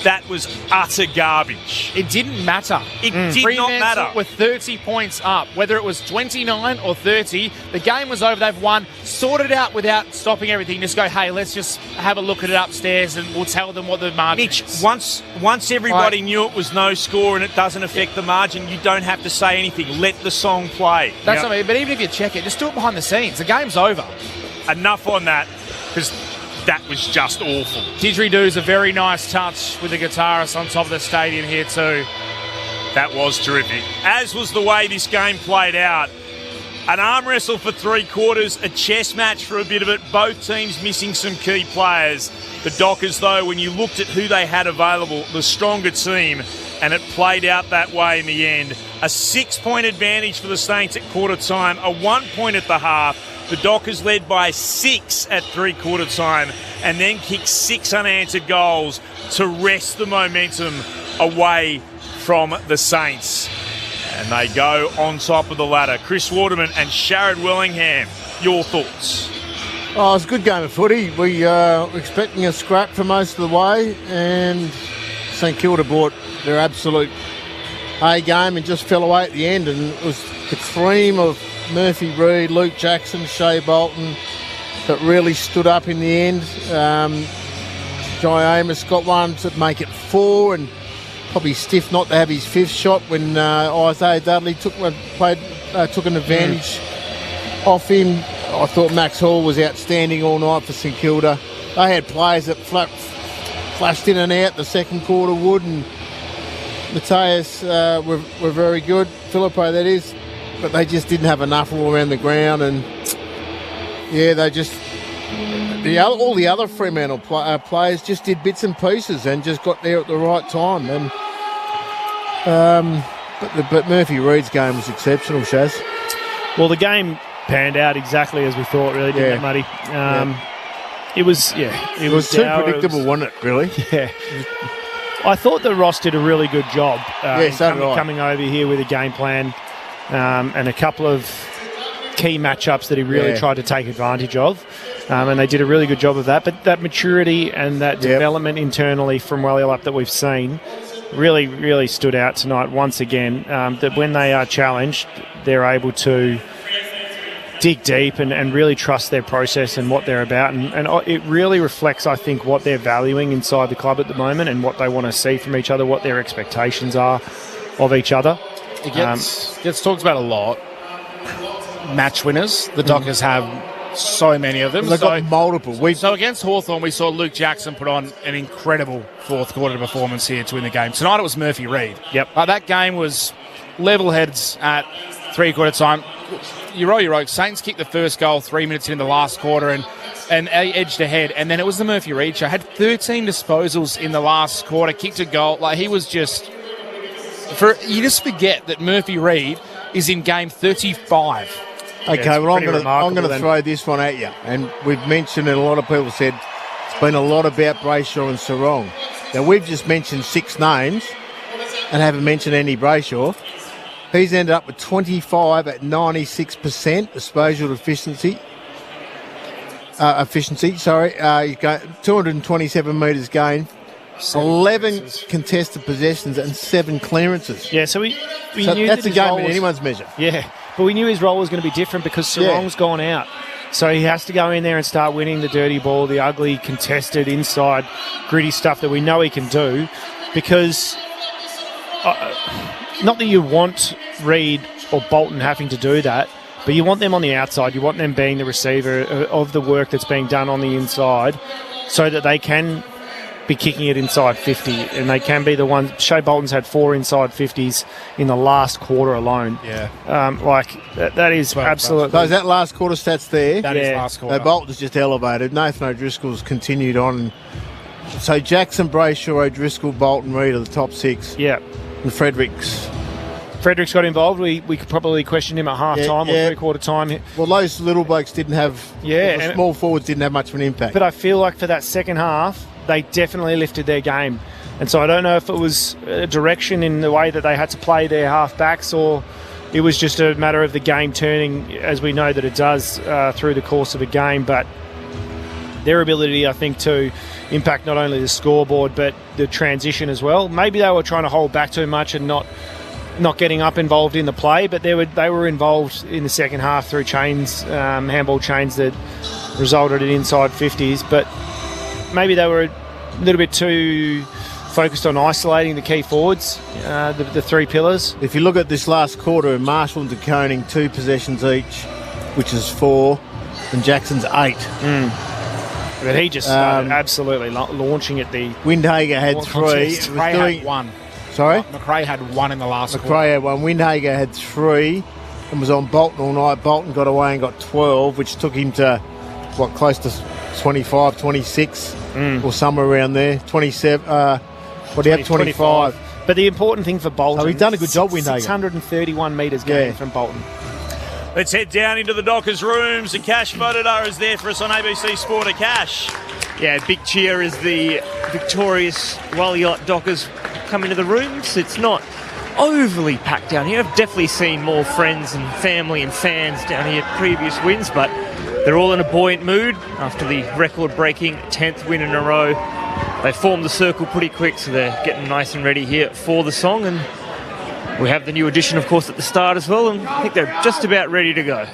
That was utter garbage. It didn't matter. It did not matter. With 30 points up, whether it was 29 or 30, the game was over. They've won. Sort it out without stopping everything. Just go, hey, let's just have a look at it upstairs and we'll tell them what the margin is. Once everybody knew it was no score and it doesn't affect the margin, you don't have to say anything. Let the song play. That's what I mean. But even if you check it, just do it behind the scenes. The game's over. Enough on that, because that was just awful. Didgeridoo's a very nice touch with the guitarist on top of the stadium here too. That was terrific. As was the way this game played out. An arm wrestle for 3 quarters, a chess match for a bit of it, both teams missing some key players. The Dockers, though, when you looked at who they had available, the stronger team, and it played out that way in the end. A 6-point advantage for the Saints at quarter time, a 1 point at the half. The Dockers led by 6 at three-quarter time and then kicked 6 unanswered goals to wrest the momentum away from the Saints. And they go on top of the ladder. Chris Waterman and Sharrod Wellingham, your thoughts? Oh, it was a good game of footy. We were expecting a scrap for most of the way, and St Kilda brought their absolute A game and just fell away at the end. And it was the cream of Murphy Reid, Luke Jackson, Shea Bolton that really stood up in the end. Jai Amos got one to make it 4, and probably stiff not to have his 5th shot when Isaiah Dudley took an advantage off him. I thought Max Hall was outstanding all night for St Kilda. They had players that flashed in and out. The second quarter, Wood and Matthias were very good. Philippou, that is. But they just didn't have enough all around the ground, and they just all the other Fremantle players just did bits and pieces and just got there at the right time. And but Murphy Reid's game was exceptional, Shaz. Well, the game panned out exactly as we thought, really, didn't it, Muddy? It was too predictable, wasn't it? Really? Yeah. I thought that Ross did a really good job coming over here with a game plan. And a couple of key matchups that he really tried to take advantage of. And they did a really good job of that. But that maturity and that development internally from Wellilup that we've seen really, really stood out tonight once again. That when they are challenged, they're able to dig deep and really trust their process and what they're about. And it really reflects, I think, what they're valuing inside the club at the moment and what they want to see from each other, what their expectations are of each other. It gets talked about a lot. Match winners. The Dockers have so many of them. They've got multiple. So against Hawthorn, we saw Luke Jackson put on an incredible fourth quarter performance here to win the game. Tonight it was Murphy Reid. Yep. That game was level heads at three-quarter time. You're right. Saints kicked the first goal 3 minutes in the last quarter and edged ahead. And then it was the Murphy Reid show. Had 13 disposals in the last quarter, kicked a goal. Like, he was just... You just forget that Murphy Reid is in game 35. Okay, well, I'm going to throw this one at you. And we've mentioned, and a lot of people said, it's been a lot about Brayshaw and Sarong. Now, we've just mentioned 6 names and haven't mentioned any Brayshaw. He's ended up with 25 at 96% disposal efficiency. He's got 227 metres gained, 11 contested possessions and 7 clearances. Yeah, so we knew that's that a game in was, anyone's measure. Yeah, but we knew his role was going to be different because Sarong's gone out. So he has to go in there and start winning the dirty ball, the ugly, contested, inside, gritty stuff that we know he can do. Because, not that you want Reid or Bolton having to do that, but you want them on the outside. You want them being the receiver of the work that's being done on the inside so that they can be kicking it inside 50 and they can be the ones. Shea Bolton's had 4 inside 50s in the last quarter alone. Yeah. That is absolutely... So is that last quarter stats there? That is last quarter. Bolton's just elevated. Nathan O'Driscoll's continued on. So Jackson, Brayshaw, O'Driscoll, Bolton, Reid are the top 6. Yeah. And Fredericks got involved. We could probably question him at half-time or three-quarter time. Well, those little blokes didn't have... Yeah. The small forwards didn't have much of an impact. But I feel like for that second half, they definitely lifted their game. And so I don't know if it was a direction in the way that they had to play their half-backs or it was just a matter of the game turning, as we know that it does through the course of a game. But their ability, I think, to impact not only the scoreboard but the transition as well. Maybe they were trying to hold back too much and not getting up involved in the play, but they were involved in the second half through chains, handball chains that resulted in inside 50s. But maybe they were a little bit too focused on isolating the key forwards, the 3 pillars. If you look at this last quarter, Marshall and De Koning 2 possessions each, which is 4, and Jackson's 8. But he just started absolutely launching at the... Windhager had 3. McRae had 1. Sorry? McRae had 1 in the last quarter. McRae had 1. Windhager had 3 and was on Bolton all night. Bolton got away and got 12, which took him to, close to 25, 26 or somewhere around there. 27. What do you have? 25. But the important thing for Bolton... So he's done a good job, Windhager. 631 metres gained from Bolton. Let's head down into the Dockers' rooms. And Cash Vodadar is there for us on ABC Sport. Cash. Yeah, big cheer as the victorious Walyot Dockers come into the rooms. It's not overly packed down here. I've definitely seen more friends and family and fans down here at previous wins, but they're all in a buoyant mood after the record-breaking 10th win in a row. They formed the circle pretty quick, so they're getting nice and ready here for the song. And we have the new addition, of course, at the start as well, and I think they're just about ready to go.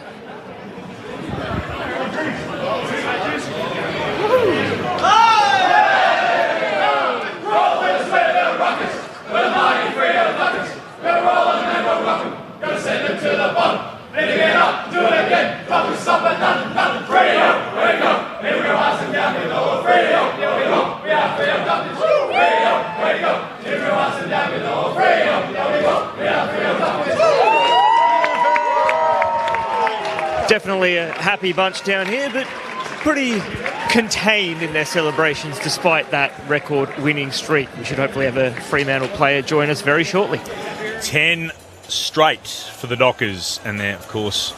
Definitely a happy bunch down here, but pretty contained in their celebrations despite that record-winning streak. We should hopefully have a Fremantle player join us very shortly. 10 straight for the Dockers, and they're, of course,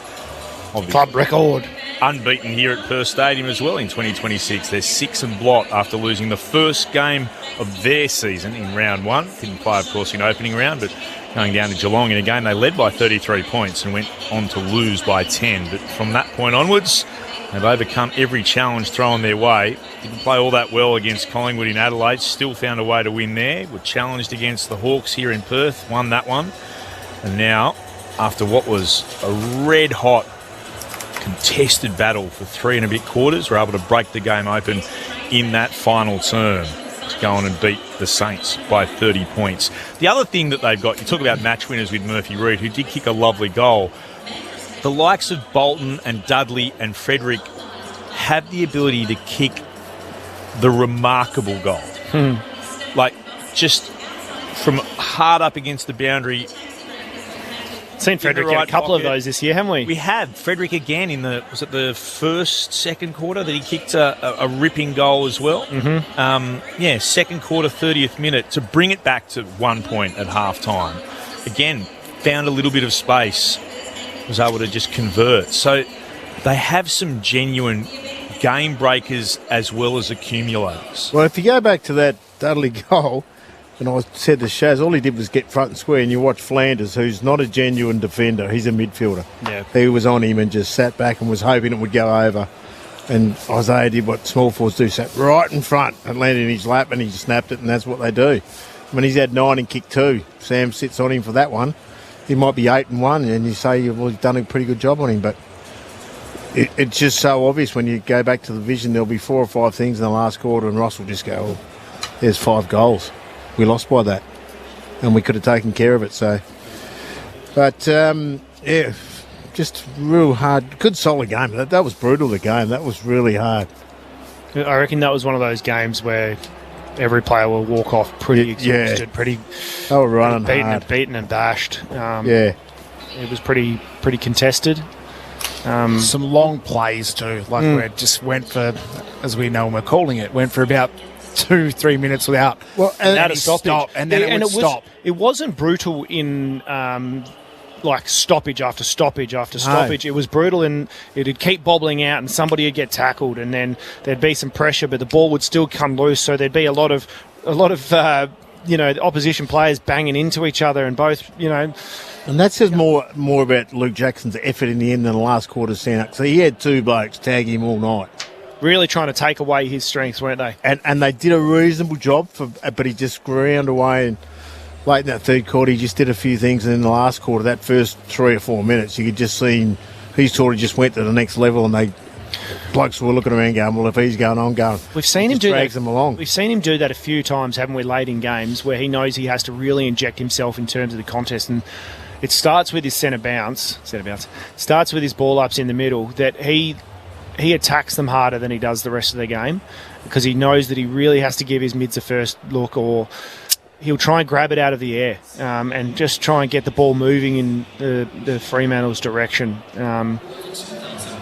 obviously club record. Unbeaten here at Perth Stadium as well in 2026. They're 6 and blot after losing the first game of their season in round 1. Didn't play, of course, in opening round, but going down to Geelong in a game they led by 33 points and went on to lose by 10. But from that point onwards, they've overcome every challenge thrown their way. Didn't play all that well against Collingwood in Adelaide, still found a way to win there. Were challenged against the Hawks here in Perth, won that one. And now, after what was a red-hot contested battle for 3 and a bit quarters, were able to break the game open in that final term to go on and beat the Saints by 30 points. The other thing that they've got, you talk about match winners with Murphy Reid, who did kick a lovely goal. The likes of Bolton and Dudley and Frederick have the ability to kick the remarkable goal. Like, just from hard up against the boundary. Seen Frederick get a couple of those this year, haven't we? We have. Frederick again in the second quarter that he kicked a ripping goal as well. Second quarter, 30th minute to bring it back to 1 point at half time. Again, found a little bit of space, was able to just convert. So they have some genuine game breakers as well as accumulators. Well, if you go back to that Dudley goal, and I said to Shaz, all he did was get front and square, and you watch Flanders, who's not a genuine defender, he's a midfielder. Yeah. He was on him and just sat back and was hoping it would go over. And Isaiah did what small forwards do, sat right in front and landed in his lap, and he snapped it, and that's what they do. I mean, he's had 9 and kicked 2. Sam sits on him for that one. He might be 8 and 1, and you say, well, he's done a pretty good job on him, but it's just so obvious when you go back to the vision. There'll be 4 or 5 things in the last quarter, and Ross will just go, oh, there's 5 goals. We lost by that, and we could have taken care of it. So, but yeah, just real hard. Good solid game. That was brutal. The game that was really hard. I reckon that was one of those games where every player will walk off pretty exhausted, they were running beaten and bashed. Yeah, it was pretty contested. Some long plays too, like where it just went for, as we know, and we're calling it, went for about 2-3 minutes without a stoppage, and then it would stop. It wasn't brutal in like stoppage after stoppage after stoppage. It was brutal, and it'd keep bobbling out, and somebody would get tackled, and then there'd be some pressure, but the ball would still come loose. So there'd be a lot of opposition players banging into each other, and both And that says more about Luke Jackson's effort in the end than the last quarter stand-up. So he had 2 blokes tag him all night. Really trying to take away his strengths, weren't they? And they did a reasonable job, but he just ground away. And late in that third quarter, he just did a few things. And in the last quarter, that first 3 or 4 minutes, you could just see him. He sort of just went to the next level, and blokes were looking around going, well, if he's going, I'm going. We've seen him do drags that. Them along. We've seen him do that a few times, haven't we, late in games, where he knows he has to really inject himself in terms of the contest. And it starts with his centre bounce, starts with his ball ups in the middle, that he attacks them harder than he does the rest of the game, because he knows that he really has to give his mids a first look, or he'll try and grab it out of the air and just try and get the ball moving in the Fremantle's direction.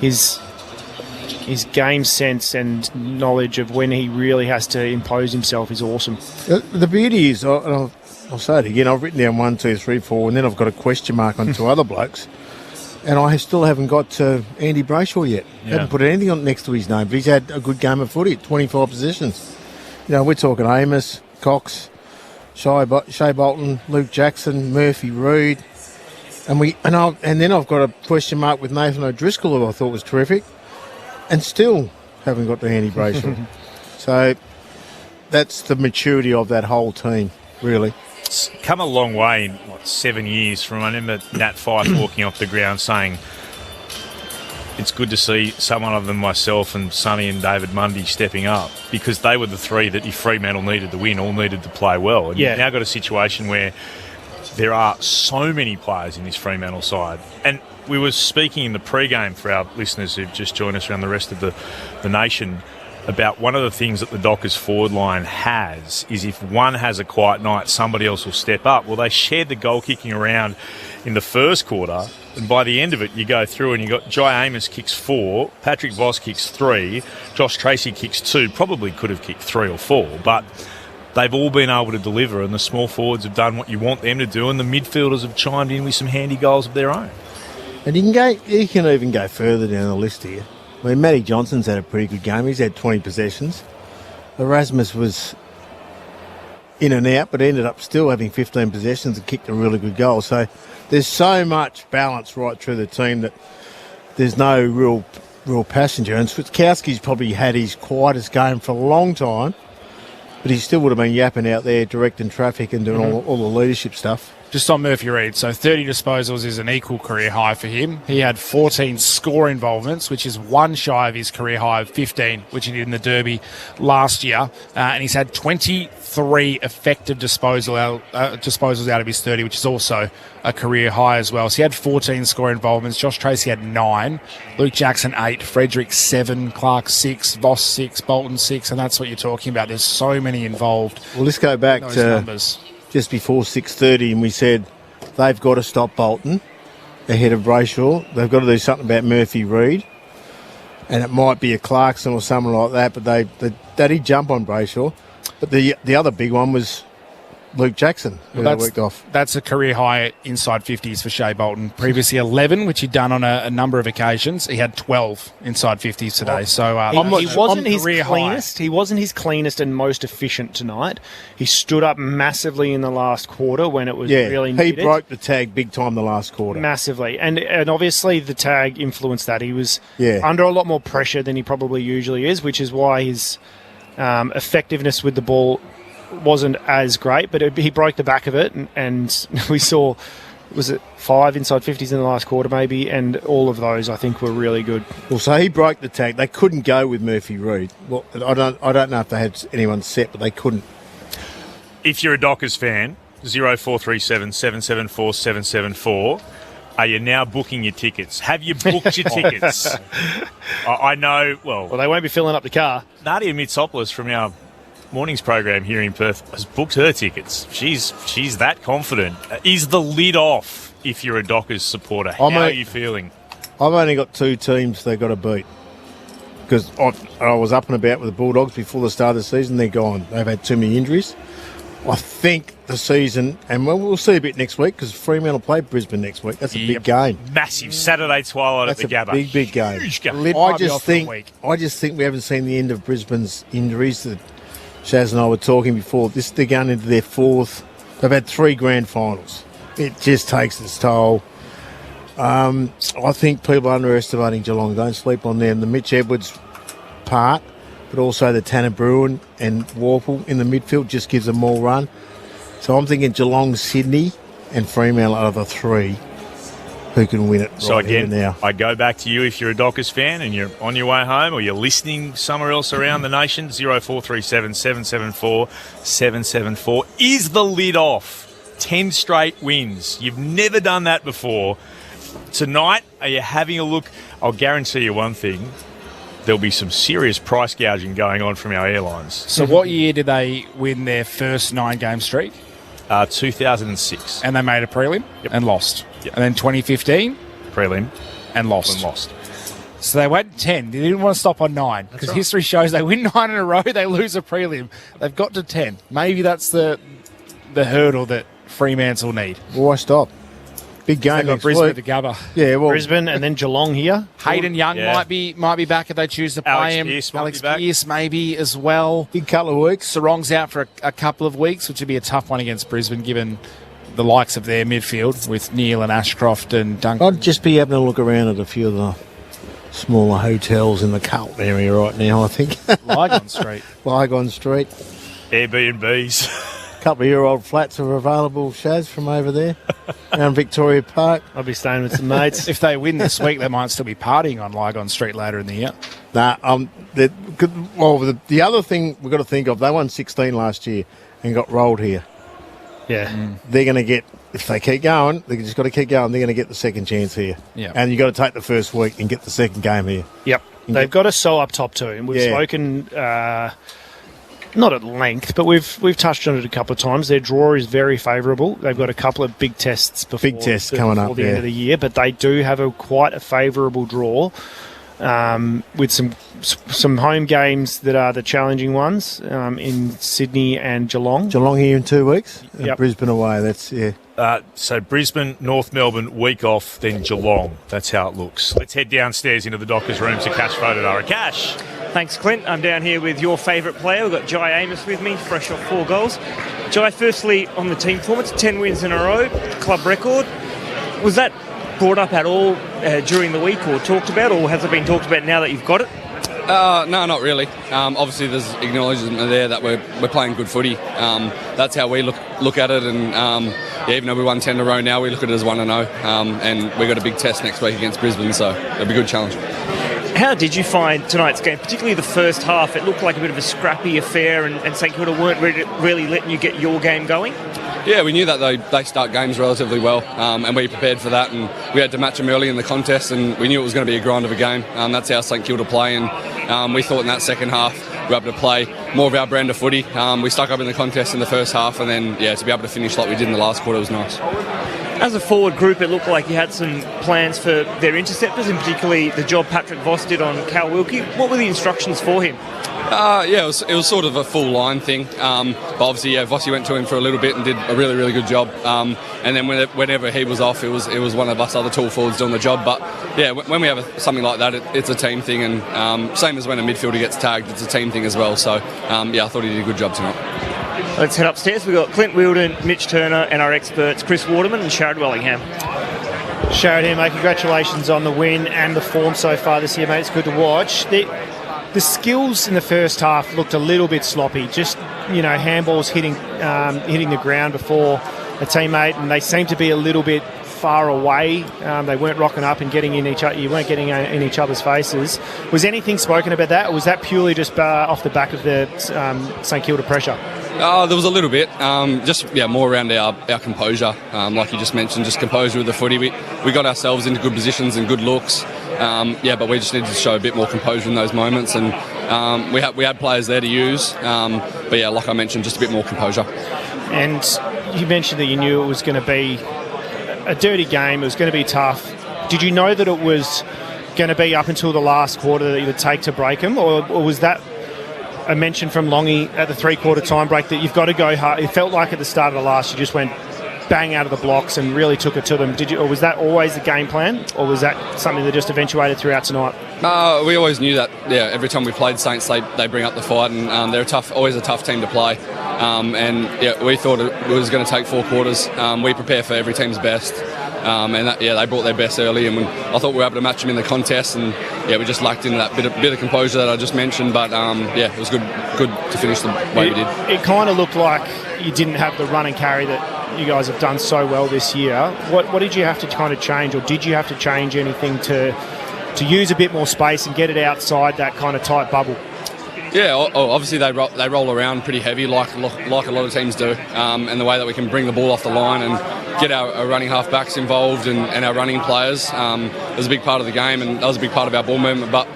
His game sense and knowledge of when he really has to impose himself is awesome. The beauty is, I'll say it again, I've written down 1, 2, 3, 4, and then I've got a question mark on 2 other blokes. And I still haven't got to Andy Brayshaw yet. Yeah. Haven't put anything on next to his name, but he's had a good game of footy, 25 possessions. We're talking Amos, Cox, Shea Bolton, Luke Jackson, Murphy Reid, and then I've got a question mark with Nathan O'Driscoll, who I thought was terrific, and still haven't got to Andy Brayshaw. So that's the maturity of that whole team, really. It's come a long way in 7 years. From I remember Nat Fyfe walking off the ground saying it's good to see someone other than myself and Sonny and David Mundy stepping up, because they were the 3 that if Fremantle needed to win, all needed to play well. And you've now got a situation where there are so many players in this Fremantle side. And we were speaking in the pre-game for our listeners who've just joined us around the rest of the nation about one of the things that the Dockers forward line has is if one has a quiet night, somebody else will step up. Well, they shared the goal kicking around in the first quarter, and by the end of it, you go through and you got Jai Amos kicks 4, Patrick Voss kicks 3, Josh Tracy kicks 2, probably could have kicked 3 or 4, but they've all been able to deliver, and the small forwards have done what you want them to do, and the midfielders have chimed in with some handy goals of their own. And you can even go further down the list here. I mean, Matty Johnson's had a pretty good game. He's had 20 possessions. Erasmus was in and out, but ended up still having 15 possessions and kicked a really good goal. So there's so much balance right through the team that there's no real passenger. And Switkowski's probably had his quietest game for a long time, but he still would have been yapping out there, directing traffic and doing all the leadership stuff. Just on Murphy Reid, so 30 disposals is an equal career high for him. He had 14 score involvements, which is 1 shy of his career high of 15, which he did in the Derby last year. And he's had 23 effective disposals out of his 30, which is also a career high as well. So he had 14 score involvements. Josh Tracy had 9, Luke Jackson 8, Frederick 7, Clark 6, Voss 6, Bolton 6, and that's what you're talking about. There's so many involved. Well, let's go back to numbers. Just before 6:30, and we said they've got to stop Bolton ahead of Brayshaw. They've got to do something about Murphy Reid, and it might be a Clarkson or someone like that, but they did jump on Brayshaw. But the other big one was Luke Jackson, who they worked off. That's a career high inside 50s for Shea Bolton. Previously 11, which he'd done on a number of occasions. He had 12 inside 50s today. So he wasn't his cleanest. He wasn't his cleanest and most efficient tonight. He stood up massively in the last quarter when it was really needed. He broke the tag big time the last quarter. Massively. And obviously the tag influenced that. He was under a lot more pressure than he probably usually is, which is why his effectiveness with the ball wasn't as great, but he broke the back of it, and we saw, was it 5 inside 50s in the last quarter maybe, and all of those I think were really good. Well, so he broke the tag. They couldn't go with Murphy Reid. Well, I don't know if they had anyone set, but they couldn't. If you're a Dockers fan, 0437 774 774. Are you now booking your tickets? Have you booked your tickets? I know, well, they won't be filling up the car. Nadia Mitsopoulos from our morning's program here in Perth has booked her tickets. She's that confident. Is the lid off if you're a Dockers supporter? How are you feeling? I've only got 2 teams they've got to beat. Because I was up and about with the Bulldogs before the start of the season. They're gone. They've had too many injuries. I think the season, and we'll see a bit next week because Fremantle play Brisbane next week. That's a big game. Massive Saturday twilight at the Gabba. That's a big game. Huge game. I just think we haven't seen the end of Brisbane's injuries. That Shaz and I were talking before. They're going into their 4th. They've had 3 grand finals. It just takes its toll. I think people are underestimating Geelong. Don't sleep on them. The Mitch Edwards part, but also the Tanner Bruin and Warple in the midfield just gives them more run. So I'm thinking Geelong, Sydney and Fremantle are the 3 who can win it So right here again, now. I go back to you if you're a Dockers fan and you're on your way home or you're listening somewhere else around the nation, 0437 774 774. Is the lid off? 10 straight wins. You've never done that before. Tonight, are you having a look? I'll guarantee you one thing. There'll be some serious price gouging going on from our airlines. So what year did they win their first 9-game streak? 2006. And they made a prelim and lost. Yep. And then 2015? Prelim. And lost. So they went 10. They didn't want to stop on 9 because history shows they win 9 in a row, they lose a prelim. They've got to 10. Maybe that's the hurdle that Fremantle need. Why stop? Big game. They've got Brisbane at the Gabba. Yeah, well, Brisbane and then Geelong here. Hayden Young might be back if they choose to play him. Alex Pearce maybe as well. Big couple of weeks. Sarong's out for a couple of weeks, which would be a tough one against Brisbane given the likes of their midfield with Neil and Ashcroft and Duncan. I'd just be having a look around at a few of the smaller hotels in the Carlton area right now, I think. Lygon Street. Airbnbs. Couple of year-old flats are available, Shaz, from over there around Victoria Park. I'll be staying with some mates. If they win this week, they might still be partying on Lygon Street later in the year. The other thing we've got to think of, they won 16 last year and got rolled here. Yeah. They're going to get, if they keep going, they just got to keep going, they're going to get the second chance here. Yeah. And you've got to take the first week and get the second game here. Yep. They've got to sew up top 2. And we've spoken... not at length, but we've touched on it a couple of times. Their draw is very favourable. They've got a couple of big tests coming up the end of the year, but they do have quite a favourable draw with some home games that are the challenging ones in Sydney and Geelong. Geelong here in 2 weeks. Yep. Brisbane away. That's So Brisbane, North Melbourne, week off, then Geelong. That's how it looks. Let's head downstairs into the Dockers' room to Cash Fodadara. Cash. Thanks, Clint. I'm down here with your favourite player. We've got Jai Amos with me, fresh off 4 goals. Jai, firstly, on the team performance, 10 wins in a row, club record. Was that brought up at all during the week or talked about, or has it been talked about now that you've got it? No, not really. Obviously, there's acknowledgement there that we're playing good footy. That's how we look at it, and even though we won 10 in a row now, we look at it as 1-0, and we've got a big test next week against Brisbane, so it'll be a good challenge. How did you find tonight's game, particularly the first half? It looked like a bit of a scrappy affair, and St Kilda weren't really letting you get your game going? Yeah, we knew that they start games relatively well, and we prepared for that, and we had to match them early in the contest, and we knew it was going to be a grind of a game. That's how St Kilda play, and we thought in that second half we were able to play more of our brand of footy. We stuck up in the contest in the first half, and then to be able to finish like we did in the last quarter was nice. As a forward group, it looked like you had some plans for their interceptors, and particularly the job Patrick Voss did on Cal Wilkie. What were the instructions for him? Yeah, it was sort of a full line thing. But obviously, yeah, Vossi went to him for a little bit and did a really, really good job. And then whenever he was off, it was one of us other tall forwards doing the job. But yeah, when we have something like that, it's a team thing. And same as when a midfielder gets tagged, it's a team thing as well. So yeah, I thought he did a good job tonight. Let's head upstairs. We've got Clint Wheeldon, Mitch Turner, and our experts Chris Waterman and Sharad Wellingham. Sharad, mate, congratulations on the win and the form so far this year, mate. It's good to watch. The skills in the first half looked a little bit sloppy. Just, handballs hitting the ground before a teammate, and they seemed to be a little bit far away. They weren't rocking up and getting in each other. You weren't getting in each other's faces. Was anything spoken about that, or was that purely just off the back of the St Kilda pressure? There was a little bit, more around our composure. Like you just mentioned, just composure with the footy. We got ourselves into good positions and good looks. But we just needed to show a bit more composure in those moments, and we had players there to use. But yeah, like I mentioned, just a bit more composure. And you mentioned that you knew it was going to be a dirty game. It was going to be tough. Did you know that it was going to be up until the last quarter that it would take to break them, or was that a mention from Longy at the three-quarter time break that you've got to go hard? It felt like at the start of the last you just went bang out of the blocks and really took it to them. Or was that always the game plan, or was that something that just eventuated throughout tonight? We always knew that. Yeah, every time we played Saints, they bring up the fight, and they're always a tough team to play. And yeah, we thought it was going to take 4 quarters. We prepare for every team's best, they brought their best early, and I thought we were able to match them in the contest, and yeah, we just lacked in that bit of composure that I just mentioned. But it was good to finish the way we did. It kind of looked like you didn't have the run and carry that you guys have done so well this year. What did you have to kind of change, or did you have to change anything to use a bit more space and get it outside that kind of tight bubble? Yeah, obviously they roll around pretty heavy like a lot of teams do, and the way that we can bring the ball off the line and get our running half-backs involved and our running players was a big part of the game, and that was a big part of our ball movement. But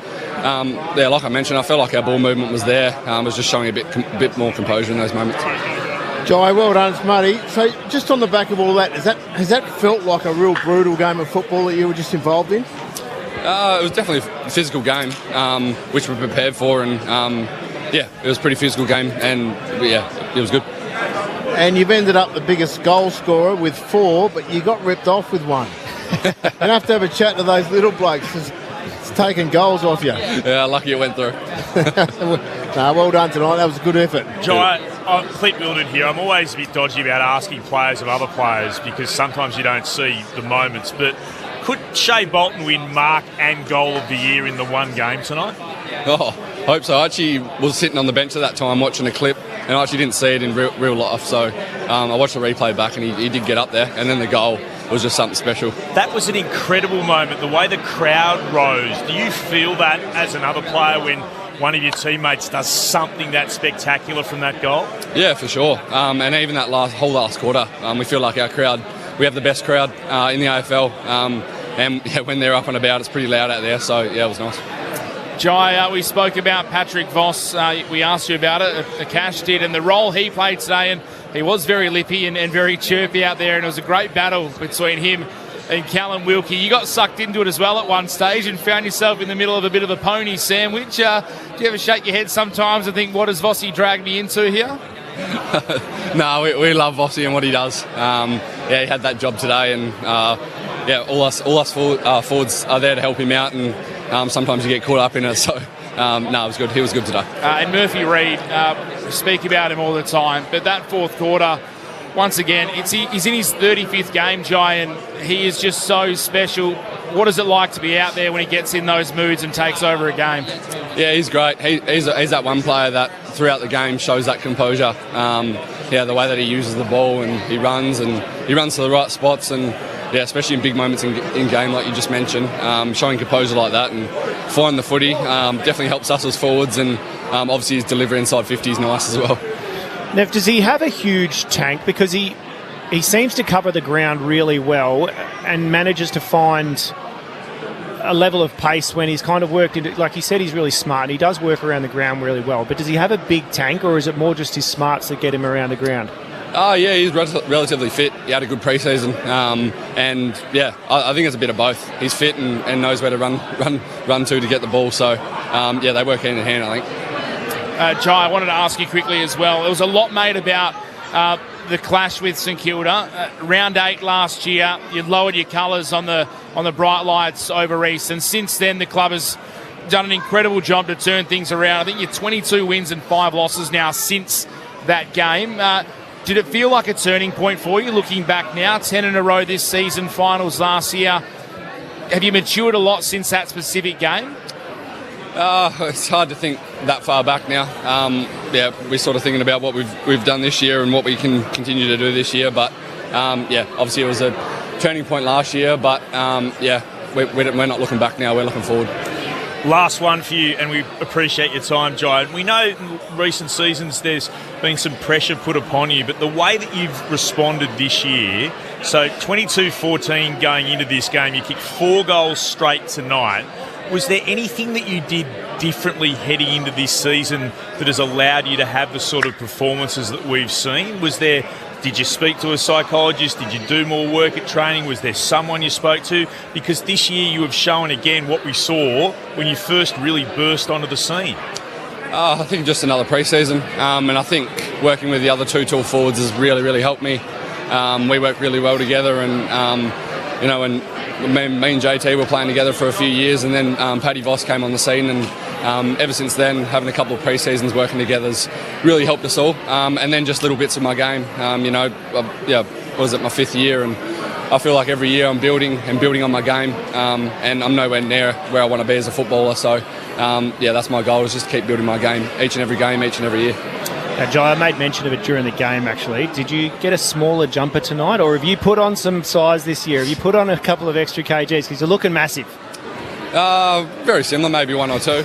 like I mentioned, I felt like our ball movement was there. It was just showing a bit more composure in those moments. Jai, well done, it's Muddy. So just on the back of all that, has that felt like a real brutal game of football that you were just involved in? It was definitely a physical game, which we prepared for, and it was a pretty physical game, and it was good. And you've ended up the biggest goal scorer with 4, but you got ripped off with 1. You have to have a chat to those little blokes. It's taking goals off you. Yeah, lucky it went through. Well done tonight. That was a good effort. Jai, Clint Wheeldon here. I'm always a bit dodgy about asking players of other players because sometimes you don't see the moments, but could Shea Bolton win mark and goal of the year in the one game tonight? Oh, hope so. I actually was sitting on the bench at that time watching a clip, and I actually didn't see it in real life, so I watched the replay back, and he did get up there, and then the goal was just something special. That was an incredible moment, the way the crowd rose. Do you feel that as another player when one of your teammates does something that spectacular from that goal? Yeah, for sure. And even that whole last quarter, we feel like our crowd, we have the best crowd in the AFL. And when they're up and about, it's pretty loud out there. So, yeah, it was nice. Jai, we spoke about Patrick Voss. We asked you about it. Cash did, and the role he played today, and he was very lippy and very chirpy out there, and it was a great battle between him and Callum Wilkie. You got sucked into it as well at one stage and found yourself in the middle of a bit of a pony sandwich. Do you ever shake your head sometimes and think, what has Vossi dragged me into here? No, we love Vossi and what he does. He had that job today, and all us forwards are there to help him out, and sometimes you get caught up in it. So, it was good. He was good today. And Murphy Reid, speak about him all the time, but that fourth quarter, once again, he's in his 35th game, Jai, and he is just so special. What is it like to be out there when he gets in those moods and takes over a game? Yeah, he's great. He's that one player that throughout the game shows that composure. The way that he uses the ball, and he runs to the right spots, and especially in big moments in game like you just mentioned, showing composure like that and flying the footy definitely helps us as forwards, and obviously his delivery inside 50 is nice as well. Nev, does he have a huge tank? Because he seems to cover the ground really well and manages to find a level of pace when he's kind of worked into, like you said, he's really smart and he does work around the ground really well. But does he have a big tank, or is it more just his smarts that get him around the ground? He's relatively fit. He had a good pre-season, I think it's a bit of both. He's fit and knows where to run to get the ball. So, they work hand in hand, I think. Jai, I wanted to ask you quickly as well. There was a lot made about the clash with St Kilda. Round 8 last year, you lowered your colours on the bright lights over East, and since then the club has done an incredible job to turn things around. I think you're 22 wins and 5 losses now since that game. Did it feel like a turning point for you looking back now? 10 in a row this season, finals last year. Have you matured a lot since that specific game? It's hard to think that far back now. We're sort of thinking about what we've done this year and what we can continue to do this year. But obviously it was a turning point last year. But we're not looking back now. We're looking forward. Last one for you, and we appreciate your time, Jai. We know in recent seasons there's been some pressure put upon you, but the way that you've responded this year, so 22-14 going into this game, you kicked 4 goals straight tonight. Was there anything that you did differently heading into this season that has allowed you to have the sort of performances that we've seen? Did you speak to a psychologist? Did you do more work at training? Was there someone you spoke to? Because this year you have shown again what we saw when you first really burst onto the scene. I think just another pre-season, and I think working with the other 2 tall forwards has really, really helped me. We work really well together, and and me and JT were playing together for a few years, and then Paddy Voss came on the scene, and ever since then, having a couple of pre-seasons working together has really helped us all. And then just little bits of my game. My 5th year, and I feel like every year I'm building on my game, and I'm nowhere near where I want to be as a footballer. So, that's my goal, is just to keep building my game each and every year. Now, Jai, I made mention of it during the game, actually. Did you get a smaller jumper tonight, or have you put on some size this year? Have you put on a couple of extra kgs? Because you're looking massive. Very similar, maybe 1 or 2.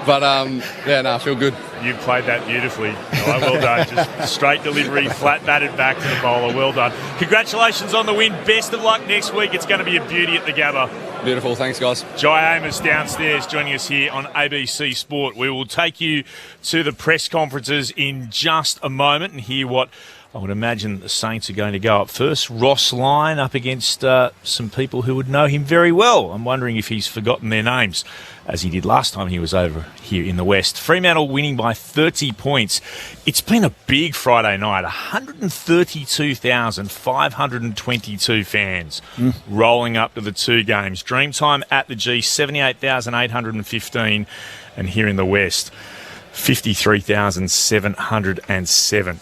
But, I feel good. You played that beautifully. Well done. Just straight delivery, flat batted back to the bowler. Well done. Congratulations on the win. Best of luck next week. It's going to be a beauty at the Gabba. Beautiful. Thanks, guys. Jai Amos downstairs joining us here on ABC Sport. We will take you to the press conferences in just a moment and hear what I would imagine the Saints are going to go up first. Ross Lyon up against some people who would know him very well. I'm wondering if he's forgotten their names, as he did last time he was over here in the West. Fremantle winning by 30 points. It's been a big Friday night. 132,522 fans rolling up to the 2 games. Dreamtime at the G, 78,815. And here in the West, 53,707.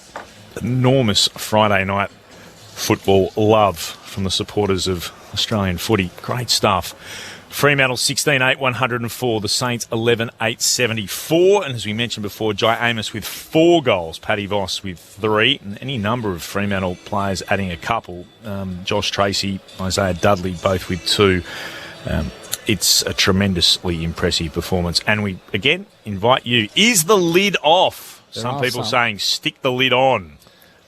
Enormous Friday night football love from the supporters of Australian footy. Great stuff. Fremantle 16,804. The Saints 11,874. And as we mentioned before, Jai Amos with 4 goals. Paddy Voss with 3. And any number of Fremantle players adding a couple. Josh Tracy, Isaiah Dudley, both with 2. It's a tremendously impressive performance. And we, again, invite you. Is the lid off? Some people saying stick the lid on.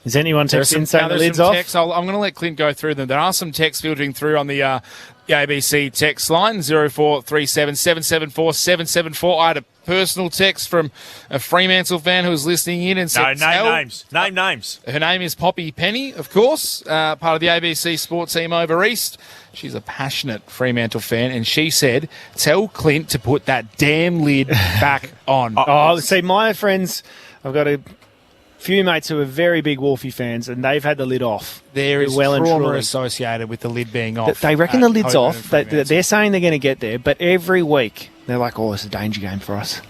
Is anyone texting saying the lid's off? I'm going to let Clint go through them. There are some texts filtering through on the ABC text line, 0437 774 774. I had a personal text from a Fremantle fan who was listening in and said... Name names. Her name is Poppy Penny, of course, part of the ABC Sport team over East. She's a passionate Fremantle fan, and she said, tell Clint to put that damn lid back on. See, my friends, I've got a few mates who are very big Wolfie fans, and they've had the lid off. There is trauma associated with the lid being off. They reckon the lid's off. They're saying they're going to get there, but every week they're like, "Oh, it's a danger game for us."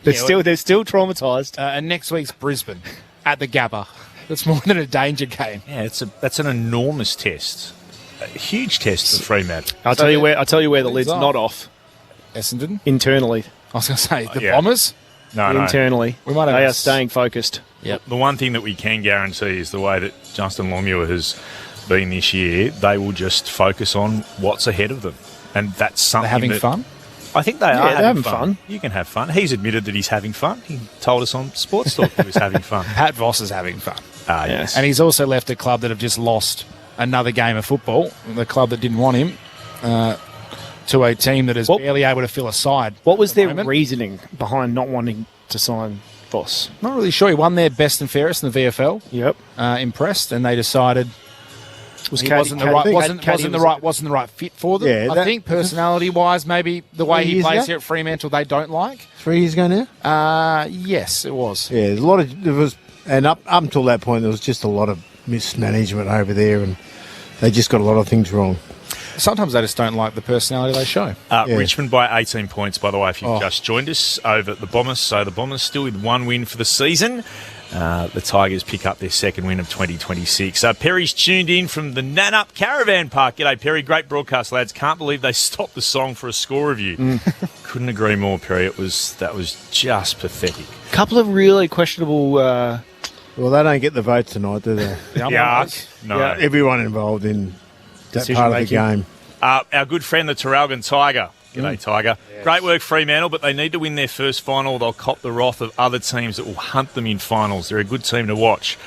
They're still traumatised. And next week's Brisbane at the Gabba. That's more than a danger game. Yeah, that's an enormous test, a huge test for Fremantle. I'll tell you where the lid's not off. Essendon internally. I was going to say the Bombers. No, internally. We might have they are staying focused. Yep. The one thing that we can guarantee is the way that Justin Longmuir has been this year, they will just focus on what's ahead of them. And that's something They're having fun? I think they are having fun. You can have fun. He's admitted that he's having fun. He told us on Sports Talk he was having fun. Pat Voss is having fun. Yes. And he's also left a club that have just lost another game of football, the club that didn't want him, to a team that is barely able to fill a side. What was their reasoning behind not wanting to sign Voss? Not really sure. He won their best and fairest in the VFL. Yep. Impressed, and they decided He wasn't the right fit for them. Yeah, I think personality-wise, maybe the way he plays here at Fremantle, they don't like. 3 years ago now? Yes, it was. Yeah, and up until that point, there was just a lot of mismanagement over there, and they just got a lot of things wrong. Sometimes they just don't like the personality they show. Richmond by 18 points, by the way, if you've just joined us over at the Bombers. So the Bombers still with 1 win for the season. The Tigers pick up their second win of 2026. Perry's tuned in from the Nanup Caravan Park. G'day, Perry. Great broadcast, lads. Can't believe they stopped the song for a score review. Couldn't agree more, Perry. That was just pathetic. Couple of really questionable... Well, they don't get the votes tonight, do they? No. Yeah, everyone involved in that part of the game. Our good friend, the Traralgon Tiger. G'day, Tiger. Yes. Great work, Fremantle, but they need to win their first final. They'll cop the wrath of other teams that will hunt them in finals. They're a good team to watch.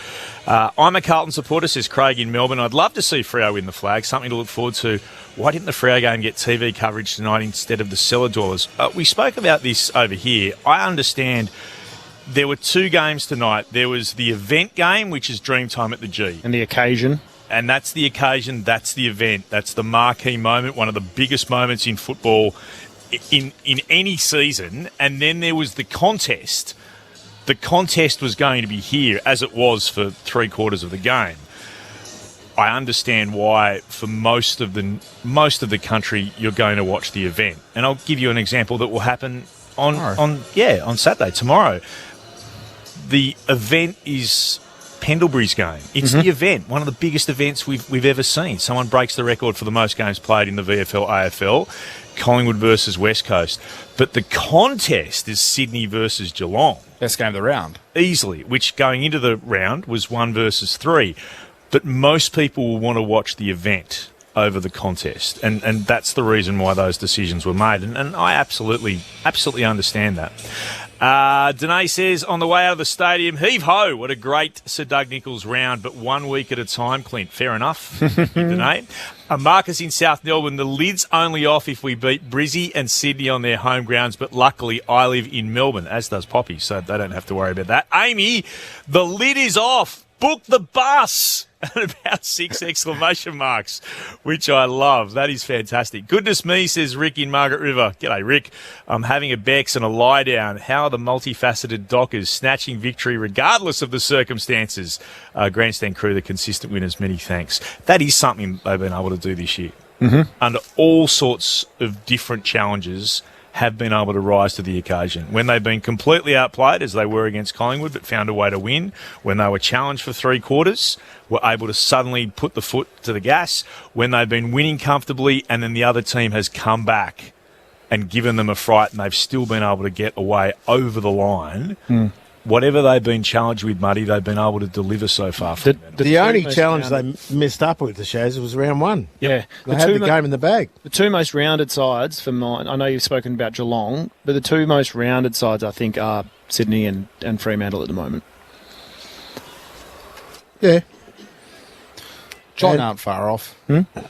I'm a Carlton supporter, says Craig in Melbourne. I'd love to see Freo win the flag, something to look forward to. Why didn't the Freo game get TV coverage tonight instead of the cellar dwellers? We spoke about this over here. I understand there were 2 games tonight. There was the event game, which is Dreamtime at the G. And the occasion. And that's the occasion, that's the event, that's the marquee moment, one of the biggest moments in football in any season. And then there was the contest. The contest was going to be here, as it was for 3/4 of the game. I understand why for most of the country you're going to watch the event. And I'll give you an example that will happen on Saturday, tomorrow. The event is Pendlebury's game. It's the event, one of the biggest events we've ever seen. Someone breaks the record for the most games played in the VFL AFL, Collingwood versus West Coast. But the contest is Sydney versus Geelong. Best game of the round. Easily, which going into the round was 1 versus 3. But most people will want to watch the event over the contest. And that's the reason why those decisions were made. And I absolutely understand that. Danae says, on the way out of the stadium, heave-ho, what a great Sir Doug Nicholls round, but 1 week at a time, Clint. Fair enough, Danae. Marcus in South Melbourne, the lid's only off if we beat Brizzy and Sydney on their home grounds, but luckily I live in Melbourne, as does Poppy, so they don't have to worry about that. Amy, the lid is off. Book the bus! And about 6 exclamation marks, which I love. That is fantastic. Goodness me, says Rick in Margaret River. G'day, Rick. I'm having a Bex and a lie down. How are the multifaceted Dockers snatching victory regardless of the circumstances? Grandstand crew, the consistent winners, many thanks. That is something they've been able to do this year. Under all sorts of different challenges, have been able to rise to the occasion. When they've been completely outplayed, as they were against Collingwood, but found a way to win. When they were challenged for 3/4, were able to suddenly put the foot to the gas. When they've been winning comfortably, and then the other team has come back and given them a fright, and they've still been able to get away over the line. Whatever they've been challenged with, Muddy, they've been able to deliver so far. The only challenge they messed up with, the Shaz, was round 1. Yeah. They had the game in the bag. The 2 most rounded sides for mine, I know you've spoken about Geelong, but the 2 most rounded sides, I think, are Sydney and Fremantle at the moment. Yeah. Geelong aren't far off.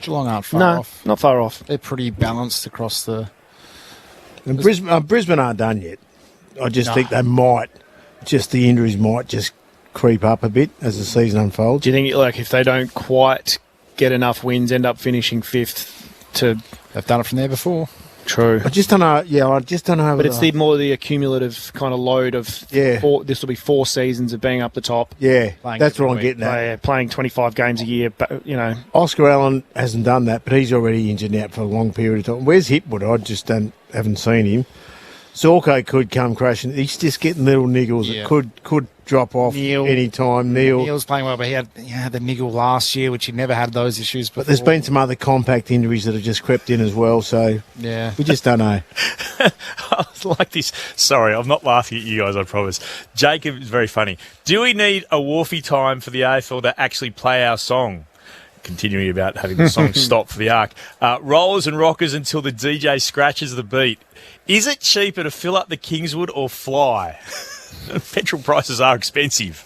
Geelong aren't far off. Not far off. They're pretty balanced across the... And Brisbane aren't done yet. I just think they might... Just the injuries might just creep up a bit as the season unfolds. Do you think, like, if they don't quite get enough wins, end up finishing 5th to... They've done it from there before. True. I just don't know. Yeah, I just don't know. But it's the accumulative kind of load of... this will be 4 seasons of being up the top. Yeah, that's what I'm getting at. Playing 25 games a year, but, you know... Oscar Allen hasn't done that, but he's already injured out for a long period of time. Where's Hipwood? I just haven't seen him. Zorko could come crashing. He's just getting little niggles. Yeah. It could drop off any time. Neil's playing well, but he had the niggle last year, which he never had those issues before. But there's been some other compact injuries that have just crept in as well, so we just don't know. I like this. Sorry, I'm not laughing at you guys, I promise. Jacob is very funny. Do we need a Wharfie time for the AFL to actually play our song? Continuing about having the song stop for the arc. Rollers and rockers until the DJ scratches the beat. Is it cheaper to fill up the Kingswood or fly? Petrol prices are expensive.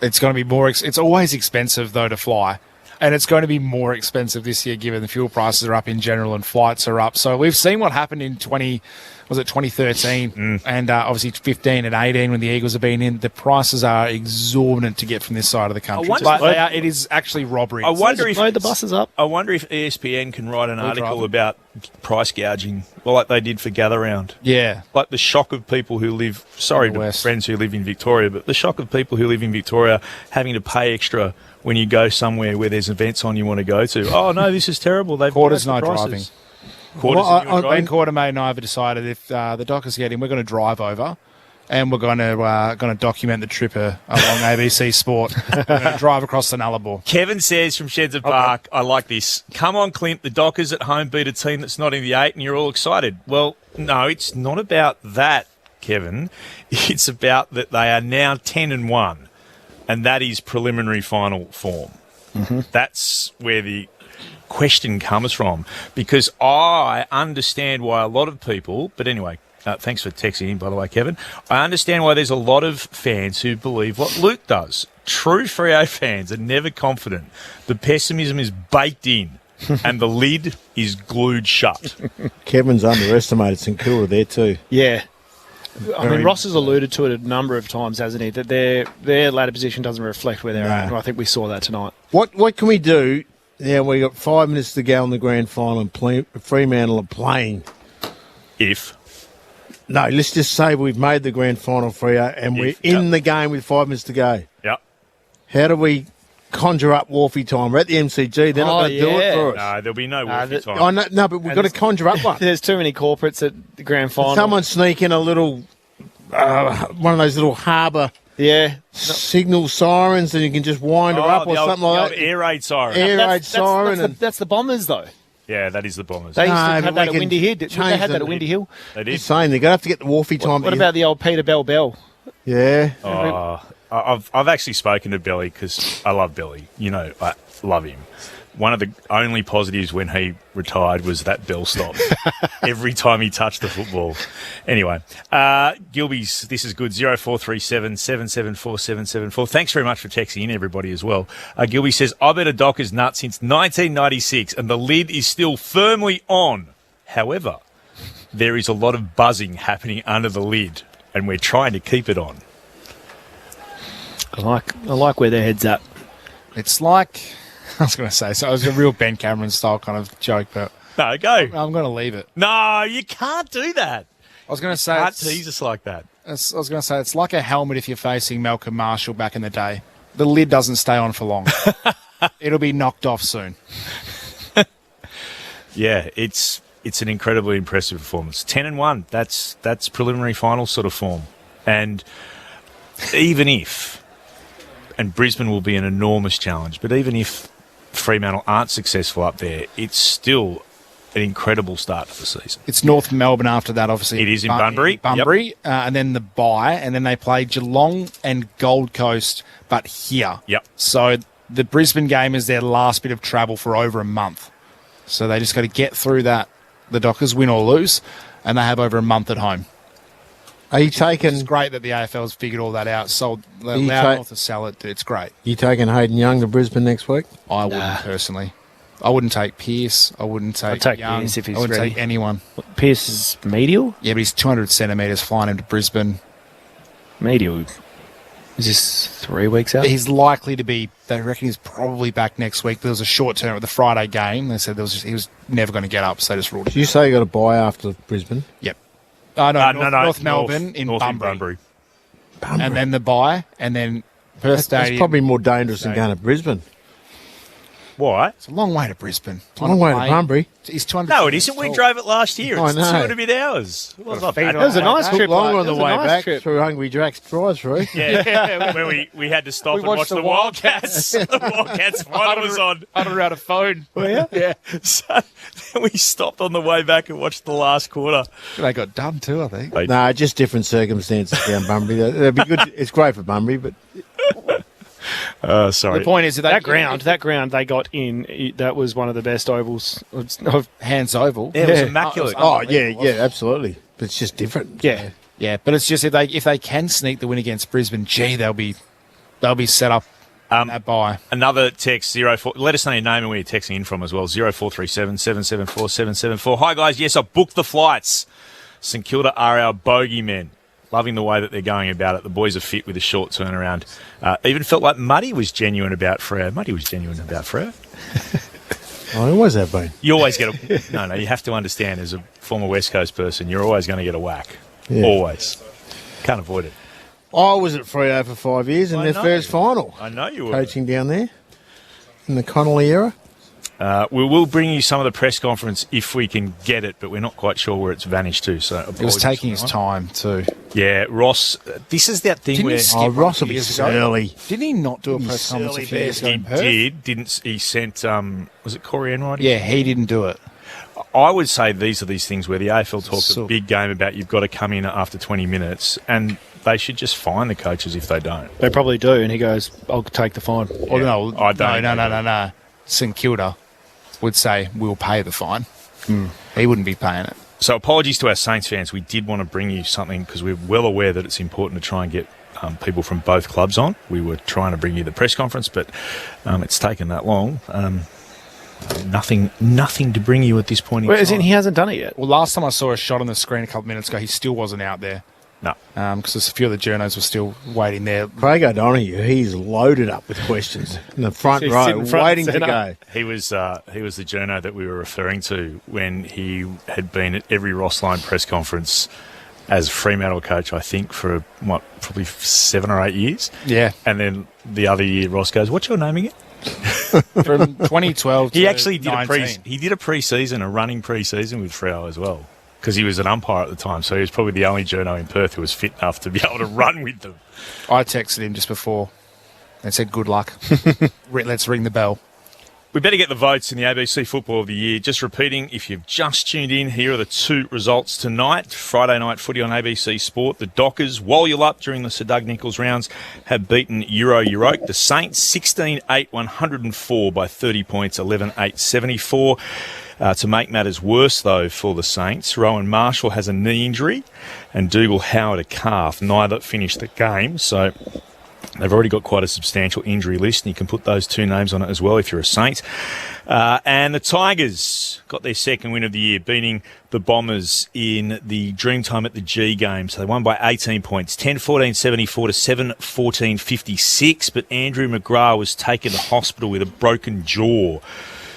It's going to be more... it's always expensive, though, to fly. And it's going to be more expensive this year given the fuel prices are up in general and flights are up. So we've seen what happened in 2013 and obviously 15 and 18 when the Eagles have been in. The prices are exorbitant to get from this side of the country. But it is actually robbery. I wonder if load the buses up. I wonder if ESPN can write an article about price gouging, well, like they did for Gather Round. Yeah. Like the shock of people who live, sorry to friends who live in Victoria, but the shock of people who live in Victoria having to pay extra when you go somewhere where there's events on you want to go to. Oh, no, this is terrible. They've Quarters raised the night prices. driving. Ben Quartermaid and I have decided if the Dockers get in, we're going to drive over and we're going to document the trip along ABC Sport. We're going to drive across the Nullarbor. Kevin says from Shedser Park, I like this. Come on, Clint, the Dockers at home beat a team that's not in the 8 and you're all excited. Well, no, it's not about that, Kevin. It's about that they are now 10-1, and that is preliminary final form. Mm-hmm. That's where the question comes from, because I understand why a lot of people, but anyway, thanks for texting in, by the way, Kevin. I understand why there's a lot of fans who believe what Luke does. True Freo fans are never confident. The pessimism is baked in and the lid is glued shut. Kevin's underestimated St Kilda there too. Yeah. I mean, Ross has alluded to it a number of times, hasn't he, that their ladder position doesn't reflect where they're at, and I think we saw that tonight. What can we do? Yeah, we got 5 minutes to go in the grand final and Fremantle are playing. No, let's just say we've made the grand final, Freo, and we're in the game with 5 minutes to go. Yep. How do we conjure up Wharfie time? We're at the MCG. They're not going to do it for us. No, there'll be no Wharfie time. No, but we've got to conjure up one. There's too many corporates at the grand final. Someone sneak in a little, one of those little harbour signal sirens, and you can just wind her up or something like that. Air raid siren. Air raid siren. That's the Bombers, though. Yeah, that is the Bombers. They used to have that at Windy Hill. They had that at Windy Hill. They did. Just saying, they're going to have to get the Wharfie time. What about the old Peter Bell? Yeah. Oh, I've actually spoken to Belly because I love Belly. You know, I love him. One of the only positives when he retired was that bell stop every time he touched the football. Anyway, Gilby's, this is good, 0437 774 774. Thanks very much for texting in, everybody, as well. Gilby says, I've been a Dockers nut since 1996 and the lid is still firmly on. However, there is a lot of buzzing happening under the lid and we're trying to keep it on. I like where their head's at. It's like... I was going to say, so it was a real Ben Cameron style kind of joke, but... No, go. I'm going to leave it. No, you can't do that. I was going to say... You can't tease us like that. I was going to say, it's like a helmet if you're facing Malcolm Marshall back in the day. The lid doesn't stay on for long. It'll be knocked off soon. Yeah, it's an incredibly impressive performance. 10-1, that's preliminary final sort of form. And even if... And Brisbane will be an enormous challenge, but even if Fremantle aren't successful up there, it's still an incredible start to the season. It's North Melbourne after that, obviously. It is in Bunbury. Yep. And then the bye, and then they play Geelong and Gold Coast, but here. Yep. So the Brisbane game is their last bit of travel for over a month. So they just got to get through that, the Dockers, win or lose, and they have over a month at home. Are you taking... It's great that the AFL's figured all that out. So allowed North to sell it. It's great. You taking Hayden Young to Brisbane next week? I wouldn't, personally. I wouldn't take Pearce. I wouldn't take Young. Pearce if he's I wouldn't ready. take anyone. Pearce is medial? Yeah, but he's 200 centimetres flying him to Brisbane. Medial. Is this 3 weeks out? He's likely to be... They reckon he's probably back next week. There was a short term at the Friday game. They said he was never going to get up, so they just ruled it. Did you say you got to buy after Brisbane? Yep. North Melbourne in Bunbury. And then the bye, and then Perth Stadium. That's probably more dangerous than going to Brisbane. Why? It's a long way to Brisbane. It's a long way to Bunbury. He's 200. No, it isn't. We drove it last year. It's 2 I know. and a bit hours. It was It was a nice trip. Longer on the way back through Hungry Jack's drive-through. Yeah, where we had to stop and watch the Wildcats. The Wildcats final was on. Under out a phone. Oh, yeah? Yeah. So then we stopped on the way back and watched the last quarter. They got done too, I think. No, just different circumstances down Bunbury. That'd be good. It's great for Bunbury, but... Sorry. The point is that ground they got in. That was one of the best ovals of Hands Oval. Yeah, it was immaculate. Yeah, absolutely. But it's just different. Yeah, but it's just if they can sneak the win against Brisbane, they'll be set up that bye. Another text, 04. Let us know your name and where you're texting in from as well. 0437 774 774. Hi, guys. Yes, I booked the flights. St Kilda are our bogeymen. Loving the way that they're going about it. The boys are fit with a short turnaround. Even felt like Muddy was genuine about Freo. Muddy was genuine about Freo. I always have been. You always get a... No, you have to understand, as a former West Coast person, you're always going to get a whack. Yeah. Always. Can't avoid it. I was at Freo for 5 years in their first final. I know you were. Coaching down there in the Connolly era. We will bring you some of the press conference if we can get it, but we're not quite sure where it's vanished to. So it was taking his time too. Yeah, Ross. This is that thing Didn't where Ross will be early. Didn't he not do a press conference a few years ago? He did. Didn't he? Sent was it Corey Enright? Yeah, he didn't do it. I would say these are these things where the AFL talks a big game about you've got to come in after 20 minutes, and they should just fine the coaches if they don't. They probably do, and he goes, "I'll take the fine." Yeah. Oh, no, I don't. No. St Kilda would say, we'll pay the fine. He wouldn't be paying it. So apologies to our Saints fans. We did want to bring you something because we're well aware that it's important to try and get people from both clubs on. We were trying to bring you the press conference, but it's taken that long. Nothing to bring you at this point in time. He hasn't done it yet. Well, last time I saw a shot on the screen a couple of minutes ago, he still wasn't out there. No. Because a few of the journos were still waiting there. Craig O'Donoghue, he's loaded up with questions in the front row, waiting to go. He was the journo that we were referring to when he had been at every Ross Lyon press conference as Fremantle coach, I think, for, probably 7 or 8 years. Yeah. And then the other year, Ross goes, "What's your name again?" From 2012 to he actually did 19. He did a running pre-season with Freo as well, because he was an umpire at the time, so he was probably the only journo in Perth who was fit enough to be able to run with them. I texted him just before and said, good luck. Let's ring the bell. We better get the votes in the ABC Football of the Year. Just repeating, if you've just tuned in, here are the 2 results tonight. Friday night footy on ABC Sport. The Dockers, while you're up during the Sir Doug Nicholls rounds, have beaten Euroke. The Saints, 16-8-104 by 30 points, 11-8-74. To make matters worse, though, for the Saints, Rowan Marshall has a knee injury and Dougal Howard a calf. Neither finished the game, so they've already got quite a substantial injury list, and you can put those 2 names on it as well if you're a Saint. And the Tigers got their second win of the year, beating the Bombers in the Dreamtime at the G game. So they won by 18 points, 10-14-74 to 7-14-56. But Andrew McGrath was taken to hospital with a broken jaw.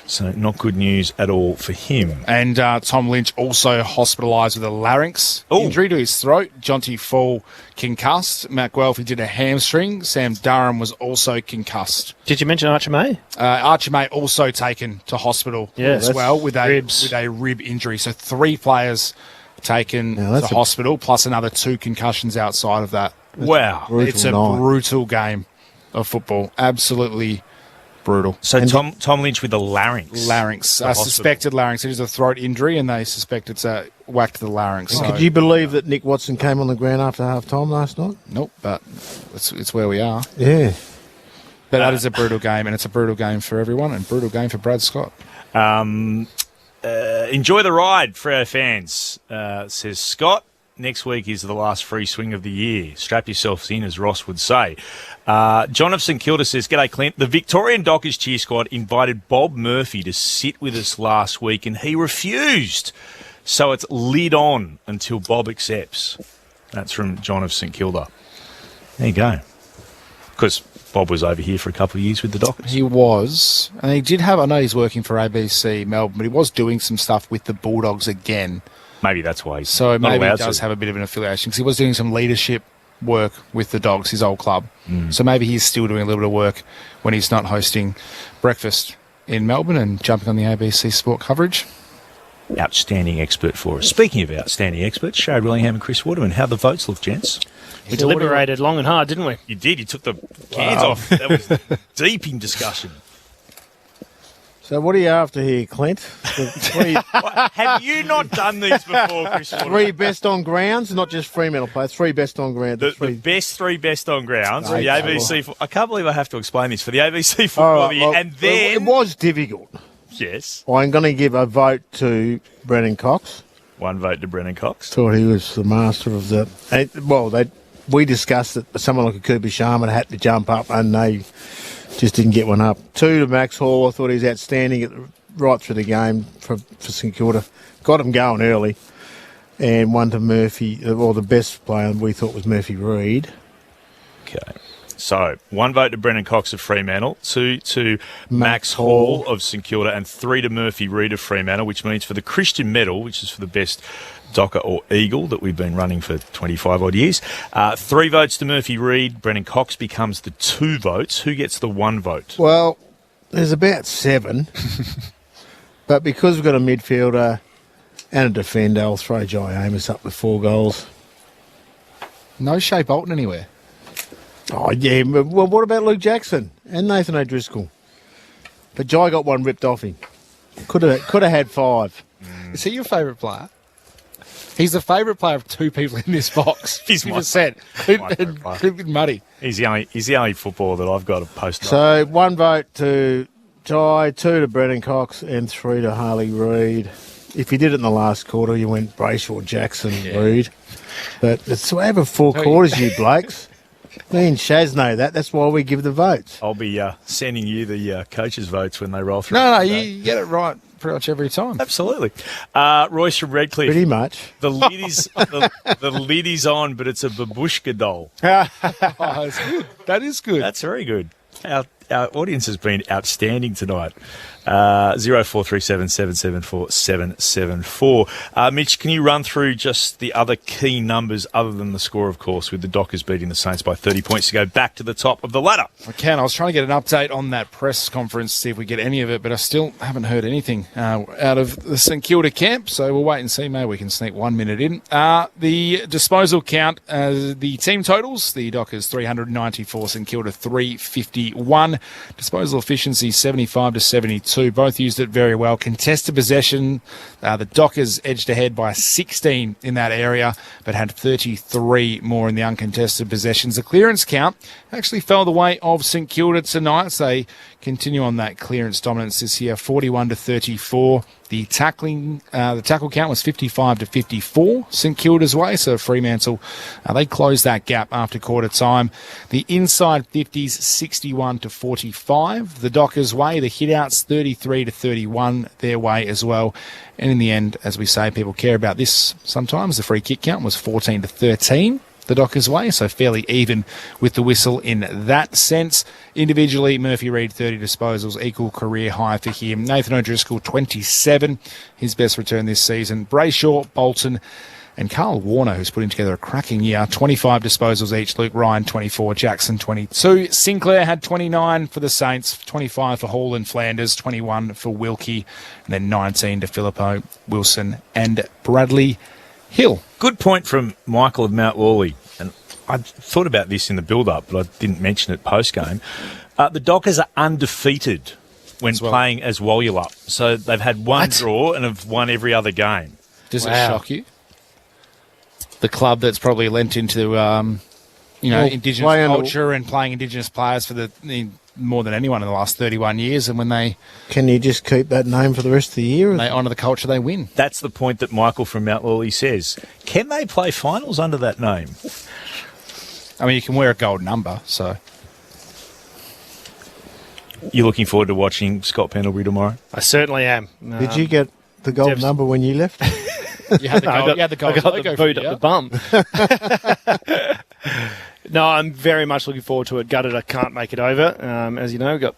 So not good news at all for him. And Tom Lynch also hospitalised with a larynx injury to his throat. Jonty Fall concussed. Matt Guelphy did a hamstring. Sam Durham was also concussed. Did you mention Archer May? Archer May also taken to hospital as well with a rib injury. So 3 players taken to hospital, plus another 2 concussions outside of that. Wow. It's a brutal game of football. Absolutely brutal. So Tom Lynch with a larynx. Suspected larynx. It is a throat injury, and they suspect it's a whack to the larynx. Could you believe that Nick Watson came on the ground after half-time last night? Nope, but it's where we are. Yeah. But that is a brutal game, and it's a brutal game for everyone, and brutal game for Brad Scott. Enjoy the ride, Freo fans, says Scott. Next week is the last free swing of the year. Strap yourselves in, as Ross would say. John of St Kilda says, "G'day, Clint. The Victorian Dockers cheer squad invited Bob Murphy to sit with us last week, and he refused. So it's lid on until Bob accepts." That's from John of St Kilda. There you go. Because Bob was over here for a couple of years with the Dockers. He was. And he did have, I know he's working for ABC Melbourne, but he was doing some stuff with the Bulldogs again. Maybe that's why he's so not maybe he allowed does to. have a bit of an affiliation, because he was doing some leadership work with the Dogs, his old club. So maybe he's still doing a little bit of work when he's not hosting breakfast in Melbourne and jumping on the ABC Sport coverage. Outstanding expert for us. Speaking of outstanding experts, Shade Willingham and Chris Waterman. How the votes look, gents? We deliberated long and hard, didn't we? You did. You took the cans off. That was deep in discussion. So what are you after here, Clint? Have you not done these before, Chris? 3 best on grounds, not just Fremantle players. 3 best on grounds. The best 3 best on grounds for the ABC. I can't believe I have to explain this for the ABC Football of the Year. And then it was difficult. Yes. I'm going to give a vote to Brennan Cox. 1 vote to Brennan Cox. Thought he was the master of the. We discussed that someone like a Kirby Sharman had to jump up, and they Just didn't get one up. 2 to Max Hall. I thought he was outstanding right through the game for St Kilda. Got him going early. And 1 to Murphy, well, the best player we thought was Murphy Reid. Okay. So, 1 vote to Brendan Cox of Fremantle, 2 to Max Hall of St Kilda, and 3 to Murphy Reid of Fremantle, which means for the Christian medal, which is for the best Docker or Eagle that we've been running for 25 odd years, 3 votes to Murphy Reid. Brendan Cox becomes the 2 votes. Who gets the 1 vote? Well, there's about 7. But because we've got a midfielder and a defender, I'll throw Jai Amos up with 4 goals. No Shea Bolton anywhere. Oh, yeah. Well, what about Luke Jackson and Nathan O'Driscoll? But Jai got 1 ripped off him. Could have had 5. Is he your favourite player? He's the favourite player of 2 people in this box. He's my 50%. Muddy. He's the only footballer that I've got a post. So 1 vote to Jai, 2 to Brendan Cox, and 3 to Harley Reid. If you did it in the last quarter, you went Brayshaw, Jackson, Reid. But it's over 4 quarters, you blokes. Me and Shaz know that. That's why we give the votes. I'll be sending you the coaches' votes when they roll through. No, you get it right pretty much every time. Absolutely. Royce from Redcliffe. Pretty much. The lid is the lid is on, but it's a babushka doll. That's good. That is good. That's very good. Our audience has been outstanding tonight. 0437 774 774. Mitch, can you run through just the other key numbers other than the score, of course, with the Dockers beating the Saints by 30 points to go back to the top of the ladder? I can. I was trying to get an update on that press conference, see if we get any of it, but I still haven't heard anything out of the St Kilda camp, so we'll wait and see. Maybe we can sneak 1 minute in. The disposal count, the team totals, the Dockers 394, St Kilda 351. Disposal efficiency 75 to 72. Both used it very well. Contested possession, the Dockers edged ahead by 16 in that area, but had 33 more in the uncontested possessions. The clearance count actually fell the way of St Kilda tonight. So they continue on that clearance dominance this year, 41 to 34. The tackle count was 55 to 54 St Kilda's way, so Fremantle, they closed that gap after quarter time. The inside 50s, 61 to 45 the Dockers' way. The hitouts, 33 to 31 their way as well. And in the end, as we say, people care about this sometimes. The free kick count was 14 to 13 the Dockers' way, so fairly even with the whistle in that sense. Individually, Murphy Reid 30 disposals, equal career high for him. Nathan O'Driscoll 27, his best return this season. Brayshaw, Bolton and Carl Warner, who's putting together a cracking year, 25 disposals each. Luke Ryan 24, Jackson 22. Sinclair had 29 for the Saints, 25 for Hall and Flanders, 21 for Wilkie, and then 19 to Phillippo, Wilson and Bradley Hill. Good point from Michael of Mount Lawley. And I thought about this in the build-up, but I didn't mention it post-game. The Dockers are undefeated when playing as Wallula. So they've had one draw and have won every other game. Does it shock you? The club that's probably lent into, Indigenous culture and playing Indigenous players for more than anyone in the last 31 years, and when they... Can you just keep that name for the rest of the year? When they honour the culture, they win. That's the point that Michael from Mount Lawley says. Can they play finals under that name? I mean, you can wear a gold number, so... You're looking forward to watching Scott Pendlebury tomorrow? I certainly am. Did you get the gold number when you left? You had the gold I got the boot up the bum. No, I'm very much looking forward to it. Gutted I can't make it over. As you know, we've got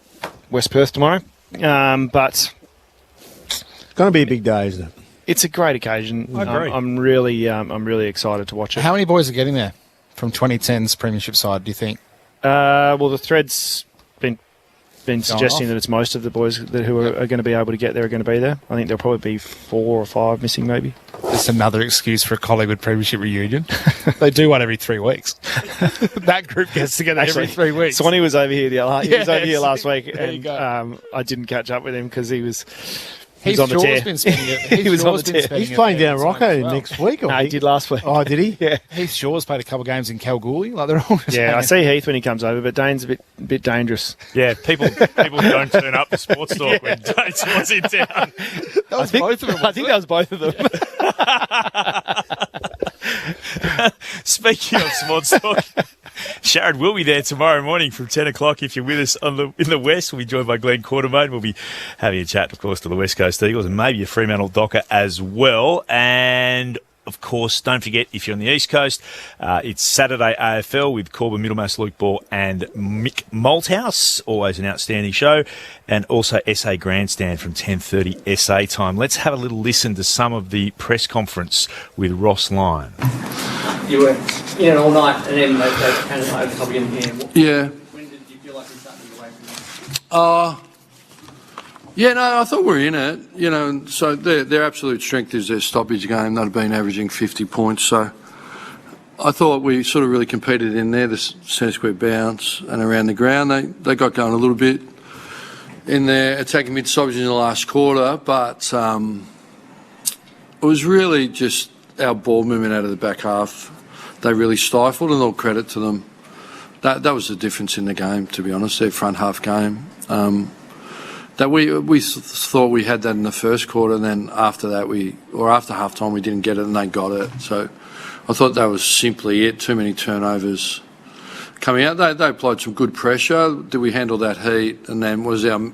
West Perth tomorrow. But it's going to be a big day, isn't it? It's a great occasion. I agree. I'm really excited to watch it. How many boys are getting there from 2010's premiership side, do you think? Well, the thread's been suggesting that it's most of the boys who are going to be able to get there are going to be there. I think there'll probably be 4 or 5 missing, maybe. That's another excuse for a Collingwood premiership reunion. They do one every 3 weeks. That group gets together every 3 weeks. Swanee was over here last week, and I didn't catch up with him because he was on the tear. He was on the tear. He's playing down Rocco next week. No, he did last week. Oh, did he? Yeah. Heath Shaw's played a couple of games in Kalgoorlie. Like they're all I see Heath when he comes over, but Dane's a bit dangerous. Yeah, people don't turn up to sports talk when Dane was in town. Both of them. I think that was both of them. Speaking of sports talk, Sharon will be there tomorrow morning from 10 o'clock. If you're with us in the West, we'll be joined by Glenn Quartermain. We'll be having a chat, of course, to the West Coast Eagles and maybe a Fremantle Docker as well. And of course, don't forget, if you're on the East Coast, it's Saturday AFL with Corbin Middlemass, Luke Ball and Mick Malthouse. Always an outstanding show. And also SA Grandstand from 10:30 SA time. Let's have a little listen to some of the press conference with Ross Lyon. You were in it all night and then they handed it over the top again here. Yeah. When did you feel like you started to move away from that? Yeah, no, I thought we were in it, and so their absolute strength is their stoppage game. They've been averaging 50 points, so I thought we sort of really competed in there, the centre square bounce and around the ground. They got going a little bit in their attacking mid-stoppage in the last quarter, but it was really just our ball movement out of the back half. They really stifled, and all credit to them. That was the difference in the game, to be honest, their front half game. That we thought we had that in the first quarter, and then after that after half time we didn't get it and they got it. So I thought that was simply it. Too many turnovers coming out. They applied some good pressure. Did we handle that heat? And then was our